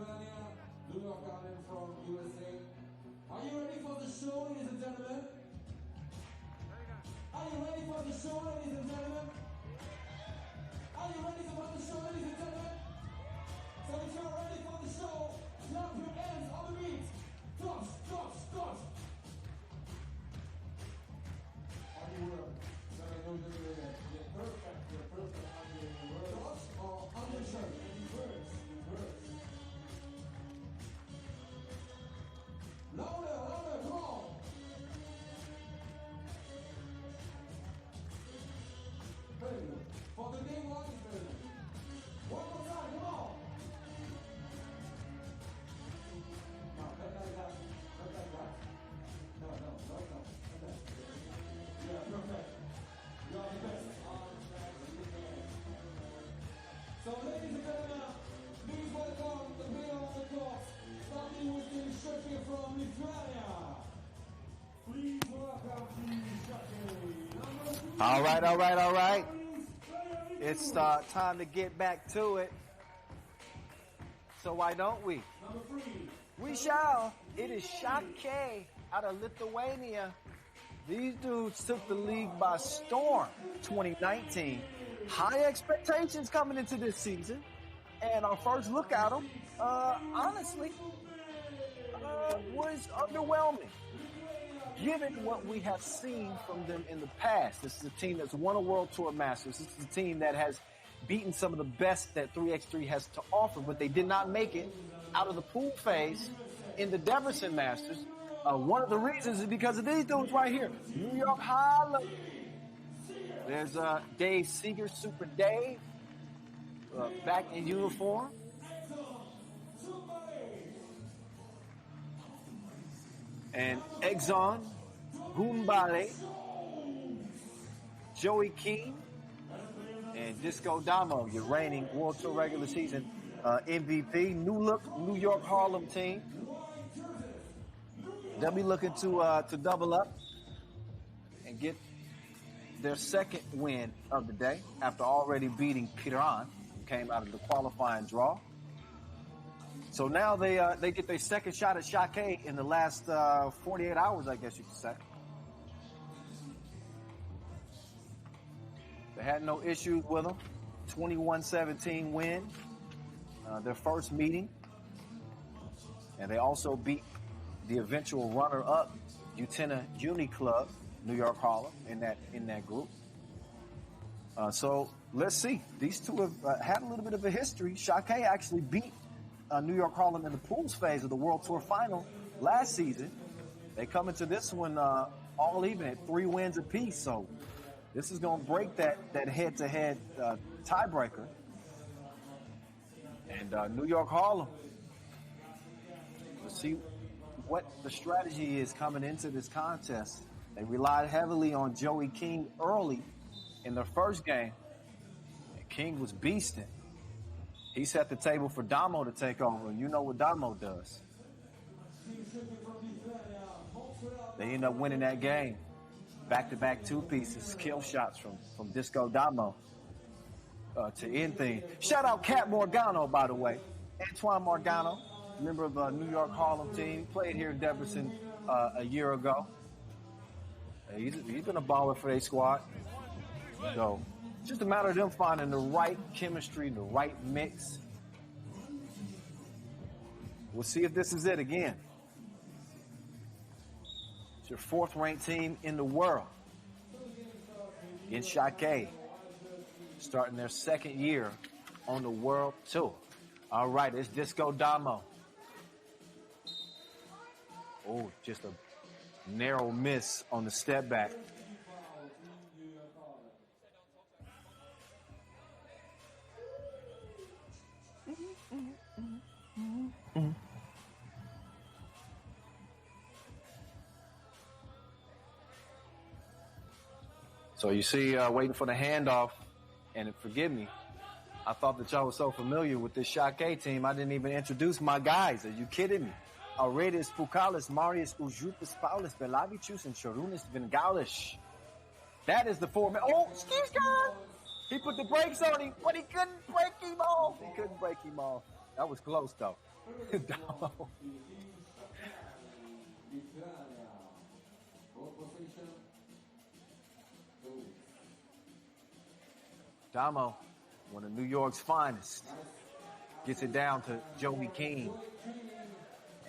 Piranha, Gagarin from USA. Are you ready for the show, ladies and gentlemen? Are you ready for the show, ladies and gentlemen? Are you ready for the show, ladies and gentlemen? So if you're ready for the show, clap your hands on the beat. Touch, touch, touch. Are you ready? So I know you're perfect. You're perfect on your touch or undershirt. Reverse, reverse. Louder, louder, come on. Very good. For the game one is very good. One more time, come on. No, not like that. Not like that. No, not that. Yeah, perfect. You are the best. So, ladies and gentlemen, please welcome the player on the court, starting with the Šakiai from Lithuania. Please welcome the Šakiai. All right. It's time to get back to it. So why don't we? Number 3. We shall. It is Šakiai out of Lithuania. These dudes took the league by storm 2019. High expectations coming into this season. And our first look at them, honestly, was underwhelming. Given what we have seen from them in the past, this is a team that's won a World Tour Masters. This is a team that has beaten some of the best that 3x3 has to offer, but they did not make it out of the pool phase in the Debrecen Masters. One of the reasons is because of these dudes right here. New York Harlem. There's Dave Seeger, Super Dave, back in uniform. And Exxon, Humpolec, Joey King, and Disco Damo, your reigning World Tour regular season MVP. New look, New York Harlem team. They'll be looking to double up and get their second win of the day after already beating Piran, who came out of the qualifying draw. So now they get their second shot at Šakiai in the last 48 hours, I guess you could say. They had no issues with them. 21-17 win, their first meeting. And they also beat the eventual runner-up, Utena Uni Club, New York Harlem, in that group. So let's see. These two have had a little bit of a history. Šakiai actually beat New York Harlem in the pools phase of the World Tour final last season. They come into this one all even at 3 wins apiece. So this is going to break that head-to-head tiebreaker. And New York Harlem, let's see what the strategy is coming into this contest. They relied heavily on Joey King early in their first game. And King was beasting. He set the table for Damo to take over, and you know what Damo does. They end up winning that game. Back-to-back two-pieces, kill shots from Disco Damo to end things. Shout out Cat Morgano, by the way. Antoine Morgano, member of the New York Harlem team. He played here in Debrecen a year ago. He's been a baller for their squad. So it's just a matter of them finding the right chemistry, the right mix. We'll see if this is it again. It's your 4th ranked team in the world in Šakiai, starting their 2nd year on the World Tour. All right, it's Disco Damo. Oh, just a narrow miss on the step back. So you see, waiting for the handoff, and forgive me, I thought that y'all were so familiar with this Šakiai team, I didn't even introduce my guys. Are you kidding me? Aurelius Pukalis, Marius Ujupas, Paulus Belavicius, and Sharunas Vingalish. That is the 4-man. Oh, excuse God! He put the brakes on him, but he couldn't break him off. That was close, though. Damo. Damo, one of New York's finest, gets it down to Joey King.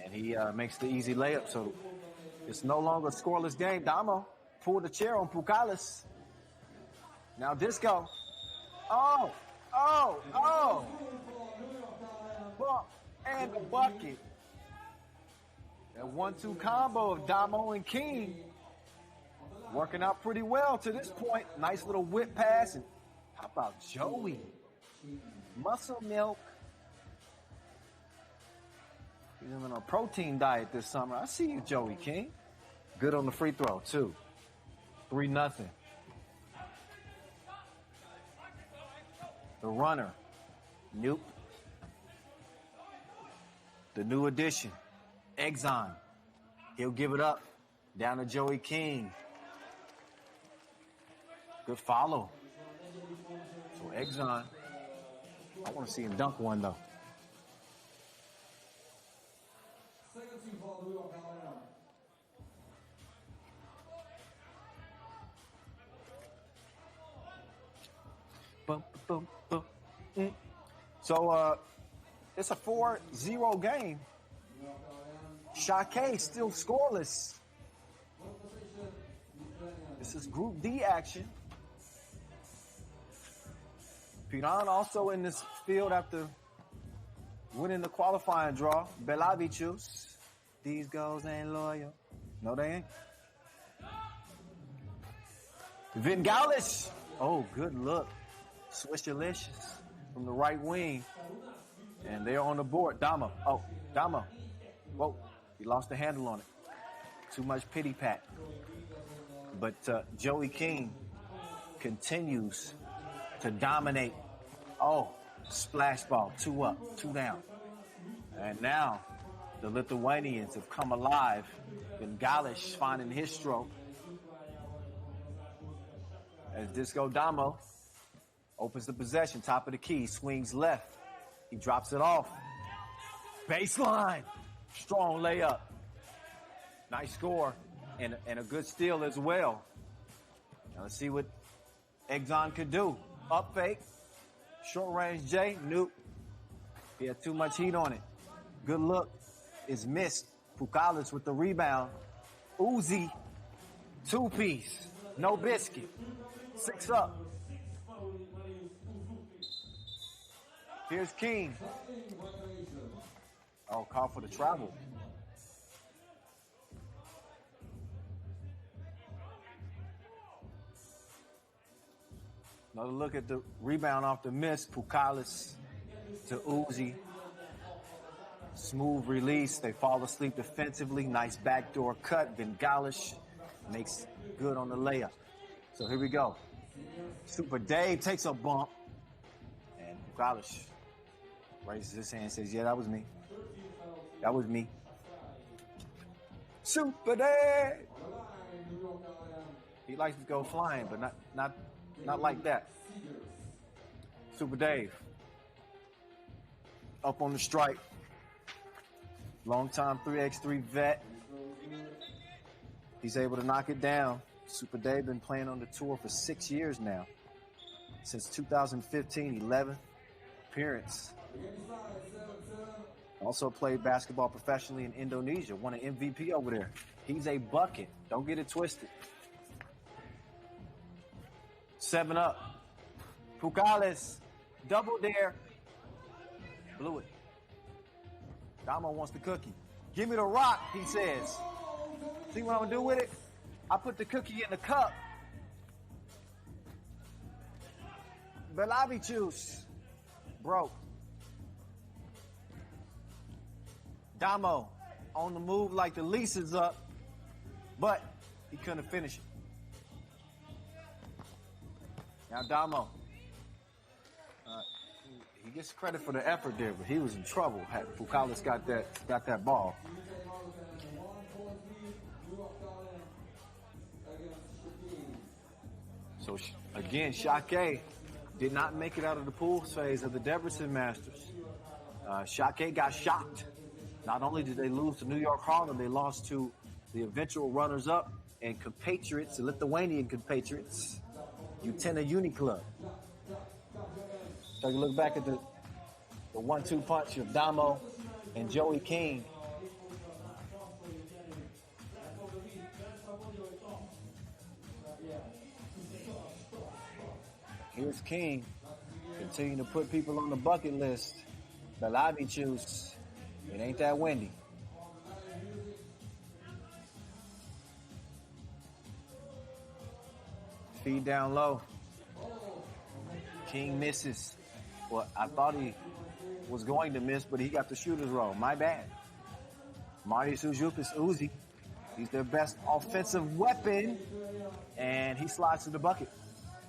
And he makes the easy layup, so it's no longer a scoreless game. Damo pulled the chair on Pukalis. Now Disco. Oh! Bump and the bucket. That 1-2 combo of Damo and King working out pretty well to this point. Nice little whip pass. And how about Joey? Muscle milk. He's on a protein diet this summer. I see you, Joey King. Good on the free throw, too. 3-0. The runner. Nope. The new addition. Exxon. He'll give it up. Down to Joey King. Good follow. So Exxon. I want to see him dunk one, though. So, it's a 4-0 game. Šakiai still scoreless. This is Group D action. Piran also in this field after winning the qualifying draw. Belavicius. These girls ain't loyal. No, they ain't. Vingalis. Oh, good look. Swishalicious from the right wing. And they're on the board. Damo. Oh, Damo. Whoa. He lost the handle on it. Too much pity pat. But Joey King continues to dominate. Oh, splash ball. 2 up, 2 down. And now the Lithuanians have come alive. Vingalis finding his stroke. As Disco Damo opens the possession, top of the key, swings left. He drops it off. Baseline. Strong layup. Nice score. And a good steal as well. Now let's see what Exxon could do. Up fake. Short range J. Nope. He had too much heat on it. Good look. Is missed. Pukalis with the rebound. Uzi. 2-piece. No biscuit. 6 up. Here's King. Oh, call for the travel. Another look at the rebound off the miss. Pukalis to Uzi. Smooth release. They fall asleep defensively. Nice backdoor cut. Vingalis makes good on the layup. So here we go. Super Dave takes a bump. And Pukalis raises his hand and says, yeah, that was me. That was me. Super Dave! He likes to go flying, but not like that. Super Dave. Up on the strike. Long-time 3x3 vet. He's able to knock it down. Super Dave been playing on the tour for 6 years now. Since 2015, 11th appearance. Also played basketball professionally in Indonesia. Won an MVP over there. He's a bucket. Don't get it twisted. 7 up. Pukalis. Double dare. Blew it. Damo wants the cookie. Give me the rock, he says. See what I'm going to do with it? I put the cookie in the cup. Belavicius. Broke. Damo on the move like the lease is up, but he couldn't finish it. Now Damo, he gets credit for the effort there, but he was in trouble. Had Pukalis got that ball. So again, Šakiai did not make it out of the pool phase of the Debrecen Masters. Šakiai got shocked. Not only did they lose to New York Harlem, they lost to the eventual runners-up and compatriots, the Lithuanian compatriots, Utena Uni Club. Take a look back at the 1-2 punch of Damo and Joey King. Here's King, continuing to put people on the bucket list. The lobby juice. It ain't that windy. Feed down low. King misses. Well, I thought he was going to miss, but he got the shooter's roll. My bad. Marius Ujupis Uzi. He's their best offensive weapon. And he slides to the bucket.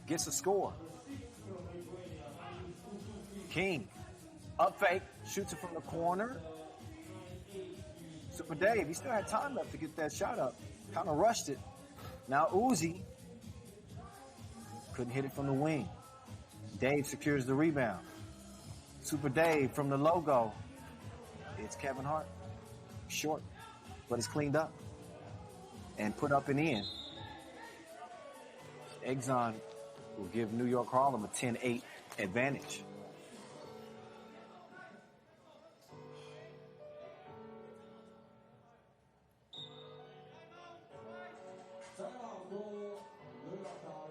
Gets a score. King. Up fake. Shoots it from the corner. Super Dave, he still had time left to get that shot up. Kind of rushed it. Now Uzi couldn't hit it from the wing. Dave secures the rebound. Super Dave from the logo. It's Kevin Hart. Short, but it's cleaned up and put up and in. Exxon will give New York Harlem a 10-8 advantage.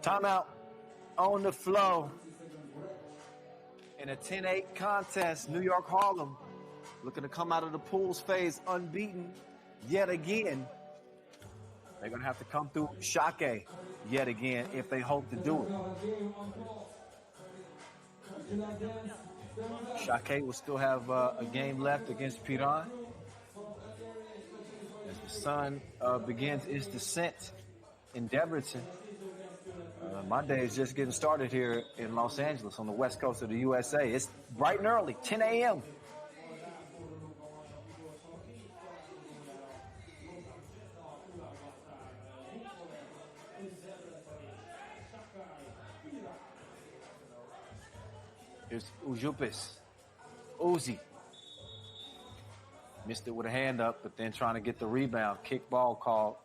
Timeout on the flow in a 10-8 contest. New York Harlem looking to come out of the pools phase unbeaten yet again. They're going to have to come through Šakiai yet again if they hope to do it. Šakiai will still have a game left against Piran as the sun begins its descent in Debrecen. My day is just getting started here in Los Angeles on the west coast of the USA. It's bright and early, 10 a.m. Here's Ujupis. Uzi. Missed it with a hand up, but then trying to get the rebound. Kick ball called.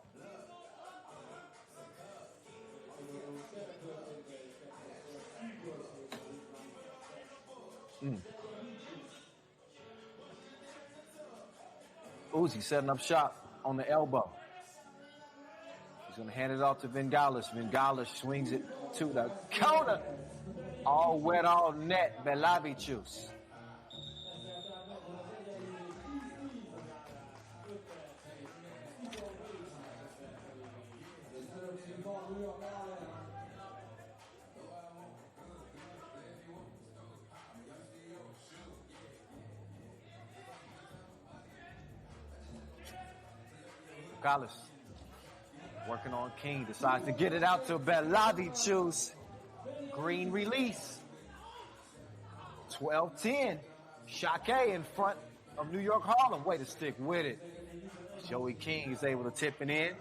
Uzi setting up shop on the elbow. He's going to hand it off to Vingalis. Vingalis swings it to the counter. All wet, all net. Belavicius. Gallis working on King, decides to get it out to Belavicius. Green release. 12-10. Šakiai in front of New York Harlem. Way to stick with it. Joey King is able to tip it in.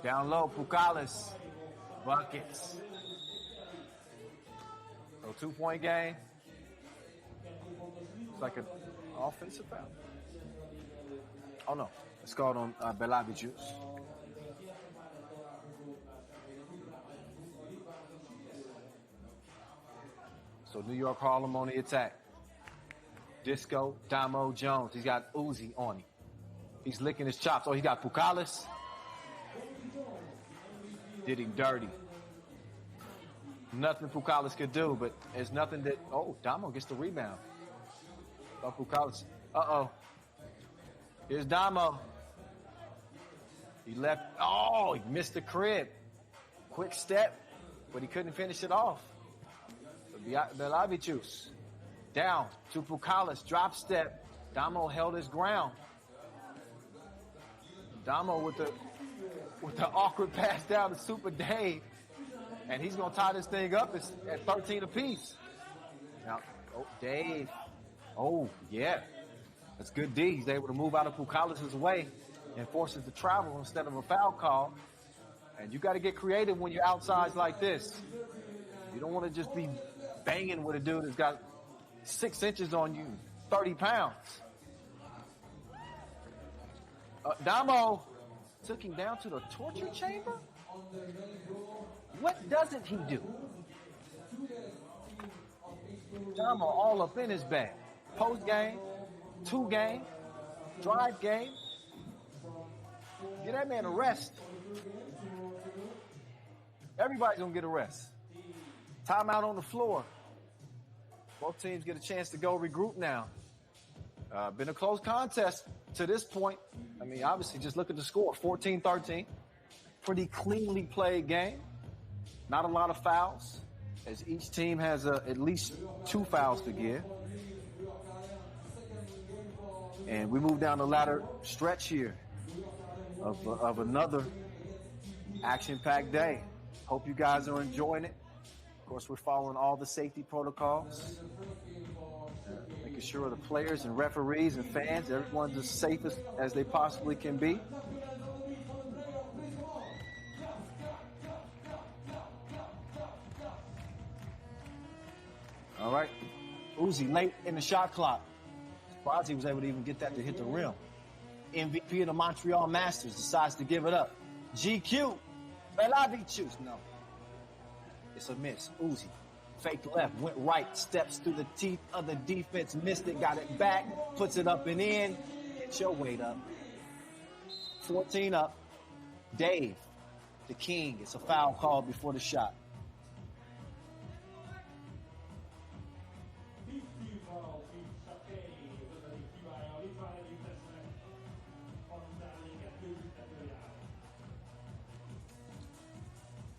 Down low, Pukalis. Buckets. So 2-point game. It's like an offensive foul. Oh no, it's called on Belavicius. So New York Harlem on the attack. Disco, Damo Jones. He's got Uzi on him. He's licking his chops. Oh, he got Pukalis. Did him dirty. Nothing Pukalis could do, but there's nothing that... Oh, Damo gets the rebound. Oh, Pukalis. Uh-oh. Here's Damo. He left. Oh, he missed the crib. Quick step, but he couldn't finish it off. Belavicius down to Pukalis. Drop step. Damo held his ground. Damo with the awkward pass down to Super Dave. And he's going to tie this thing up at 13 apiece. Now, oh, Dave. Oh, yeah. That's good D. He's able to move out of Pukalis' way and forces the travel instead of a foul call. And you got to get creative when you're outside like this. You don't want to just be banging with a dude that's got 6 inches on you, 30 pounds. Damo took him down to the torture chamber? What doesn't he do? Damo all up in his bag. Post game, 2 game, drive game. Get that man a rest. Everybody's going to get a rest. Timeout on the floor. Both teams get a chance to go regroup now. Been a close contest to this point. I mean, obviously, just look at the score, 14-13. Pretty cleanly played game. Not a lot of fouls, as each team has at least 2 fouls to give. And we move down the latter stretch here of another action-packed day. Hope you guys are enjoying it. Of course, we're following all the safety protocols, making sure the players and referees and fans, everyone's as safe as they possibly can be. All right, Uzi late in the shot clock. Surprised he was able to even get that to hit the rim. MVP of the Montreal Masters decides to give it up. GQ, Belavicius, no. It's a miss. Uzi, fake left, went right, steps through the teeth of the defense, missed it, got it back, puts it up and in. Get your weight up. 14 up. Dave, the king. It's a foul call before the shot.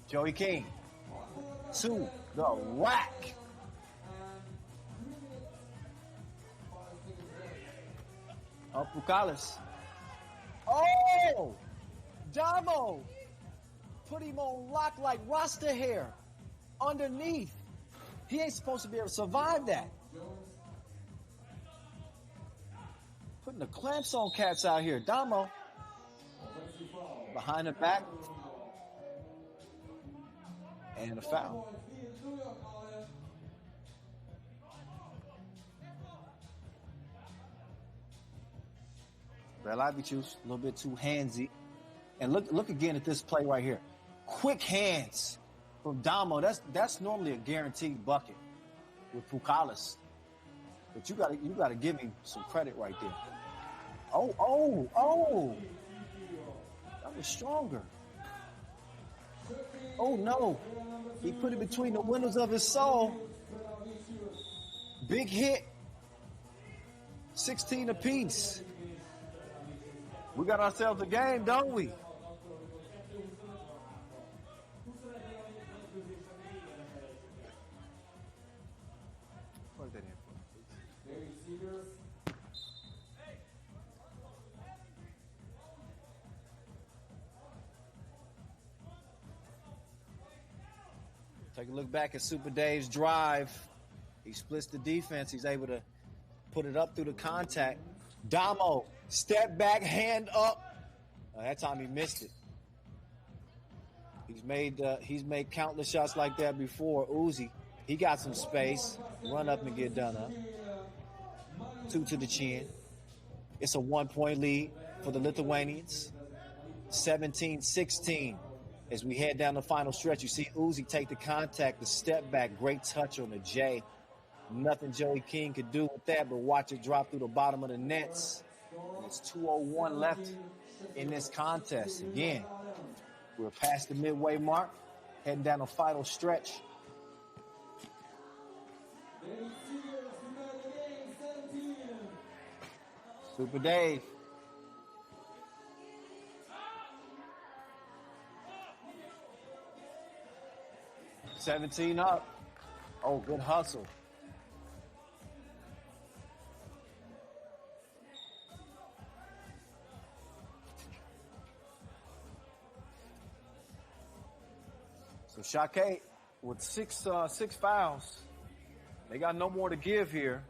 Joey King, to the rack. Pucalis. Oh! Damo put him on lock like Rasta hair underneath. He ain't supposed to be able to survive that. Putting the clamps on cats out here. Damo behind the back. And a foul. Belavicius, a little bit too handsy. And look again at this play right here. Quick hands from Damo. That's normally a guaranteed bucket with Pucalis. But you gotta give him some credit right there. Oh. That was stronger. Oh no. He put it between the windows of his soul. Big hit. 16 apiece. We got ourselves a game, don't we? Plug that in. Take a look back at Super Dave's drive. He splits the defense. He's able to put it up through the contact. Damo, step back, hand up. That time he missed it. He's made countless shots like that before. Uzi, he got some space. Run up and get done up. 2 to the chin. It's a 1-point lead for the Lithuanians. 17-16. As we head down the final stretch, you see Uzi take the contact, the step back, great touch on the J. Nothing Joey King could do with that, but watch it drop through the bottom of the nets. And it's 2:01 left in this contest. Again, we're past the midway mark, heading down the final stretch. Super Dave. $17 up. Oh, good hustle. So Šakiai with six fouls. They got no more to give here.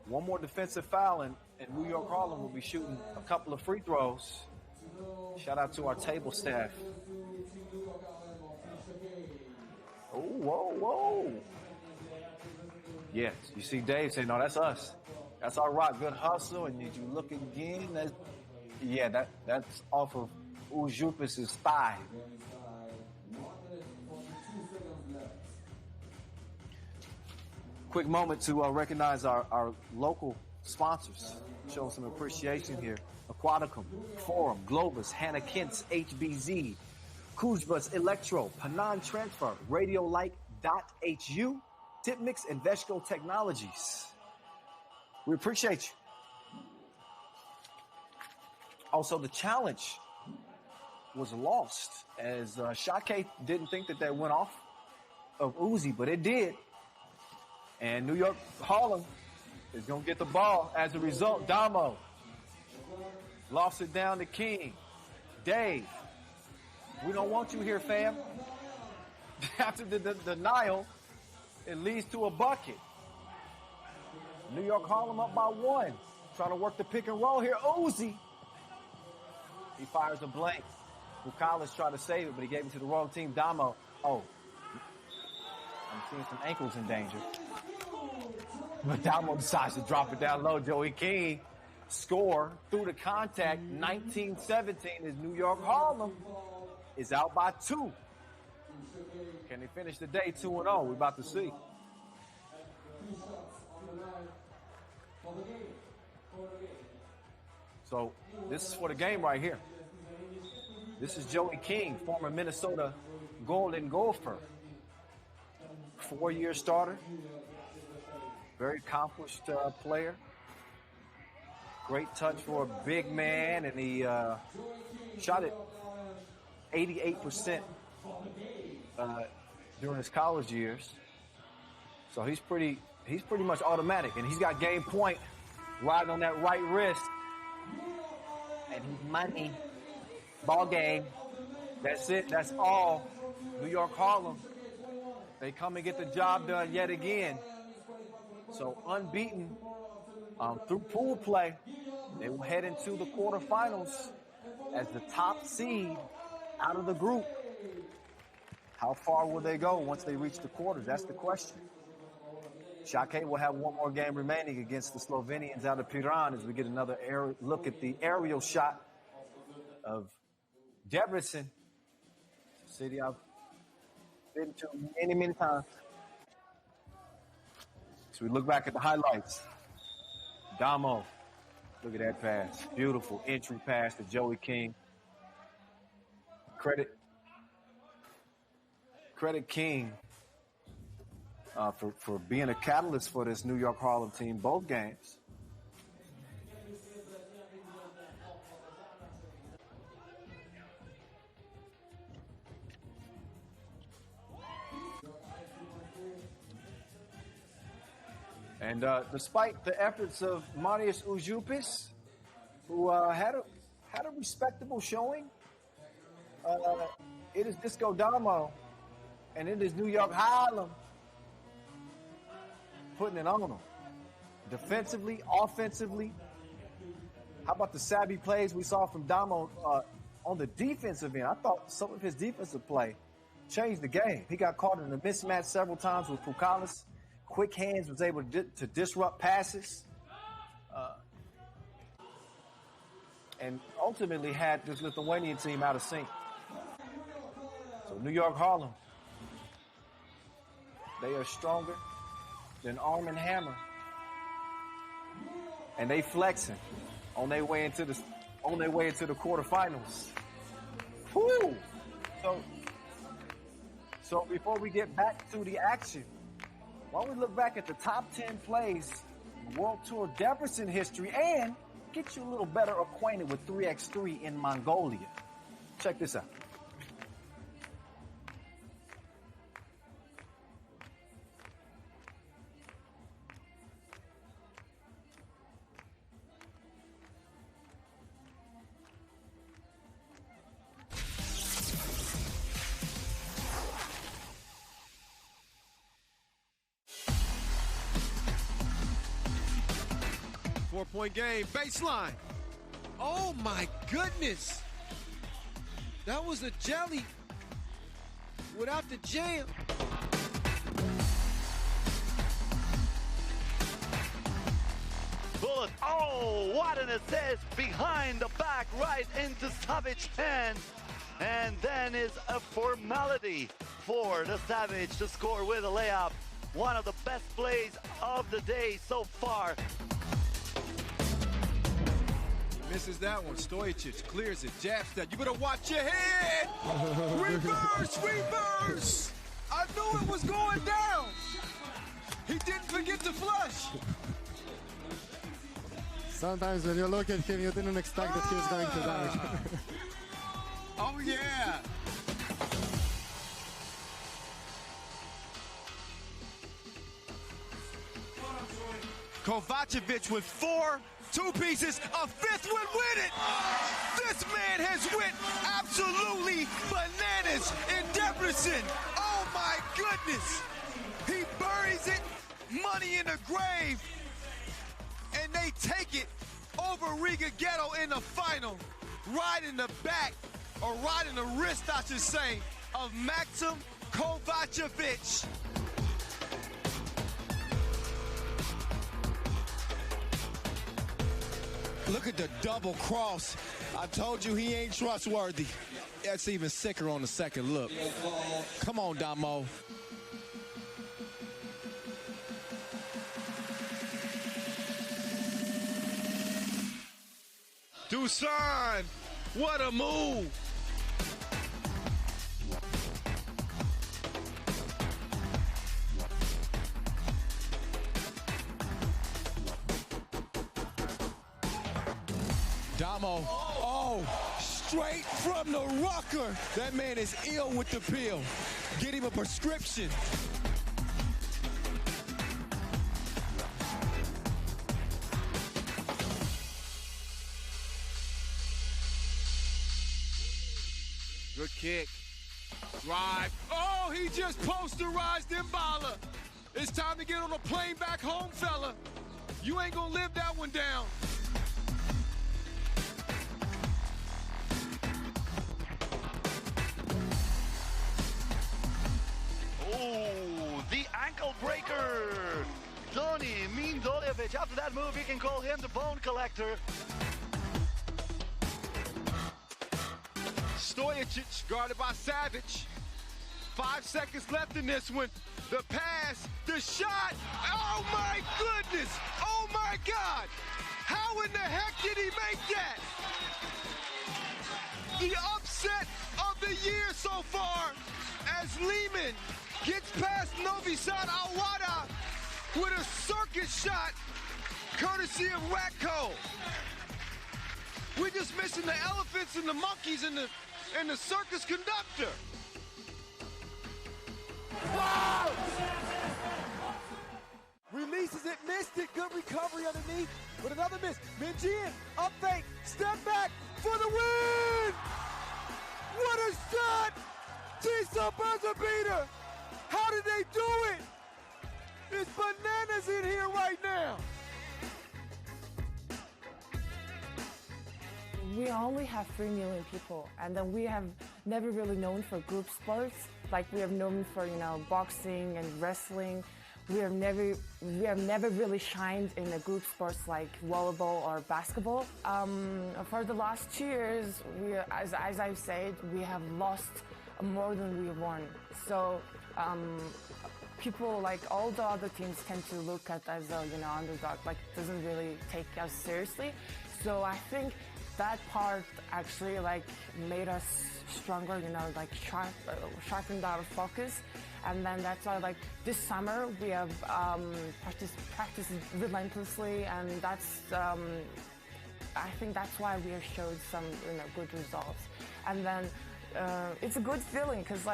One more defensive foul, and New York Harlem will be shooting a couple of free throws. Shout out to our table staff. Oh, whoa. Yes, you see Dave saying, no, that's us. That's our rock. Good hustle. And did you look again? That's off of Ujupis' thigh. Quick moment to recognize our local sponsors. Show some appreciation here. Aquaticum, Forum, Globus, Hannah Kent's, HBZ, Kuzba's Electro, Piran Transfer, Radiolike.hu, Tipmix, and Veshco Technologies. We appreciate you. Also, the challenge was lost as Šakiai didn't think that went off of Uzi, but it did. And New York Harlem is going to get the ball. As a result, Damo lost it down to King. Dave, we don't want you here, fam. After the denial, it leads to a bucket. New York Harlem up by 1. Trying to work the pick and roll here. Uzi. He fires a blank. Bukalis tried to save it, but he gave it to the wrong team. Damo. Oh. I'm seeing some ankles in danger. But Damo decides to drop it down low. Joey King score through the contact. 19-17 as New York Harlem is out by 2. Can they finish the day 2-0? We're about to see. So this is for the game right here. This is Joey King, former Minnesota Golden Gopher. 4-year starter. Very accomplished player. Great touch for a big man, and he shot it 88% during his college years. So he's pretty much automatic, and he's got game point riding on that right wrist. And he's money. Ball game. That's it. That's all. New York Harlem. They come and get the job done yet again. So unbeaten through pool play. They will head into the quarterfinals as the top seed out of the group. How far will they go once they reach the quarters? That's the question. Šakiai will have one more game remaining against the Slovenians out of Piran as we get another look at the aerial shot of Debrecen, city I've been to many, many times. So we look back at the highlights. Damo, look at that pass. Beautiful entry pass to Joey King. Credit King for being a catalyst for this New York Harlem team, both games. And despite the efforts of Marius Ujupis, who had a respectable showing, it is Disco Damo, and it is New York Harlem putting it on them. Defensively, offensively. How about the savvy plays we saw from Damo on the defensive end? I thought some of his defensive play changed the game. He got caught in a mismatch several times with Bukalis. Quick hands, was able to disrupt passes. And ultimately had this Lithuanian team out of sync. So New York Harlem, they are stronger than Arm & Hammer. And they flexing on their way into the quarterfinals. Woo! So before we get back to the action, why don't we look back at the top 10 plays in World Tour Debrecen history and get you a little better acquainted with 3x3 in Mongolia. Check this out. Four-point game, baseline. Oh my goodness. That was a jelly without the jam. an assist behind the back right into Savic's hand. And then is a formality for the Savage to score with a layup. One of the best plays of the day so far. Misses that one. Stojacic clears it. Jab step. You better watch your head. Reverse, reverse. I knew it was going down. He didn't forget to flush. Sometimes when you look at him, you didn't expect that he was going to dunk. Oh, yeah. Kovacevic with 4 two pieces, a 5th would win it. This man has went absolutely bananas in Debrecen. Oh my goodness. He buries it, money in the grave, and they take it over Riga Ghetto in the final. Right in the back, or right in the wrist, I should say, of Maxim Kovacevic. Look at the double cross. I told you he ain't trustworthy. That's even sicker on the second look. Come on, Damo. Dusan, what a move. Damo, oh, straight from the rocker. That man is ill with the pill. Get him a prescription. Good kick. Drive. Oh, he just posterized Mbala. It's time to get on a plane back home, fella. You ain't gonna live that one down. Oh, the ankle breaker. Tony Mindoljevic. After that move, you can call him the bone collector. Stojacic guarded by Savage. 5 seconds left in this one. The pass, the shot. Oh my goodness. Oh my God. How in the heck did he make that? The upset of the year so far as Liman gets past Novi Sad with a circus shot courtesy of Ratko. We're just missing the elephants and the monkeys and the circus conductor. Wow! Releases it, missed it, good recovery underneath, with another miss. Minjian, up fake, step back for the win! What a shot! Tisa buzzer beater! How did they do it? It's bananas in here right now. We only have 3 million people, and then we have never really known for group sports. Like we have known for, boxing and wrestling. We have never really shined in the group sports like volleyball or basketball. For the last 2 years, as I've said, we have lost more than we won. So people, like all the other teams, tend to look at as a underdog, like doesn't really take us seriously. So I think that part actually made us stronger, sharpened our focus. And then that's why this summer we have practiced relentlessly, and that's I think that's why we have showed some good results. And then it's a good feeling because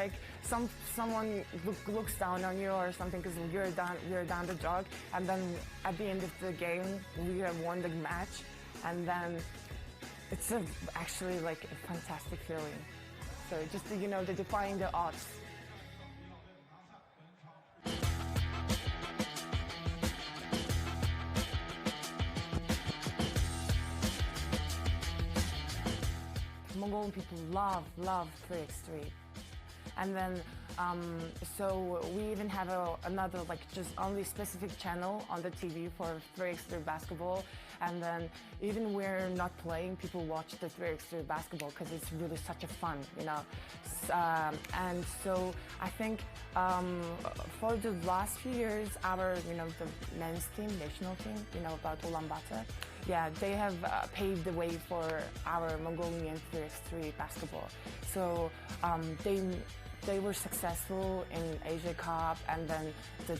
someone looks down on you or something because you're down the dog, and then at the end of the game we have won the match, and then it's actually a fantastic feeling. So just the defying the odds. Mongolian people love 3x3, and then So we even have another like just only specific channel on the TV for 3x3 basketball. And then even we're not playing, people watch the 3x3 basketball because it's really such a fun, you know. And so I think for the last few years, our, you know, the men's team, national team, you know, about Ulaanbaatar, yeah, they have paved the way for our Mongolian 3x3 basketball. So they were successful in Asia Cup, and then the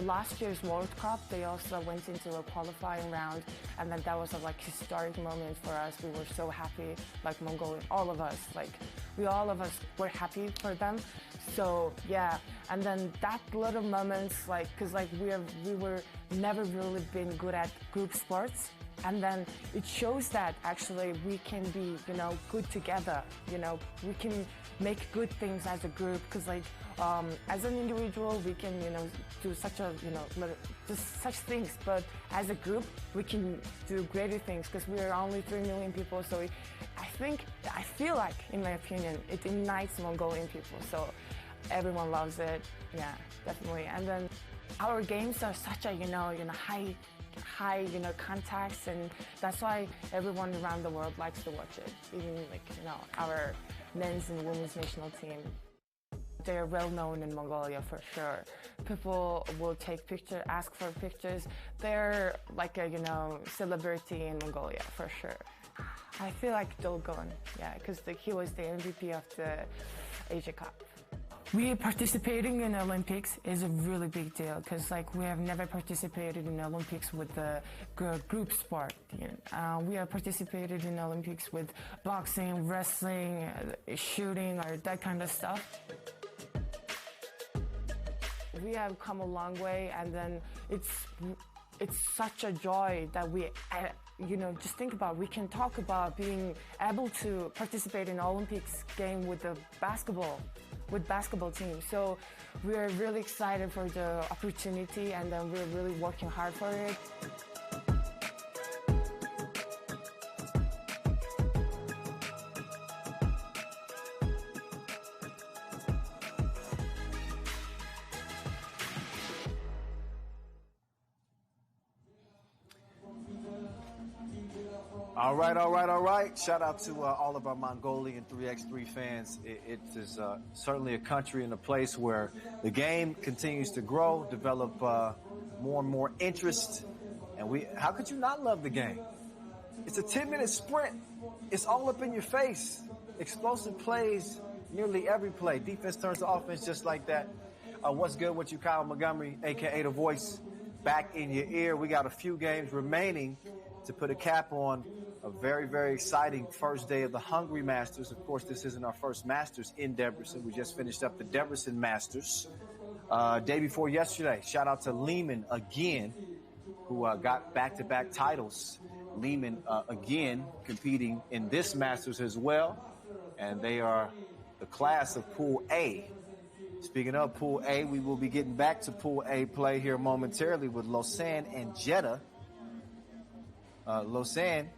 last year's World Cup, they also went into a qualifying round, and then that was a like historic moment for us. We were so happy, like Mongolian, all of us were happy for them. So yeah, and then that little moments, like, cause like we were never really been good at group sports. And then it shows that actually we can be, you know, good together. You know, we can make good things as a group. Because like, as an individual, we can, you know, do such a, you know, just such things. But as a group, we can do greater things because we are only 3 million people. So I feel like, in my opinion, it unites Mongolian people. So everyone loves it. Yeah, definitely. And then our games are such a, you know, high, you know, contacts, and that's why everyone around the world likes to watch it. Even like, you know, our men's and women's national team. They're well known in Mongolia for sure. People will take pictures, ask for pictures. They're like a, you know, celebrity in Mongolia for sure. I feel like Dolgon, yeah, because he was the MVP of the Asia Cup. We participating in Olympics is a really big deal because like we have never participated in Olympics with the group sport. You know? We have participated in Olympics with boxing, wrestling, shooting, or that kind of stuff. We have come a long way, and then it's such a joy that we, you know, just think about, we can talk about being able to participate in Olympics game with the basketball team. So we're really excited for the opportunity, and then we're really working hard for it. All right. Shout out to all of our Mongolian 3x3 fans. It is certainly a country and a place where the game continues to grow, develop more and more interest. And how could you not love the game? It's a 10-minute sprint. It's all up in your face. Explosive plays, nearly every play. Defense turns to offense just like that. What's good with you, Kyle Montgomery, a.k.a. The Voice, back in your ear. We got a few games remaining to put a cap on a very, very exciting first day of the Hungary Masters. Of course, this isn't our first Masters in Debrecen. We just finished up the Debrecen Masters day before yesterday. Shout out to Liman again, who got back-to-back titles. Liman again competing in this Masters as well, and they are the class of Pool A. Speaking of Pool A, we will be getting back to Pool A play here momentarily with Lausanne and Jeddah. Lausanne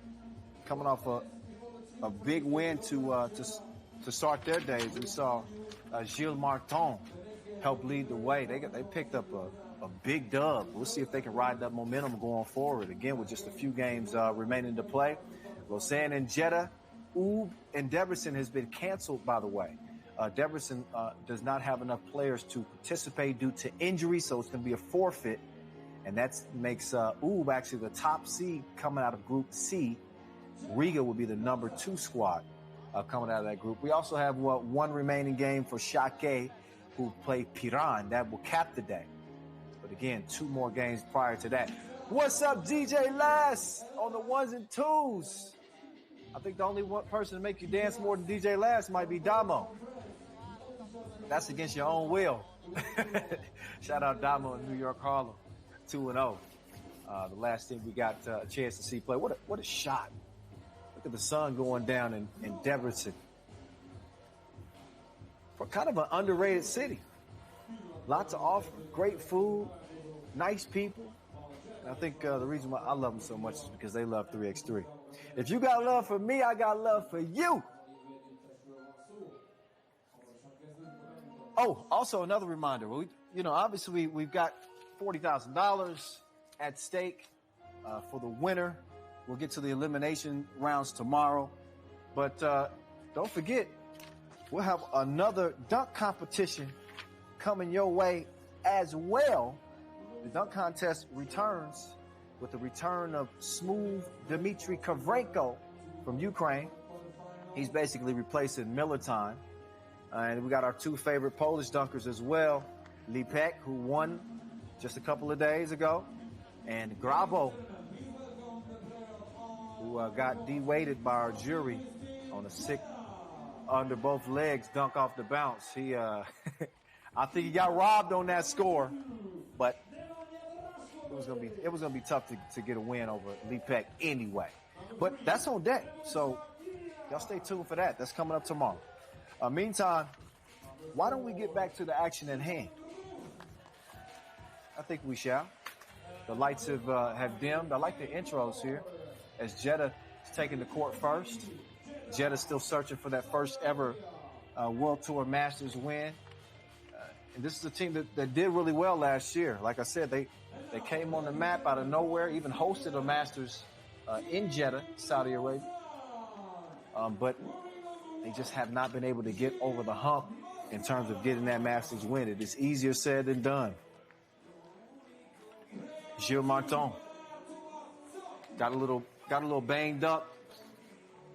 coming off a big win to start their days. We saw Gilles Martin help lead the way. They picked up a big dub. We'll see if they can ride that momentum going forward. Again, with just a few games remaining to play. Lausanne and Jeddah. Ub and Debrecen has been canceled, by the way. Debrecen does not have enough players to participate due to injury, so it's going to be a forfeit. And that makes Ub actually the top seed coming out of Group C. Riga will be the number 2 squad coming out of that group. We also have one remaining game for Šakiai, who play Piran. That will cap the day. But again, 2 more games prior to that. What's up, DJ Lass on the 1s and 2s? I think the only one person to make you dance more than DJ Lass might be Damo. That's against your own will. Shout out Damo in New York, Harlem, 2-0. The last team we got a chance to see play. What a shot. Look at the sun going down in Debrecen. For kind of an underrated city. Lots to offer, great food, nice people. And I think the reason why I love them so much is because they love 3x3. If you got love for me, I got love for you. Oh, also another reminder. Obviously we've got $40,000 at stake for the winner. We'll get to the elimination rounds tomorrow. But don't forget, we'll have another dunk competition coming your way as well. The dunk contest returns with the return of Smooth Dmitry Kavrenko from Ukraine. He's basically replacing Miller Time. And we got our two favorite Polish dunkers as well. Lipek, who won just a couple of days ago, and Grabo, who got de-weighted by our jury on a sick under both legs dunk off the bounce. He, I think he got robbed on that score, but it was gonna be tough to get a win over Lipek anyway. But that's on deck, so y'all stay tuned for that. That's coming up tomorrow. Meantime, why don't we get back to the action at hand? I think we shall. The lights have dimmed. I like the intros here as Jeddah is taking the court first. Jeddah's still searching for that first ever World Tour Masters win. And this is a team that did really well last year. Like I said, they came on the map out of nowhere, even hosted a Masters in Jeddah, Saudi Arabia. But they just have not been able to get over the hump in terms of getting that Masters win. It is easier said than done. Gilles Martin got a little banged up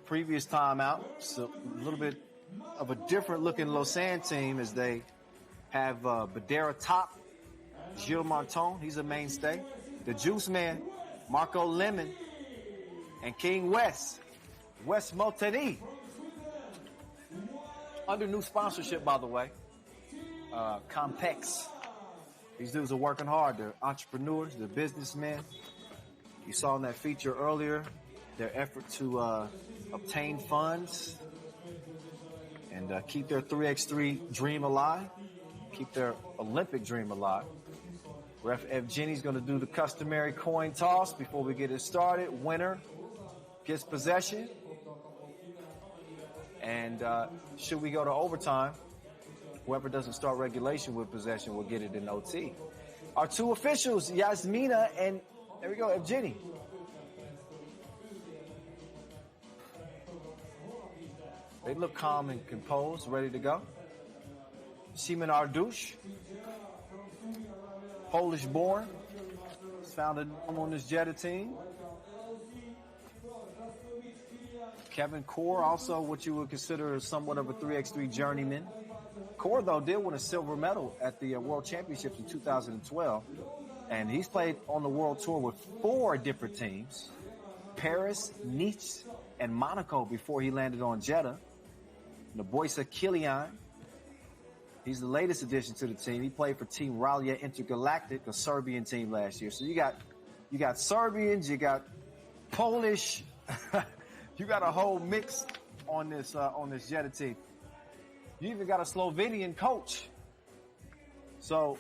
previous time out. So a little bit of a different looking Lausanne team as they have Badera top, Gilles Martin, he's a mainstay. The Juice Man, Marco Liman, and King Wes Moteni. Under new sponsorship, by the way, Compex. These dudes are working hard. They're entrepreneurs. They're businessmen. You saw in that feature earlier their effort to obtain funds and keep their 3x3 dream alive, keep their Olympic dream alive. Ref Evgeny's going to do the customary coin toss before we get it started. Winner gets possession. And should we go to overtime, whoever doesn't start regulation with possession will get it in OT. Our two officials, Yasmina and, there we go, Evgeny. They look calm and composed, ready to go. Szymon Ardusz, Polish-born, founded on this Jeddah team. Kevin Core, also what you would consider somewhat of a 3x3 journeyman. Core, though, did win a silver medal at the World Championships in 2012. And he's played on the World Tour with 4 different teams. Paris, Nice, and Monaco before he landed on Jeddah. Naboisa Kilian, he's the latest addition to the team. He played for Team Ralia Intergalactic, a Serbian team last year. So you got Serbians, you got Polish, you got a whole mix on this Jeddah team. You even got a Slovenian coach. So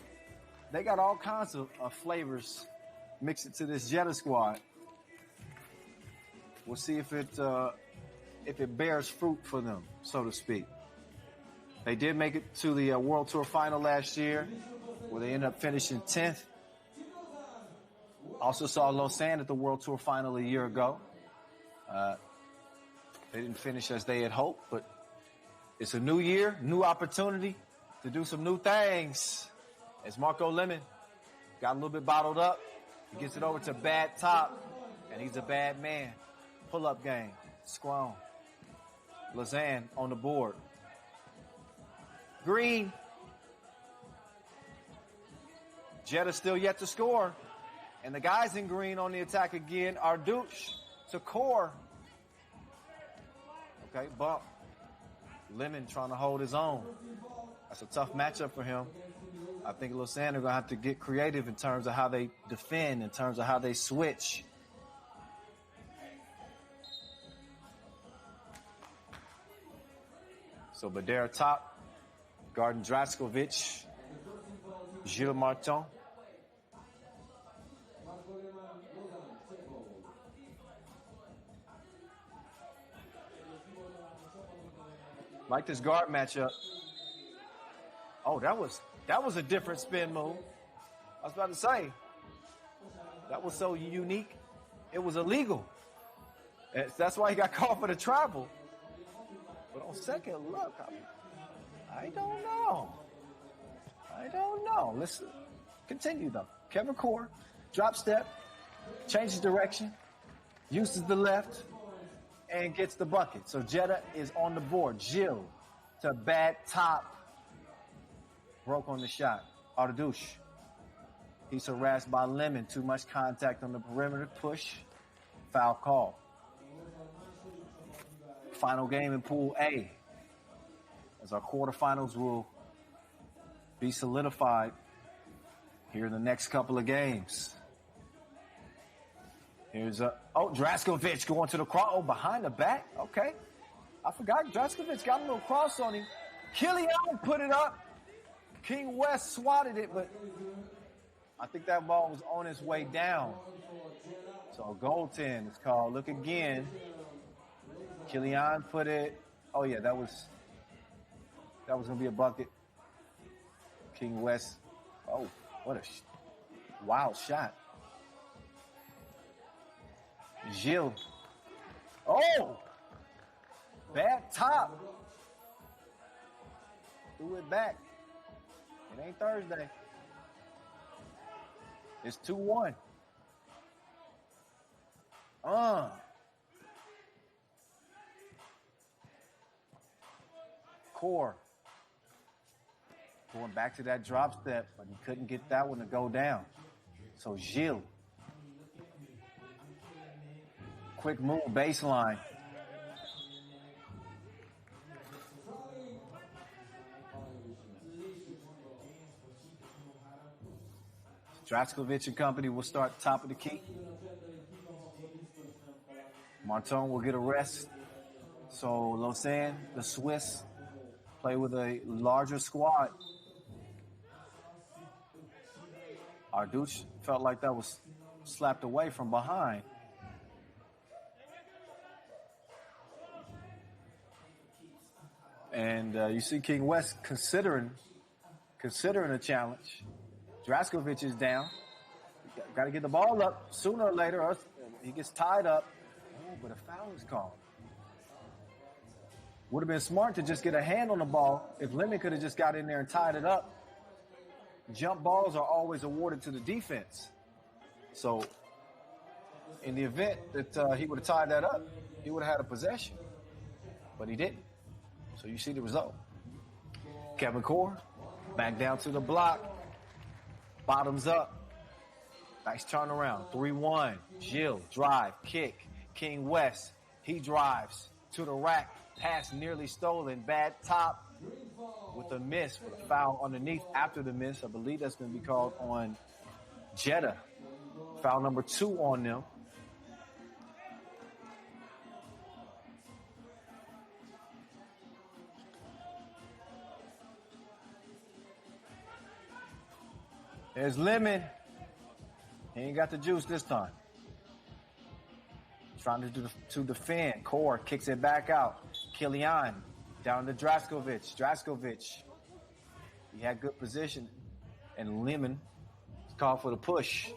they got all kinds of flavors mixed into this Jeddah squad. We'll see if it bears fruit for them, so to speak. They did make it to the World Tour final last year, where they ended up finishing 10th. Also saw Lausanne at the World Tour final a year ago. They didn't finish as they had hoped, but it's a new year, new opportunity to do some new things. As Marco Liman got a little bit bottled up, he gets it over to Bad Top, and he's a bad man. Pull-up game, scrum. Lausanne on the board. Green. Jeddah still yet to score. And the guys in green on the attack again. Ardusz to Core. Okay, bump. Liman trying to hold his own. That's a tough matchup for him. I think Lausanne are going to have to get creative in terms of how they defend, in terms of how they switch. So Badera top, Garden Draskovic, Gilles Martin. Like this guard matchup. Oh, that was a different spin move. I was about to say, that was so unique. It was illegal. That's why he got called for the travel. But on second look, I don't know. Let's continue, though. Kevin Core, drop step, changes direction, uses the left, and gets the bucket. So Jeddah is on the board. Gilles to bad top. Broke on the shot. Ardouche. He's harassed by Liman. Too much contact on the perimeter. Push. Foul call. Final game in Pool A. As our quarterfinals will be solidified here in the next couple of games. Here's Draskovic going to the cross. Oh, behind the back. Okay. I forgot Draskovic got a little cross on him. Killian put it up. King West swatted it, but I think that ball was on its way down. So goaltend is called. Look again. Killian put it. Oh yeah, that was gonna be a bucket. King West. Oh, what a wild shot. Gilles. Oh, bad top. Threw it back. It ain't Thursday. It's 2-1. Core. Going back to that drop step, but he couldn't get that one to go down. So Gilles. Quick move, baseline. Draskovic and company will start top of the key. Martin will get a rest. So Lausanne, the Swiss, play with a larger squad. Ardouche felt like that was slapped away from behind. And you see King West considering a challenge. Draskovic is down. Got to get the ball up sooner or later, or he gets tied up. Oh, but a foul is called. Would have been smart to just get a hand on the ball if Liman could have just got in there and tied it up. Jump balls are always awarded to the defense. So in the event that he would have tied that up, he would have had a possession. But he didn't. So you see the result. Kevin Core, back down to the block. Bottoms up. Nice turnaround. 3-1. Gilles, drive, kick. King West, he drives to the rack. Pass nearly stolen. Bad top with a miss with a foul underneath after the miss. I believe that's going to be called on Jeddah. Foul number 2 on them. There's Liman. He ain't got the juice this time. Trying to defend. Core kicks it back out. Killian down to Draskovic. Draskovic. He had good position. And Liman is called for the push.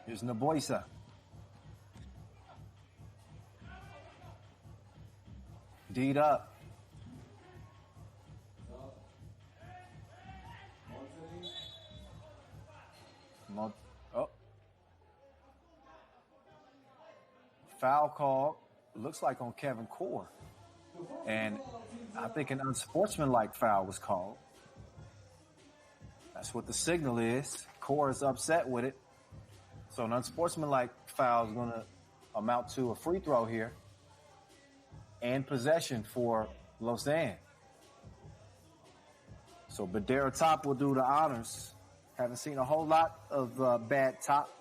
Here's Naboisa. D'd up. Oh. Foul call, looks like on Kevin Core. And I think an unsportsmanlike foul was called. That's what the signal is. Core is upset with it. So an unsportsmanlike foul is going to amount to a free throw here. And possession for Lausanne. So Badera Top will do the honors. Haven't seen a whole lot of bad top.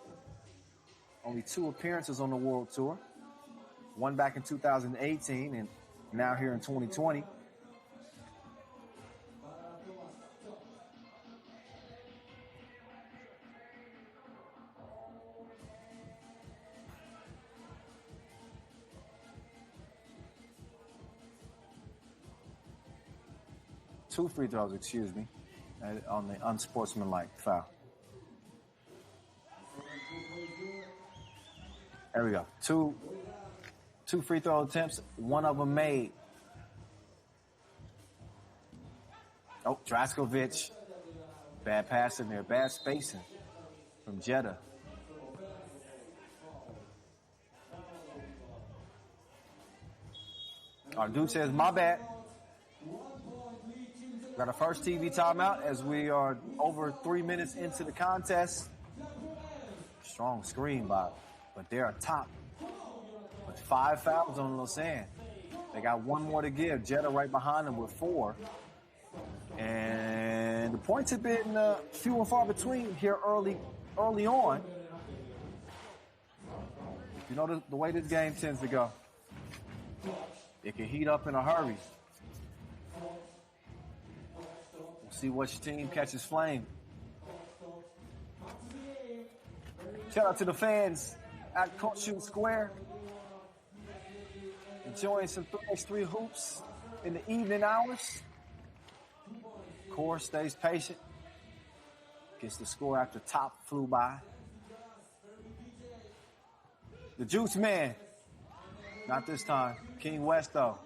Only 2 appearances on the World Tour. One back in 2018 and now here in 2020. 2 free throws, excuse me, on the unsportsmanlike foul. There we go. Two free throw attempts, one of them made. Oh, Draskovic. Bad pass in there, bad spacing from Jeddah. Our dude says, my bad. Got our first TV timeout as we are over 3 minutes into the contest. Strong screen by, but they're atop with 5 fouls on Lausanne. They got one more to give. Jeddah right behind them with 4. And the points have been few and far between here early on. You know the way this game tends to go. It can heat up in a hurry. We'll see which team catches flame. Shout out to the fans at Courtship Square. Enjoying some 3x3 hoops in the evening hours. Core stays patient. Gets the score after top flew by. The Juice Man. Not this time. King West, though.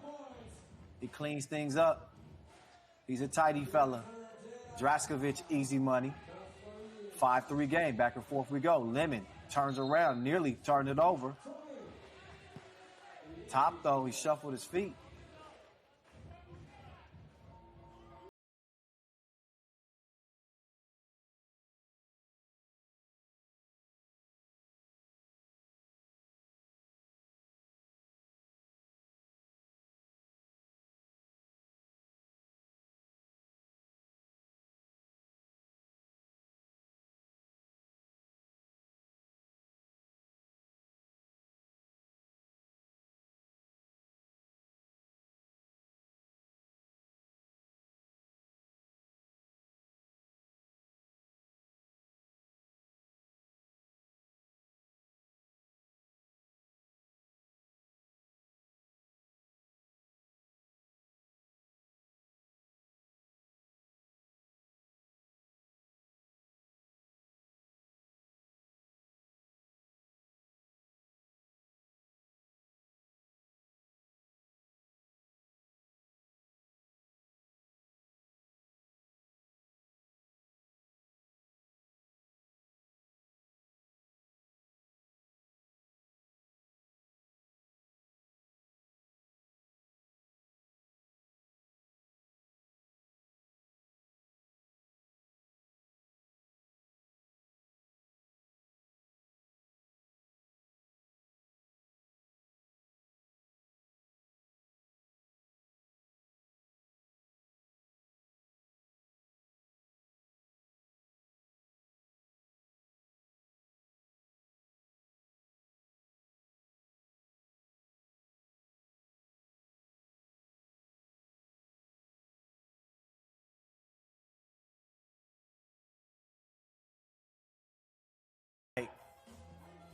He cleans things up. He's a tidy fella. Draskovic, easy money. 5-3 game. Back and forth we go. Liman turns around. Nearly turned it over. Top, though. He shuffled his feet.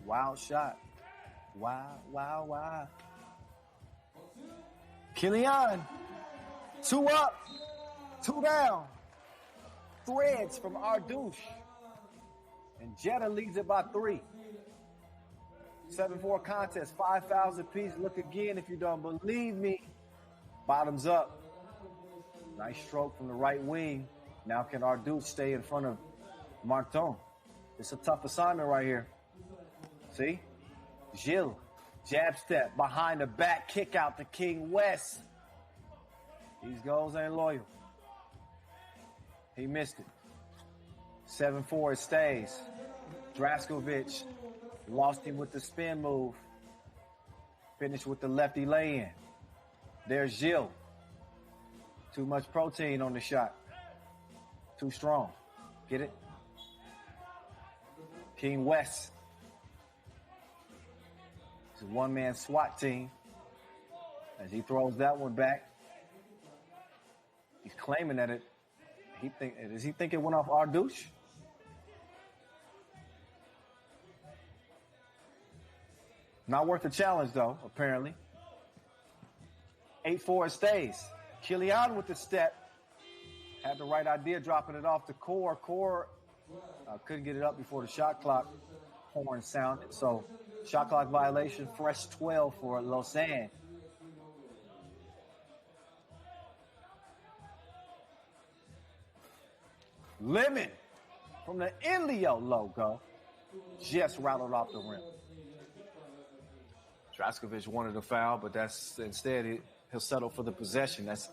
Wild shot. Wow. Kilian. 2 up. 2 down. Threads from Ardouche. And Jeddah leads it by 3. 7-4 contest. 5 fouls apiece. Look again if you don't believe me. Bottoms up. Nice stroke from the right wing. Now can Ardouche stay in front of Martin? It's a tough assignment right here. See? Gilles, jab step, behind the back, kick out to King West. These goals ain't loyal. He missed it. 7-4, it stays. Draskovic lost him with the spin move. Finished with the lefty lay-in. There's Gilles. Too much protein on the shot. Too strong. Get it? King West. It's a one-man SWAT team. As he throws that one back, he's claiming that does he think it went off Ardouche? Not worth the challenge, though, apparently. 8-4, it stays. Kilian with the step. had the right idea dropping it off the core. Core couldn't get it up before the shot clock horn sounded. So shot clock violation, fresh 12 for Lausanne. Liman from the Inleo logo just rattled off the rim. Draskovic wanted a foul, but that's instead he'll settle for the possession. That's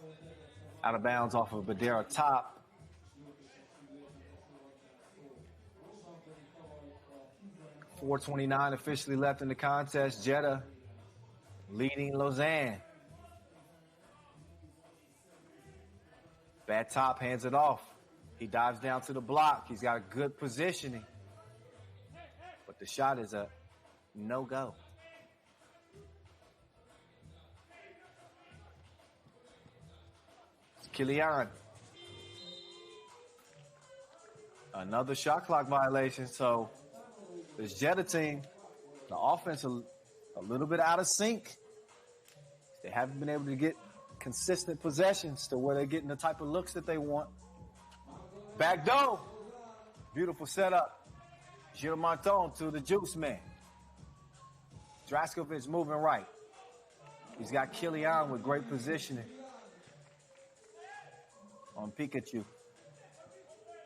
out of bounds off of Badera top. .429 officially left in the contest. Jeddah leading Lausanne. Bad top, hands it off. He dives down to the block. He's got a good positioning. But the shot is a no-go. It's Kilian. Another shot clock violation. So this Jeddah team, the offense a little bit out of sync. They haven't been able to get consistent possessions to where they're getting the type of looks that they want. Back door. Beautiful setup. Gilles Martin to the juice man. Draskovic moving right. He's got Kilian with great positioning on Pikachu.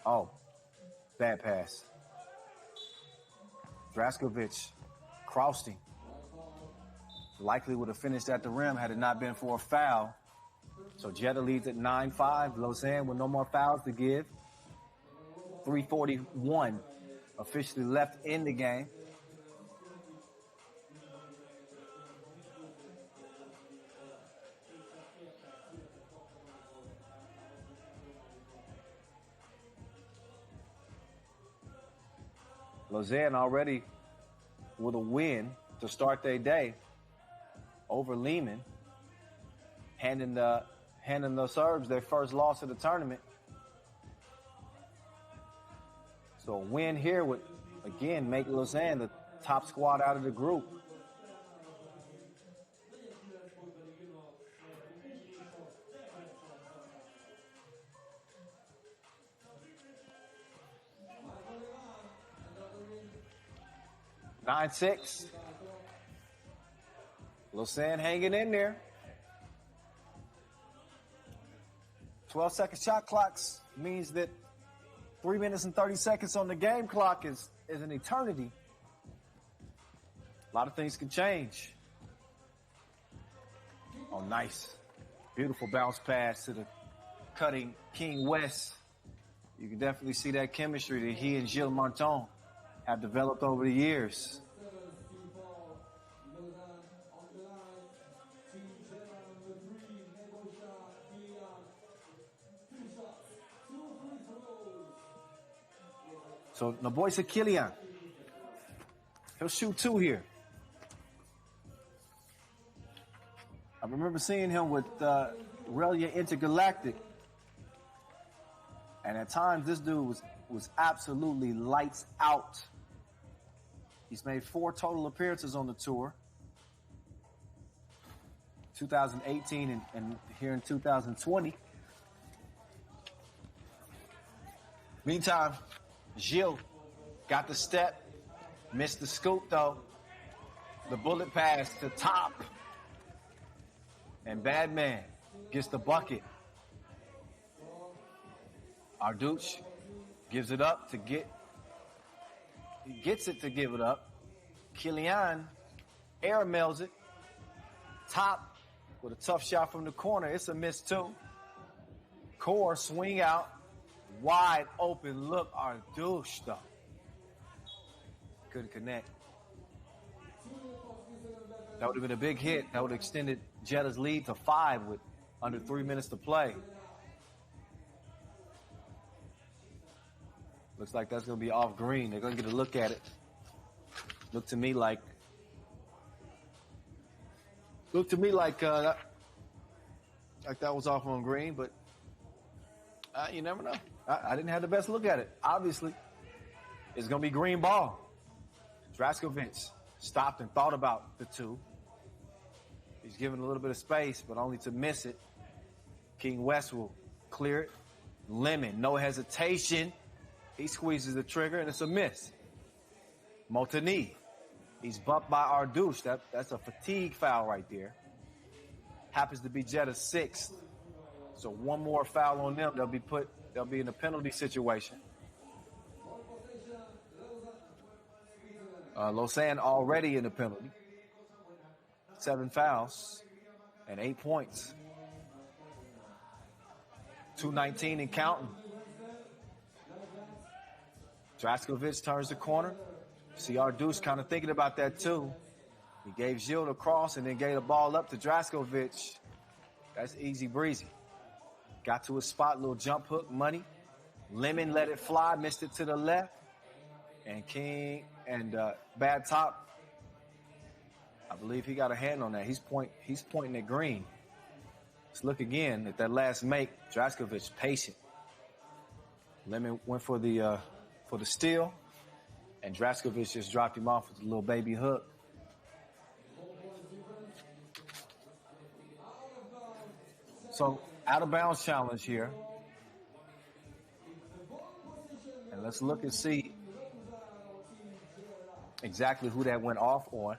Oh, bad pass. Draskovic crossed him. Likely would have finished at the rim had it not been for a foul. So Jeddah leads at 9-5. Lausanne with no more fouls to give. 3:41 officially left in the game. Lausanne already with a win to start their day over Liman, handing the Serbs their first loss of the tournament. So a win here would, again, make Lausanne the top squad out of the group. Nine 6. Lausanne hanging in there. 12-second shot clocks means that 3 minutes and 30 seconds on the game clock is an eternity. A lot of things can change. Oh, nice. Beautiful bounce pass to the cutting King West. You can definitely see that chemistry that he and Gilles Martin have developed over the years. So the boy said Kilian. He'll shoot 2 here. I remember seeing him with Relia Intergalactic. And at times this dude was absolutely lights out. He's made 4 total appearances on the tour. 2018 and here in 2020. Meantime, Gilles got the step, missed the scoop though. The bullet pass to top. And Badman gets the bucket. Arduch gives it up to get, he gets it to give it up. Kilian air mails it. Top with a tough shot from the corner. It's a miss too. Core swing out. Wide open look. Arduch though. Couldn't connect. That would have been a big hit. That would have extended Jeddah's lead to 5 with under 3 minutes to play. Looks like that's going to be off green. They're going to get a look at it. Looked to me like that was off on green, but you never know. I didn't have the best look at it. Obviously, it's going to be green ball. Draskovic stopped and thought about the 2. He's given a little bit of space, but only to miss it. King West will clear it. Liman, no hesitation. He squeezes the trigger, and it's a miss. Motani, he's bumped by Ardouche. That's a fatigue foul right there. Happens to be Jeddah's 6th. So one more foul on them, they'll be in a penalty situation. Lausanne already in the penalty. 7 fouls and 8 points. 2:19 and counting. Draskovic turns the corner. See Ardouche kind of thinking about that too. He gave Gilles a cross and then gave the ball up to Draskovic. That's easy breezy. Got to his spot, little jump hook, money. Liman let it fly, missed it to the left. And King and Bad Top, I believe he got a hand on that. He's pointing at green. Let's look again at that last make. Draskovic patient. Liman went for the steal, and Draskovic just dropped him off with a little baby hook. So out of bounds challenge here, and let's look and see exactly who that went off on.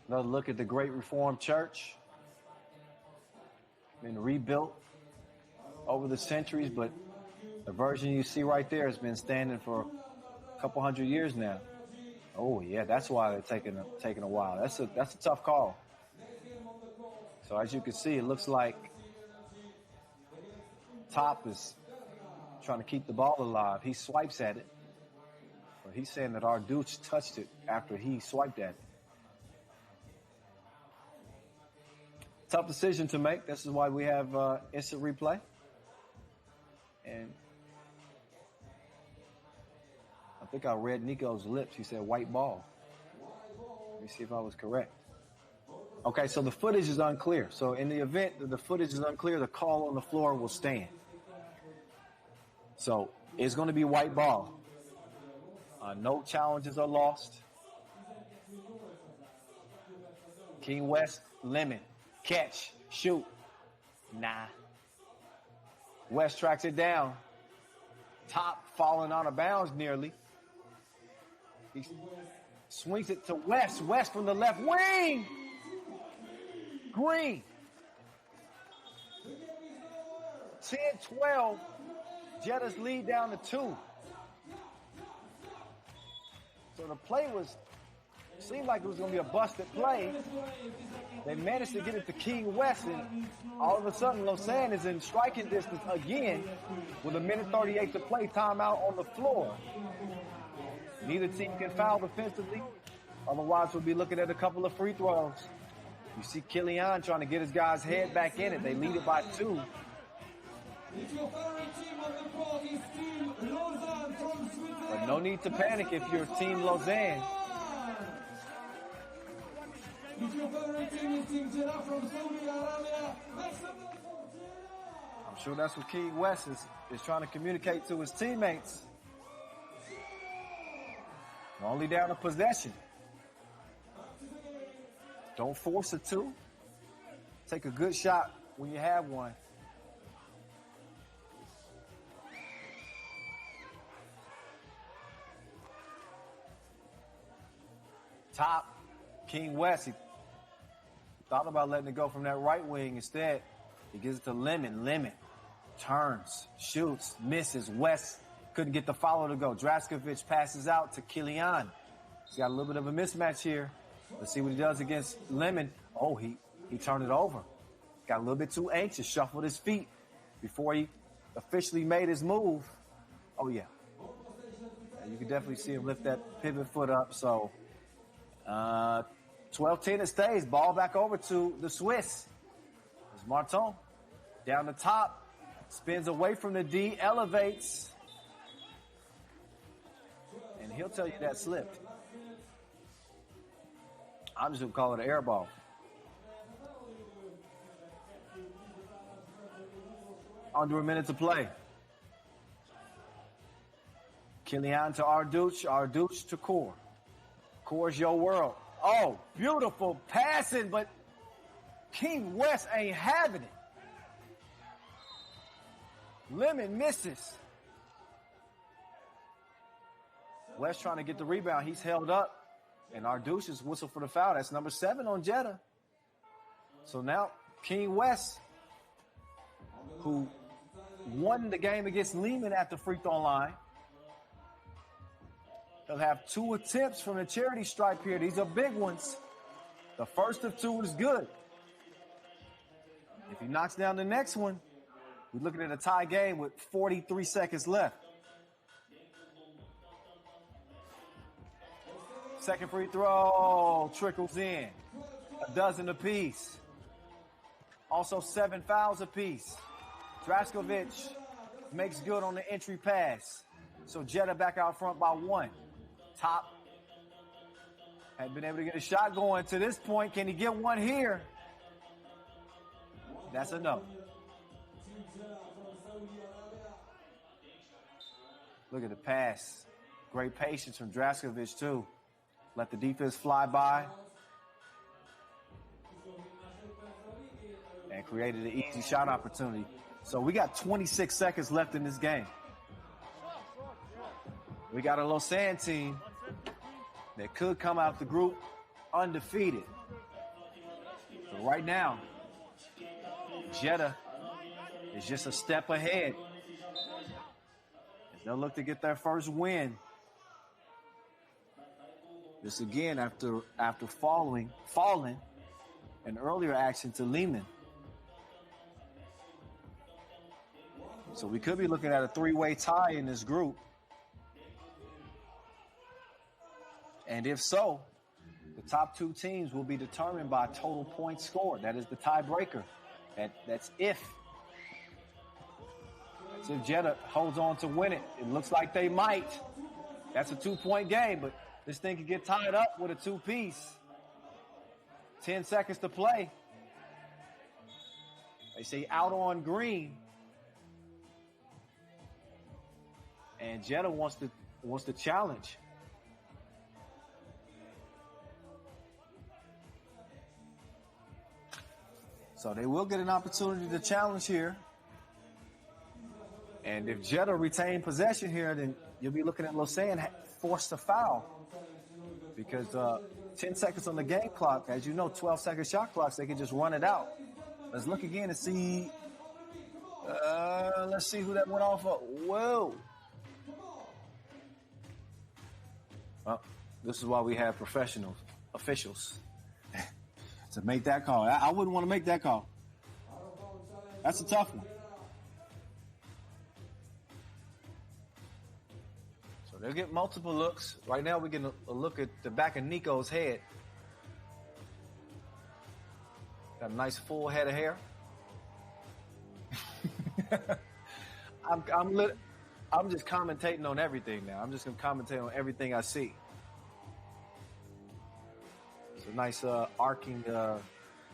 Another look at the Great Reformed Church. Been rebuilt over the centuries, but the version you see right there has been standing for a couple hundred years now. Oh yeah, that's why they're taking a while. That's a tough call. So as you can see, it looks like Top is trying to keep the ball alive. He swipes at it, but he's saying that Ardouche touched it after he swiped at it. Tough decision to make. This is why we have instant replay. And I think I read Nico's lips. He said white ball. Let me see if I was correct. Okay, so the footage is unclear. So in the event that the footage is unclear, the call on the floor will stand. So it's going to be white ball. No challenges are lost. King West, Liman. Catch, shoot, nah. West tracks it down. Top falling out of bounds nearly. He swings it to West. West from the left wing. Green. 10-12. Jeddah's lead down to 2. So the play seemed like it was going to be a busted play. They managed to get it to King West, and all of a sudden, Lausanne is in striking distance again with 1:38 to play, timeout on the floor. Neither team can foul defensively. Otherwise, we'll be looking at a couple of free throws. You see Kilian trying to get his guy's head back in it. They lead it by 2. But no need to panic if you're Team Lausanne. I'm sure that's what King West is trying to communicate to his teammates. We're only down a possession. Don't force a 2. Take a good shot when you have one. Top, King West, he thought about letting it go from that right wing. Instead, he gives it to Liman. Liman turns, shoots, misses. West couldn't get the follow to go. Draskovic passes out to Kilian. He's got a little bit of a mismatch here. Let's see what he does against Liman. Oh, he turned it over. Got a little bit too anxious, shuffled his feet before he officially made his move. Oh, yeah. You can definitely see him lift that pivot foot up. So 12-10 it stays. Ball back over to the Swiss. There's Martin. Down the top. Spins away from the D. Elevates. And he'll tell you that slipped. I'm just going to call it an air ball. Under a minute to play. Kilian to Arduch, Arduch to Core. Core's your world. Oh, beautiful passing, but King West ain't having it. Liman misses. West trying to get the rebound. He's held up. And Arduch is whistled for the foul. That's number 7 on Jeddah. So now King West, who won the game against Liman at the free throw line, he'll have 2 attempts from the charity stripe here. These are big ones. The first of 2 is good. If he knocks down the next one, we're looking at a tie game with 43 seconds left. Second free throw trickles in. A dozen apiece. Also 7 fouls apiece. Draskovic makes good on the entry pass. So Jeddah back out front by 1. Top hadn't been able to get a shot going to this point. Can he get one here? That's a no. Look at the pass. Great patience from Draskovic too. Let the defense fly by. And created an easy shot opportunity. So we got 26 seconds left in this game. We got a Lausanne team that could come out the group undefeated. So right now, Jeddah is just a step ahead. They'll look to get their first win. This again after falling an earlier action to Liman. So we could be looking at a 3-way tie in this group. And if so, the top 2 teams will be determined by total points scored. That is the tiebreaker. That's if Jeddah holds on to win it. It looks like they might. That's a 2-point game, but this thing could get tied up with a 2-piece. 10 seconds to play. They say out on green. And Jeddah wants to challenge. So they will get an opportunity to challenge here. And if Jeddah retain possession here, then you'll be looking at Lausanne forced to foul. Because 10 seconds on the game clock, as you know, 12-second shot clocks, they can just run it out. Let's look again and see. Let's see who that went off of. Whoa. Well, this is why we have professional officials to make that call. I wouldn't want to make that call. That's a tough one. So they'll get multiple looks. Right now we're getting a look at the back of Nico's head. Got a nice full head of hair. I'm just commentating on everything now. I'm just going to commentate on everything I see. It's a nice arcing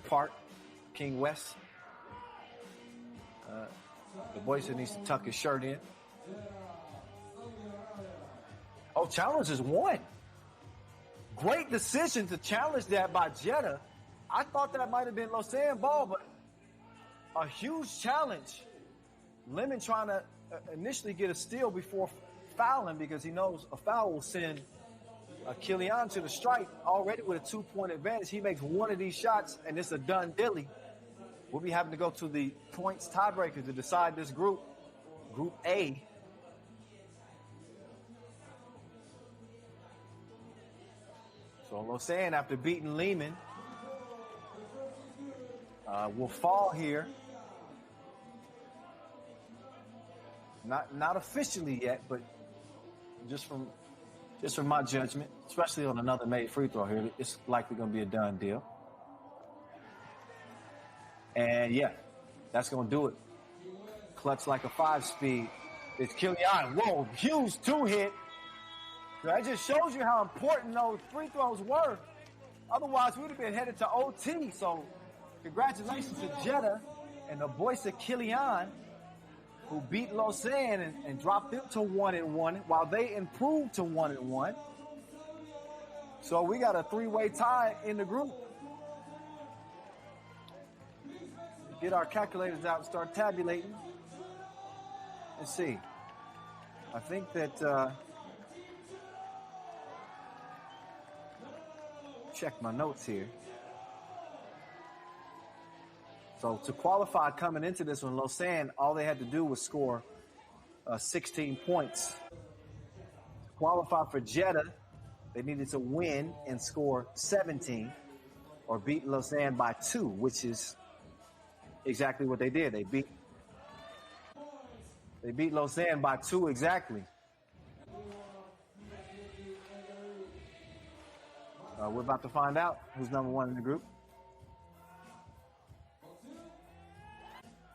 part, King West. The boy needs to tuck his shirt in. Oh, challenge is 1. Great decision to challenge that by Jeddah. I thought that might have been Lausanne ball, but a huge challenge. Liman trying to initially get a steal before fouling because he knows a foul will send Kilian to the stripe already with a 2-point advantage. He makes one of these shots, and it's a done dilly. We'll be having to go to the points tiebreaker to decide this group, Group A. So Lausanne, after beating Liman, will fall here. Not officially yet, but just from my judgment, especially on another made free throw here, it's likely going to be a done deal. And yeah, that's going to do it. Clutch like a 5-speed. It's Kilian. Whoa, huge 2-hit. That just shows you how important those free throws were. Otherwise, we'd have been headed to OT. So congratulations to Jeddah and the voice of Kilian who beat Lausanne and dropped them to 1-1 while they improved to 1-1. So we got a three-way tie in the group. Get our calculators out and start tabulating. Let's see. I think that, check my notes here. So to qualify coming into this one, Lausanne, all they had to do was score 16 points. To qualify for Jeddah, they needed to win and score 17 or beat Lausanne by 2, which is exactly what they did. They beat Lausanne by 2 exactly. We're about to find out who's number 1 in the group.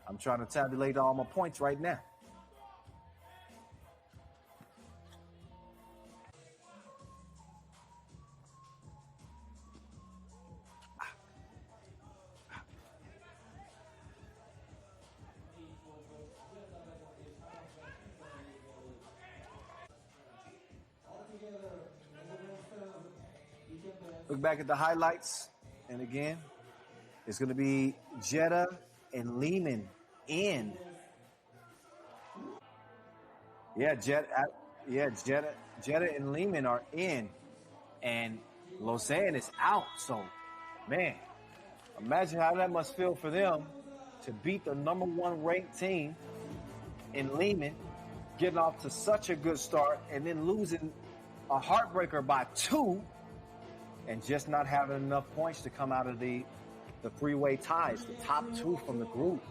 I'm trying to tabulate all my points right now. Look back at the highlights, and again, it's going to be Jeddah and Liman in. Jeddah and Liman are in, and Lausanne is out. So, man, imagine how that must feel for them to beat the number 1 ranked team in Liman, getting off to such a good start, and then losing a heartbreaker by 2, and just not having enough points to come out of the three-way ties, the top 2 from the group.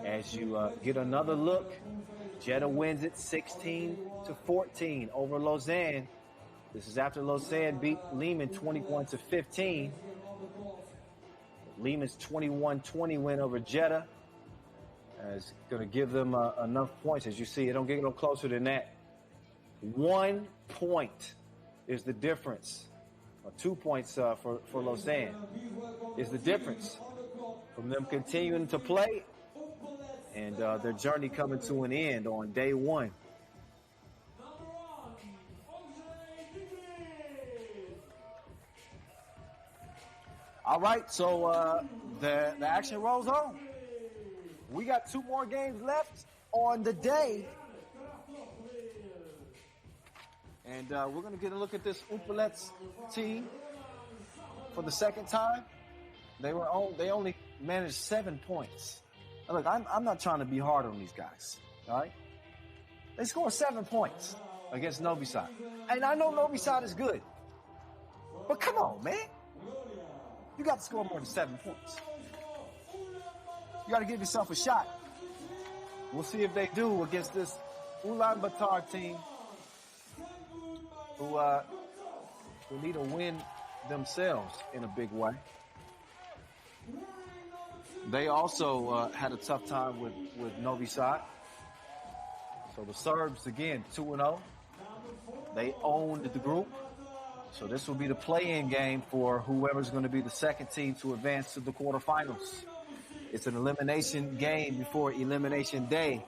As you get another look, Jeddah wins it 16-14 over Lausanne. This is after Lausanne beat Liman 21-15. Liman's 21-20 win over Jeddah is going to give them enough points. As you see, it don't get no closer than that. 1 point is the difference. 2 points for Lausanne is the difference from them continuing to play and their journey coming to an end on day 1. All right, so the action rolls on. We got 2 more games left on the day. And we're going to get a look at this Humpolec's team for the second time. They only managed 7 points. Now look, I'm not trying to be hard on these guys, all right? They scored 7 points against Novi Sad. And I know Novi Sad is good. But come on, man. You got to score more than 7 points. You got to give yourself a shot. We'll see if they do against this Ulaanbaatar team who need to win themselves in a big way. They also had a tough time with Novi Sad. So the Serbs, again, 2-0. They owned the group. So this will be the play-in game for whoever's going to be the second team to advance to the quarterfinals. It's an elimination game before elimination day.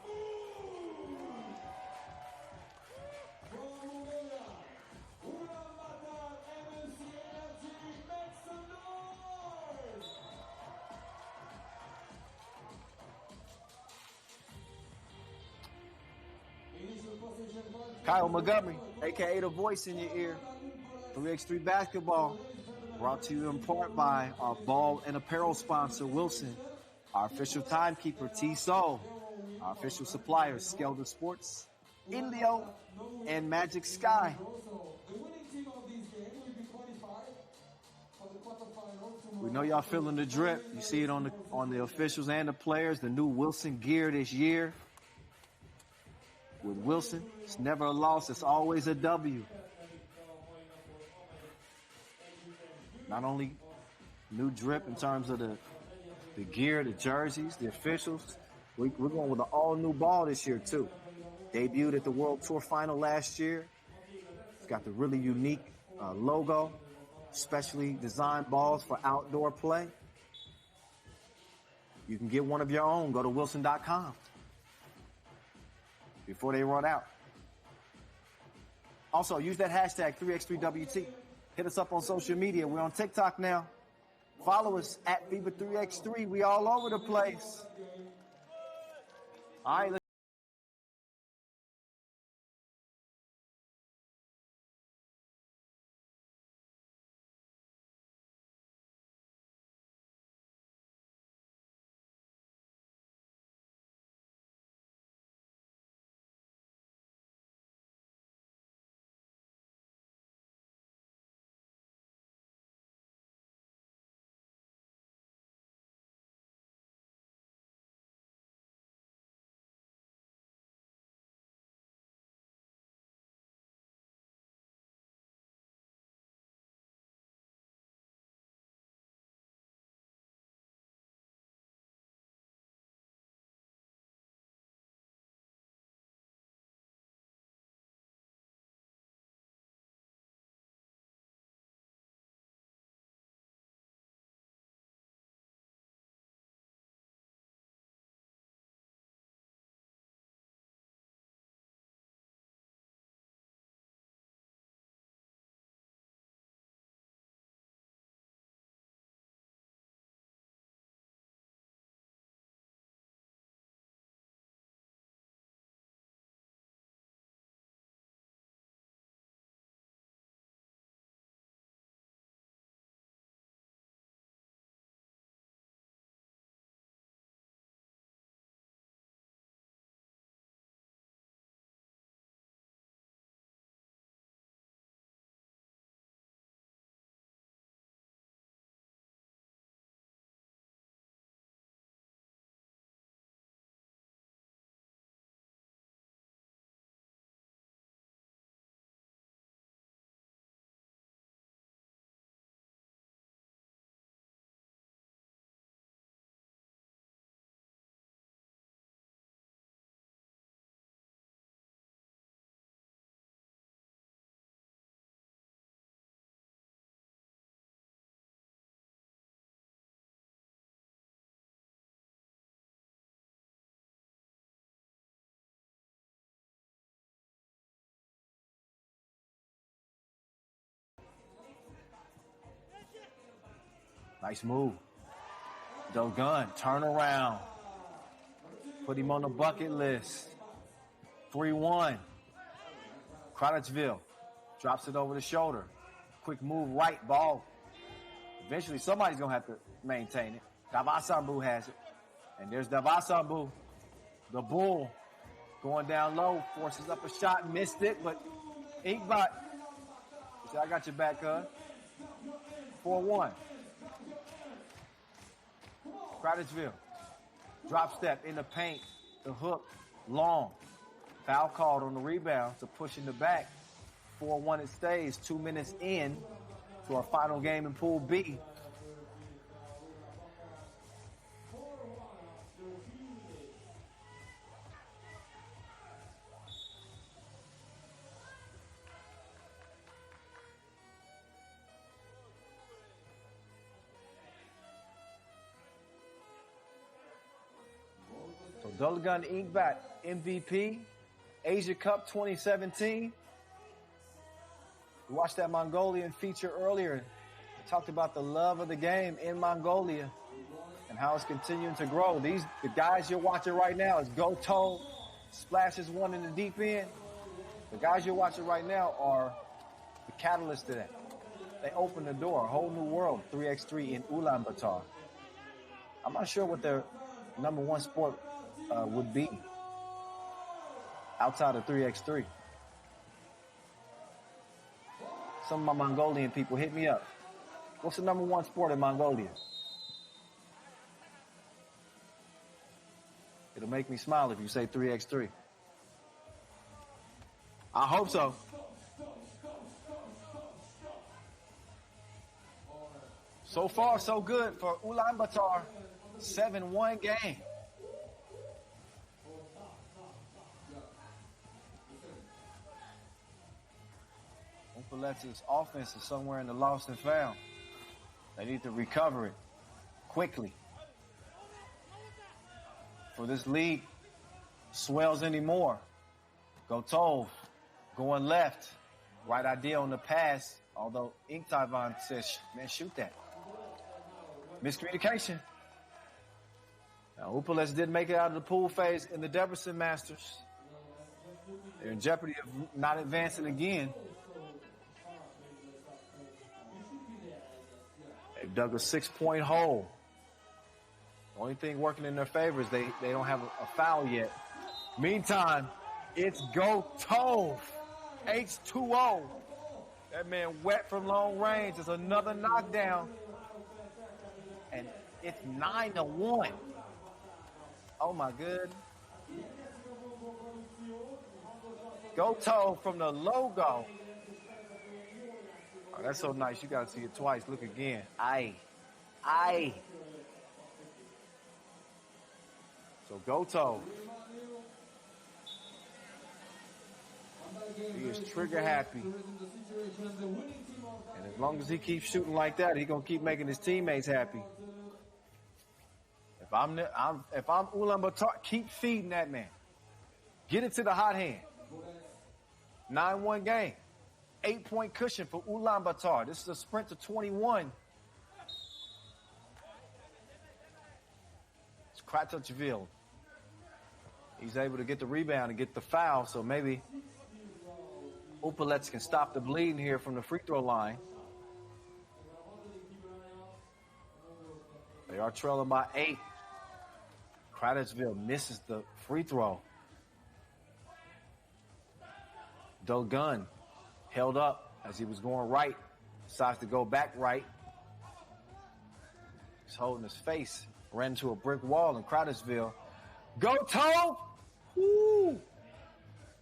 Kyle Montgomery, a.k.a. the voice in your ear. 3x3 basketball, brought to you in part by our ball and apparel sponsor, Wilson, our official timekeeper, T-Soul, our official suppliers, Skelder Sports, Indio, and Magic Sky. We know y'all feeling the drip. You see it on the officials and the players, the new Wilson gear this year. With Wilson, it's never a loss, it's always a W. Not only new drip in terms of the gear, the jerseys, the officials. We're going with an all-new ball this year, too. Debuted at the World Tour Final last year. It's got the really unique logo, specially designed balls for outdoor play. You can get one of your own. Go to wilson.com. before they run out. Also, use that hashtag 3x3WT. Hit us up on social media. We're on TikTok now. Follow us at FIBA 3x3. We all over the place. All right, nice move. Dogun, turn around. Put him on the bucket list. 3-1. Cronitchville drops it over the shoulder. Quick move right, ball. Eventually somebody's going to have to maintain it. Davasambu has it. And there's Davasambu. The bull going down low, forces up a shot, missed it, but Inkbot. He said, I got your back, 4-1. Cronitchville. Drop step in the paint. The hook. Long. Foul called on the rebound to push in the back. 4-1 it stays. 2 minutes in to our final game in Pool B. Dolagun Inkbat, MVP, Asia Cup 2017. We watched that Mongolian feature earlier. We talked about the love of the game in Mongolia and how it's continuing to grow. The guys you're watching right now is Goto, splashes one in the deep end. The guys you're watching right now are the catalyst to that. They open the door, a whole new world, 3x3 in Ulaanbaatar. I'm not sure what their number one sport would be outside of 3x3. Some of my Mongolian people hit me up. What's the number one sport in Mongolia? It'll make me smile if you say 3x3. I hope so. So far, so good for Ulaanbaatar. 7-1 game. Humpolec's offense is somewhere in the lost and found. They need to recover it quickly. For this league swells anymore. Gotov going left. Right idea on the pass, although Inktavan says, man, shoot that. Miscommunication. Now, Humpolec didn't make it out of the pool phase in the Debrecen Masters. They're in jeopardy of not advancing again. They've dug a 6-point hole. The only thing working in their favor is they don't have a foul yet. Meantime, it's Gotov. H2O. That man wet from long range. It's another knockdown. And it's 9-1. Oh my good. Gotov from the logo. Oh, that's so nice. You gotta see it twice. Look again. Aye. So Gotov. He is trigger happy. And as long as he keeps shooting like that, he's gonna keep making his teammates happy. If I'm Ulaanbaatar, keep feeding that man. Get it to the hot hand. 9-1 game. 8-point cushion for Ulaanbaatar. This is a sprint to 21. It's Kratouchville. He's able to get the rebound and get the foul, so maybe Humpolec can stop the bleeding here from the free throw line. They are trailing by 8. Kratouchville misses the free throw. Dogun held up as he was going right. Decides to go back right. He's holding his face. Ran into a brick wall in Kratouchville. Gotov! Woo!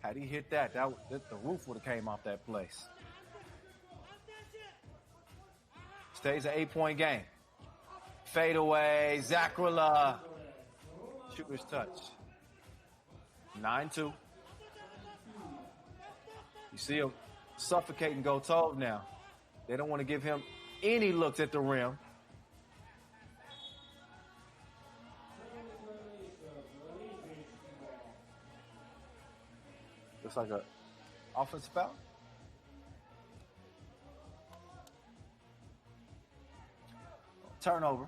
Had he hit that, the roof would have came off that place. Stays an 8-point game. Fade away, Zakrala. Shooter's touch. 9-2. You see him suffocating Gotov now. They don't want to give him any looks at the rim. Looks like an offensive foul. Turnover.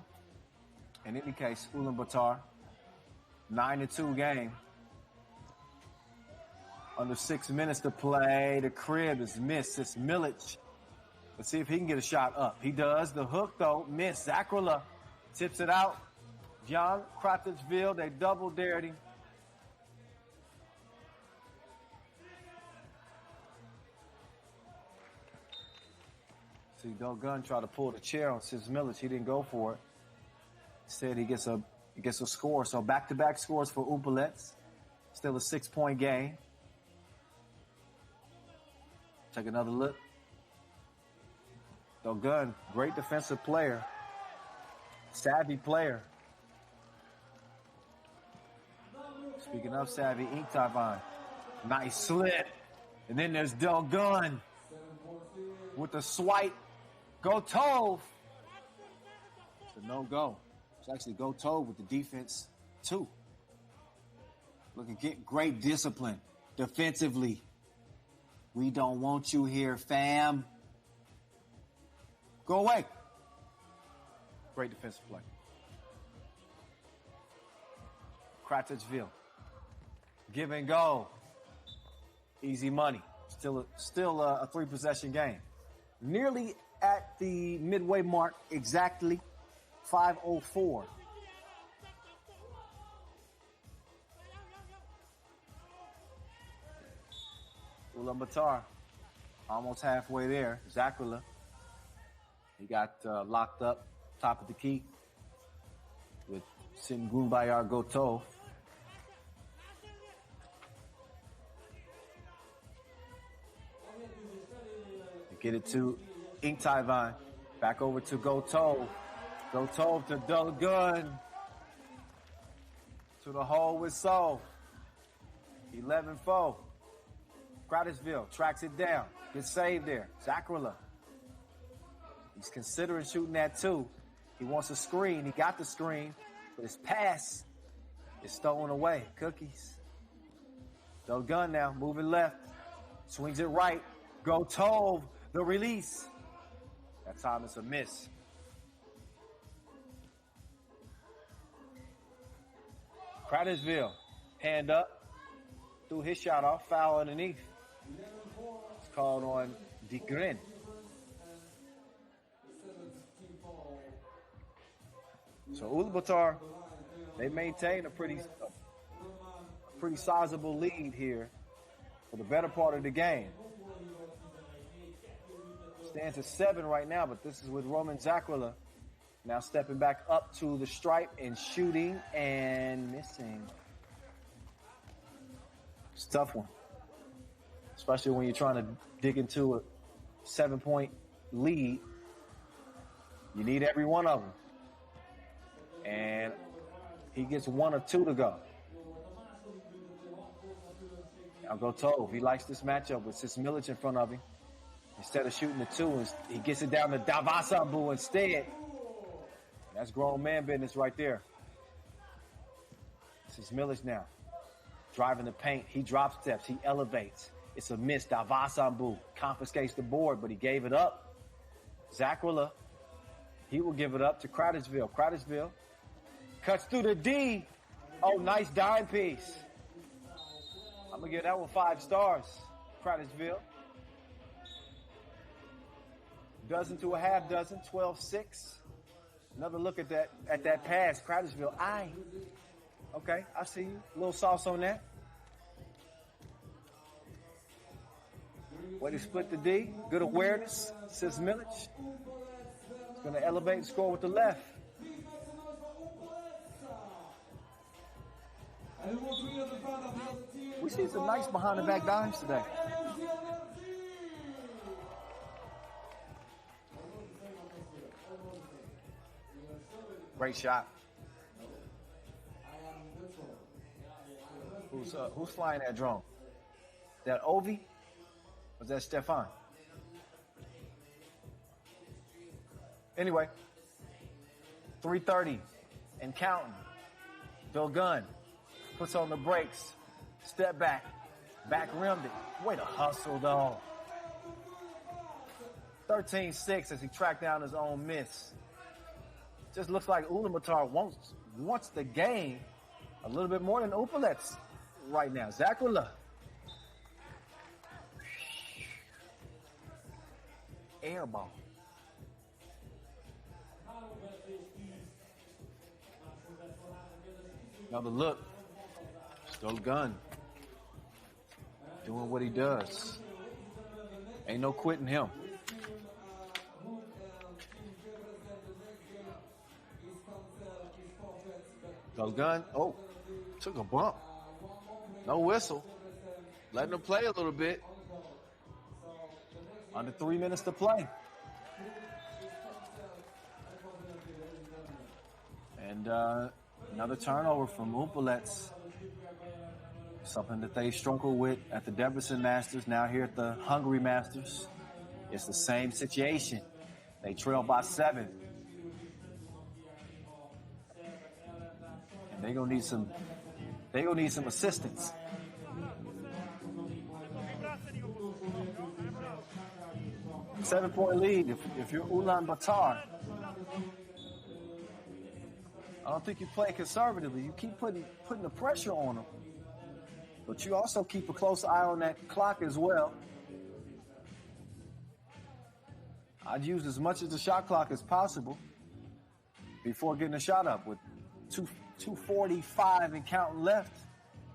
In any case, Ulaanbaatar, 9-2 game. Under 6 minutes to play. The crib is missed. It's Milic. Let's see if he can get a shot up. He does. The hook, though, missed. Zakrala tips it out. John Kratouchville, they double-dared him. See, Dogun tried to pull the chair on Sis Milic. He didn't go for it. Instead, he gets a score. So back-to-back scores for Humpolec. Still a 6-point game. Take another look. Dogun, great defensive player. Savvy player. Speaking of savvy, Inktavan. Nice slip. And then there's Dogun with the swipe. Gotov. It's a no-go. It's actually Gotov with the defense, too. Looking at great discipline defensively. We don't want you here, fam. Go away. Great defensive play. Kratouchville. Give and go. Easy money. Still a 3-possession game. Nearly at the midway mark, exactly 5:04. Ulaanbaatar, almost halfway there. Zakrala, he got locked up, top of the key, with Singunbayar Gotov. Get it to Inktavan. Back over to Gotov. Gotov to Dogun. To the hole with Sol. 11-4. Kratouchville tracks it down. Good save there. Zakrala. He's considering shooting that too. He wants a screen. He got the screen. But his pass is stolen away. Cookies. Still gun now, moving left. Swings it right. Go Tove, the release. That time it's a miss. Crattersville, hand up. Threw his shot off, foul underneath. It's called on Gagarin. So Ulaanbaatar, they maintain a pretty sizable lead here for the better part of the game. Stands at 7 right now, but this is with Roman Zakwila now stepping back up to the stripe and shooting and missing. It's a tough one, especially when you're trying to dig into a 7-point lead. You need every one of them. And he gets 1 of 2 to go. I'll go Tove. He likes this matchup with Sismilic in front of him. Instead of shooting the 2, he gets it down to Davasambu instead. That's grown man business right there. Sismilic now. Driving the paint. He drop steps. He elevates. It's a miss. Davasambu confiscates the board, but he gave it up. Zakwila, he will give it up to Crattersville. Crattersville cuts through the D. Oh, nice dime piece. I'm going to give that one 5 stars. Crattersville. Dozen to a half dozen, 12-6. Another look at that pass. Crattersville, okay, I see you. A little sauce on that. Way to split the D. Good awareness. Sismilic. He's going to elevate and score with the left. We see some nice behind-the-back dimes today. Great shot. Who's flying that drone? That Ovi? Or is that Stefan? Anyway, 3:30 and counting. Bill Gunn puts on the brakes. Step back. Back rimmed it. Way to hustle, though. 13-6 as he tracked down his own miss. Just looks like Ulaanbaatar wants the game a little bit more than Humpolec right now. Zakwila. Air ball. Another look. Still gun. Doing what he does. Ain't no quitting him. Still gun. Oh, took a bump. No whistle. Letting him play a little bit. Under 3 minutes to play. And another turnover from Humpolec. Something that they struggled with at the Debrecen Masters, now here at the Hungary Masters. It's the same situation. They trail by 7. And they're gonna need some assistance. Seven-point lead if you're Ulaanbaatar. I don't think you play conservatively. You keep putting the pressure on them. But you also keep a close eye on that clock as well. I'd use as much of the shot clock as possible before getting a shot up with 2:45 and counting left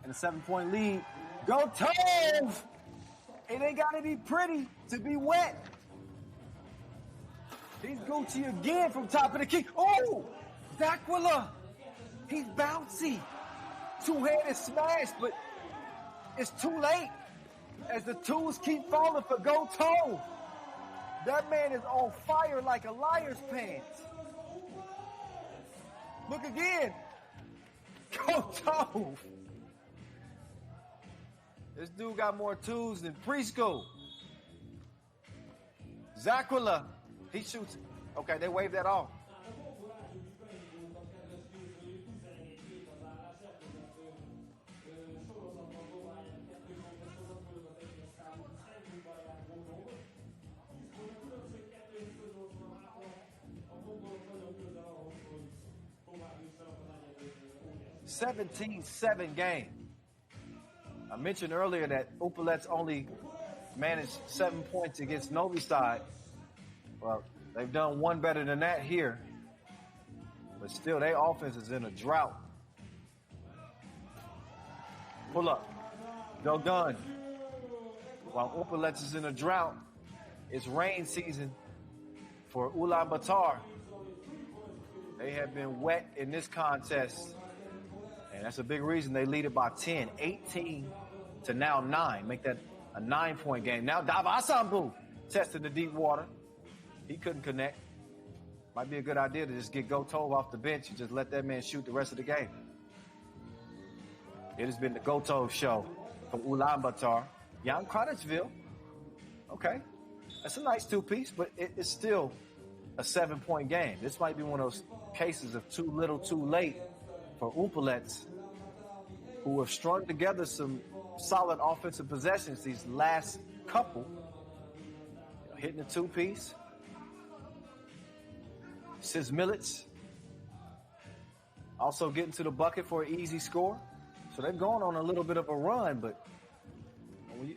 and a 7-point lead. Go Tove! It ain't got to be pretty to be wet. He's Gucci again from top of the key. Oh! Zakwila! He's bouncy. Two-handed smash, but it's too late as the twos keep falling for Go Tove. That man is on fire like a liar's pants. Look again. Go Tove. This dude got more twos than preschool. Zakwila, he shoots. Okay, they waved that off. 17-7 game. I mentioned earlier that Humpolec only managed 7 points against Novi Sad. Well, they've done one better than that here. But still, their offense is in a drought. Pull up. Gagarin. While Humpolec is in a drought, it's rain season for Ulaanbaatar. They have been wet in this contest. And that's a big reason they lead it by 10. 18 to now 9. Make that a 9-point game. Now Davasambu testing the deep water. He couldn't connect. Might be a good idea to just get Gotov off the bench and just let that man shoot the rest of the game. It has been the Gotov show from Ulaanbaatar. Jan Kranitsville. Okay. That's a nice two-piece, but it's still a 7-point game. This might be one of those cases of too little, too late for Humpolec, who have strung together some solid offensive possessions these last couple. Hitting a two-piece. Milic also getting to the bucket for an easy score. So they're going on a little bit of a run, but when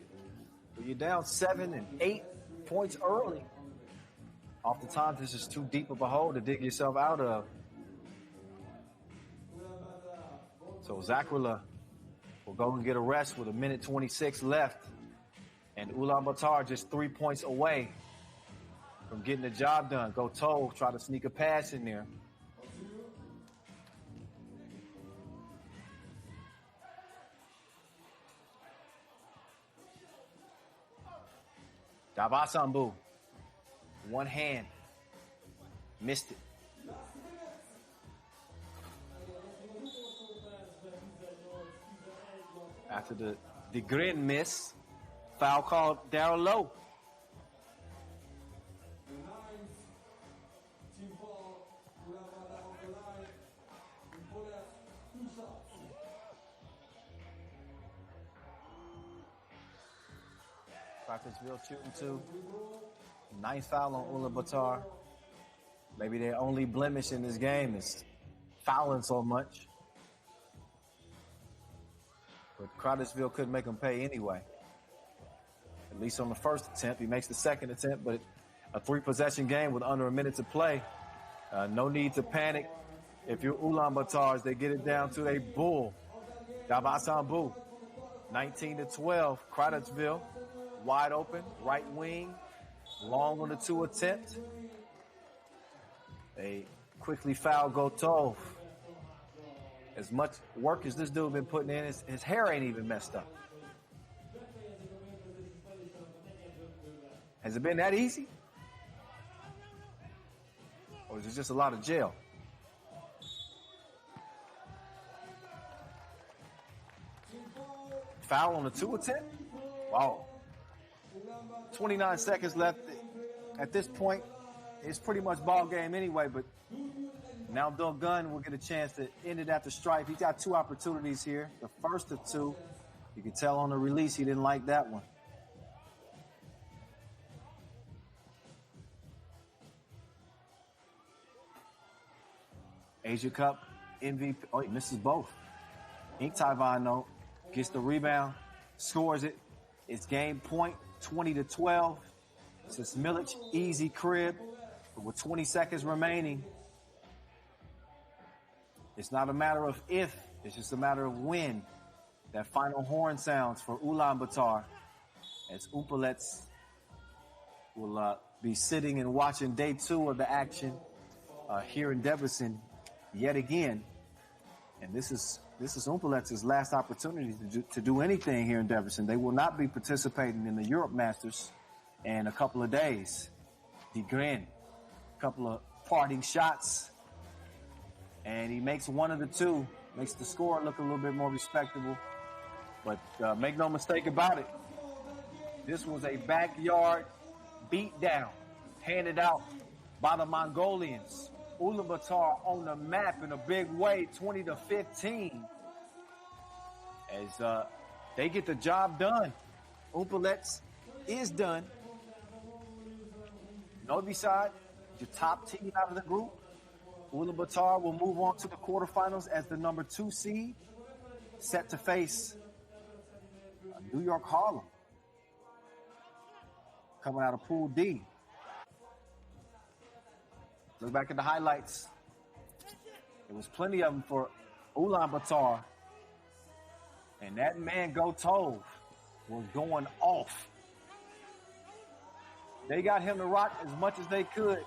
you're down 7 and 8 points early, oftentimes this is too deep of a hole to dig yourself out of. So Zakrila will go and get a rest with 1:26 left. And Ulaanbaatar just 3 points away from getting the job done. Gotov try to sneak a pass in there. Davasambu. One hand. Missed it. After the Gagarin miss, foul called Darryl Lowe. Kranitsville shooting two. Nice foul on Ulaanbaatar. Maybe their only blemish in this game is fouling so much. But Kranitsville couldn't make him pay anyway. At least on the first attempt. He makes the second attempt, but a 3-possession game with under a minute to play. No need to panic. If you're Ulaanbaatar, as they get it down to a bull. Davasambu, 19-12. Kranitsville, wide open, right wing, long on the 2 attempt. They quickly foul Gotov. As much work as this dude been putting in, his hair ain't even messed up. Has it been that easy? Or is it just a lot of gel? Foul on the 2 attempt? Wow. 29 seconds left. At this point, it's pretty much ball game anyway, but now Gagarin will get a chance to end it at the stripe. He's got 2 opportunities here. The first of 2, you can tell on the release he didn't like that one. Asia Cup MVP. Oh, he misses both. Ink Taivano gets the rebound, scores it. It's game point, 20-12. It's Milic, easy crib. But with 20 seconds remaining, it's not a matter of if, it's just a matter of when that final horn sounds for Ulaanbaatar, as Humpolec will be sitting and watching day 2 of the action here in Debrecen yet again. And this is Humpolec's last opportunity to do anything here in Debrecen. They will not be participating in the Europe Masters in a couple of days. Gagarin, a couple of parting shots, and he makes one of the 2, makes the score look a little bit more respectable. But make no mistake about it, this was a backyard beatdown handed out by the Mongolians. Ulaanbaatar on the map in a big way, 20-15. As they get the job done. Humpolec is done. Novi Sad, your top team out of the group. Ulaanbaatar will move on to the quarterfinals as the number 2 seed, set to face New York Harlem, coming out of Pool D. Look back at the highlights. There was plenty of them for Ulaanbaatar. And that man Gotov was going off. They got him to rock as much as they could.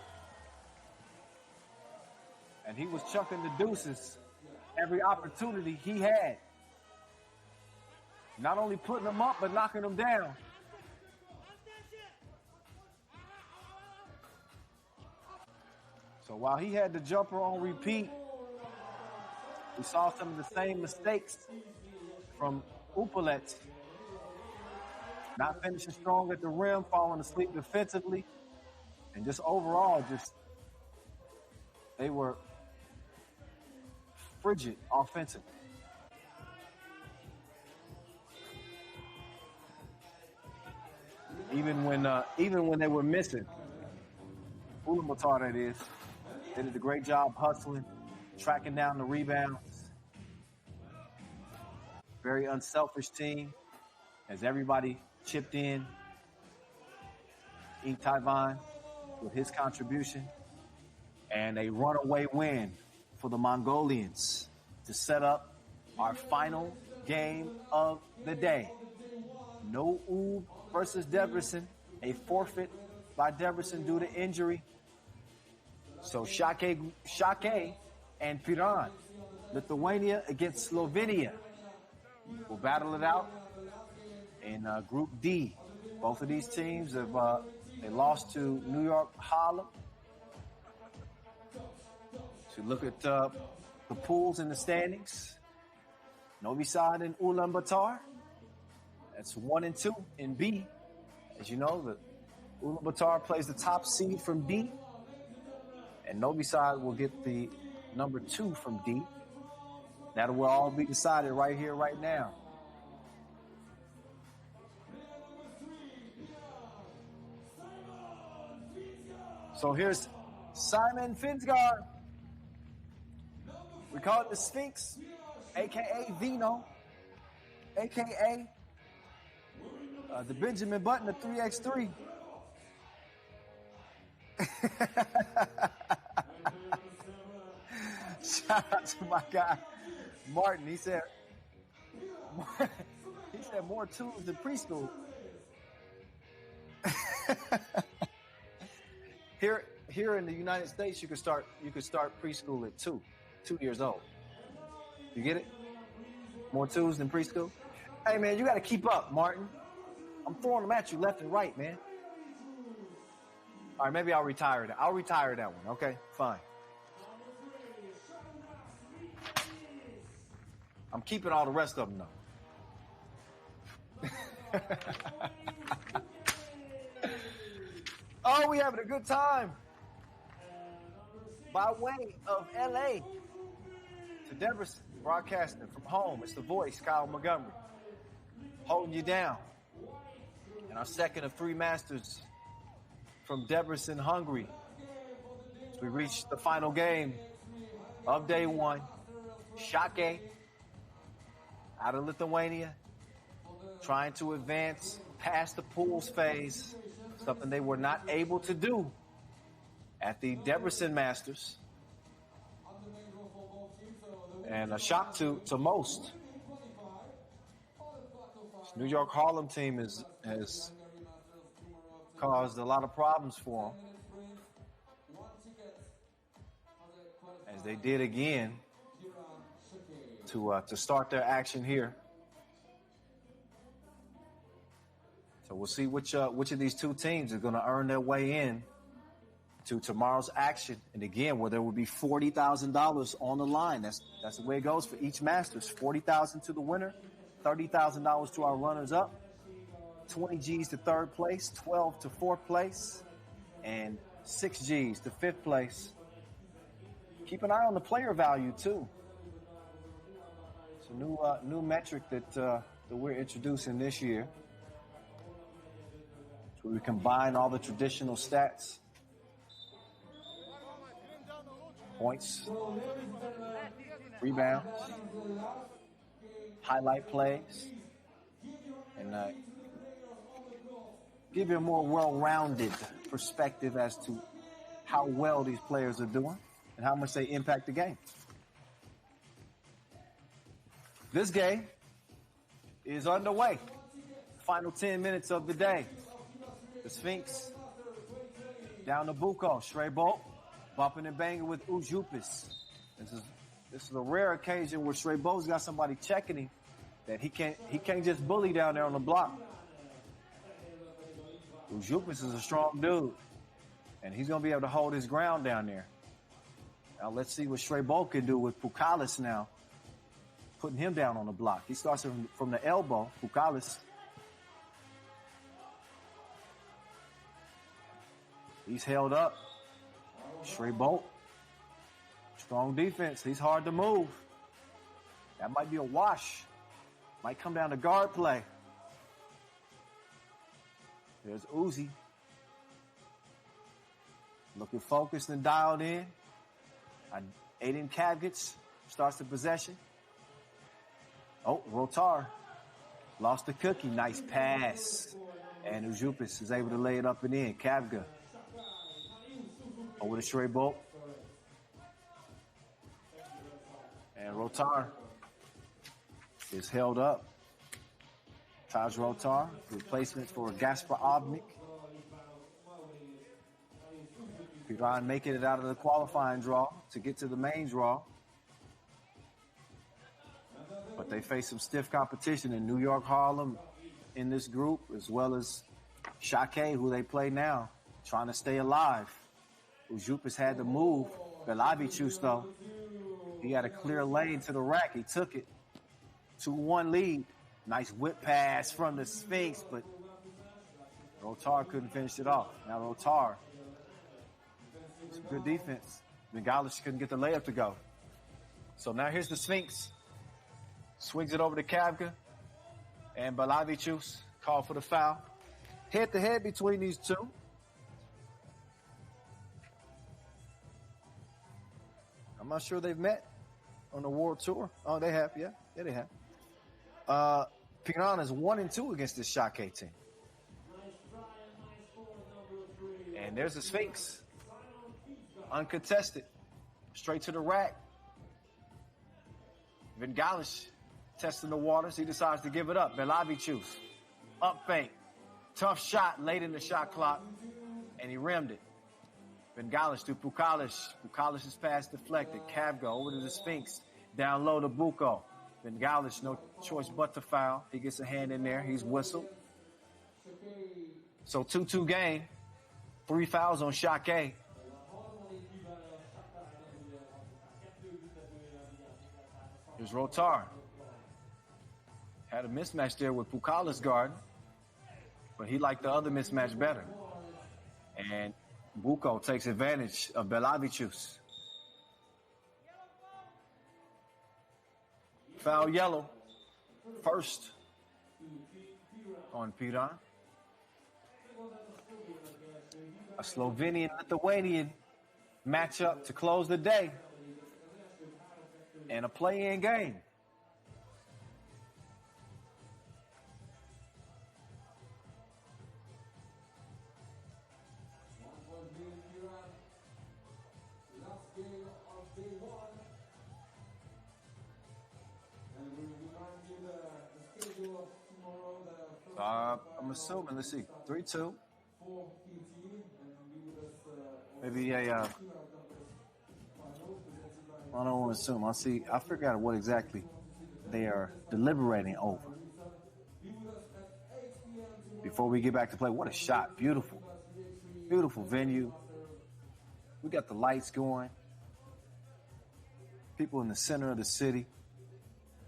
And he was chucking the deuces every opportunity he had. Not only putting them up, but knocking them down. So while he had the jumper on repeat, we saw some of the same mistakes from Humpolec. Not finishing strong at the rim, falling asleep defensively, and just overall, they were frigid offensively. Even when they were missing, Ulaanbaatar, that is, they did a great job hustling, tracking down the rebounds. Very unselfish team, as everybody chipped in. Taiwan with his contribution, and a runaway win for the Mongolians to set up our final game of the day. No Ub versus Debrecen, a forfeit by Debrecen due to injury. So Šakiai and Piran, Lithuania against Slovenia, will battle it out in Group D. Both of these teams have they lost to New York Harlem. So look at the pools and the standings. Novi Sad and Ulaanbaatar. That's 1 and 2 in B. As you know, the Ulaanbaatar plays the top seed from D, and Novi Sad will get the number 2 from D. That will all be decided right here, right now. So here's Simon Finsgaard. We call it the Sphinx, a.k.a. Vino, a.k.a. The Benjamin Button of 3x3. Shout out to my guy, Martin. He said more tools than preschool. Here in the United States, you could start preschool at 2 years old. You get it? More tools than preschool. Hey man, you got to keep up, Martin. I'm throwing them at you left and right, man. All right, maybe I'll retire that. I'll retire that one. Okay, fine. I'm keeping all the rest of them though. Oh, we having a good time. By way of LA to Debrecen, broadcasting from home. It's the voice, Kyle Montgomery, holding you down. And our second of 3 Masters from Debrecen, Hungary. As we reach the final game of day 1. Šakiai out of Lithuania, trying to advance past the pools phase, something they were not able to do at the Debrecen Masters. And a shock to most. This New York Harlem team has caused a lot of problems for them, as they did again to start their action here. So we'll see which of these 2 teams are going to earn their way in to tomorrow's action. And again, where there will be $40,000 on the line. That's the way it goes for each Masters. $40,000 to the winner, $30,000 to our runners-up, 20 G's to 3rd place, 12 to 4th place, and 6 G's to 5th place. Keep an eye on the player value too. It's a new metric that we're introducing this year. So we combine all the traditional stats Points, rebounds, highlight plays, and give you a more well-rounded perspective as to how well these players are doing and how much they impact the game. This game is underway. Final 10 minutes of the day. The Sphinx down to Buko. Stray Bolt bumping and banging with Ujupis. This is a rare occasion where Stray Bolt's got somebody checking him that he can't just bully down there on the block. Ujupis is a strong dude, and he's going to be able to hold his ground down there. Now let's see what Stray Bolt can do with Pukalis now, putting him down on the block. He starts from the elbow, Pukalis. He's held up. Stray Bolt, strong defense. He's hard to move. That might be a wash. Might come down to guard play. There's Uzi. Looking focused and dialed in. Aiden Kavgits starts the possession. Oh, Rotar lost the cookie. Nice pass. And Ujupis is able to lay it up and in. Kavga over to Stray Bolt. And Rotar is held up. Taj Rotar, replacement for Gaspar Obnik. Piran making it out of the qualifying draw to get to the main draw. But they face some stiff competition in New York Harlem in this group, as well as Šakiai, who they play now, trying to stay alive. Ujupis had to move. Belavicius, though, he had a clear lane to the rack. He took it. 2-1 lead. Nice whip pass from the Sphinx, but Rotar couldn't finish it off. Now Rotar, some good defense. Bengalish couldn't get the layup to go. So now here's the Sphinx. Swings it over to Kavga. And Belavicius called for the foul. Head-to-head between these two. I'm not sure they've met on the World Tour. Oh, they have, yeah. Yeah, they have. Piranha is 1-2 against this Šakiai team. And there's the Sphinx. Uncontested. Straight to the rack. Bengalish testing the waters. He decides to give it up. Belavicius. Up fake. Tough shot late in the shot clock. And he rimmed it. Bengalish to Pukalis. Pukalish's pass deflected. Kavga over to the Sphinx. Down low to Buko. Bengalish, no choice but to foul. He gets a hand in there. He's whistled. So 2-2 game. 3 fouls on Šakiai. Here's Rotar. Had a mismatch there with Pukalis guard, but he liked the other mismatch better. And Buko takes advantage of Belavicius. Foul yellow. First on Piran. A Slovenian-Lithuanian matchup to close the day. And a play-in game. I'm assuming, let's see, 3-2. Maybe I don't want to assume. I'll see. I forgot what exactly they are deliberating over. Before we get back to play, what a shot. Beautiful. Beautiful venue. We got the lights going. People in the center of the city.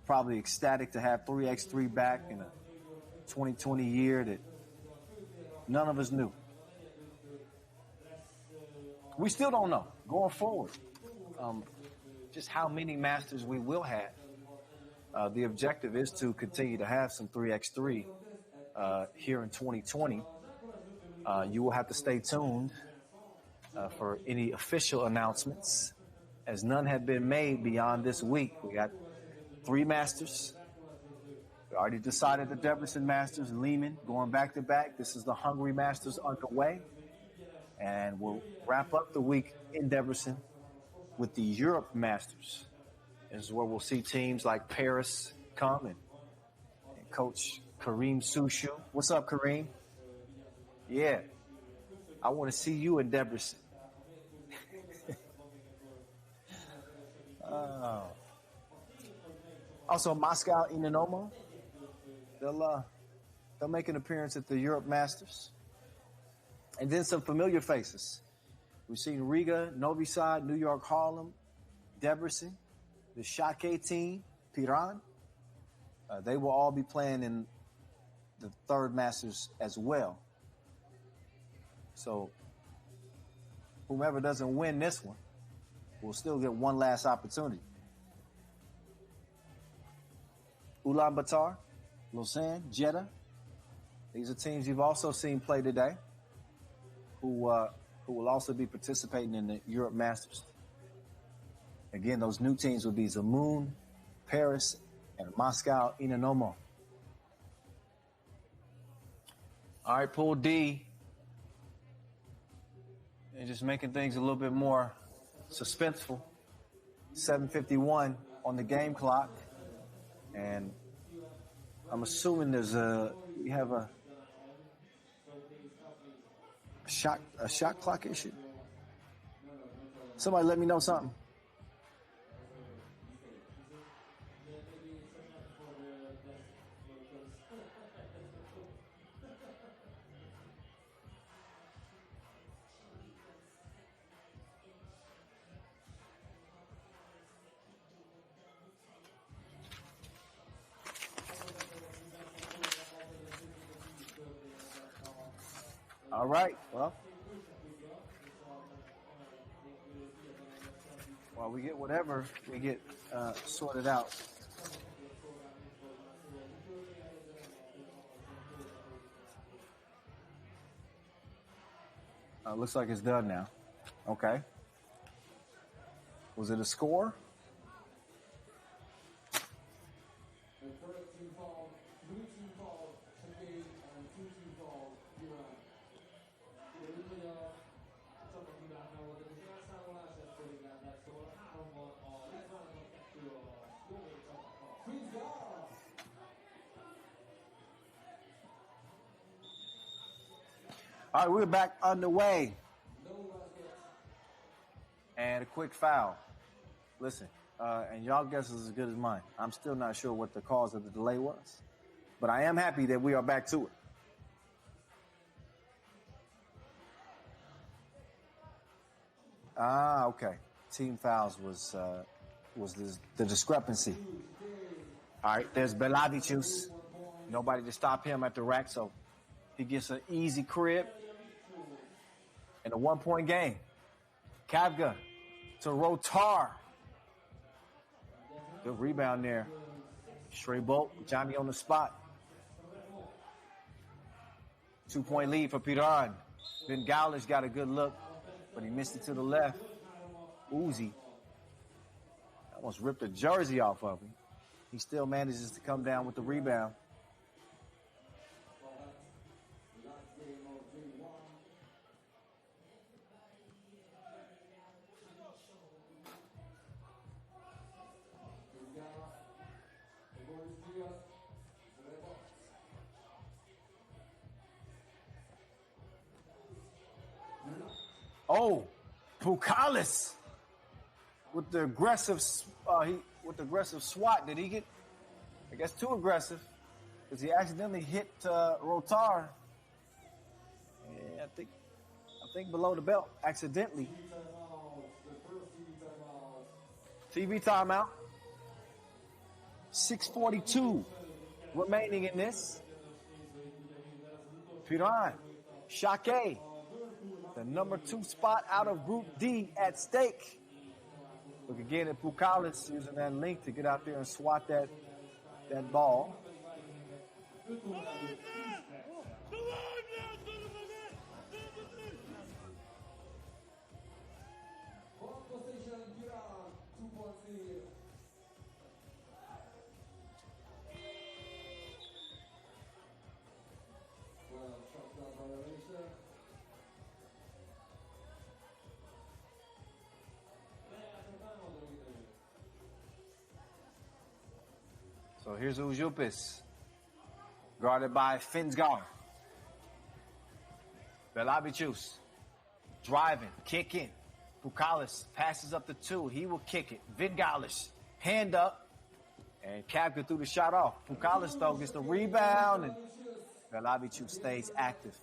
Probably ecstatic to have 3x3 back in a 2020 year that none of us knew. We still don't know going forward just how many Masters we will have. The objective is to continue to have some 3x3 here in 2020. You will have to stay tuned for any official announcements as none have been made beyond this week. We got 3 Masters. We already decided the Debrecen Masters, Liman going back-to-back. This is the Hungary Masters underway. And we'll wrap up the week in Debrecen with the Europe Masters. This is where we'll see teams like Paris come and Coach Kareem Sushu. What's up, Kareem? Yeah, I want to see you in Debrecen. Also, Moscow, Inanomo. They'll make an appearance at the Europe Masters. And then some familiar faces. We've seen Riga, Novi Sad, New York, Harlem, Debrecen, the Šakiai team, Piran. They will all be playing in the 3rd Masters as well. So whomever doesn't win this one will still get one last opportunity. Ulaanbaatar, Lausanne, Jeddah. These are teams you've also seen play today who will also be participating in the Europe Masters. Again, those new teams will be Zamoun, Paris, and Moscow, Inanomo. All right, Pool D. And just making things a little bit more suspenseful. 7:51 on the game clock. And I'm assuming we have a shot clock issue. Somebody let me know something. All right, well, while we get whatever we get sorted out. Looks like it's done now. Okay. Was it a score? All right, we're back underway. And a quick foul. Listen, and y'all guess is as good as mine. I'm still not sure what the cause of the delay was, but I am happy that we are back to it. Okay. Team fouls was the discrepancy. All right, there's Belavicius. Nobody to stop him at the rack, so he gets an easy crib in a 1-point game. Kavga to Rotar. Good rebound there. Straight bolt, Johnny on the spot. 2-point lead for Piran. Ben Gaulish got a good look, but he missed it to the left. Uzi almost ripped the jersey off of him. He still manages to come down with the rebound. Oh, Pukalis with the aggressive swat. Did he get, I guess, too aggressive because he accidentally hit Rotar. Yeah, I think below the belt accidentally. TV timeout. 6:42 remaining in this. Piran, Šakiai, the number 2 spot out of Group D at stake. Look again at Pukalis using that link to get out there and swat that ball. So here's Ujupis, guarded by Finsgar. Belabicius, driving, kicking. Pukalis passes up the 2. He will kick it. Vingalis, hand up. And Kavka threw the shot off. Pukalis, though, gets the rebound. And Belabicius stays active.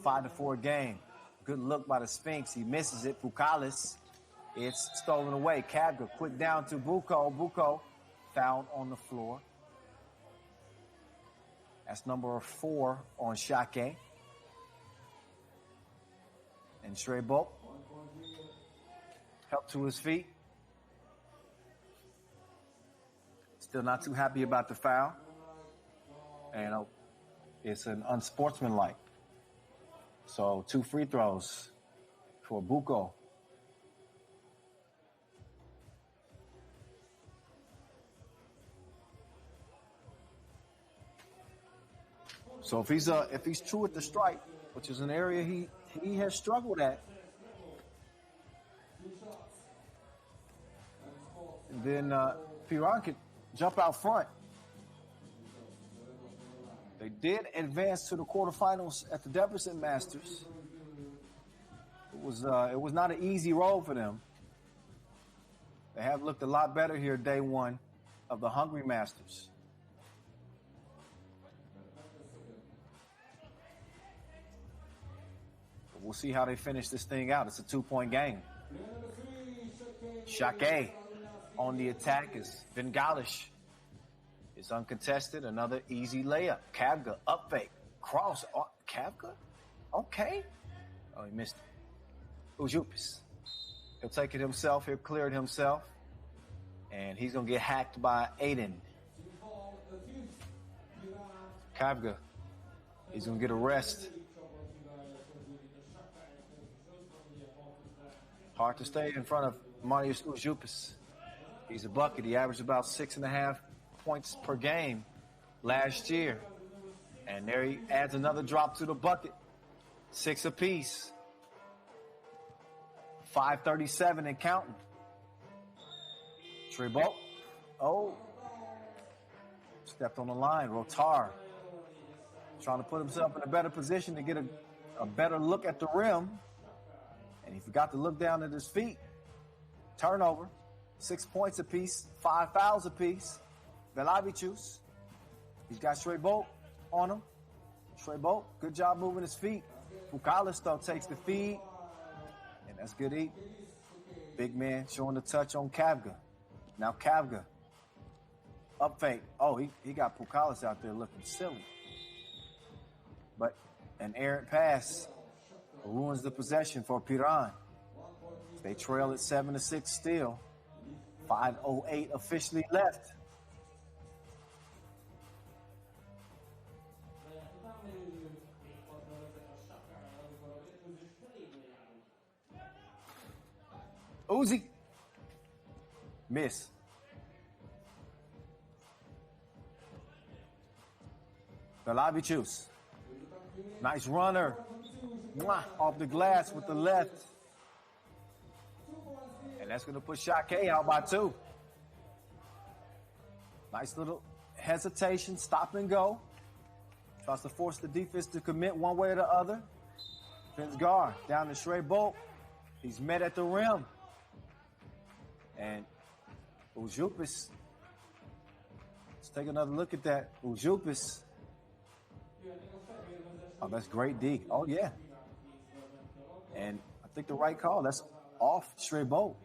5-4 game. Good look by the Sphinx. He misses it. Pukalis, it's stolen away. Kavka, quick down to Buko. Buko, fouled on the floor. That's number 4 on Šakiai. And Trebo helped to his feet. Still not too happy about the foul. And it's an unsportsmanlike. So 2 free throws for Buko. So if he's true at the stripe, which is an area he has struggled at, then Piran could jump out front. They did advance to the quarterfinals at the Debrecen Masters. It was not an easy road for them. They have looked a lot better here day 1 of the Hungary Masters. We'll see how they finish this thing out. It's a 2-point game. Šakiai on the attack is Vingalish. It's uncontested. Another easy layup. Kavka, up fake. Cross. Oh, Kavka? Okay. Oh, he missed it. Ujupis. He'll take it himself. He'll clear it himself. And he's going to get hacked by Aiden. Kavka. He's going to get a rest. Hard to stay in front of Marius Ujupis. He's a bucket. He averaged about 6.5 points per game last year. And there he adds another drop to the bucket. 6 apiece. 5:37 and counting. Trebo. Oh. Stepped on the line. Rotar. Trying to put himself in a better position to get a better look at the rim. And he forgot to look down at his feet. Turnover. 6 points apiece. 5 fouls apiece. Belabicius. He's got Trebo on him. Trebo, good job moving his feet. Pukalis, though, takes the feed. And that's good eat. Big man showing the touch on Kavka. Now Kavka. Up fake. Oh, he got Pukalis out there looking silly. But an errant pass ruins the possession for Piran. They trail at 7-6 still. 5:08 officially left. Uzi. Miss. Belabicius. Nice runner. Mwah, off the glass with the left. And that's going to put Šakiai out by 2. Nice little hesitation, stop and go. Tries to force the defense to commit one way or the other. Finsgar down to Trebo. He's met at the rim. And Ujupis. Let's take another look at that. Ujupis. Oh, that's great D. Oh, yeah. And I think the right call. That's off Trebo.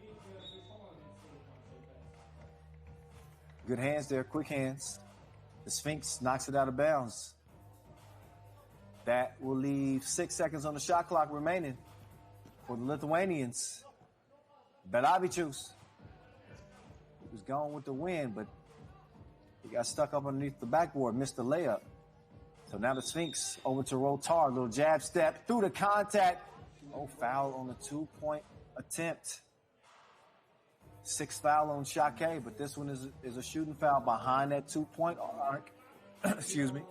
Good hands there, quick hands. The Sphinx knocks it out of bounds. That will leave 6 seconds on the shot clock remaining for the Lithuanians. Belabicius. He was gone with the wind, but he got stuck up underneath the backboard, missed the layup. So now the Sphinx over to Rotar. Little jab step through the contact. Oh, foul on the 2-point attempt. 6th foul on Šakiai, but this one is a shooting foul behind that 2-point arc. Excuse me.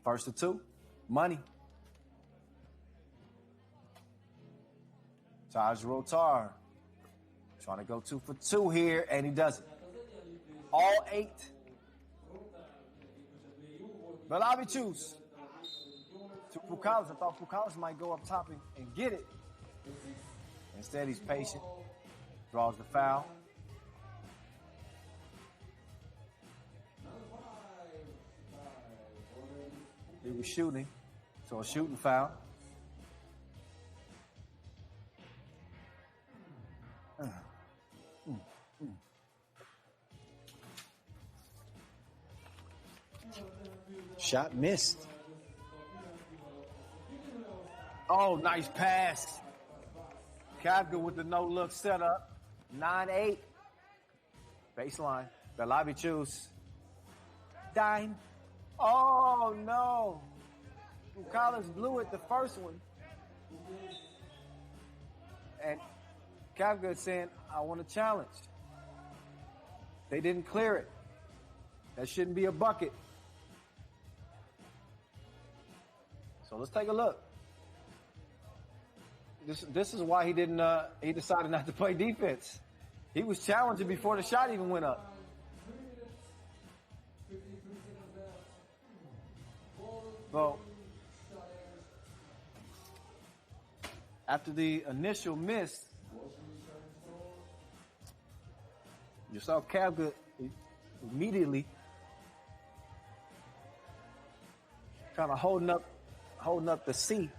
First to two, money. Taj Rotar trying to go 2 for 2 here, and he does it. All 8. Velavicius to Pukalis. I thought Pukalis might go up top and get it. Instead, he's patient. Draws the foul. He was shooting, so a shooting foul. Shot missed. Oh, nice pass. Kavga with the no-look setup. 9-8. Baseline. Velavicius. Dime. Oh, no. Collins blew it the first one. And Kavga is saying, I want a challenge. They didn't clear it. That shouldn't be a bucket. So let's take a look. This is why he decided not to play defense. He was challenging before the shot even went up. Well, after the initial miss, you saw Kavga immediately kind of holding up the C.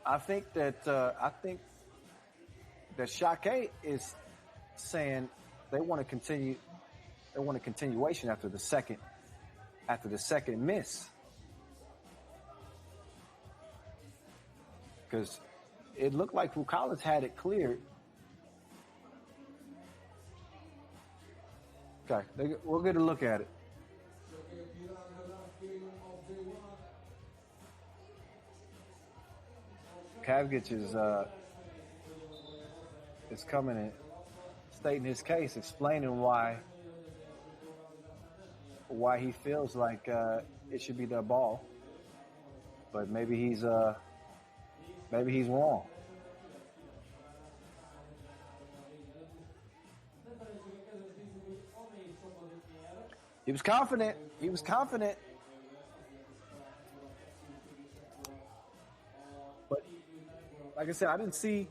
I think that Šakiai is saying they want to continue. They want a continuation after the second miss, because it looked like Pukalis had it cleared. Okay, we'll get a look at it. Kavgic is coming and stating his case, explaining why he feels like it should be their ball, but maybe he's wrong. He was confident. But like I said, I didn't see.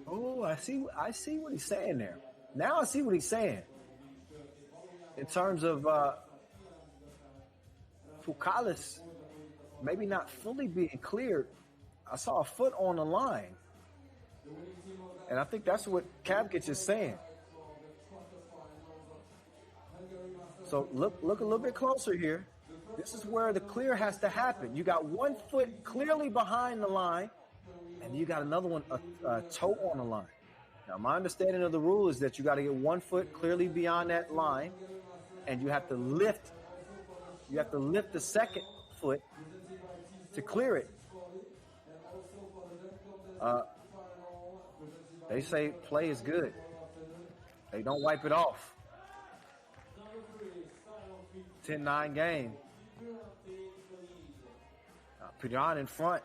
Oh, I see what he's saying there. Now I see what he's saying. In terms of Pukalis maybe not fully being cleared, I saw a foot on the line. And I think that's what Kavgic is saying. So look a little bit closer here. This is where the clear has to happen. You got 1 foot clearly behind the line, and you got another one, a toe on the line. Now, my understanding of the rule is that you got to get 1 foot clearly beyond that line, and you have to lift the second foot to clear it. They say play is good. They don't wipe it off. 10-9 game. Piran in front.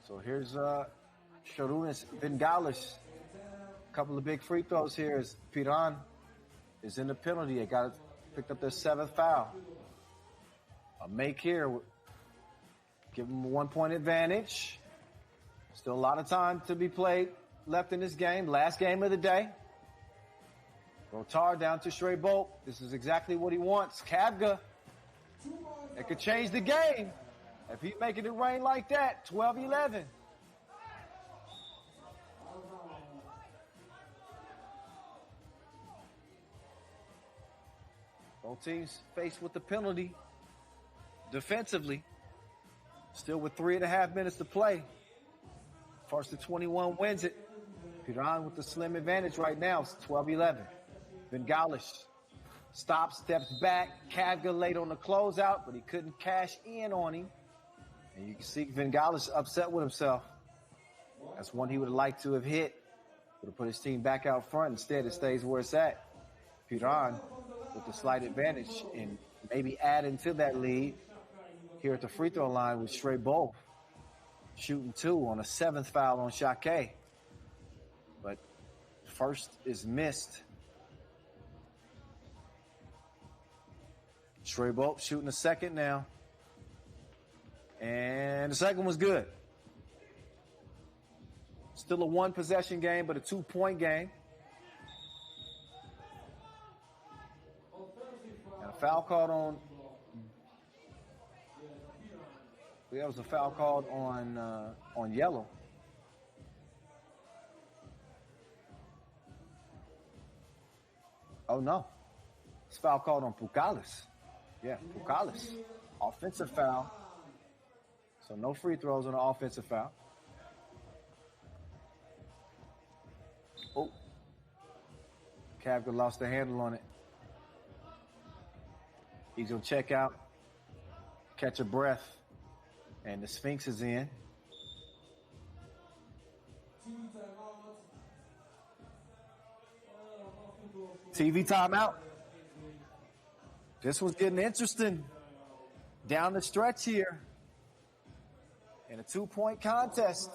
So here's Sharunas Vingalis. A couple of big free throws here as Piran is in the penalty. They picked up their 7th foul. A make here. Give them a 1-point advantage. Still a lot of time to be played left in this game. Last game of the day. Rotar down to Shrey Bolt. This is exactly what he wants. Kavga. It could change the game. If he's making it rain like that, 12-11. Both teams faced with the penalty defensively. Still with 3.5 minutes to play. First to 21 wins it. Piran with the slim advantage right now. It's 12-11. Vingalis Stops, steps back. Kavga late on the closeout, but he couldn't cash in on him. And you can see Vingalis upset with himself. That's one he would have liked to have hit. Would have put his team back out front. Instead, it stays where it's at. Piran with the slight advantage and maybe adding to that lead here at the free throw line with Shrey Bolt shooting 2 on a 7th foul on Šakiai. But first is missed. Shrey Bolt shooting a second now. And the second was good. Still a 1-possession game, but a 2-point game. And a foul called on. There was a foul called on yellow. Oh no, it's foul called on Pucalis. Yeah, Pucalis, offensive foul. So no free throws on the offensive foul. Oh, Kavga lost the handle on it. He's gonna check out, catch a breath, and the Sphinx is in. TV timeout. This was getting interesting down the stretch here. In a 2-point contest,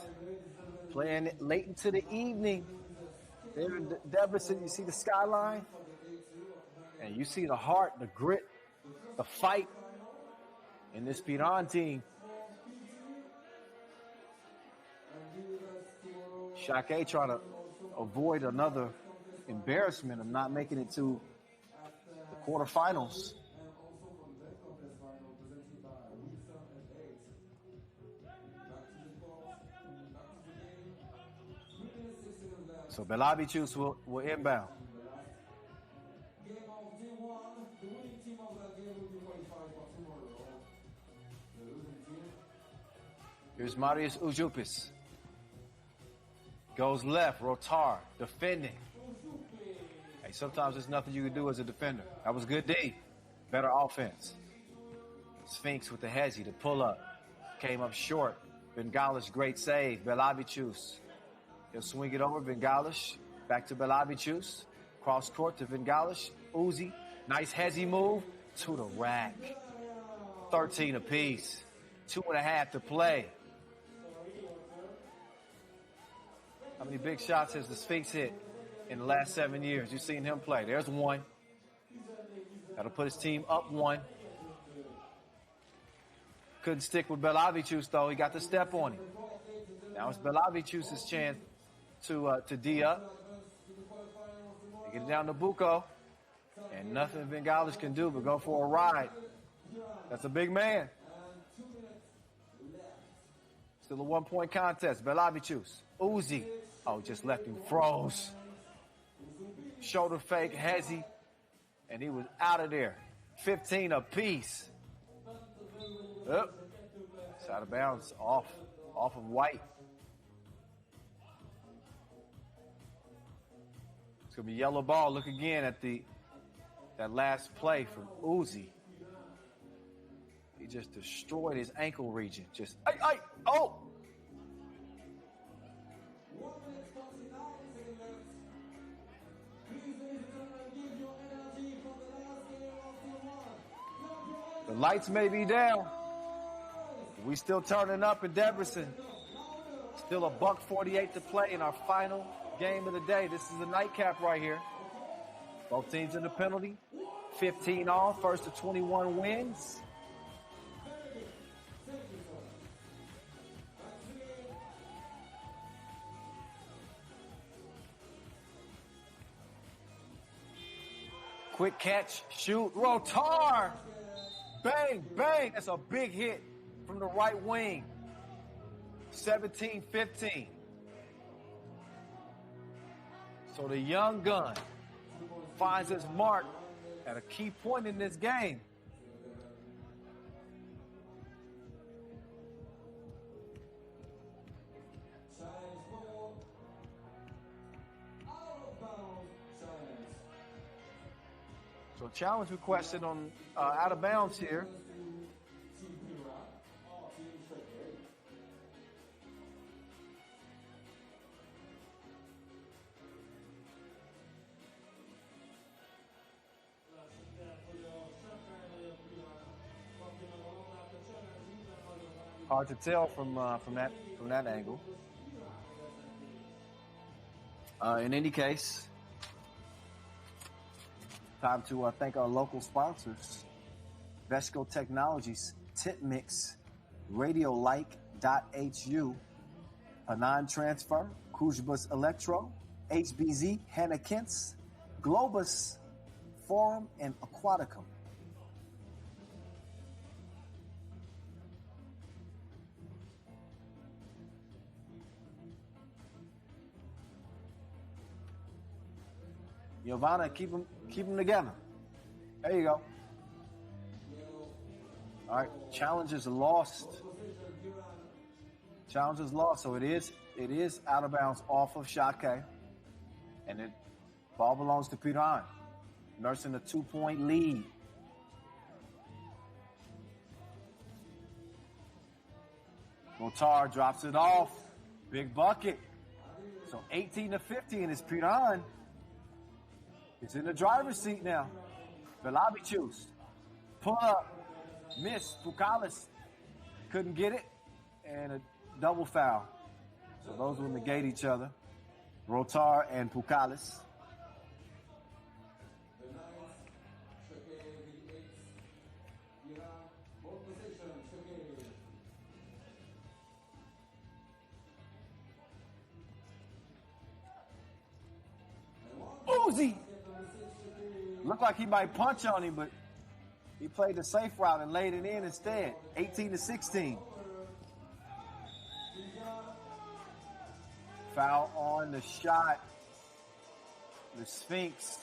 playing late into the evening. There in Debrecen, you see the skyline, and you see the heart, the grit, the fight in this Piran team. Šakiai trying to avoid another embarrassment of not making it to the quarterfinals. So Belabicius will inbound. Here's Marius Ujupis. Goes left, Rotar, defending. Hey, sometimes there's nothing you can do as a defender. That was good D. Better offense. Sphinx with the hezzy, the pull up. Came up short. Vingalis, great save. Belabicius. He'll swing it over. Vingalis. Back to Belabicius. Cross court to Vingalis. Uzi. Nice hezzy move. To the rack. 13 apiece. 2.5 to play. How many big shots has the Sphinx hit in the last 7 years? You've seen him play. There's one. That'll put his team up 1. Couldn't stick with Belabicius, though. He got the step on him. Now it's Belabicius' chance to D up. They get it down to Buko. And nothing Vingalis can do but go for a ride. That's a big man. Still a 1-point contest. Belabicius. Uzi. Oh, just left him froze. Shoulder fake, hezzy. And he was out of there. 15 apiece. Oh. It's out of bounds. Off of White. It's going to be yellow ball. Look again at that last play from Uzi. He just destroyed his ankle region. Just, oh! The lights may be down. We still turning up in Debrecen. Still a $1:48 to play in our final game of the day. This is a nightcap right here. Both teams in the penalty. 15 off. First to 21 wins. Quick catch, shoot, Rotar. Bang, bang. That's a big hit from the right wing. 17-15. So the young gun finds his mark at a key point in this game. So So challenge requested on out of bounds here. Hard to tell from that angle. In any case, time to thank our local sponsors: Vesco Technologies, Tip Mix, Radiolike.hu, Piran Transfer, Kujbus Electro, HBZ, Hannah-Kentz, Globus, Forum, and Aquaticum. Giovanna, keep them together. There you go. All right, challenge is lost. Challenge is lost, so it is out of bounds off of Šakiai, and the ball belongs to Piran, nursing a 2-point lead. Motar drops it off. Big bucket. So 18-15 is Piran. It's in the driver's seat now. Velabicius. Pull up. Miss. Pukalis. Couldn't get it. And a double foul. So those will negate each other. Rotar and Pukalis. Uzi! Looked like he might punch on him, but he played the safe route and laid it in instead. 18-16. Foul on the shot. The Sphinx.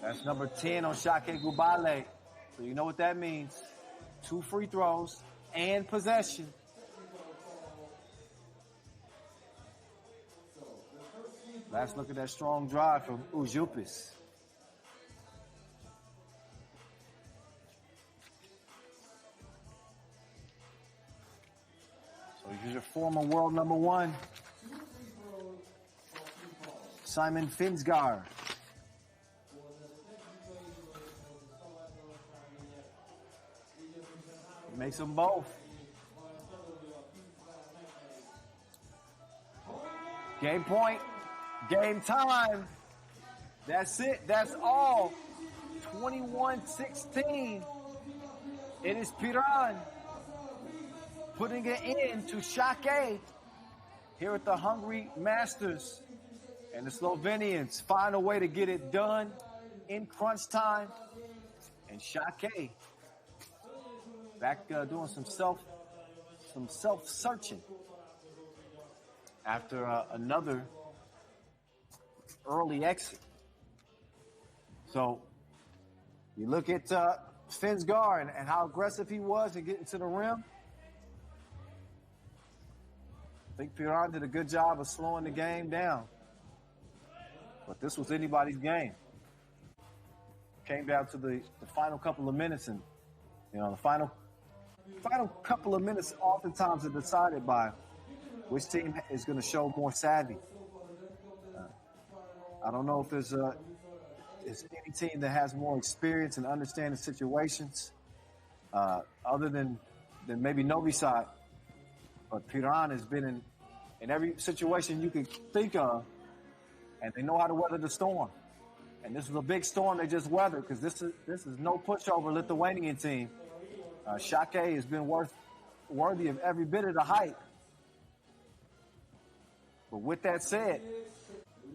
That's number 10 on Šakiai Gubale. So you know what that means. 2 free throws and possession. Last look at that strong drive from Ujupis. So here's your former world number 1, Simon Finsgaard. He makes them both. Game point. Game time. That's it. That's all. 21-16. It is Piran putting an end to Šakiai here at the Hungary Masters. And the Slovenians find a way to get it done in crunch time. And Šakiai back doing some self-searching after another early exit. So you look at Finsgaard and how aggressive he was in getting to the rim. I think Piran did a good job of slowing the game down. But this was anybody's game. Came down to the final couple of minutes, and the final couple of minutes oftentimes are decided by which team is going to show more savvy. I don't know if there's any team that has more experience in understanding situations other than maybe Novi Sad. But Piran has been in every situation you could think of, and they know how to weather the storm. And this was a big storm they just weathered, because this is no pushover Lithuanian team. Šakiai has been worthy of every bit of the hype. But with that said,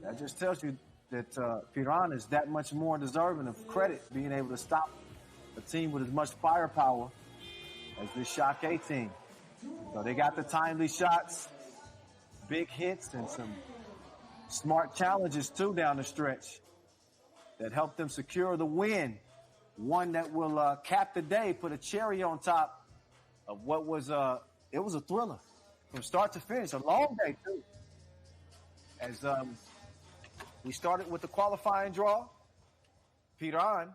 that just tells you that Piran is that much more deserving of credit, being able to stop a team with as much firepower as this Šakiai team. So they got the timely shots, big hits, and some smart challenges too down the stretch that helped them secure the win. One that will cap the day, put a cherry on top of what was it was a thriller from start to finish, a long day too. As we started with the qualifying draw, Piran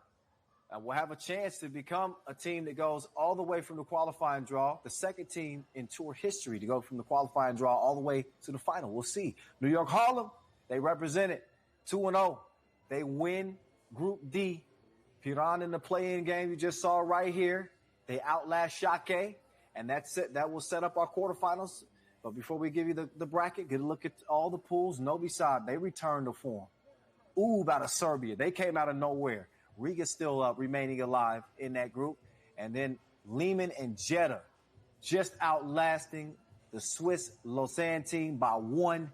will have a chance to become a team that goes all the way from the qualifying draw, the second team in tour history to go from the qualifying draw all the way to the final. We'll see. New York Harlem, they represent it 2-0. They win Group D. Piran in the play-in game you just saw right here. They outlast Šakiai, and that's it. That will set up our quarterfinals. But before we give you the bracket, get a look at all the pools. Novi Sad, they returned to form. Out of Serbia. They came out of nowhere. Riga still remaining alive in that group. And then Liman and Jeddah just outlasting the Swiss Lausanne team by 1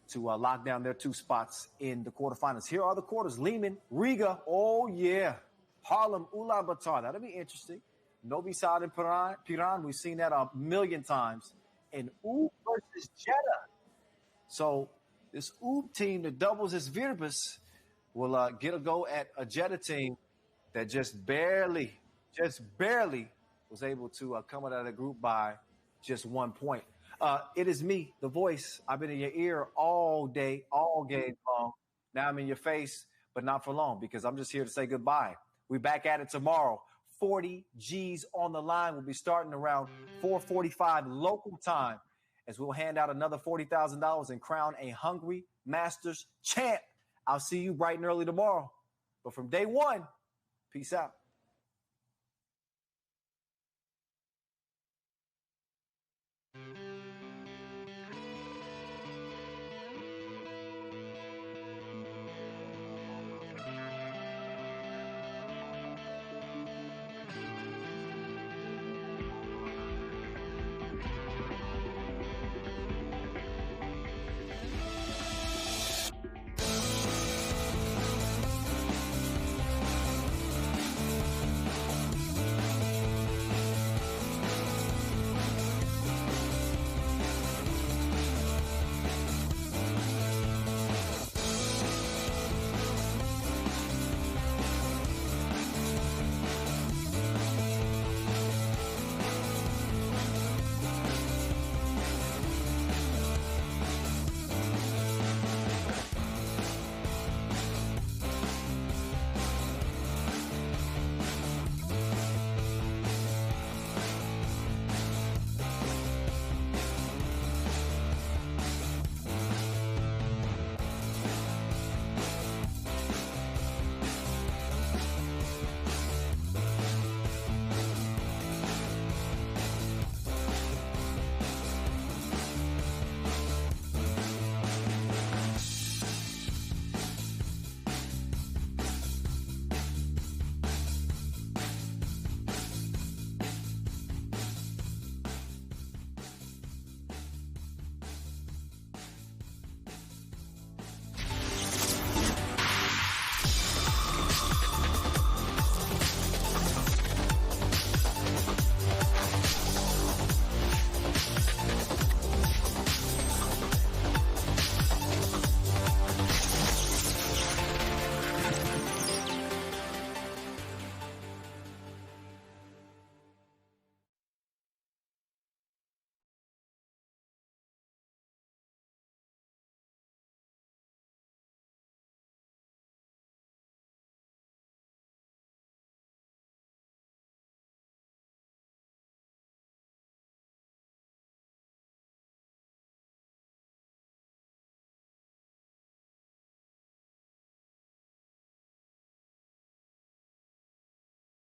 to lock down their 2 spots in the quarterfinals. Here are the quarters. Liman, Riga, oh yeah. Harlem, Ulaanbaatar, that'll be interesting. Novi Sad and Piran, we've seen that a million times. And versus Jeddah. So this team that doubles as Virbis will get a go at a Jeddah team that just barely was able to come out of the group by just 1 point. It is me, the voice. I've been in your ear all day, all game long. Now I'm in your face, but not for long because I'm just here to say goodbye. We're back at it tomorrow. 40 G's on the line. We'll be starting around 4:45 local time as we'll hand out another $40,000 and crown a Hungary Masters champ. I'll see you bright and early tomorrow. But from day one, peace out.